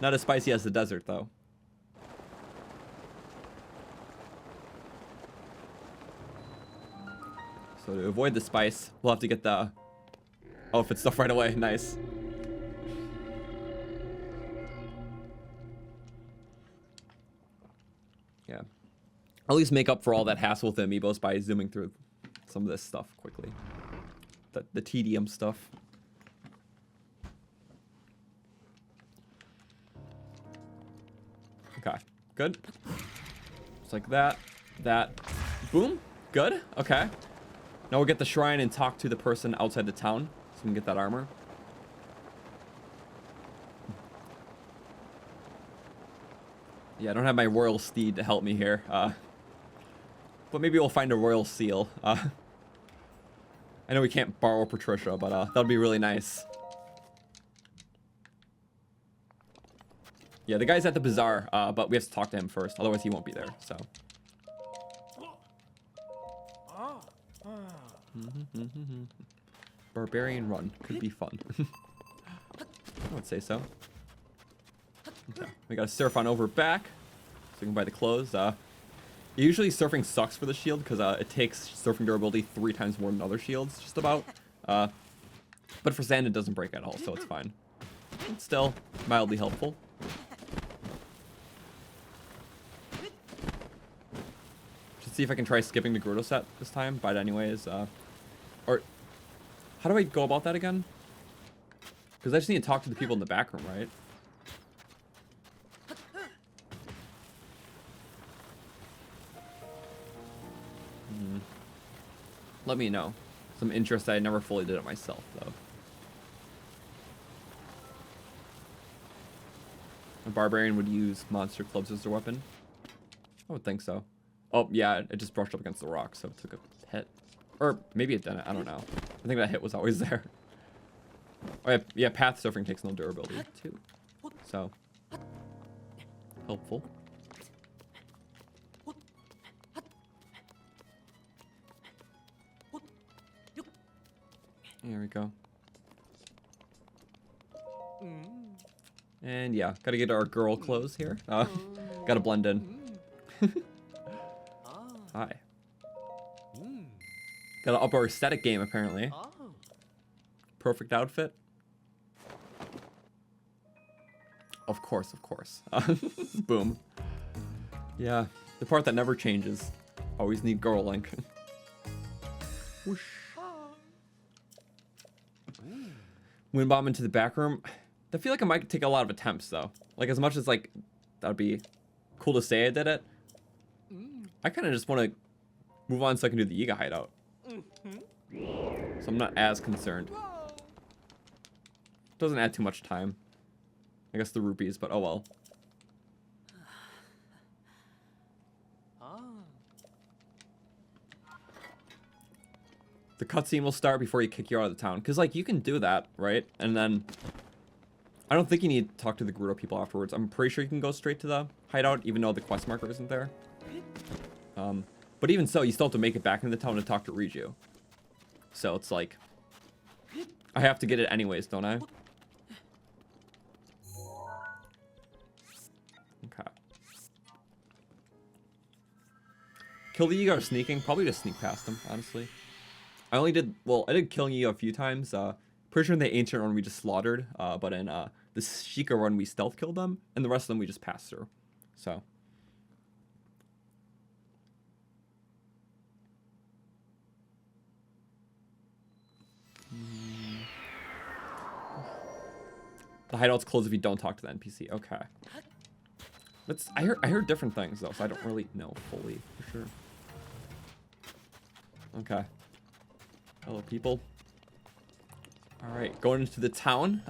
Speaker 1: Not as spicy as the desert, though. So to avoid the spice, we'll have to get the outfit stuff right away. Nice. Yeah. At least make up for all that hassle with the amiibos by zooming through some of this stuff quickly. The tedium stuff. Okay, good. Just like that. Boom. Good. Okay. Now we'll get the shrine and talk to the person outside the town so we can get that armor. Yeah, I don't have my royal steed to help me here. But maybe we'll find a royal seal. I know we can't borrow Patricia, but that'd be really nice. Yeah, the guy's at the bazaar, but we have to talk to him first. Otherwise, he won't be there, so. Barbarian run. Could be fun. I would say so. Okay. We gotta surf on over back so we can buy the clothes. Usually surfing sucks for the shield because it takes surfing durability 3 times more than other shields, just about. But for sand, it doesn't break at all, so it's fine. It's still mildly helpful. Should see if I can try skipping the Gerudo set this time, but anyways, or how do I go about that again? Because I just need to talk to the people in the back room, right? Let me know. Some interest I never fully did it myself, though. A barbarian would use monster clubs as their weapon? I would think so. Oh, yeah, it just brushed up against the rock, so it took a hit. Or maybe it didn't, I don't know. I think that hit was always there. Oh, yeah, path surfing takes no durability, too. So, helpful. There we go. And yeah, gotta get our girl clothes here. Gotta blend in. Hi. Gotta up our aesthetic game, apparently. Perfect outfit. Of course, of course. Boom. Yeah, the part that never changes. Always need girl link. Whoosh. Wind bomb into the back room. I feel like it might take a lot of attempts, though. Like, as much as, like, that would be cool to say I did it, I kind of just want to move on so I can do the Yiga hideout. So I'm not as concerned. Doesn't add too much time. I guess the rupees, but oh well. The cutscene will start before you kick you out of the town. Because, like, you can do that, right? And then... I don't think you need to talk to the Gerudo people afterwards. I'm pretty sure you can go straight to the hideout, even though the quest marker isn't there. But even so, you still have to make it back into the town to talk to Riju. So it's like... I have to get it anyways, don't I? Okay. Kill the Yiga or sneaking? Probably just sneak past them, honestly. I only did, well, I did kill Yiga a few times. Pretty sure in the Ancient run we just slaughtered, but in the Sheikah run we stealth killed them, and the rest of them we just passed through. So. The hideout's closed if you don't talk to the NPC. Okay. I heard different things though, so I don't really know fully for sure. Okay. Hello, people. All right, going into the town.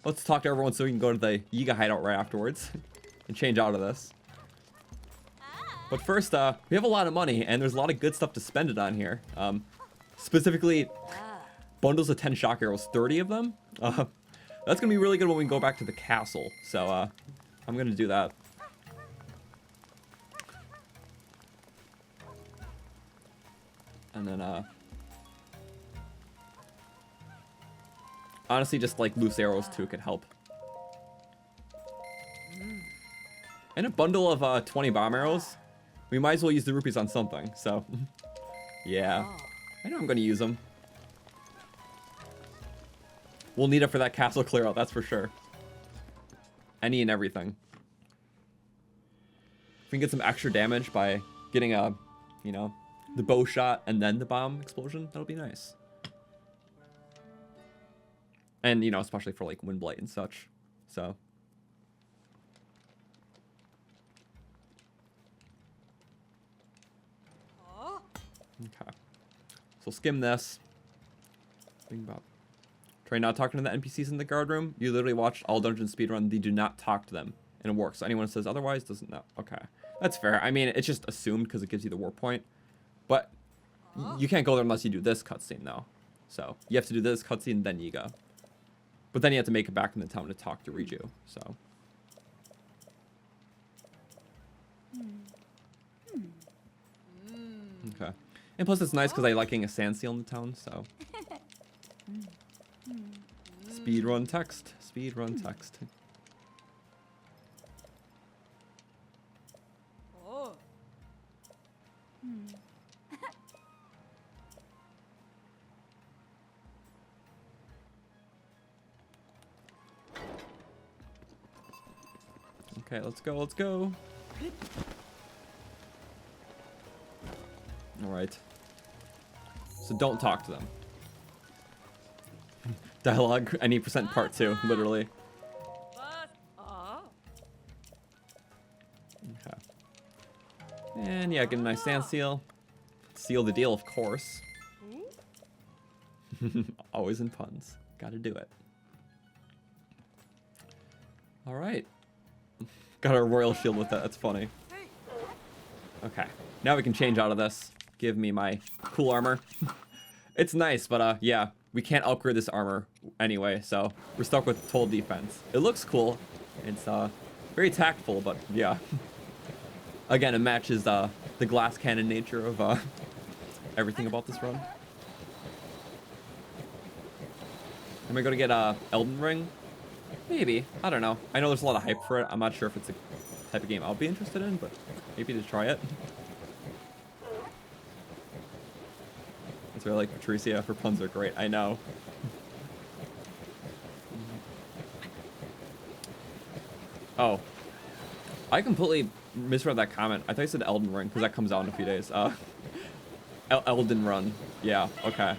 Speaker 1: Let's talk to everyone so we can go to the Yiga hideout right afterwards and change out of this. But first, we have a lot of money and there's a lot of good stuff to spend it on here. Specifically, bundles of 10 shock arrows, 30 of them. That's gonna be really good when we go back to the castle. So I'm gonna do that. And then honestly, just like loose arrows too could help. And a bundle of 20 bomb arrows. We might as well use the rupees on something. So yeah, I know I'm gonna use them. We'll need it for that castle clear out, that's for sure. Any and everything. If we can get some extra damage by getting a, you know, the bow shot and then the bomb explosion, that'll be nice. And, you know, especially for like wind blight and such. So. Okay. So skim this. Think about. Try not talking to the NPCs in the guard room. You literally watched all dungeon speedrun. They do not talk to them. And it works. Anyone who says otherwise doesn't know. Okay. That's fair. I mean, it's just assumed because it gives you the warp point. But you can't go there unless you do this cutscene, though. So you have to do this cutscene, then you go. But then you have to make it back in the town to talk to Riju. So. Okay. And plus, it's nice because I like getting a sand seal in the town, so. Speedrun text. Speedrun text. Okay, let's go, let's go. Alright. So don't talk to them. Dialogue, any percent part 2, literally. Okay. And yeah, get a nice sand seal. Seal the deal, of course. Always in puns. Gotta do it. Alright. Got our royal shield with that, that's funny. Okay, now we can change out of this. Give me my cool armor. It's nice, but yeah, we can't upgrade this armor anyway, so we're stuck with total defense. It looks cool. It's very tactful, but yeah. Again, it matches the glass cannon nature of everything about this run. Am I gonna get Elden Ring? Maybe. I don't know. I know there's a lot of hype for it. I'm not sure if it's a type of game I'll be interested in, but maybe to try it. That's why I like Patricia. Her puns are great. I know. Oh. I completely misread that comment. I thought you said Elden Ring, because that comes out in a few days. Elden Run. Yeah, okay.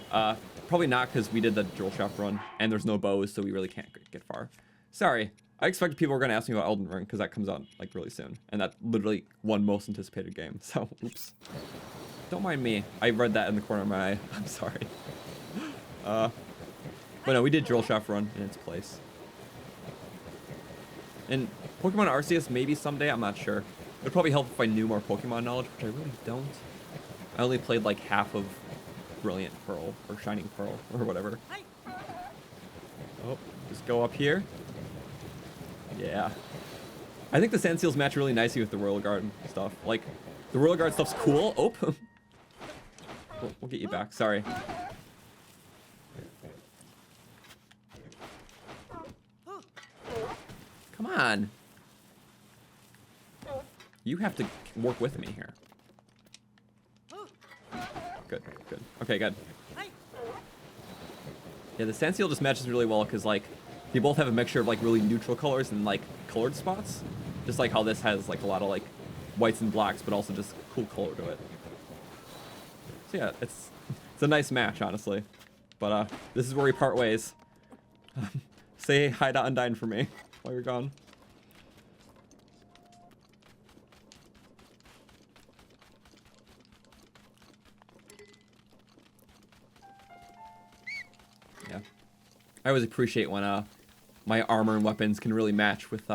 Speaker 1: Probably not, because we did the drill shaft run, and there's no bows, so we really can't get far. Sorry. I expected people were going to ask me about Elden Ring, because that comes out, like, really soon. And that literally won most anticipated game, so, oops. Don't mind me. I read that in the corner of my eye. I'm sorry. But no, we did drill shaft run in its place. And Pokemon Arceus, maybe someday, I'm not sure. It would probably help if I knew more Pokemon knowledge, which I really don't. I only played like half of Brilliant Pearl, or Shining Pearl, or whatever. Oh, just go up here. Yeah. I think the Sand Seals match really nicely with the Royal Guard stuff. Like, the Royal Guard stuff's cool. Oh! We'll get you back, sorry. Come on. You have to work with me here. Good, good. Okay, good. Yeah, the Sand Seal just matches really well because, like, they both have a mixture of, like, really neutral colors and, like, colored spots. Just like how this has, like, a lot of, like, whites and blacks, but also just cool color to it. So, yeah, it's a nice match, honestly. But, this is where we part ways. Say hi to Undyne for me while you're gone. Yeah. I always appreciate when my armor and weapons can really match with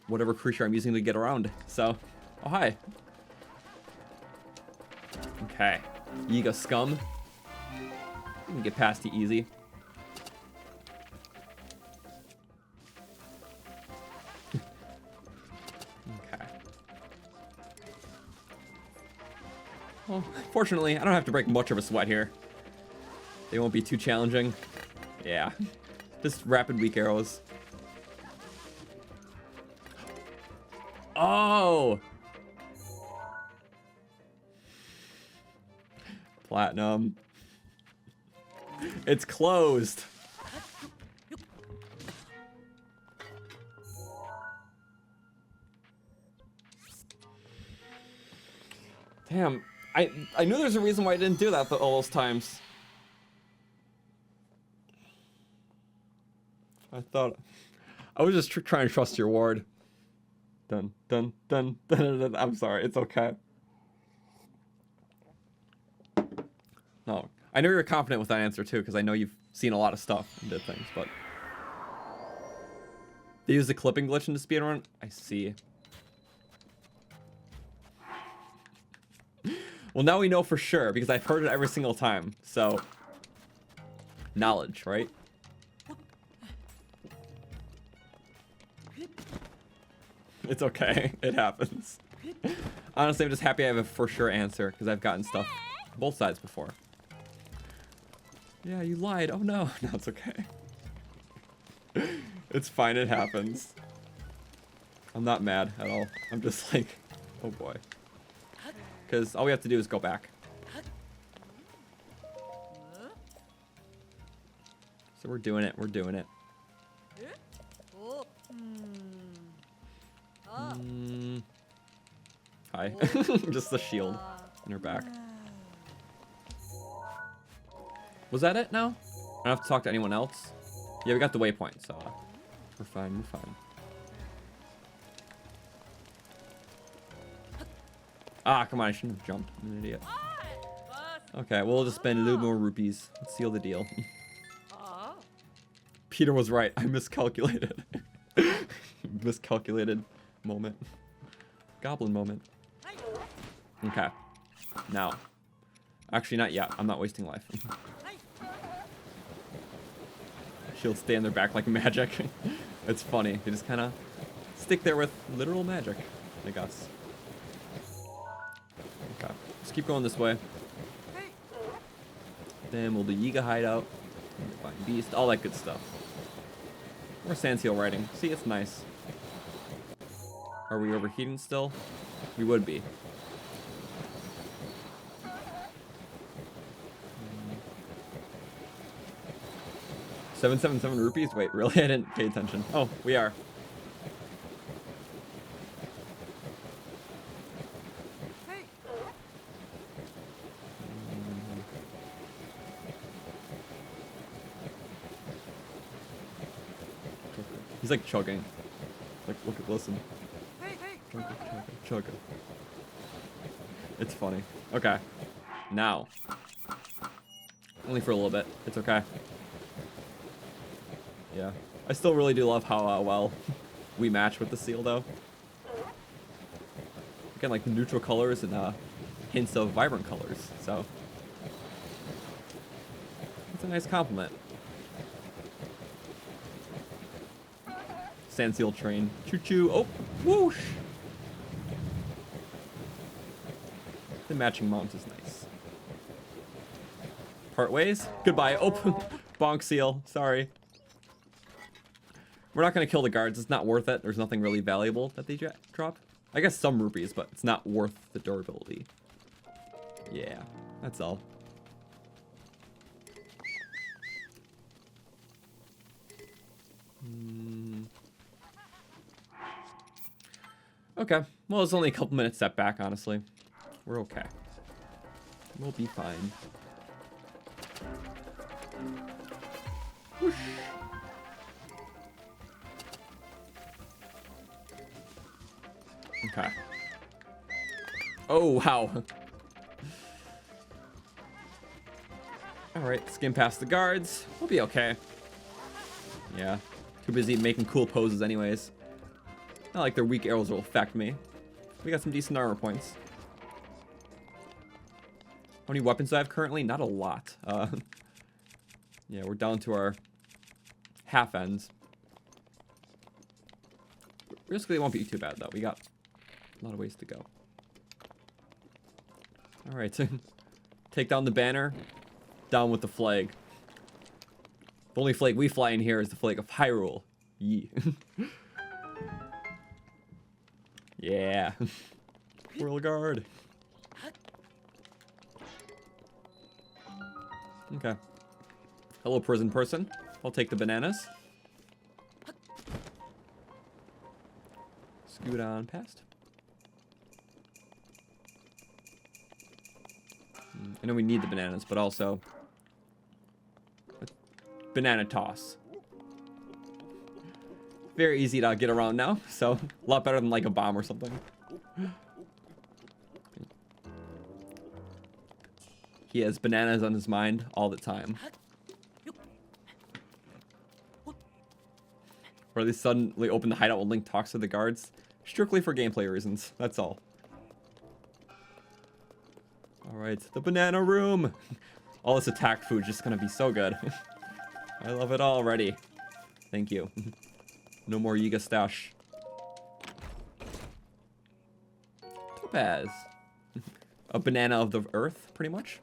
Speaker 1: whatever creature I'm using to get around. So, oh hi. Okay. Yiga scum. We can get past you easy. Fortunately, I don't have to break much of a sweat here. They won't be too challenging. Yeah. Just rapid weak arrows. Oh! Platinum. It's closed. Damn. I knew there's a reason why I didn't do that all those times. I thought I was just trying to trust your ward. Dun dun dun dun dun. Dun. I'm sorry. It's okay. No, I know you're confident with that answer too, because I know you've seen a lot of stuff and did things. But they use the clipping glitch in the speedrun. I see. Well, now we know for sure because I've heard it every single time. So, knowledge, right? It's okay. It happens. Honestly, I'm just happy I have a for sure answer because I've gotten stuff both sides before. Yeah, you lied. Oh no. No, it's okay. It's fine. It happens. I'm not mad at all. I'm just like, oh boy. Because all we have to do is go back. So we're doing it. We're doing it. Hi. Just the shield in her back. Was that it now? I don't have to talk to anyone else? Yeah, we got the waypoint, so we're fine. We're fine. Ah, come on, I shouldn't have jumped. I'm an idiot. Okay, we'll just spend a little more rupees. Let's seal the deal. Peter was right. I miscalculated. Miscalculated moment. Goblin moment. Okay. Now. Actually, not yet. I'm not wasting life. She'll stay in their back like magic. It's funny. They just kind of stick there with literal magic, I guess. Okay. Let's keep going this way. Then we'll do Yiga hideout. Find beast. All that good stuff. More sand seal writing. See, it's nice. Are we overheating still? We would be. $777 rupees? Wait, really? I didn't pay attention. Oh, we are. He's like chugging. Like, look at, listen. Chugga, chugga, chugga. It's funny. Okay. Now. Only for a little bit. It's okay. Yeah. I still really do love how well we match with the seal, though. Again, like the neutral colors and hints of vibrant colors. So. It's a nice compliment. Sand seal train. Choo-choo. Oh, whoosh. The matching mount is nice. Part ways. Goodbye. Oh, bonk seal. Sorry. We're not going to kill the guards. It's not worth it. There's nothing really valuable that they drop. I guess some rupees, but it's not worth the durability. Yeah, that's all. Okay. Well, it's only a couple minutes setback, honestly. We're okay. We'll be fine. Whoosh. Okay. Oh, wow. Alright, skim past the guards. We'll be okay. Yeah. Too busy making cool poses anyways. Not like their weak arrows will affect me. We got some decent armor points. How many weapons do I have currently? Not a lot. Yeah, we're down to our half ends. Realistically, it won't be too bad, though. We got a lot of ways to go. Alright, Take down the banner. Down with the flag. The only flag we fly in here is the flag of Hyrule. Yee. Yeah. Royal Guard. Okay. Hello, prison person. I'll take the bananas. Scoot on past. I know we need the bananas, but also banana toss. Very easy to get around now, so a lot better than like a bomb or something. He has bananas on his mind all the time. Or they suddenly open the hideout when Link talks to the guards. Strictly for gameplay reasons, that's all. Alright, the banana room. All this attack food is just gonna be so good. I love it already. Thank you. No more Yiga stash. Topaz. A banana of the earth, pretty much.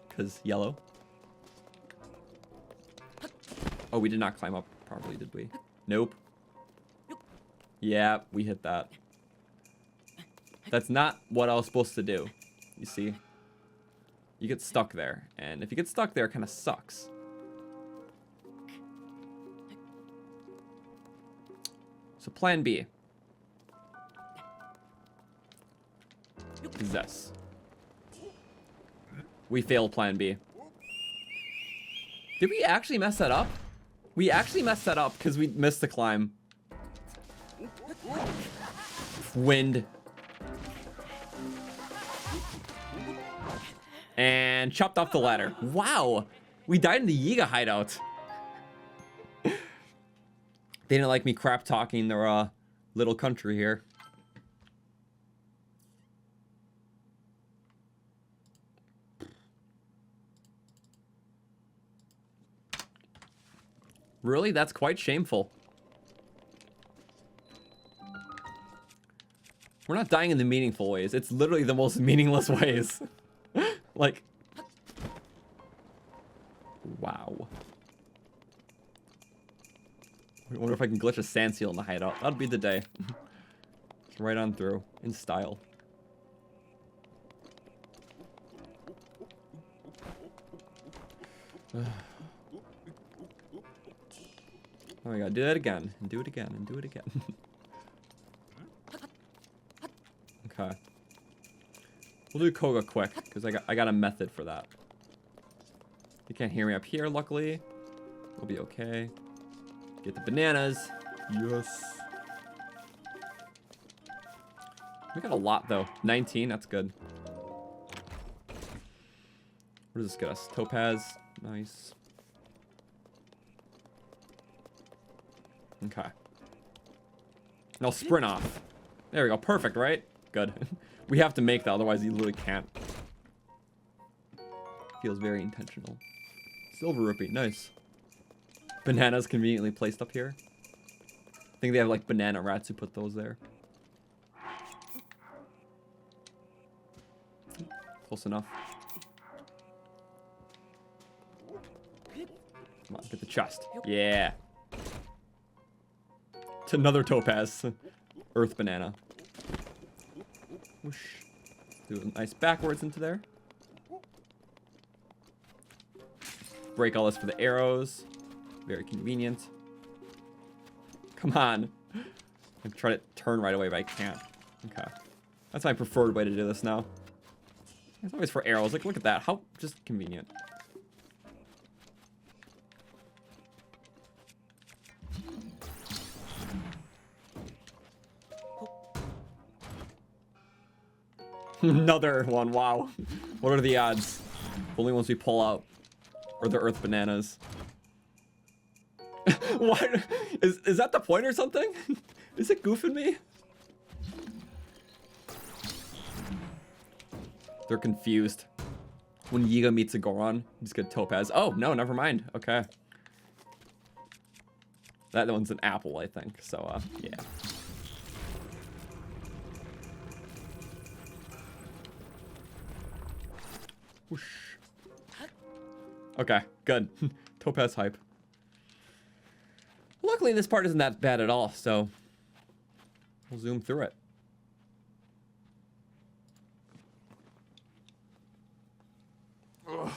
Speaker 1: Because yellow. Oh, we did not climb up properly, did we? Nope. Yeah, we hit that. That's not what I was supposed to do. You see? You get stuck there. And if you get stuck there, it kind of sucks. So plan B is this. We failed plan B. Did we actually mess that up? We actually messed that up because we missed the climb. Wind. And chopped off the ladder. Wow. We died in the Yiga hideout. They didn't like me crap talking their little country here. Really? That's quite shameful. We're not dying in the meaningful ways. It's literally the most meaningless ways. Like... Wow. I wonder if I can glitch a sand seal in the hideout. That'll be the day. Right on through. In style. Oh my god, do that again, and do it again, and do it again. Okay. We'll do Koga quick, because I got a method for that. You can't hear me up here, luckily. We'll be okay. Get the bananas. Yes. We got a lot, though. 19, that's good. What does this get us? Topaz. Nice. Okay. Now sprint off. There we go. Perfect, right? Good. We have to make that, otherwise you literally can't. Feels very intentional. Silver rupee. Nice. Bananas conveniently placed up here. I think they have like banana rats who put those there. Close enough. Come on, get the chest. Yeah. It's another topaz. Earth banana. Whoosh. Do a nice backwards into there. Break all this for the arrows. Very convenient. Come on. I try to turn right away, but I can't. Okay. That's my preferred way to do this now. It's always for arrows. Like, look at that. How just convenient. Another one. Wow. What are the odds? Only ones we pull out are the earth bananas. What? Is that the point or something? Is it goofing me? They're confused. When Yiga meets a Goron, he's good topaz. Oh, no, never mind. Okay. That one's an apple, I think. So, yeah. Whoosh. Okay, good. Topaz hype. Luckily, this part isn't that bad at all, so we'll zoom through it. Ugh.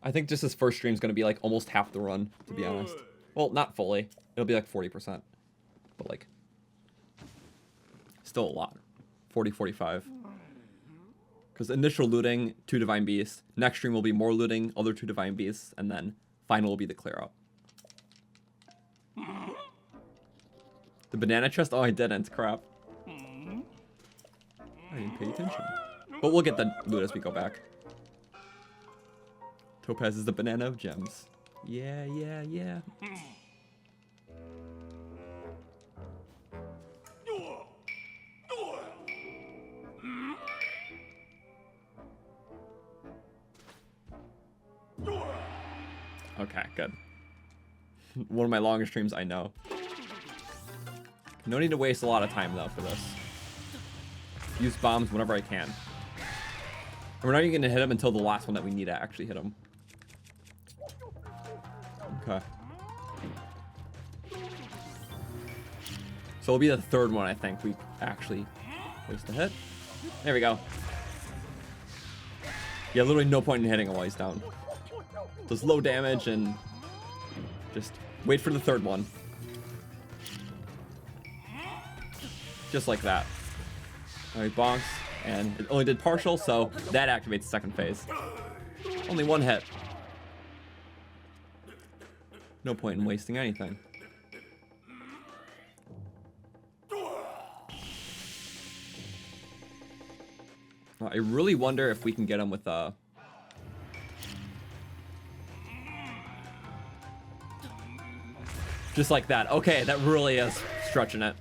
Speaker 1: I think just this first stream is going to be like almost half the run, to be honest. Well, not fully. It'll be like 40%. But like, still a lot. 40, 45. Because initial looting, 2 Divine Beasts. Next stream will be more looting, other 2 Divine Beasts. And then final will be the clear out. The banana chest? Oh, I didn't. Crap. I didn't pay attention. But we'll get the loot as we go back. Topaz is the banana of gems. Yeah, yeah, yeah. Okay, good. One of my longest streams, I know. No need to waste a lot of time, though, for this. Use bombs whenever I can. And we're not even going to hit him until the last one that we need to actually hit him. Okay. So it'll be the third one, I think, we actually waste a hit. There we go. Yeah, literally no point in hitting him while he's down. Does low damage and just wait for the third one. Just like that. Alright, bonks. And it only did partial, so that activates the second phase. Only one hit. No point in wasting anything. I really wonder if we can get him with just like that. Okay, that really is stretching it.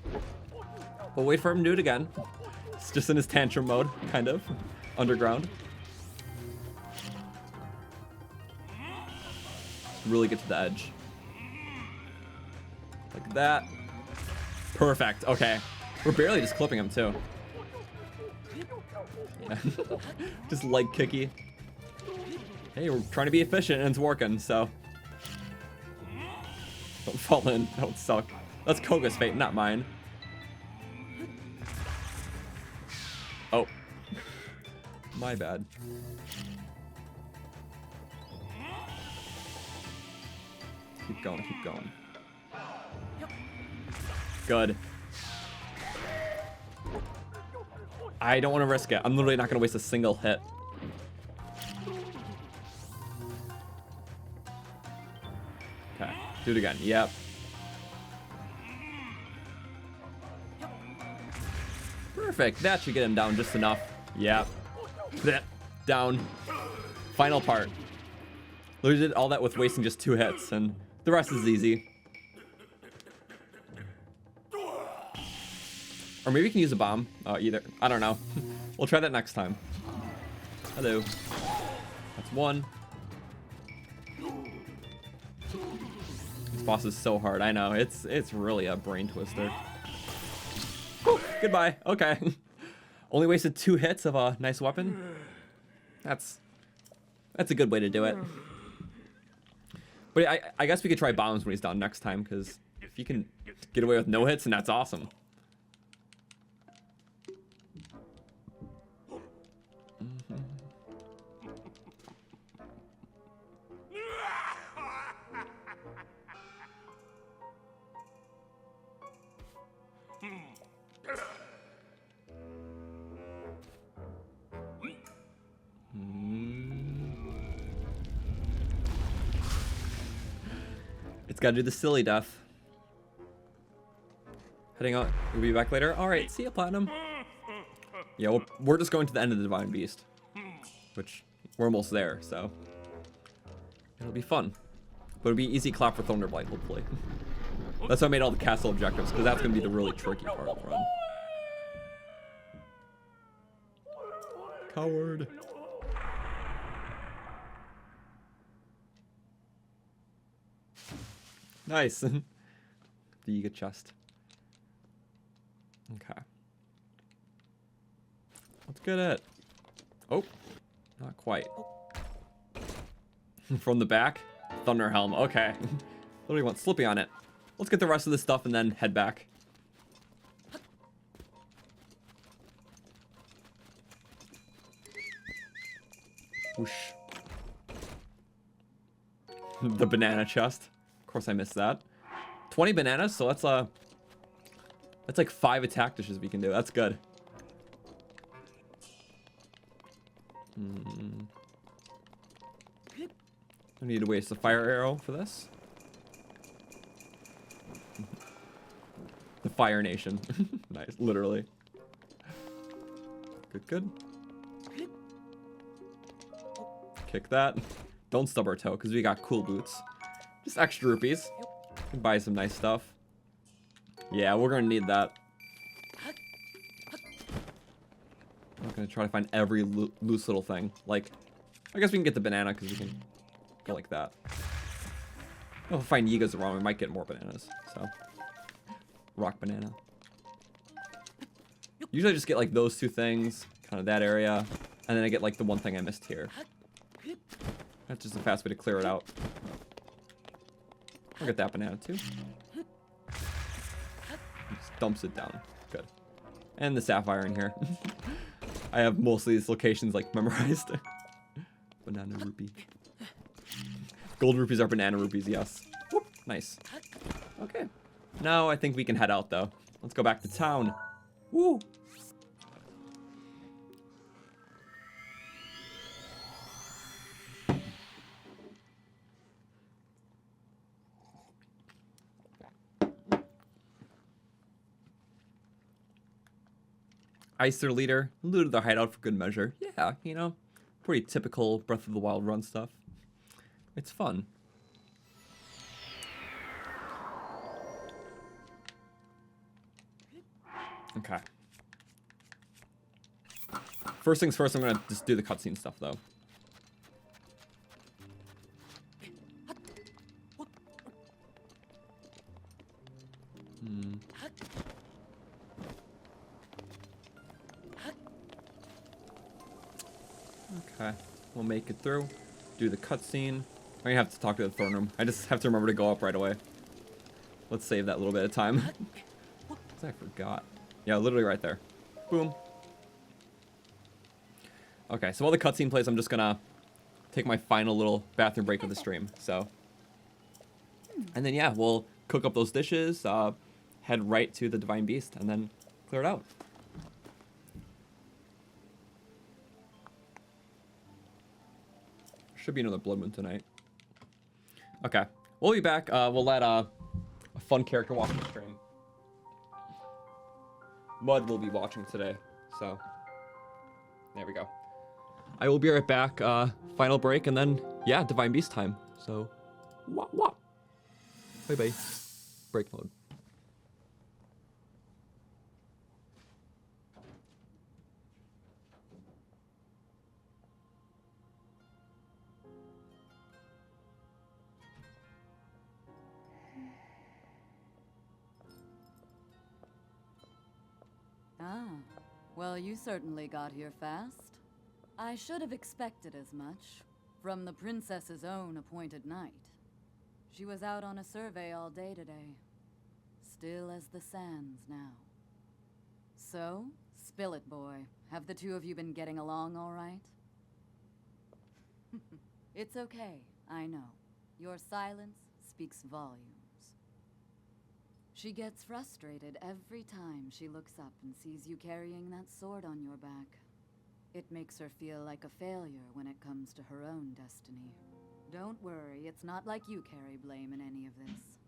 Speaker 1: We'll wait for him to do it again. It's just in his tantrum mode, kind of. Underground. Really get to the edge. Like that. Perfect. Okay. We're barely just clipping him, too. Yeah. Just leg kicky. Hey, we're trying to be efficient and it's working, so. Don't fall in. That would suck. That's Koga's fate, not mine. Oh. My bad. Keep going, keep going. Good. I don't want to risk it. I'm literally not going to waste a single hit. Okay, do it again. Yep. Perfect. That should get him down just enough. Yep. Down. Final part. Literally did all that with wasting just 2 hits, and the rest is easy. Or maybe we can use a bomb. Either. I don't know. We'll try that next time. Hello. That's 1. This boss is so hard. I know. It's really a brain twister. Whew, goodbye. Okay. Only wasted 2 hits of a nice weapon. That's a good way to do it. But I guess we could try bombs when he's down next time, because if you can get away with no hits, then that's awesome. It's gotta do the silly death. Heading out. We'll be back later. Alright, see ya, Platinum. Yeah, we're just going to the end of the Divine Beast. Which, we're almost there, so. It'll be fun. But it'll be easy clap for Thunderblight, hopefully. That's why I made all the castle objectives, because that's gonna be the really tricky part of the run. Coward. Nice. The Yiga chest. Okay. Let's get it. Oh, not quite. From the back, Thunder Helm. Okay. Literally went slippy on it. Let's get the rest of this stuff and then head back. Whoosh. The banana chest. Of course I missed that. 20 bananas, so that's like 5 attack dishes we can do. That's good. I need to waste a fire arrow for this. The Fire Nation. Nice, literally. Good, good. Kick that. Don't stub our toe, because we got cool boots. Just extra rupees. Can buy some nice stuff. Yeah, we're gonna need that. I'm gonna try to find every loose little thing. Like, I guess we can get the banana, because we can go like that. If we find Yiga's wrong, we might get more bananas, so. Rock banana. Usually I just get like those 2 things, kind of that area, and then I get like the one thing I missed here. That's just a fast way to clear it out. I'll get that banana too. Just dumps it down. Good. And the sapphire in here. I have most of these locations like memorized. Banana rupee. Gold rupees are banana rupees, yes. Whoop, nice. Okay. Now I think we can head out though. Let's go back to town. Woo! Ice their leader, looted their hideout for good measure. Yeah, you know, pretty typical Breath of the Wild run stuff. It's fun. Okay. First things first, I'm gonna just do the cutscene stuff though. Okay, we'll make it through. Do the cutscene. I'm gonna have to talk to the throne room. I just have to remember to go up right away. Let's save that little bit of time. I forgot. Yeah, literally right there. Boom. Okay, so while the cutscene plays, I'm just gonna take my final little bathroom break of the stream. So, and then yeah, we'll cook up those dishes, head right to the Divine Beast, and then clear it out. Should be another blood moon tonight. Okay, we'll be back. We'll let a fun character watch the stream. Mud will be watching today, so there we go. I will be right back. Final break, and then yeah, Divine Beast time. So, wah. Bye bye. Break mode.
Speaker 6: Ah, well, you certainly got here fast. I should have expected as much from the princess's own appointed knight. She was out on a survey all day today. Still as the sands now. So, spill it, boy. Have the 2 of you been getting along all right? It's okay, I know. Your silence speaks volumes. She gets frustrated every time she looks up and sees you carrying that sword on your back. It makes her feel like a failure when it comes to her own destiny. Don't worry, it's not like you carry blame in any of this.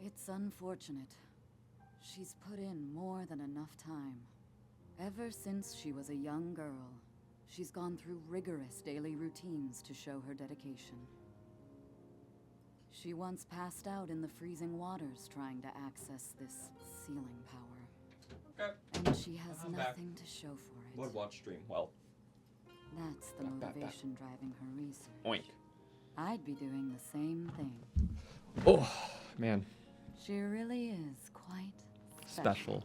Speaker 6: It's unfortunate. She's put in more than enough time. Ever since she was a young girl, she's gone through rigorous daily routines to show her dedication. She once passed out in the freezing waters trying to access this sealing power.
Speaker 1: Okay.
Speaker 6: And she has nothing to show for it.
Speaker 1: Blood watch stream. Well.
Speaker 6: That's the motivation driving her research.
Speaker 1: Oink.
Speaker 6: I'd be doing the same thing.
Speaker 1: Oh man.
Speaker 6: She really is quite
Speaker 1: Special.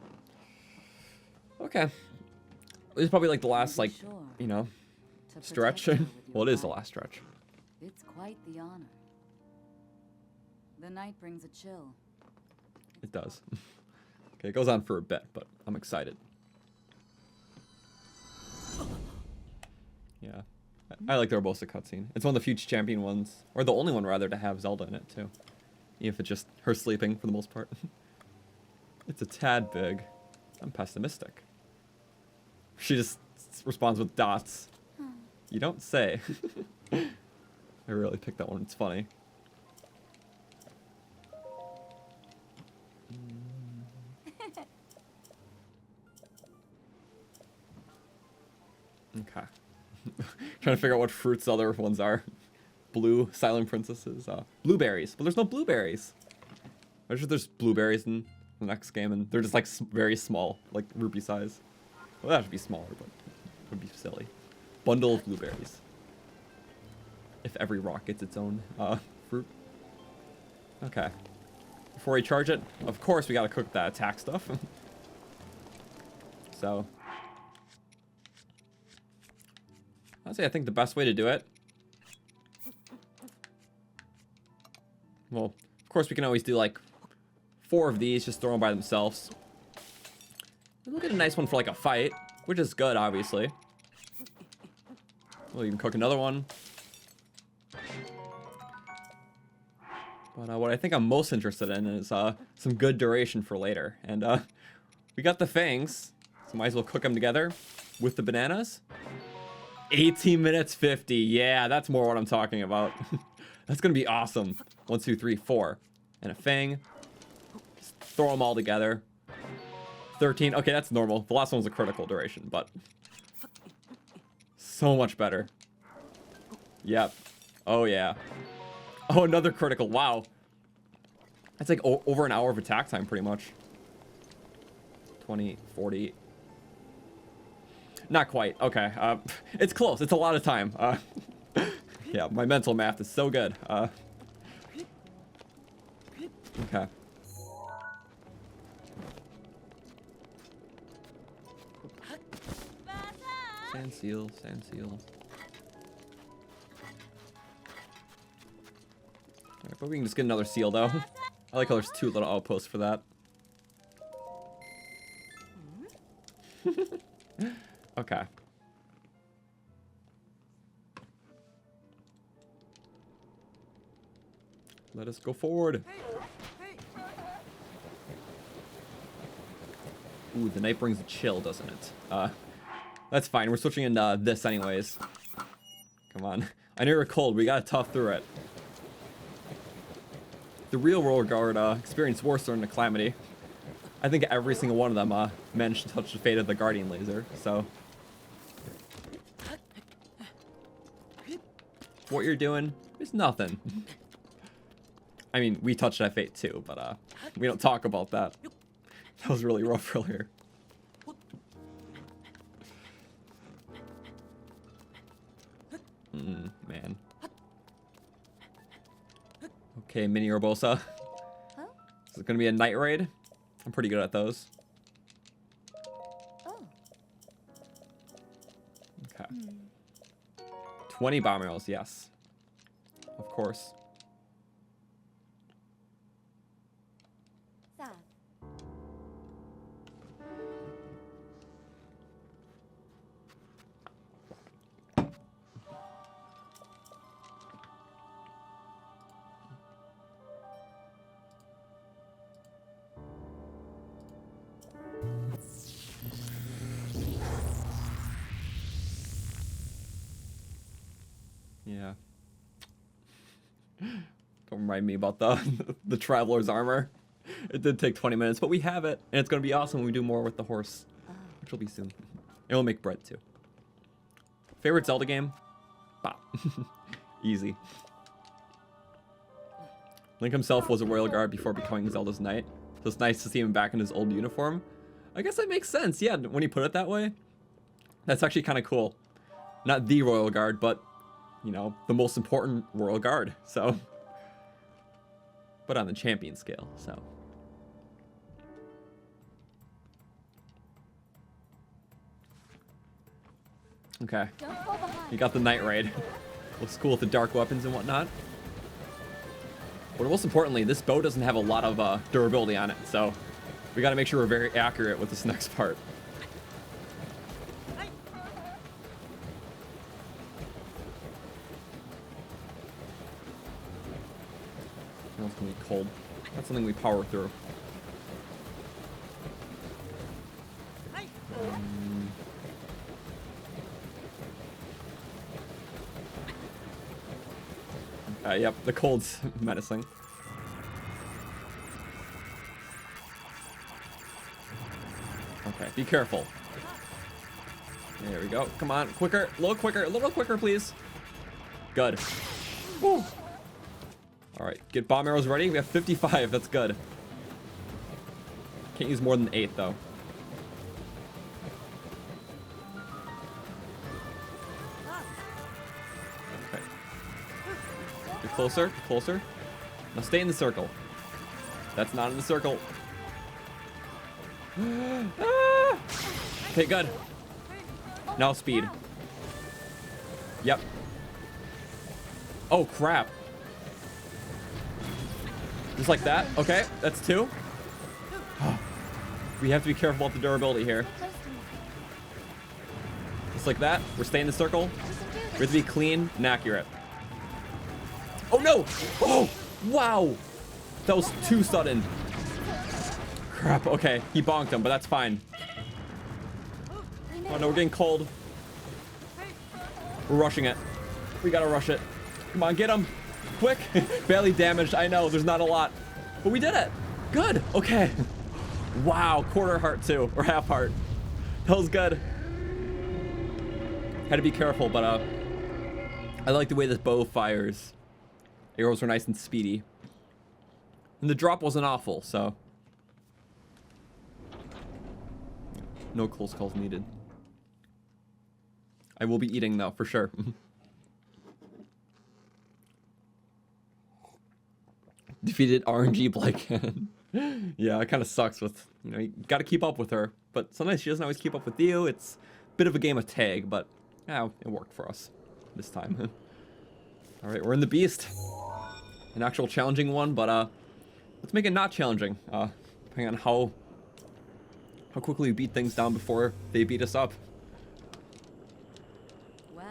Speaker 1: Okay. It's probably like the last,
Speaker 6: Be
Speaker 1: like,
Speaker 6: sure
Speaker 1: you know,
Speaker 6: to
Speaker 1: stretch.
Speaker 6: protect her with
Speaker 1: Well,
Speaker 6: your
Speaker 1: it is the
Speaker 6: life.
Speaker 1: last stretch.
Speaker 6: It's quite the honor. The night brings a chill.
Speaker 1: It does. Okay, it goes on for a bit, but I'm excited. Yeah. I like the Urbosa cutscene. It's one of the future champion ones, or the only one rather to have Zelda in it too. Even if it's just her sleeping for the most part. It's a tad big. I'm pessimistic. She just responds with dots. You don't say. I really picked that one. It's funny. Okay. Trying to figure out what fruits the other ones are. Blue silent princesses. Blueberries. But there's no blueberries. I'm sure there's blueberries in the next game, and they're just like very small, like rupee size. Well, that should be smaller, but it would be silly. Bundle of blueberries. If every rock gets its own fruit. Okay. Before we charge it, of course we gotta cook that attack stuff. So. Honestly, I think the best way to do it. Well, of course we can always do like 4 of these, just throw them by themselves. And we'll get a nice one for like a fight, which is good, obviously. We'll even cook another one. But what I think I'm most interested in is some good duration for later. And we got the fangs, so might as well cook them together with the bananas. 18 minutes 50. Yeah, that's more what I'm talking about. That's gonna be awesome. 1, 2, 3, 4. And a fang. Just throw them all together. 13. Okay, that's normal. The last one was a critical duration, but so much better. Yep. Oh, yeah. Oh, another critical. Wow. That's like over an hour of attack time, pretty much. 20, 40. Not quite. Okay. It's close. It's a lot of time. Yeah, my mental math is so good. Okay. Sand seal, sand seal. Alright, but we can just get another seal, though. I like how there's 2 little outposts for that. Okay. Let us go forward. Ooh, the night brings a chill, doesn't it? That's fine. We're switching into this anyways. Come on. I know you're cold. We gotta tough through it. The real Royal Guard experienced worse during the Calamity. I think every single one of them managed to touch the fate of the Guardian Laser, so. What you're doing is nothing. I mean, we touched that fate too, but we don't talk about that. That was really rough earlier. Man. Okay, mini Urbosa.
Speaker 6: Huh?
Speaker 1: Is it gonna be a night raid? I'm pretty good at those.
Speaker 6: Oh.
Speaker 1: Okay. 20 bomb arrows, yes. Of course.
Speaker 6: Sad.
Speaker 1: Yeah. Don't remind me about the the Traveler's armor. It did take 20 minutes, but we have it, and it's gonna be awesome when we do more with the horse, which will be soon. And we'll make bread too. Favorite Zelda game? Bop. Easy. Link himself was a Royal Guard before becoming Zelda's knight, so it's nice to see him back in his old uniform. I guess that makes sense, yeah, when you put it that way. That's actually kind of cool. Not the Royal Guard, but, you know, the most important Royal Guard, so. But on the champion scale, so. Okay.
Speaker 6: Don't fall behind.
Speaker 1: You got the Night Raid. Looks cool with the dark weapons and whatnot. But most importantly, this bow doesn't have a lot of durability on it, so we gotta make sure we're very accurate with this next part. It's gonna be cold. That's something we power through. Yep, the cold's menacing. Okay, be careful. There we go. Come on, quicker, a little quicker, please. Good. Woo. All right, get bomb arrows ready. We have 55. That's good. Can't use more than 8 though. Okay. Get closer, get closer. Now stay in the circle. That's not in the circle. Ah! Okay, good. Now speed. Yep. Oh crap. Just like that. Okay, that's 2. We have to be careful about the durability here. Just like that. We're staying in the circle. We have to be clean and accurate. Oh no! Oh! Wow! That was too sudden. Crap. Okay, he bonked him, but that's fine. Oh no, we're getting cold. We're rushing it. We gotta rush it. Come on, get him. Quick. Barely damaged. I know, there's not a lot. But we did it. Good. Okay. Wow, quarter heart too, or half heart. That was good. Had to be careful, but I like the way this bow fires. Arrows are nice and speedy. And the drop wasn't awful, so. No close calls needed. I will be eating though, for sure. Defeated RNG Blake. Yeah, it kind of sucks with, you know, you got to keep up with her. But sometimes she doesn't always keep up with you. It's a bit of a game of tag, but yeah, it worked for us this time. All right, we're in the Beast. An actual challenging one, but let's make it not challenging. Depending on how quickly we beat things down before they beat us up.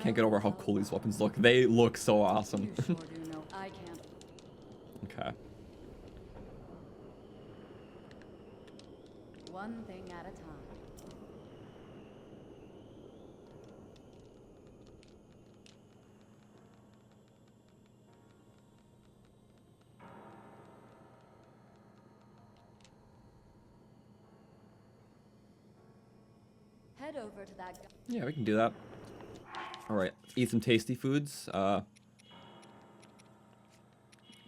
Speaker 1: Can't get over how cool these weapons look. They look so awesome.
Speaker 6: You sure do know I can't.
Speaker 1: Okay.
Speaker 6: One thing at a time. Head over to that.
Speaker 1: Yeah, we can do that. All right, eat some tasty foods.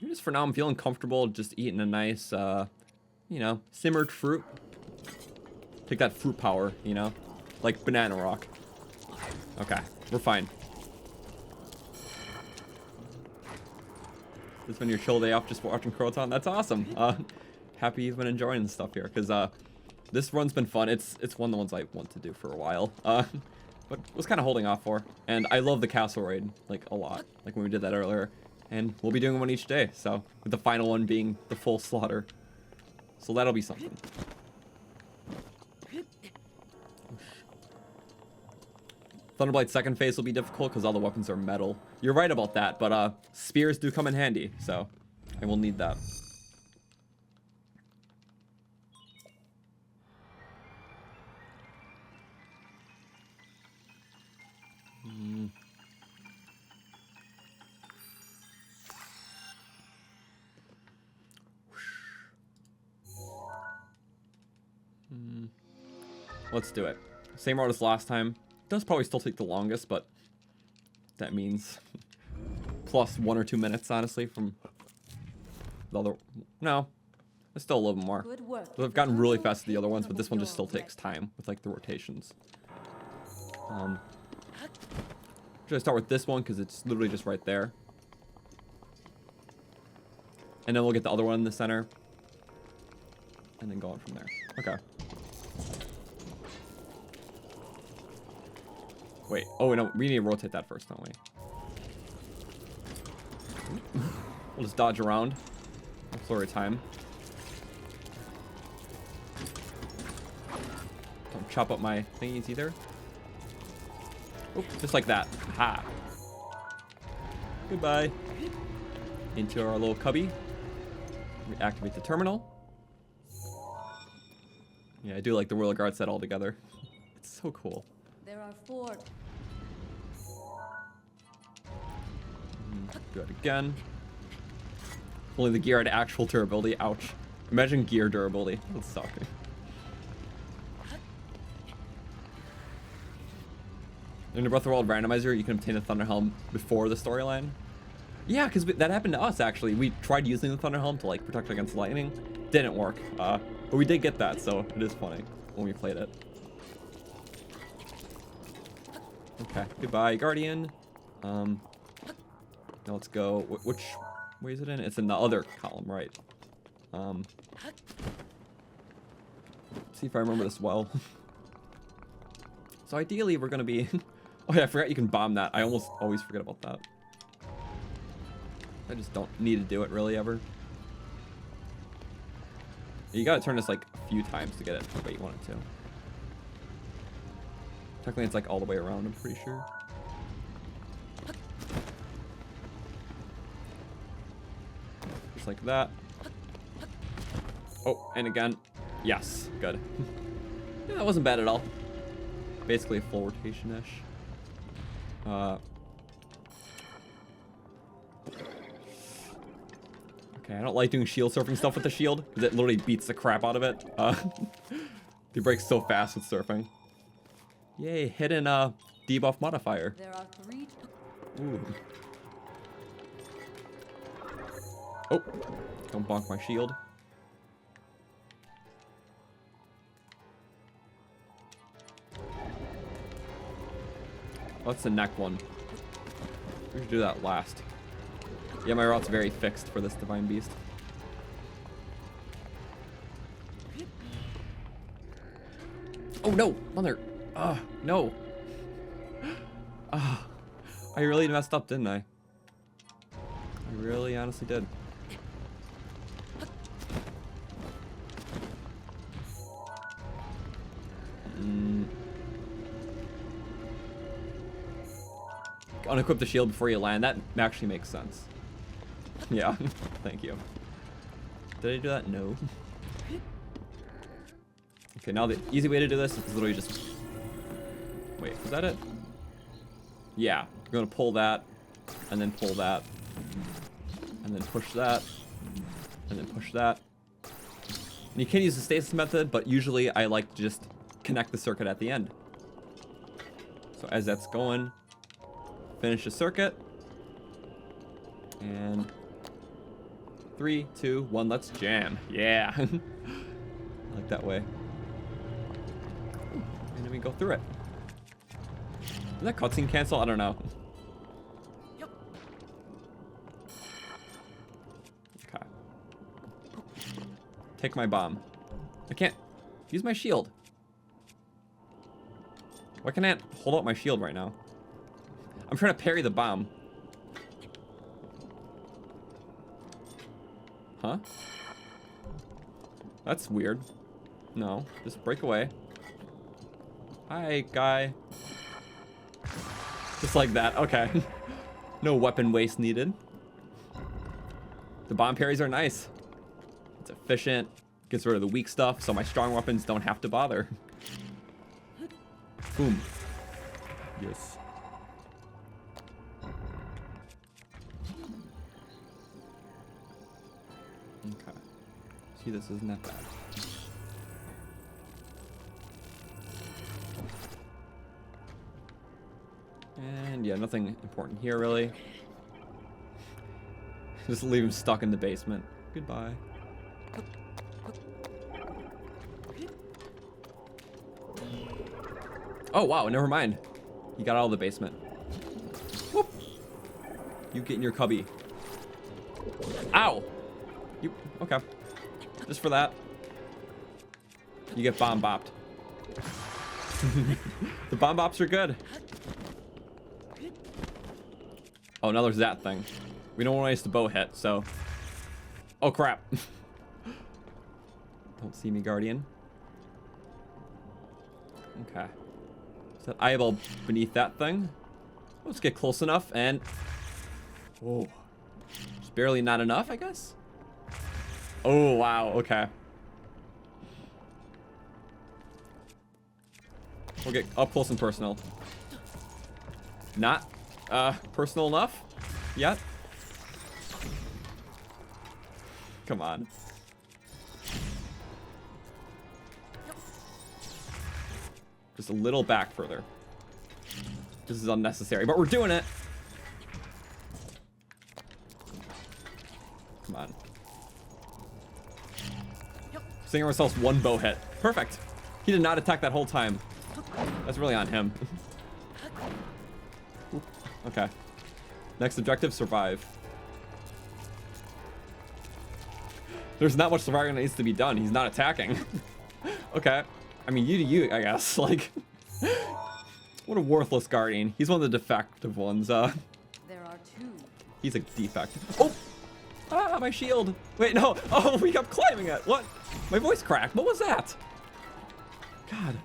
Speaker 1: Just for now, I'm feeling comfortable just eating a nice, you know, simmered fruit. Take that fruit power, you know, like banana rock. Okay, we're fine. This been your chill day off just watching Croton? That's awesome. Happy you've been enjoying this stuff here, because this run's been fun. It's one of the ones I want to do for a while. But was kind of holding off for. And I love the castle raid, like, a lot. Like when we did that earlier. And we'll be doing one each day, so. With the final one being the full slaughter. So that'll be something. Thunderblite's second phase will be difficult because all the weapons are metal. You're right about that, but spears do come in handy, so I will need that. Let's do it. Same route as last time. Does probably still take the longest, but that means plus 1 or 2 minutes, honestly, from the other. No, it's still a little bit more.
Speaker 6: Good work.
Speaker 1: So I've gotten really fast at the other ones, but this one just still takes time with like the rotations. Should I start with this one because it's literally just right there, and then we'll get the other one in the center, and then go on from there. Okay. Wait. Oh, no. We need to rotate that first, don't we? We'll just dodge around. Flurry time. Don't chop up my thingies either. Oop, just like that. Ha. Goodbye. Into our little cubby. Reactivate the terminal. Yeah, I do like the Royal Guard set all together. It's so cool.
Speaker 6: There are 4.
Speaker 1: Do it again. Only the gear had actual durability. Ouch. Imagine gear durability. That's suck. In the Breath of the Wild randomizer, you can obtain the Thunder Helm before the storyline. Yeah, because that happened to us, actually. We tried using the Thunder Helm to, like, protect against lightning. Didn't work. But we did get that, so it is funny when we played it. Okay, goodbye, Guardian. Now let's go. Which way is it in? It's in the other column, right? Let's see if I remember this well. So ideally, we're gonna be... Oh yeah, I forgot you can bomb that. I almost always forget about that. I just don't need to do it really ever. You gotta turn this like a few times to get it the way you want it to. Technically, it's like all the way around, I'm pretty sure. Just like that. Oh, and again. Yes, good. Yeah, that wasn't bad at all. Basically a full rotation-ish. Okay, I don't like doing shield surfing stuff with the shield, because it literally beats the crap out of it. They break so fast with surfing. Yay, hidden debuff modifier.
Speaker 6: There are 3.
Speaker 1: Ooh. Oh, don't bonk my shield. What's the neck one? We should do that last. Yeah, my route's very fixed for this Divine Beast. Oh no, mother. No. I really messed up, didn't I? I really honestly did. Unequip the shield before you land. That actually makes sense. Yeah, thank you. Did I do that? No. Okay, now the easy way to do this is literally just... Wait, was that it? Yeah, you're gonna pull that, and then pull that, and then push that, and then push that. And you can use the stasis method, but usually I like to just connect the circuit at the end. So as that's going, finish the circuit. And 3, 2, 1, let's jam. Yeah. I like that way. And then we go through it. Did that cutscene cancel? I don't know. Okay. Take my bomb. I can't use my shield. Why can't I hold out my shield right now? I'm trying to parry the bomb. Huh? That's weird. No, just break away. Hi, guy. Just like that. Okay. No weapon waste needed. The bomb parries are nice. It's efficient. Gets rid of the weak stuff, so my strong weapons don't have to bother. Boom. Yes. Okay. See, this isn't that bad. And yeah, nothing important here really. Just leave him stuck in the basement. Goodbye. Oh wow, never mind. You got out of the basement. Whoop. You get in your cubby. Ow! You okay. Just for that. You get bomb bopped. The bomb bops are good. Oh, now there's that thing. We don't want to waste the bow hit, so... Oh, crap. Don't see me, Guardian. Okay. Is that eyeball beneath that thing? Let's get close enough, and... Oh. Just barely not enough, I guess? Oh, wow, okay. We'll get up close and personal. Not personal enough yet. Come on. Just a little back further. This is unnecessary, but we're doing it. Come on. Saving ourselves one bow hit. Perfect. He did not attack that whole time. That's really on him. Okay. Next objective, survive. There's not much surviving that needs to be done. He's not attacking. Okay. I mean, you to you, I guess. Like, what a worthless guardian. He's one of the defective ones.
Speaker 6: There are two.
Speaker 1: He's a defect. Oh! Ah, my shield. Wait, no. Oh, we kept climbing it. What? My voice cracked. What was that? God.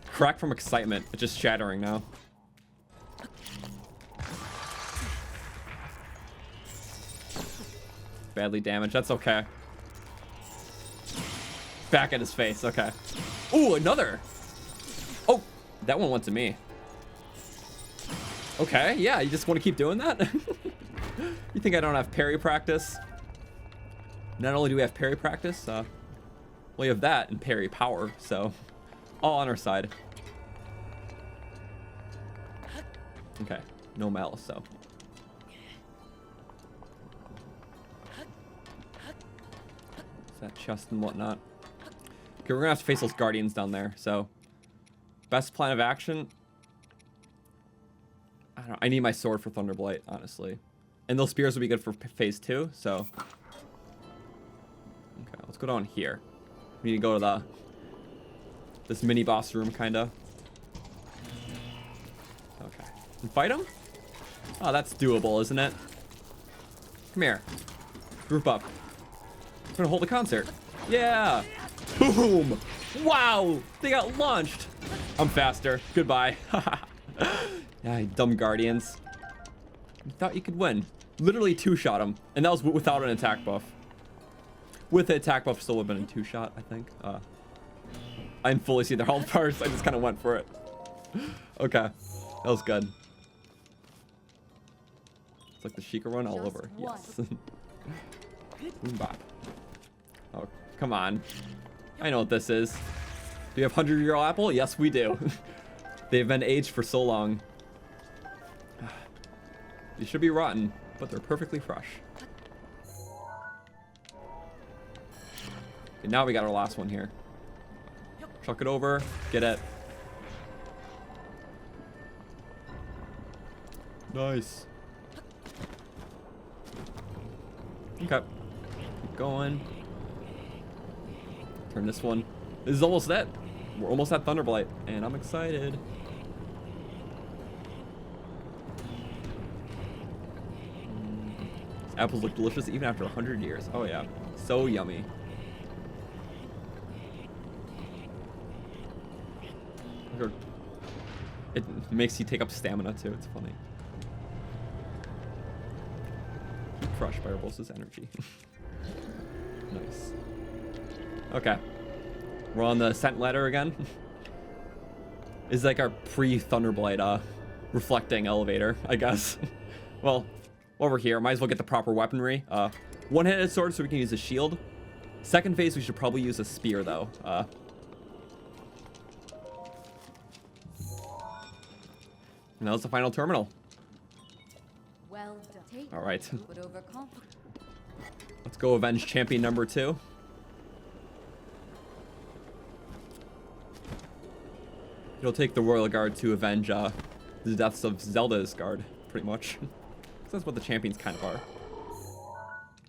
Speaker 1: Crack from excitement. It's just shattering now. Badly damaged. That's okay. Back at his face. Okay. Ooh, another. Oh, that one went to me. Okay, yeah, you just want to keep doing that? You think I don't have parry practice? Not only do we have parry practice, we have that and parry power, so all on our side. Okay, no malice, so. Is that chest and whatnot? Okay, we're gonna have to face those guardians down there, so. Best plan of action. I don't know, I need my sword for Thunderblight, honestly. And those spears will be good for phase 2, so. Okay, let's go down here. We need to go to this mini boss room, kinda. Okay. And fight him? Oh, that's doable, isn't it? Come here. Group up. We're gonna hold a concert. Yeah! Boom! Wow! They got launched! I'm faster. Goodbye. Yeah, dumb guardians. You thought you could win. Literally two-shot him. And that was without an attack buff. With the attack buff, still would have been a two-shot, I think. I didn't fully see their health bars. I just kind of went for it. Okay. That was good. It's like the Sheikah run all over. Yes. Boom bop. Oh, come on. I know what this is. Do you have 100-year-old apple? Yes, we do. They've been aged for so long. They should be rotten, but they're perfectly fresh. Okay, now we got our last one here. Chuck it over. Get it. Nice. Okay. Keep going. Turn this one. This is almost it. We're almost at Thunderblight, and I'm excited. These apples look delicious even after 100 years. Oh yeah, so yummy. It makes you take up stamina too. It's funny. Keep crushed by Urbosa's energy. Nice. Okay. We're on the ascent ladder again. It's like our pre-Thunderblight reflecting elevator, I guess. Well, while we're here, might as well get the proper weaponry. One-handed sword so we can use a shield. Second phase, we should probably use a spear though. And that was the final terminal.
Speaker 6: Well done.
Speaker 1: All right.
Speaker 6: But overconfident.
Speaker 1: Let's go avenge champion number 2. It'll take the Royal Guard to avenge the deaths of Zelda's guard, pretty much. That's what the champions kind of are.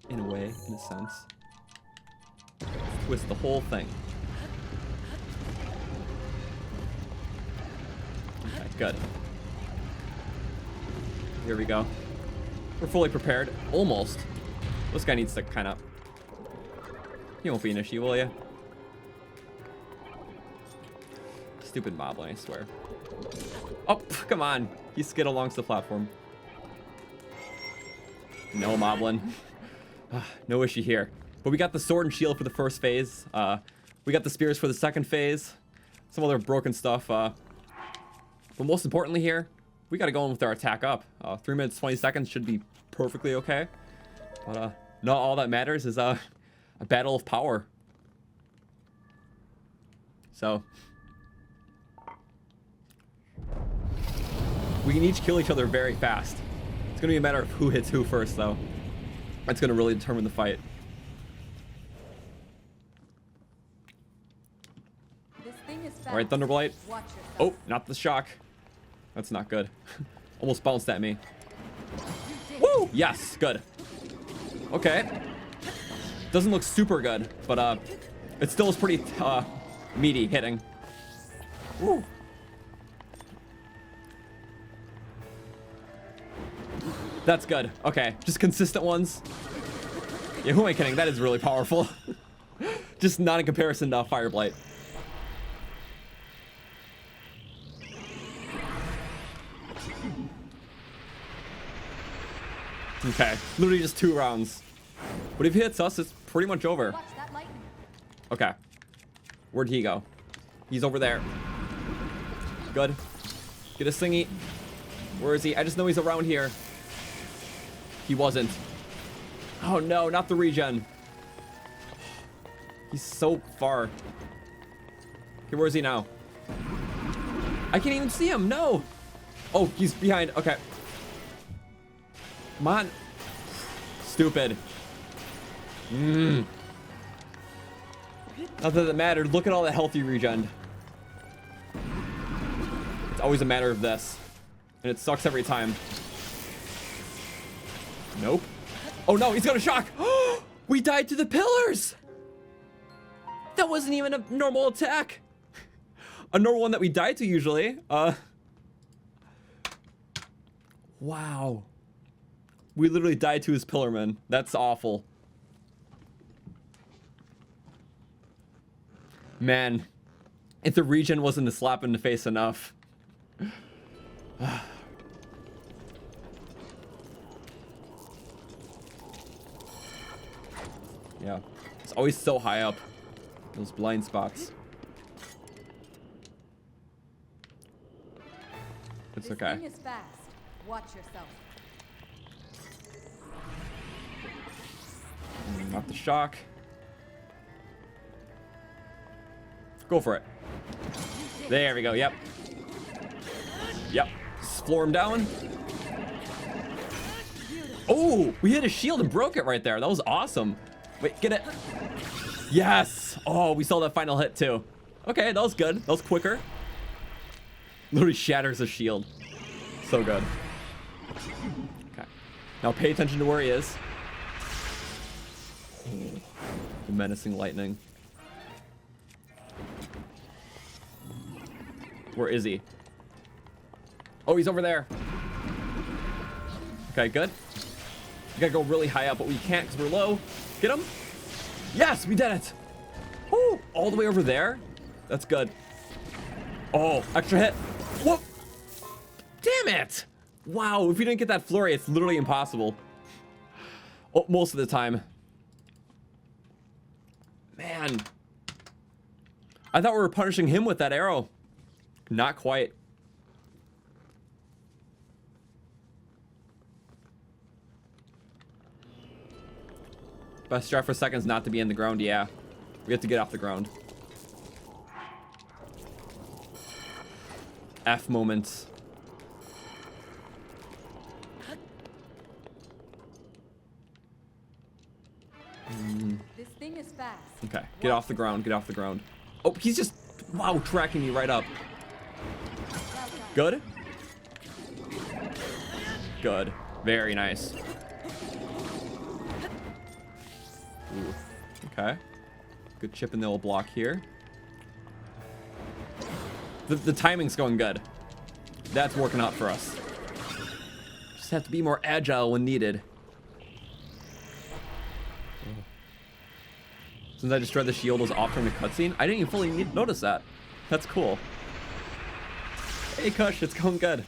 Speaker 1: In a way, in a sense. Twist the whole thing. Okay, good. Here we go. We're fully prepared. Almost. This guy needs to kind of... He won't be an issue, will ya? Stupid moblin, I swear. Oh, come on. He skid along the platform. No moblin. No issue here. But we got the sword and shield for the first phase. We got the spears for the second phase. Some other broken stuff. But most importantly here, we got to go in with our attack up. 3 minutes, 20 seconds should be perfectly okay. But not all that matters is a battle of power. So we can each kill each other very fast. It's going to be a matter of who hits who first, though. That's going to really determine the fight. All right, Thunderblight. Oh, not the shock. That's not good. Almost bounced at me. Woo! Yes, good. Okay. Doesn't look super good, but it still is pretty meaty hitting. Woo. That's good. Okay, just consistent ones. Yeah, who am I kidding? That is really powerful. Just not in comparison to Fireblight. Okay, literally just 2 rounds. But if he hits us, it's pretty much over. Okay. Where'd he go? He's over there. Good. Get his thingy. Where is he? I just know he's around here. He wasn't. Oh no, not the regen. He's so far. Okay, where is he now? I can't even see him. No. Oh, he's behind. Okay. Come on. Stupid. Not that it mattered. Look at all the healthy regen. It's always a matter of this. And it sucks every time. Nope. Oh no, he's got a shock. We died to the pillars. That wasn't even a normal attack. A normal one that we die to usually. Wow. We literally died to his pillarman. That's awful. Man, if the regen wasn't a slap in the face enough. Yeah, it's always so high up. Those blind spots. It's okay.
Speaker 6: This thing is fast. Watch yourself.
Speaker 1: Not the shock. Go for it. There we go. Yep. Yep. Just floor him down. Oh, we hit a shield and broke it right there. That was awesome. Wait, get it. Yes. Oh, we saw that final hit too. Okay, that was good. That was quicker. Literally shatters a shield. So good. Okay. Now pay attention to where he is. The menacing lightning. Where is he? Oh, he's over there. Okay, good. We gotta go really high up, but we can't because we're low. Get him. Yes, we did it. Woo, all the way over there. That's good. Oh, extra hit. Whoop. Damn it. Wow, if we didn't get that flurry, it's literally impossible. Oh, most of the time. Man. I thought we were punishing him with that arrow. Not quite. Best strat for seconds not to be in the ground, yeah. We have to get off the ground. F moments.
Speaker 6: This thing is fast.
Speaker 1: Okay, get off the ground, get off the ground. Oh, he's just, wow, tracking me right up. Good. Good. Very nice. Ooh. Okay. Good chip in the old block here. The timing's going good. That's working out for us. Just have to be more agile when needed. Since I destroyed the shield, was off during the cutscene. I didn't even fully notice that. That's cool. Hey, Kush, it's going good.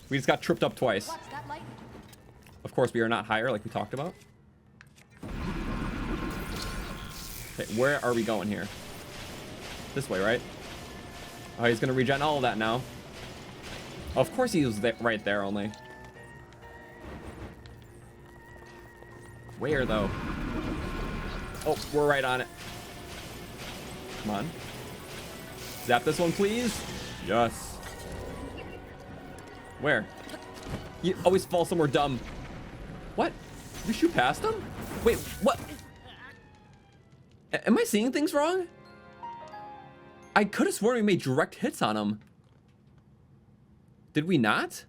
Speaker 1: We just got tripped up twice.
Speaker 6: Watch that light.
Speaker 1: Of course, we are not higher, like we talked about. Okay, where are we going here? This way, right? Oh, he's gonna regen all of that now. Of course he was right there only. Where, though? Oh, we're right on it. Come on. Zap this one, please. Yes. Where? You always fall somewhere dumb. What? Did we shoot past him? Wait, what? Am I seeing things wrong? I could have sworn we made direct hits on him. Did we not?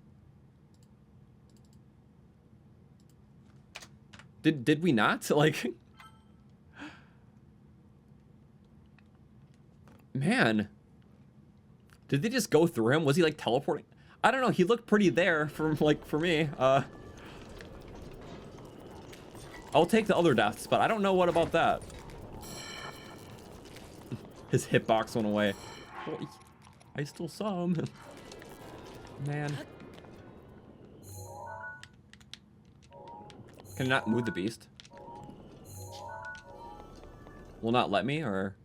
Speaker 1: Did we not? Like, man, did they just go through him? Was he like teleporting? I don't know. He looked pretty there for me. I'll take the other deaths, but I don't know what about that. His hitbox went away. Well, I still saw him. Man. Can I not move the beast? Will not let me, or?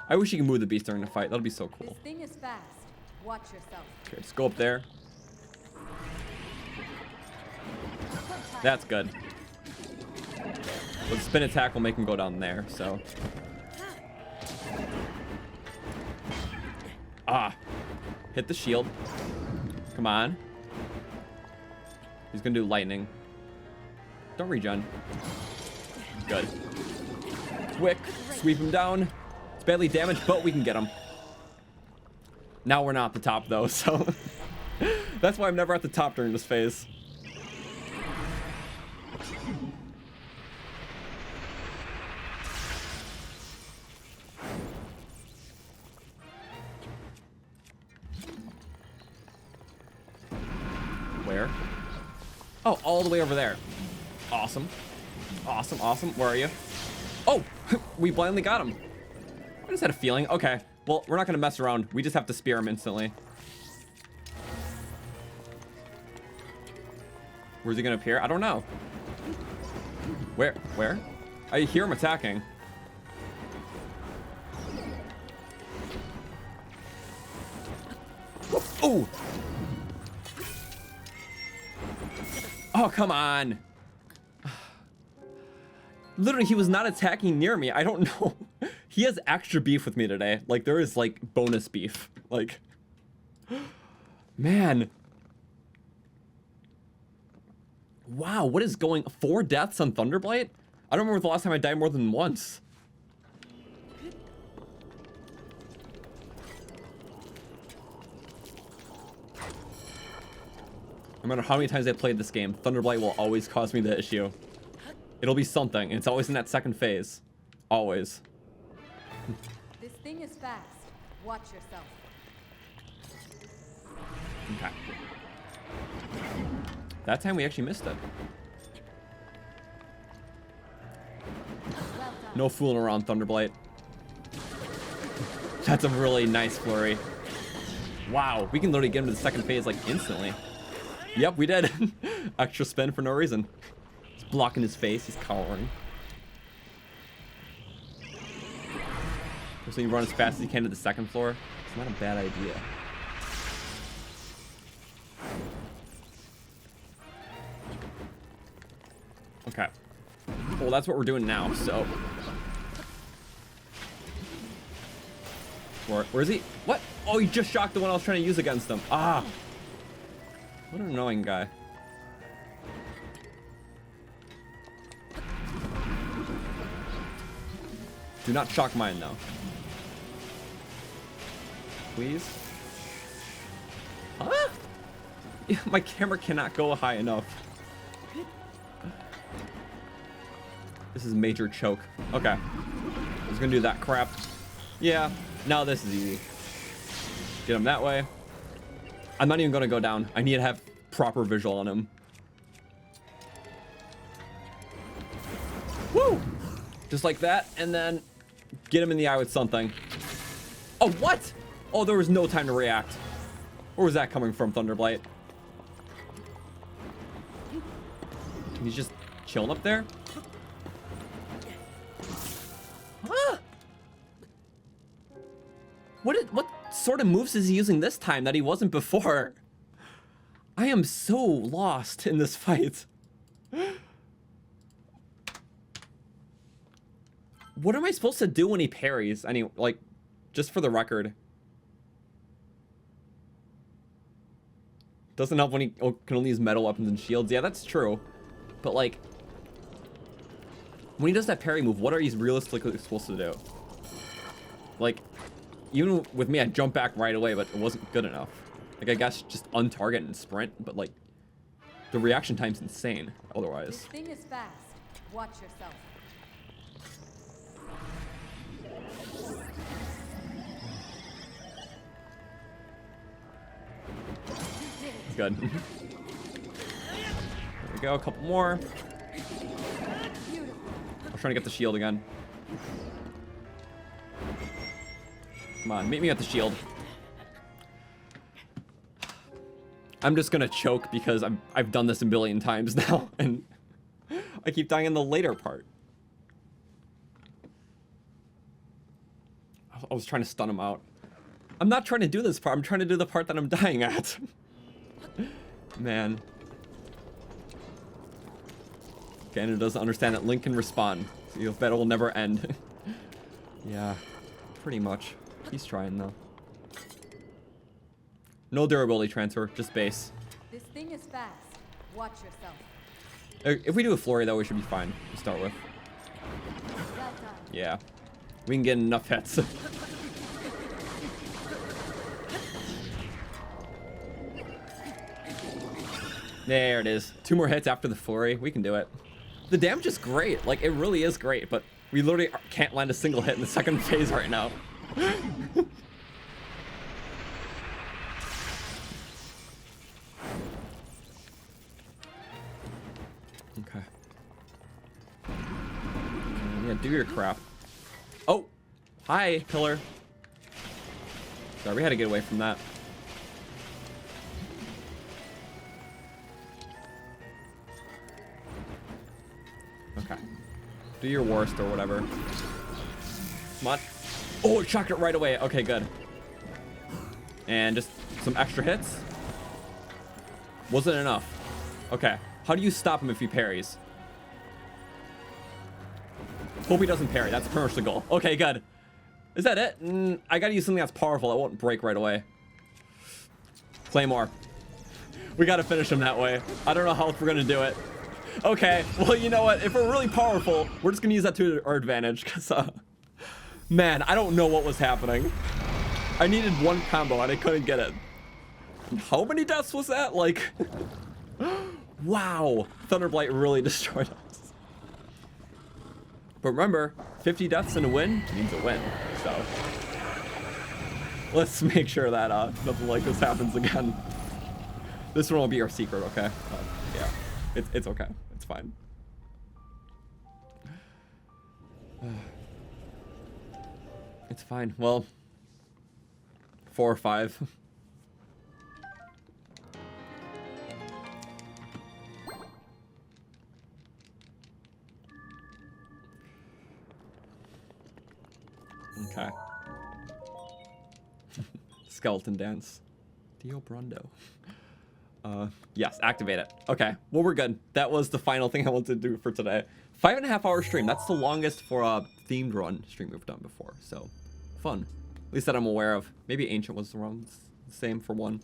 Speaker 1: I wish you could move the beast during the fight. That'll be so cool.
Speaker 6: This thing is fast. Watch yourself.
Speaker 1: Okay, let's go up there. That's good. But the spin attack will make him go down there, so. Ah. Hit the shield. Come on. He's gonna do lightning. Don't regen. Good. Quick. Sweep him down. It's badly damaged, but we can get him. Now we're not at the top, though, so. That's why I'm never at the top during this phase. Where? Oh, all the way over there. Awesome. Awesome, awesome. Where are you? Oh, we blindly got him. I just had a feeling. Okay, well, we're not gonna mess around. We just have to spear him instantly. Where's he gonna appear? I don't know. Where? Where? I hear him attacking. Oh! Oh, come on. Literally, he was not attacking near me. I don't know. He has extra beef with me today. Like, there is, like, bonus beef. Like, man. Wow, what is going... 4 deaths on Thunderblight? I don't remember the last time I died more than once. No matter how many times I played this game, Thunderblight will always cause me the issue. It'll be something. It's always in that second phase. Always.
Speaker 6: This thing is fast. Watch yourself.
Speaker 1: Okay. That time we actually missed it.
Speaker 6: Well done.
Speaker 1: No fooling around, Thunderblight. That's a really nice flurry. Wow, we can literally get him to the second phase like instantly. Yep, we did. Extra spin for no reason. He's blocking his face. He's cowering. So you run as fast as you can to the second floor. It's not a bad idea. Okay. Well, that's what we're doing now, so. Where is he? What? Oh, he just shocked the one I was trying to use against him. Ah. What an annoying guy. Do not shock mine, though. Please? Huh? Yeah, my camera cannot go high enough. This is major choke. Okay. I was gonna do that crap. Yeah, now this is easy. Get him that way. I'm not even gonna go down. I need to have proper visual on him. Woo! Just like that, and then get him in the eye with something. Oh, what? Oh, there was no time to react. Where was that coming from, Thunderblight? He's just chilling up there? Huh? What sort of moves is he using this time that he wasn't before? I am so lost in this fight. What am I supposed to do when he parries? Like, just for the record. Doesn't help when he can only use metal weapons and shields. Yeah, that's true. But, like, when he does that parry move, what are you realistically supposed to do? Like, even with me, I'd jump back right away, but it wasn't good enough. Like, I guess just untarget and sprint, but, like, the reaction time's insane otherwise.
Speaker 6: This thing is fast. Watch yourself.
Speaker 1: Good. There we go, a couple more. I'm trying to get the shield again. Come on, meet me at the shield. I'm just gonna choke because I've done this a billion times now, and I keep dying in the later part. I was trying to stun him out. I'm not trying to do this part, I'm trying to do the part that I'm dying at. Man. Ganon doesn't understand that Link can respawn. So the battle will never end. Yeah, pretty much. He's trying though. No durability transfer, just base.
Speaker 6: This thing is fast. Watch yourself.
Speaker 1: If we do a flurry though, we should be fine to start with.
Speaker 6: That time.
Speaker 1: Yeah. We can get enough hits. There it is. 2 more hits after the flurry. We can do it. The damage is great. Like, it really is great, but we literally can't land a single hit in the second phase right now. Okay. Yeah, do your crap. Oh! Hi, pillar. Sorry, we had to get away from that. Okay. Do your worst or whatever. Come on. Oh, it shocked it right away. Okay, good. And just some extra hits. Wasn't enough. Okay. How do you stop him if he parries? Hope he doesn't parry. That's pretty much the goal. Okay, good. Is that it? I gotta use something that's powerful that won't break right away. Claymore. We gotta finish him that way. I don't know how else we're gonna do it. Okay, well, you know what? If we're really powerful, we're just gonna use that to our advantage, because, man, I don't know what was happening. I needed one combo, and I couldn't get it. How many deaths was that? Like, wow. Thunderblight really destroyed us. But remember, 50 deaths and a win means a win, so. Let's make sure that, nothing like this happens again. This one will be our secret, okay? Yeah, it's okay. It's fine. It's fine. Well, 4 or 5. Okay. Skeleton dance. Dio Brando. Yes, activate it. Okay, well, we're good. That was the final thing I wanted to do for today. 5.5 hour stream. That's the longest for a themed run stream we've done before. So, fun. At least that I'm aware of. Maybe Ancient was the same for one.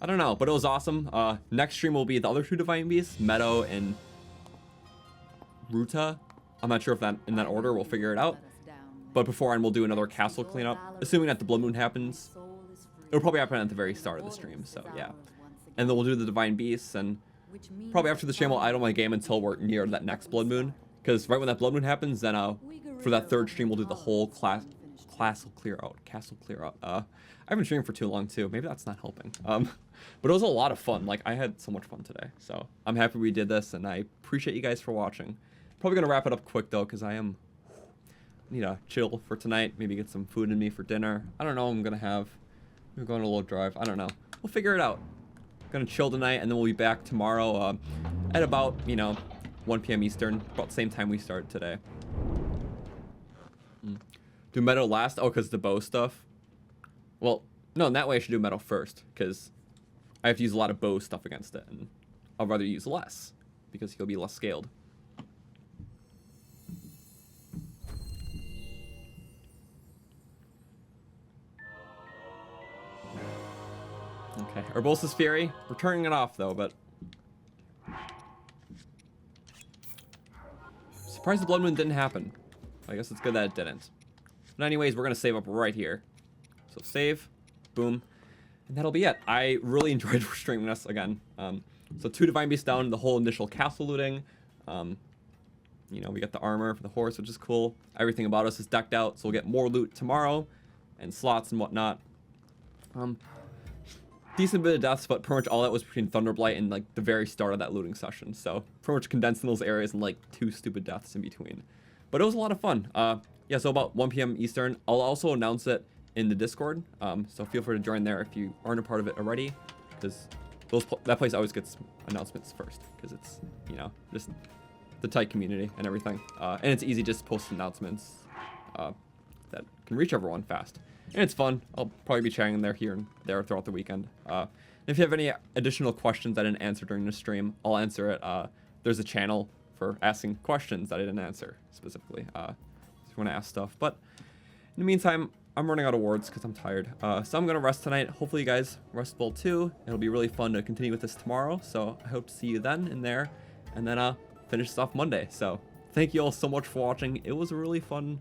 Speaker 1: I don't know, but it was awesome. Next stream will be the other 2 Divine Beasts, Meadow and Ruta. I'm not sure if that in that order. We'll figure it out. But beforehand, we'll do another castle cleanup, assuming that the blood moon happens. It'll probably happen at the very start of the stream, so yeah. And then we'll do the Divine Beasts, and probably after the stream, I'll idle my game until we're near that next blood moon. Because right when that blood moon happens, then for that 3rd stream, we'll do the whole class, Castle clear out. Castle clear out. I've been streaming for too long too. Maybe that's not helping. But it was a lot of fun. Like, I had so much fun today. So I'm happy we did this, and I appreciate you guys for watching. Probably gonna wrap it up quick though, because I need to chill for tonight. Maybe get some food in me for dinner. I don't know what I'm gonna have. We're going on a little drive. I don't know. We'll figure it out. Gonna chill tonight, and then we'll be back tomorrow at about, 1 p.m. Eastern, about the same time we started today. Do Meadow last? Oh, because the bow stuff? Well, no, in that way I should do Meadow first, because I have to use a lot of bow stuff against it, and I'll rather use less, because he'll be less scaled. Okay, Urbosa's Fury. We're turning it off, though, but... Surprised the Blood Moon didn't happen. I guess it's good that it didn't. But anyways, we're going to save up right here. So save. Boom. And that'll be it. I really enjoyed streaming this again. So 2 Divine Beasts down, the whole initial castle looting. We got the armor for the horse, which is cool. Everything about us is decked out, so we'll get more loot tomorrow. And slots and whatnot. Decent bit of deaths, but pretty much all that was between Thunderblight and like the very start of that looting session. So pretty much condensed in those areas and like 2 stupid deaths in between. But it was a lot of fun. Yeah, so about 1 p.m. Eastern. I'll also announce it in the Discord. So feel free to join there if you aren't a part of it already, because that place always gets announcements first, because it's just the tight community and everything. And it's easy just to post announcements that can reach everyone fast. And it's fun. I'll probably be chatting there here and there throughout the weekend. If you have any additional questions I didn't answer during the stream, I'll answer it. There's a channel for asking questions that I didn't answer specifically. If you want to ask stuff. But in the meantime, I'm running out of words because I'm tired. So I'm going to rest tonight. Hopefully you guys rest well too. It'll be really fun to continue with this tomorrow. So I hope to see you then in there. And then finish this off Monday. So thank you all so much for watching. It was a really fun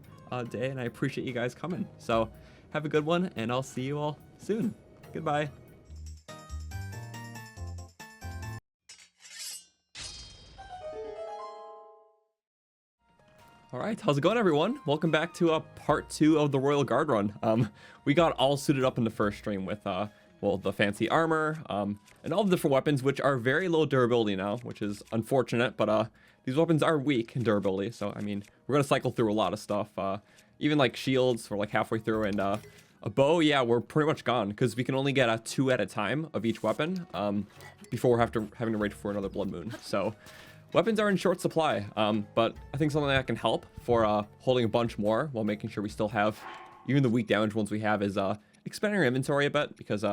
Speaker 1: day, and I appreciate you guys coming. So have a good one, and I'll see you all soon. Goodbye. All right, how's it going, everyone? Welcome back to part 2 of the Royal Guard run. We got all suited up in the first stream with, the fancy armor, and all the different weapons, which are very low durability now, which is unfortunate, but these weapons are weak in durability, so, I mean, we're gonna cycle through a lot of stuff. Even, like, shields, we're, like, halfway through, and, a bow, yeah, we're pretty much gone, because we can only get 2 at a time of each weapon, before we're having to wait for another Blood Moon, so... Weapons are in short supply, but I think something that can help for holding a bunch more while making sure we still have even the weak damage ones we have is expanding our inventory a bit, because,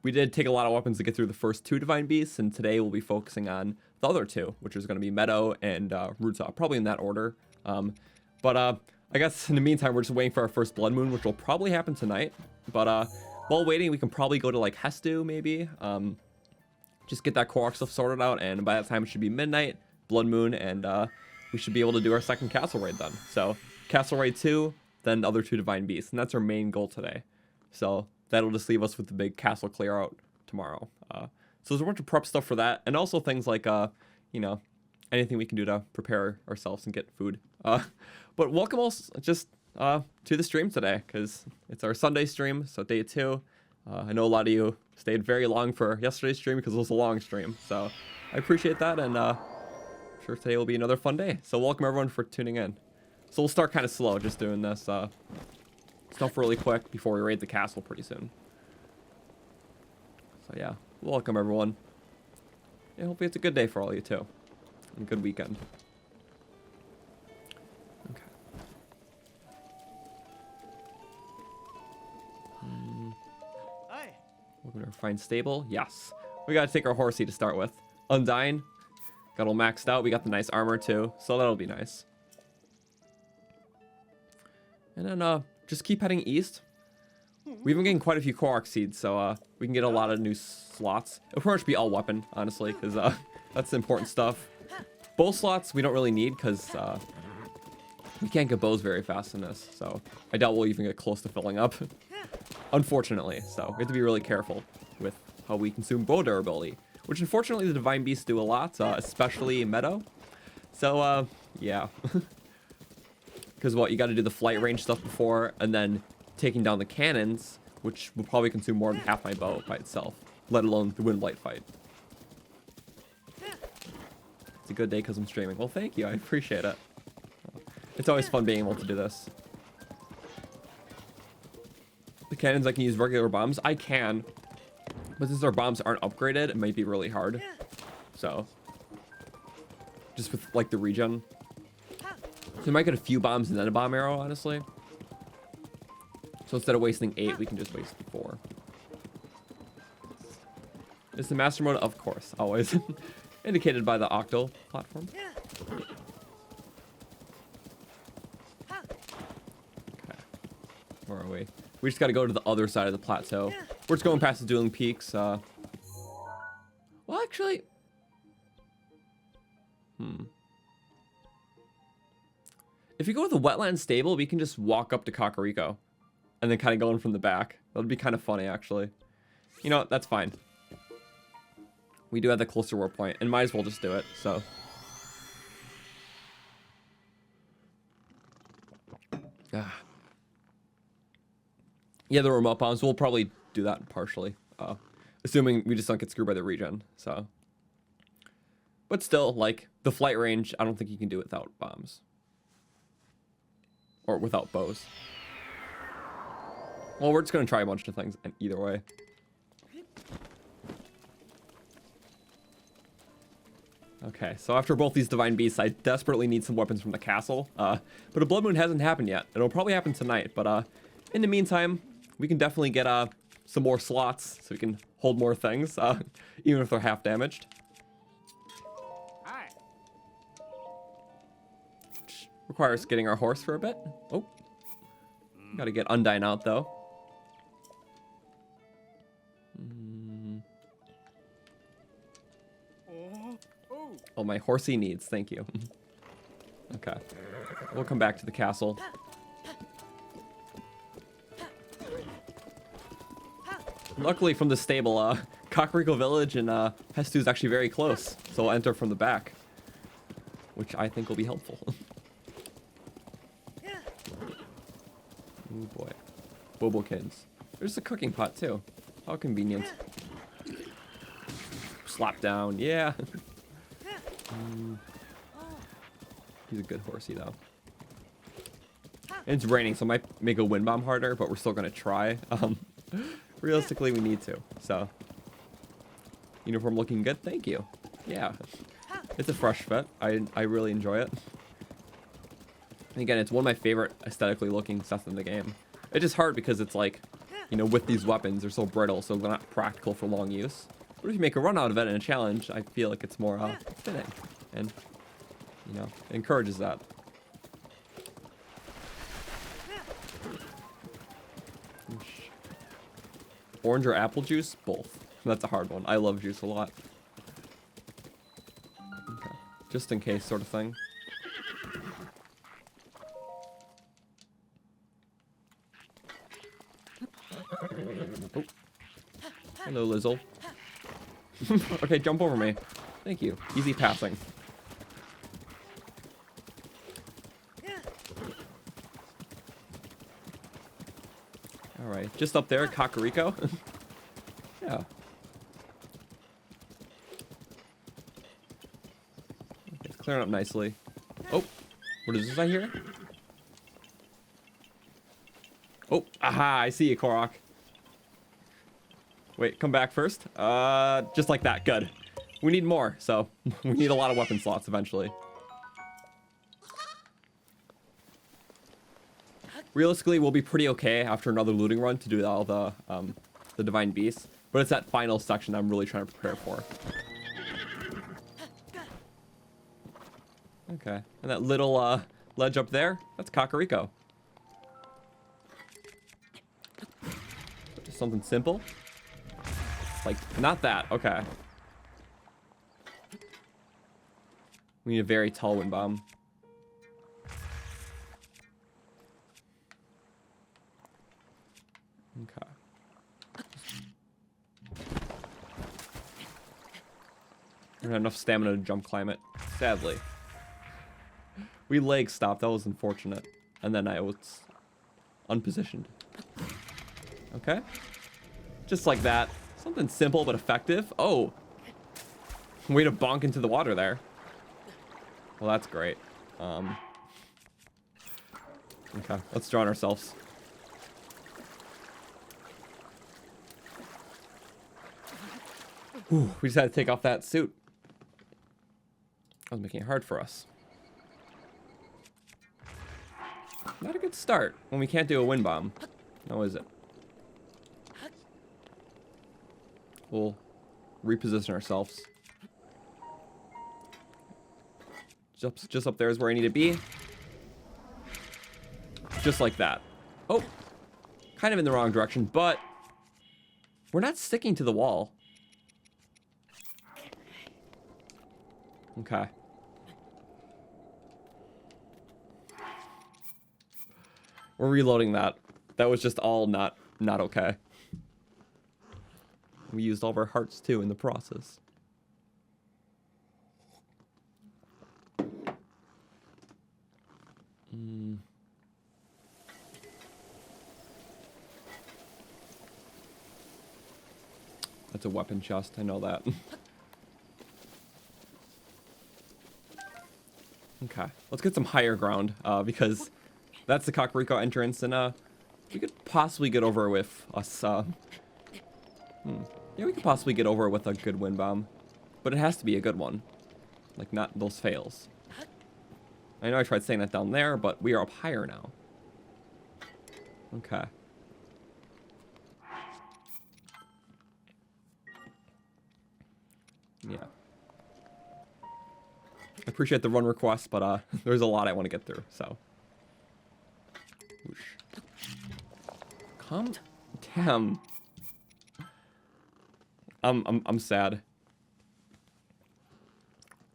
Speaker 1: we did take a lot of weapons to get through the first 2 Divine Beasts, and today we'll be focusing on the other 2, which is going to be Meadow and Rootsaw, probably in that order. I guess in the meantime, we're just waiting for our first Blood Moon, which will probably happen tonight. But while waiting, we can probably go to, like, Hestu, maybe. Just get that Korok stuff sorted out, and by that time it should be midnight, Blood Moon, and we should be able to do our second Castle Raid then. So, Castle Raid 2, then the other 2 Divine Beasts, and that's our main goal today. So, that'll just leave us with the big castle clear out tomorrow. So there's a bunch of prep stuff for that, and also things like, anything we can do to prepare ourselves and get food. But welcome all just to the stream today, because it's our Sunday stream, so day 2. I know a lot of you stayed very long for yesterday's stream because it was a long stream, so I appreciate that, and I'm sure today will be another fun day. So welcome everyone for tuning in. So we'll start kind of slow, just doing this stuff really quick before we raid the castle pretty soon. So yeah, welcome everyone. Yeah, hopefully it's a good day for all of you too, and a good weekend. Okay. We're gonna find stable. Yes. We gotta take our horsey to start with. Undying. Got all maxed out. We got the nice armor too, so that'll be nice. And then just keep heading east. We've been getting quite a few Korok seeds, so we can get a lot of new slots. It'll pretty much be all weapon, honestly, because that's the important stuff. Bow slots we don't really need, because we can't get bows very fast in this, so I doubt we'll even get close to filling up. Unfortunately, so we have to be really careful with how we consume bow durability, which unfortunately the Divine Beasts do a lot, especially Meadow. So, yeah. Because what, you got to do the flight range stuff before, and then taking down the cannons, which will probably consume more than half my bow by itself, let alone the wind light fight. It's a good day because I'm streaming. Well, thank you. I appreciate it. It's always fun being able to do this. The cannons, I can use regular bombs. I can. But since our bombs aren't upgraded, it might be really hard. So. Just with, like, the regen. So we might get a few bombs and then a bomb arrow, honestly. So instead of wasting 8, we can just waste 4. Is the master mode? Of course. Always. Indicated by the octal platform. Okay. Where are we? We just got to go to the other side of the plateau. We're just going past the dueling peaks. Well, actually... If you go to the wetland stable, we can just walk up to Kakariko. And then kind of go in from the back. That would be kind of funny, actually. You know what? That's fine. We do have the closer warp point, and might as well just do it, so. Yeah, the remote bombs, we'll probably do that partially. Assuming we just don't get screwed by the regen, so. But still, like, the flight range, I don't think you can do it without bombs. Or without bows. Well, we're just going to try a bunch of things either way. Okay, so after both these divine beasts, I desperately need some weapons from the castle. But a blood moon hasn't happened yet. It'll probably happen tonight, but in the meantime, we can definitely get some more slots so we can hold more things, even if they're half damaged.
Speaker 5: Hi.
Speaker 1: Which requires getting our horse for a bit. Oh, gotta get Undyne out though. Oh, my horsey needs. Thank you. Okay. We'll come back to the castle. Luckily from the stable, Kakariko Village and Hestu is actually very close. So we'll enter from the back. Which I think will be helpful. Oh boy. Bobokins. There's a cooking pot too. How convenient. Slap down. Yeah. He's a good horsey though. And it's raining, so it might make a wind bomb harder, but we're still gonna try. Realistically, we need to. So, uniform looking good. Thank you. Yeah, it's a fresh fit. I really enjoy it. And again, it's one of my favorite aesthetically looking stuff in the game. It's just hard because it's like, you know, with these weapons, they're so brittle, so they're not practical for long use. But if you make a run out of it in a challenge, I feel like it's more fitting. And, you know, it encourages that. Orange or apple juice? Both. That's a hard one. I love juice a lot. Okay. Just in case sort of thing. Oh. Hello, Lizzle. Okay, jump over me. Thank you. Easy passing. Alright, just up there, Kakariko. Yeah. It's clearing up nicely. Oh, what is this I hear? Oh, aha, I see you, Korok. Wait, come back first. Just like that, good. We need more, so we need a lot of weapon slots eventually. Realistically, we'll be pretty okay after another looting run to do all the divine beasts, but it's that final section I'm really trying to prepare for. Okay, and that little ledge up there, that's Kakariko. Just something simple. Like, not that, okay. We need a very tall wind bomb. Okay. I don't have enough stamina to jump climb it, sadly. We leg stopped, that was unfortunate. and then I was unpositioned. Okay. Just like that. Something simple but effective. Oh. Way to bonk into the water there. Well, that's great. Okay, let's drown ourselves. Ooh, we just had to take off that suit. That was making it hard for us. Not a good start when we can't do a wind bomb. No, is it? We'll reposition ourselves. Just up there is where I need to be. Just like that. Oh, kind of in the wrong direction, but we're not sticking to the wall. Okay. We're reloading that. That was just all not okay. We used all of our hearts too in the process. That's a weapon chest, I know that. Okay, let's get some higher ground, because that's the Kakariko entrance, and we could possibly get over with us, yeah, we could possibly get over with a good wind bomb, but it has to be a good one, like not those fails. I know I tried saying that down there, but we are up higher now. Okay. Yeah. I appreciate the run request, but there's a lot I want to get through, so. Whoosh. Come damn. I'm sad.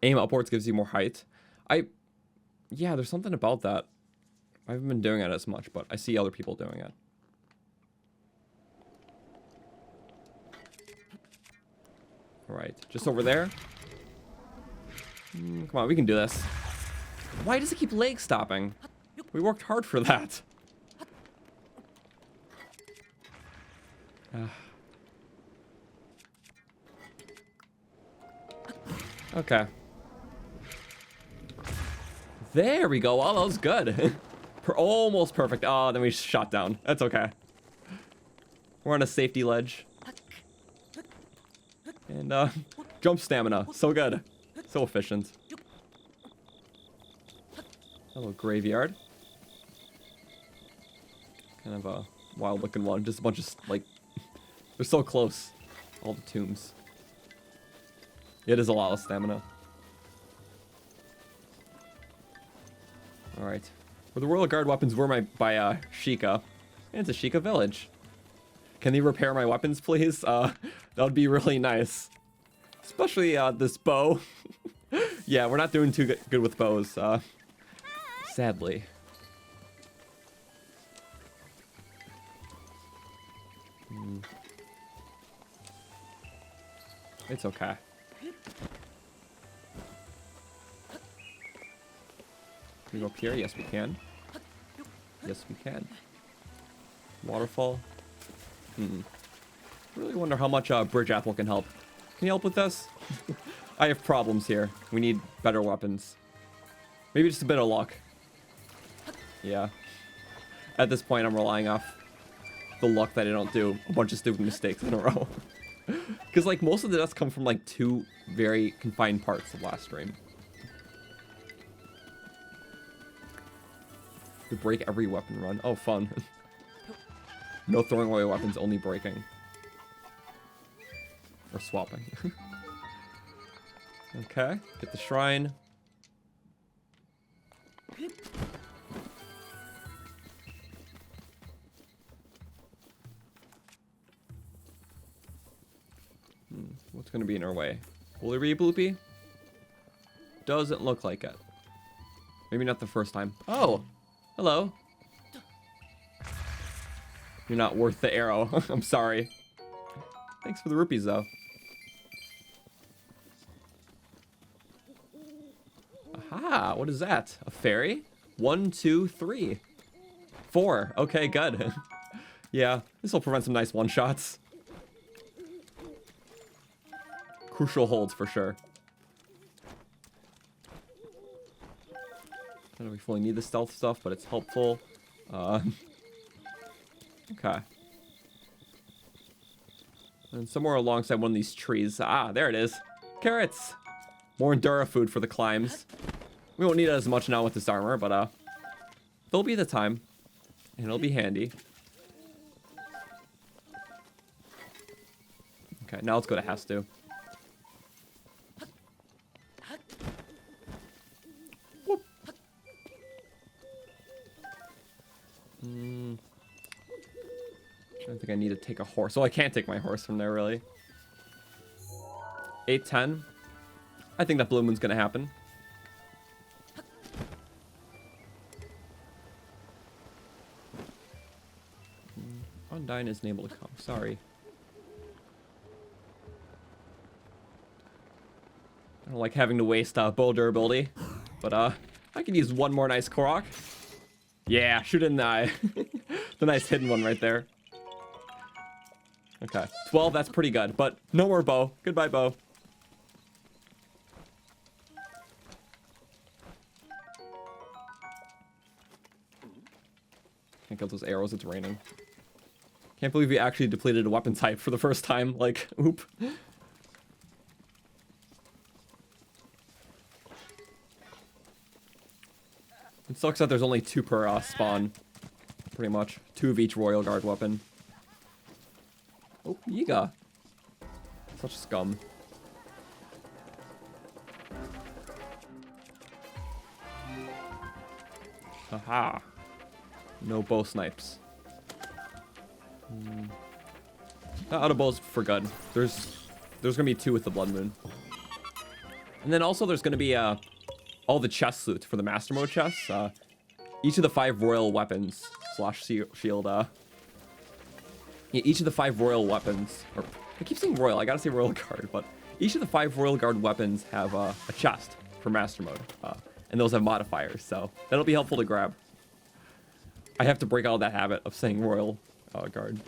Speaker 1: Aim upwards gives you more height. Yeah, there's something about that. I haven't been doing it as much, but I see other people doing it. Alright, just over there. Come on, we can do this. Why does it keep leg stopping? We worked hard for that. Okay. There we go. Oh, that was good. Almost perfect. Oh, then we shot down. That's okay. We're on a safety ledge. And jump stamina. So good. So efficient. A little graveyard. Kind of a wild looking one. Just a bunch of, like, they're so close. All the tombs. It is a lot of stamina. Alright. Where the Royal Guard weapons were by Sheikah. And it's a Sheikah village. Can they repair my weapons, please? That would be really nice. Especially this bow. Yeah, we're not doing too good with bows. Sadly. It's okay. Can we go up here? Yes, we can. Yes, we can. Waterfall. Really wonder how much Bridge Apple can help. Can you help with this? I have problems here. We need better weapons. Maybe just a bit of luck. Yeah. At this point, I'm relying off the luck that I don't do a bunch of stupid mistakes in a row. Because, like, most of the deaths come from, like, 2 very confined parts of last stream. To break every weapon run. Oh, fun. No throwing away weapons, only breaking. Or swapping. Okay, get the shrine. What's going to be in our way? Will it be bloopy? Doesn't look like it. Maybe not the first time. Oh, hello. You're not worth the arrow. I'm sorry. Thanks for the rupees, though. Aha, what is that? A fairy? 1, 2, 3. 4. Okay, good. Yeah, this will prevent some nice one-shots. Crucial holds for sure. I don't know if we fully need the stealth stuff, but it's helpful. Okay. And somewhere alongside one of these trees. Ah, there it is. Carrots! More Endura food for the climbs. We won't need it as much now with this armor, but there'll be the time. And it'll be handy. Okay, now let's go to Hastu. Whoop. I don't think I need to take a horse. Well, I can't take my horse from there, really. 8:10. I think that Blue Moon's gonna happen. Undyne isn't able to come. Sorry. I don't like having to waste bow durability, but I can use one more nice Korok. Yeah, shoot in the eye. The nice hidden one right there. Okay, 12, that's pretty good, but no more bow. Goodbye, bow. Can't kill those arrows, it's raining. Can't believe we actually depleted a weapon type for the first time. Like, oop. It sucks that there's only 2 per spawn. Pretty much. 2 of each Royal Guard weapon. Oh, Yiga. Such scum. Aha. No bow snipes. Auto bows for good. There's gonna be 2 with the Blood Moon. And then also there's gonna be all the chest loot for the Master Mode chests. Each of the 5 royal weapons / shield. Yeah, each of the 5 royal weapons, or I keep saying royal, I gotta say royal guard, but each of the 5 royal guard weapons have a chest for Master Mode, and those have modifiers, so that'll be helpful to grab. I have to break out of that habit of saying royal guard,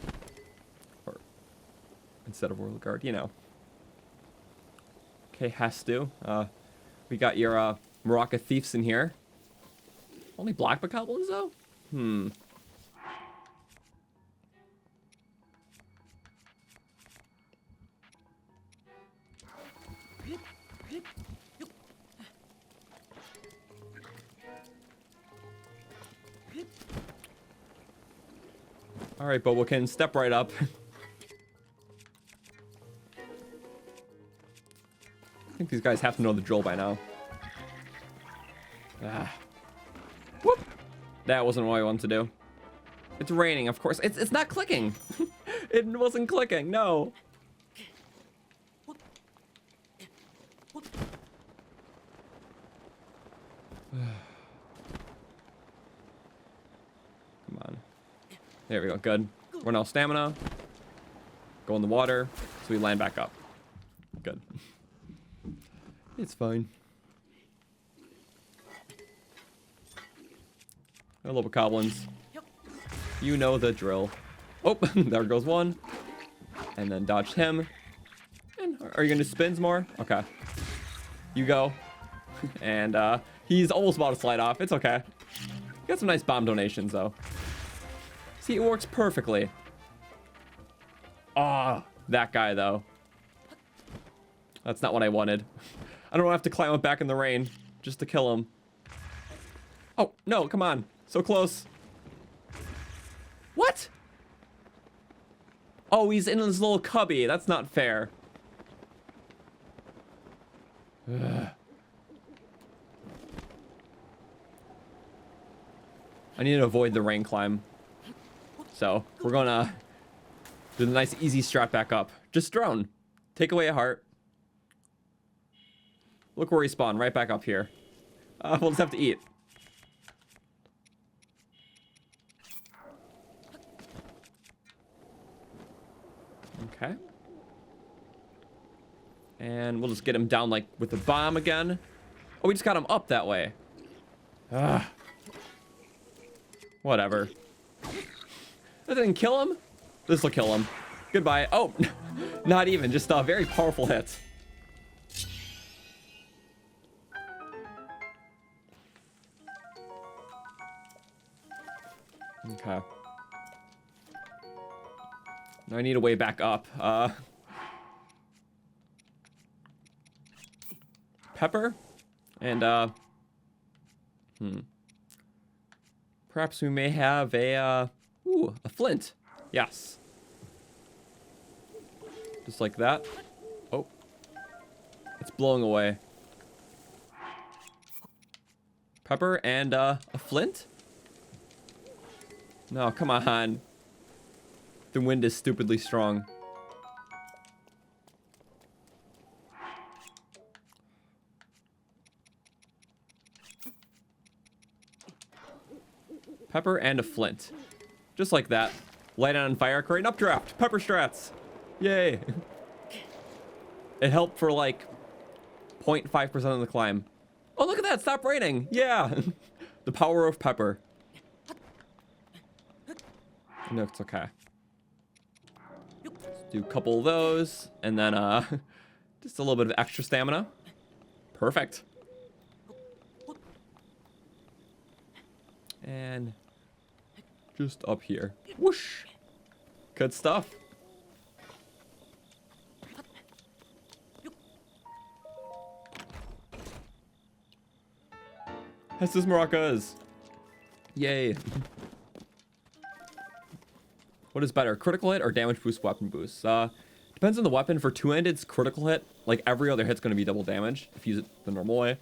Speaker 1: or instead of royal guard, you know. Okay, Hastu. We got your Maraca Thieves in here. Only black bokoblins though? Alright, but we can step right up. I think these guys have to know the drill by now. Ah. Whoop! That wasn't what I wanted to do. It's raining, of course. It's not clicking. It wasn't clicking, no. Come on. There we go, good. We're now stamina. Go in the water, so we land back up. Good. It's fine. Hello, bokoblins. You know the drill. Oh, there goes one. And then dodged him. And are you gonna spins more? Okay. You go. And he's almost about to slide off. It's okay. Got some nice bomb donations though. See, it works perfectly. Ah, that guy though. That's not what I wanted. I don't have to climb up back in the rain just to kill him. Oh, no, come on. So close. What? Oh, he's in his little cubby. That's not fair. Ugh. I need to avoid the rain climb. So, we're gonna do the nice easy strat back up. Just drone. Take away a heart. Look where he spawned, right back up here. We'll just have to eat. Okay. And we'll just get him down, like, with the bomb again. Oh, we just got him up that way. Ugh. Whatever. That didn't kill him. This will kill him. Goodbye. Oh, not even. Just a very powerful hit. Okay. Now I need a way back up. Pepper and perhaps we may have a flint. Yes. Just like that. Oh. It's blowing away. Pepper and a flint? No, come on. The wind is stupidly strong. Pepper and a flint. Just like that. Light on fire, create an updraft. Pepper strats. Yay. It helped for like 0.5% of the climb. Oh, look at that. Stop raining. Yeah. The power of pepper. No, it's okay. Let's do a couple of those. And then just a little bit of extra stamina. Perfect. And just up here. Whoosh. Good stuff. Estes maracas. Yay. What is better, critical hit or damage boost, weapon boost? Depends on the weapon. For two-handed's critical hit, like every other hit's going to be double damage if you use it the normal way.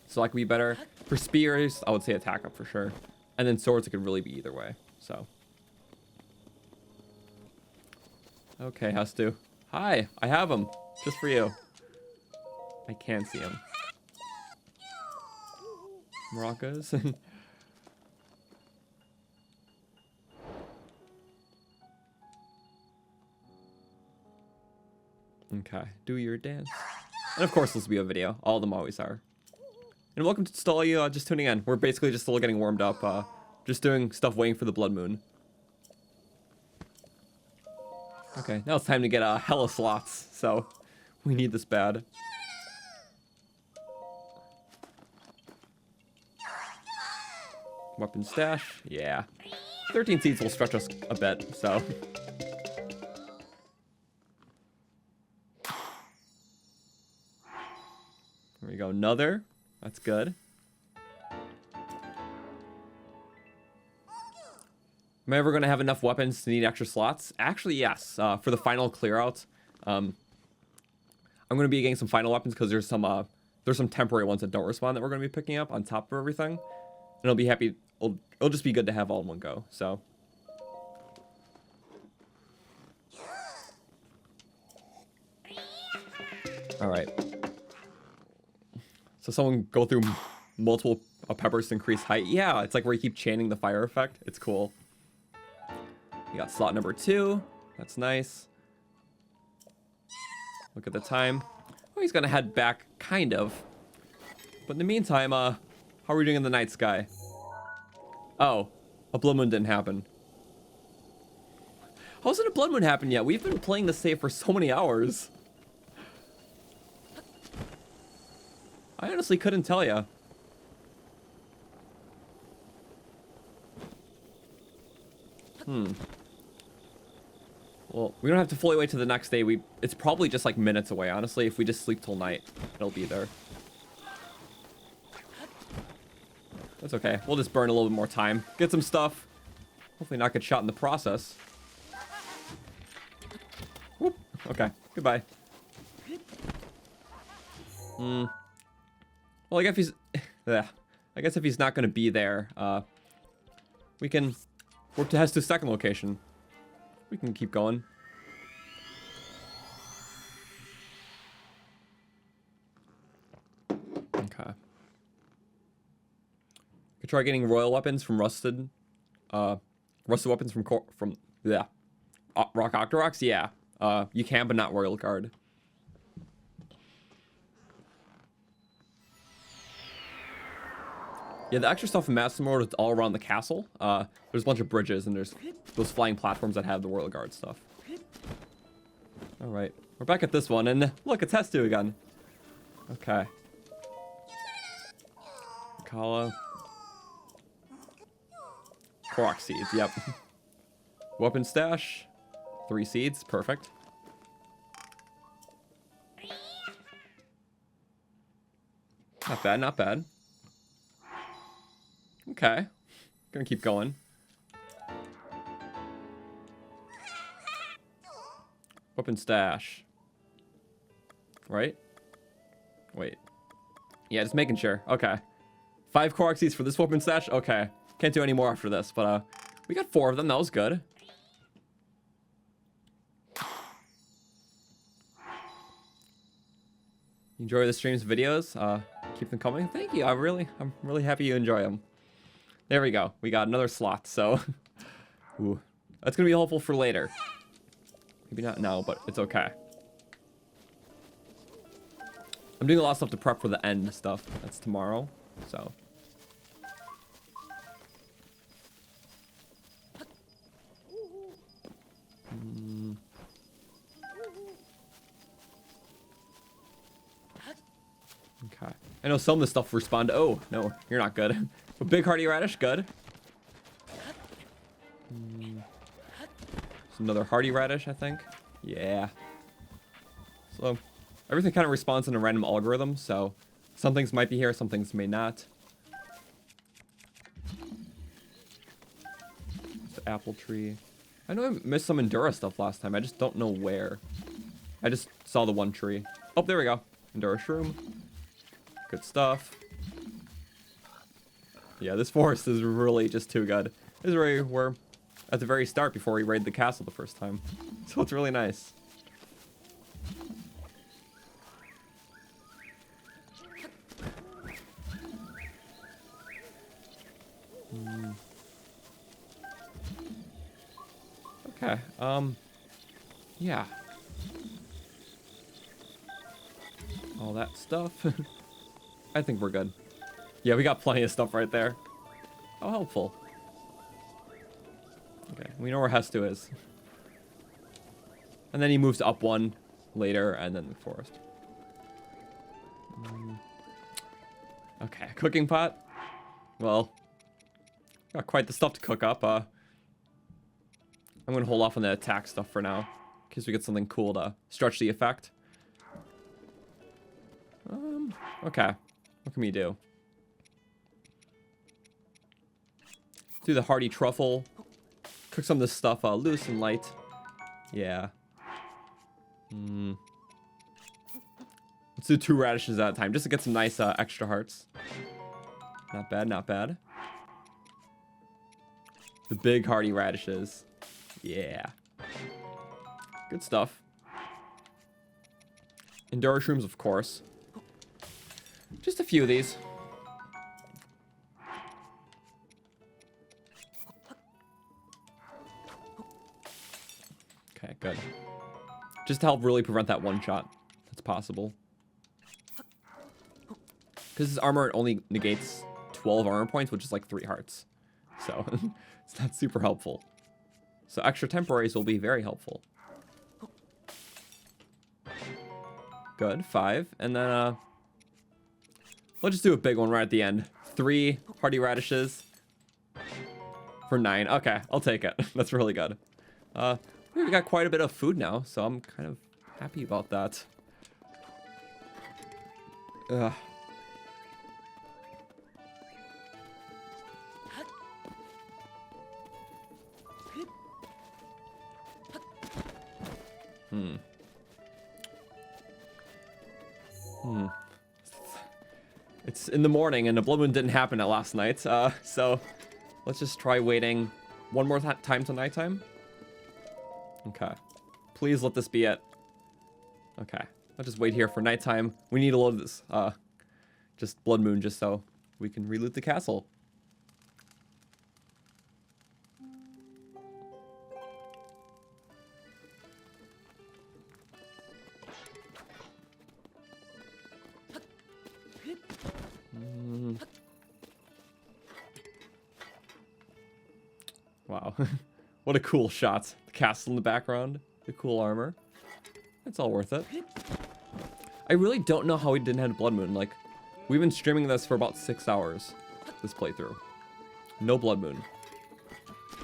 Speaker 1: So that could be better. For spears, I would say attack up for sure. And then swords, it could really be either way. So. Okay, Hestu. Hi, I have him. Just for you. I can see him. Maracas. Okay, do your dance. And of course this will be a video. All of them always are. And welcome to all you just tuning in. We're basically just still getting warmed up. Just doing stuff waiting for the blood moon. Okay, now it's time to get hella slots. So we need this bad. Weapon stash, yeah. 13 seeds will stretch us a bit, so. There we go, another. That's good. Am I ever going to have enough weapons to need extra slots? Actually, yes. For the final clear out, I'm going to be getting some final weapons because there's some temporary ones that don't respond that we're going to be picking up on top of everything. And I'll be happy. It'll just be good to have all in one go. So. All right. So someone go through multiple peppers to increase height. Yeah, it's like where you keep chaining the fire effect. It's cool. We got slot number 2. That's nice. Look at the time. Oh, he's gonna head back, kind of. But in the meantime, how are we doing in the night sky? Oh, a blood moon didn't happen. How hasn't a blood moon happened yet? We've been playing this save for so many hours. I honestly couldn't tell ya. Well, we don't have to fully wait to the next day. It's probably just like minutes away, honestly. If we just sleep till night, it'll be there. That's okay. We'll just burn a little bit more time. Get some stuff. Hopefully not get shot in the process. Whoop. Okay. Goodbye. Well, I guess if he's not going to be there, we can work to Hestu's second location. We can keep going. Okay. Could try getting royal weapons from rusted weapons from Rock Octoroks. Yeah, you can, but not royal guard. Yeah, the extra stuff in Master Mode is all around the castle. There's a bunch of bridges, and there's those flying platforms that have the Royal Guard stuff. Alright, we're back at this one, and look, it's Hestu again. Okay. Kala. Korok seeds, yep. Weapon stash. 3 seeds, perfect. Not bad, not bad. Okay. Gonna keep going. Weapon stash. Right? Wait. Yeah, just making sure. Okay. 5 Korok seeds for this weapon stash? Okay. Can't do any more after this, but we got 4 of them. That was good. Enjoy the stream's videos. Keep them coming. Thank you. I'm really happy you enjoy them. There we go. We got another slot, so ooh. That's gonna be helpful for later. Maybe not now, but it's okay. I'm doing a lot of stuff to prep for the end stuff. That's tomorrow, so. Okay. I know some of the stuff respond to, oh, no, you're not good. But big hardy radish, good. It's another hardy radish, I think. Yeah. So, everything kind of responds in a random algorithm, so some things might be here, some things may not. The apple tree. I know I missed some Endura stuff last time, I just don't know where. I just saw the one tree. Oh, there we go. Endura shroom. Good stuff. Yeah, this forest is really just too good. This is where we were at the very start before we raided the castle the first time. So it's really nice. Okay, yeah. All that stuff. I think we're good. Yeah, we got plenty of stuff right there. How helpful. Okay, we know where Hestu is. And then he moves up 1 later, and then the forest. Okay, cooking pot. Well, got quite the stuff to cook up. I'm gonna hold off on the attack stuff for now, in case we get something cool to stretch the effect. Okay. What can we do? Do the hearty truffle. Cook some of this stuff loose and light. Yeah. Let's do 2 radishes at a time, just to get some nice extra hearts. Not bad, not bad. The big hearty radishes. Yeah. Good stuff. Endura shrooms, of course. Just a few of these. Okay, good. Just to help really prevent that one shot. That's possible. Because his armor only negates 12 armor points, which is like 3 hearts. So, it's not super helpful. So extra temporaries will be very helpful. Good, 5. And then, we'll just do a big one right at the end. 3 hearty radishes for 9. Okay, I'll take it. That's really good. We got quite a bit of food now, so I'm kind of happy about that. Ugh. It's in the morning, and the blood moon didn't happen at last night, so let's just try waiting one more time till nighttime. Okay. Please let this be it. Okay. I'll just wait here for nighttime. We need a load of this, just blood moon, just so we can reloot the castle. Wow. What a cool shot. The castle in the background. The cool armor. It's all worth it. I really don't know how we didn't have Blood Moon. Like, we've been streaming this for about 6 hours. This playthrough. No Blood Moon.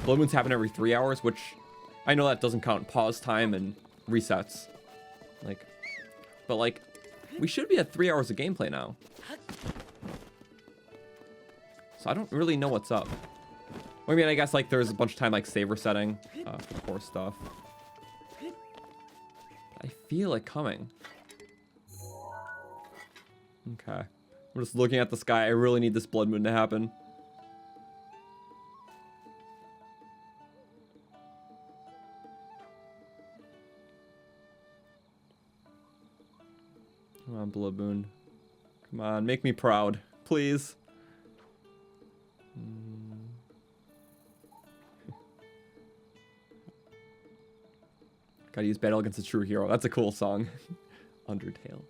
Speaker 1: Blood Moons happen every 3 hours, which I know that doesn't count pause time and resets. Like, but like, we should be at 3 hours of gameplay now. So I don't really know what's up. I mean, I guess like there's a bunch of time like saver setting for core stuff. I feel it coming. Okay. I'm just looking at the sky. I really need this Blood Moon to happen. Come on, Blood Moon. Come on, make me proud. Please. Gotta use battle against a true hero. That's a cool song. Undertale.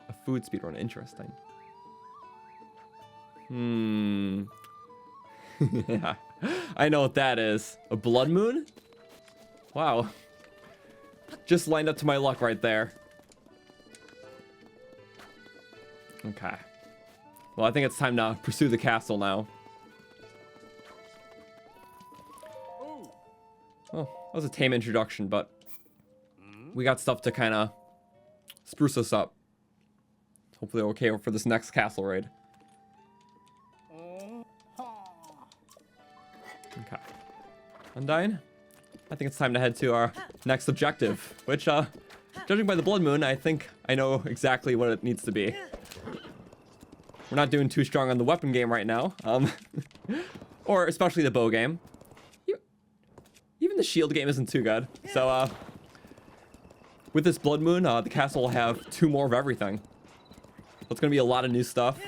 Speaker 1: A food speedrun. Interesting. Yeah. I know what that is. A Blood Moon? Wow. Just lined up to my luck right there. Okay. Well, I think it's time to pursue the castle now. Oh, that was a tame introduction, but we got stuff to kind of spruce us up. Hopefully okay for this next castle raid. Okay. Undyne, I think it's time to head to our next objective, which, judging by the Blood Moon, I think I know exactly what it needs to be. We're not doing too strong on the weapon game right now, or especially the bow game. Even the shield game isn't too good. So, with this Blood Moon, the castle will have 2 more of everything. So it's gonna be a lot of new stuff.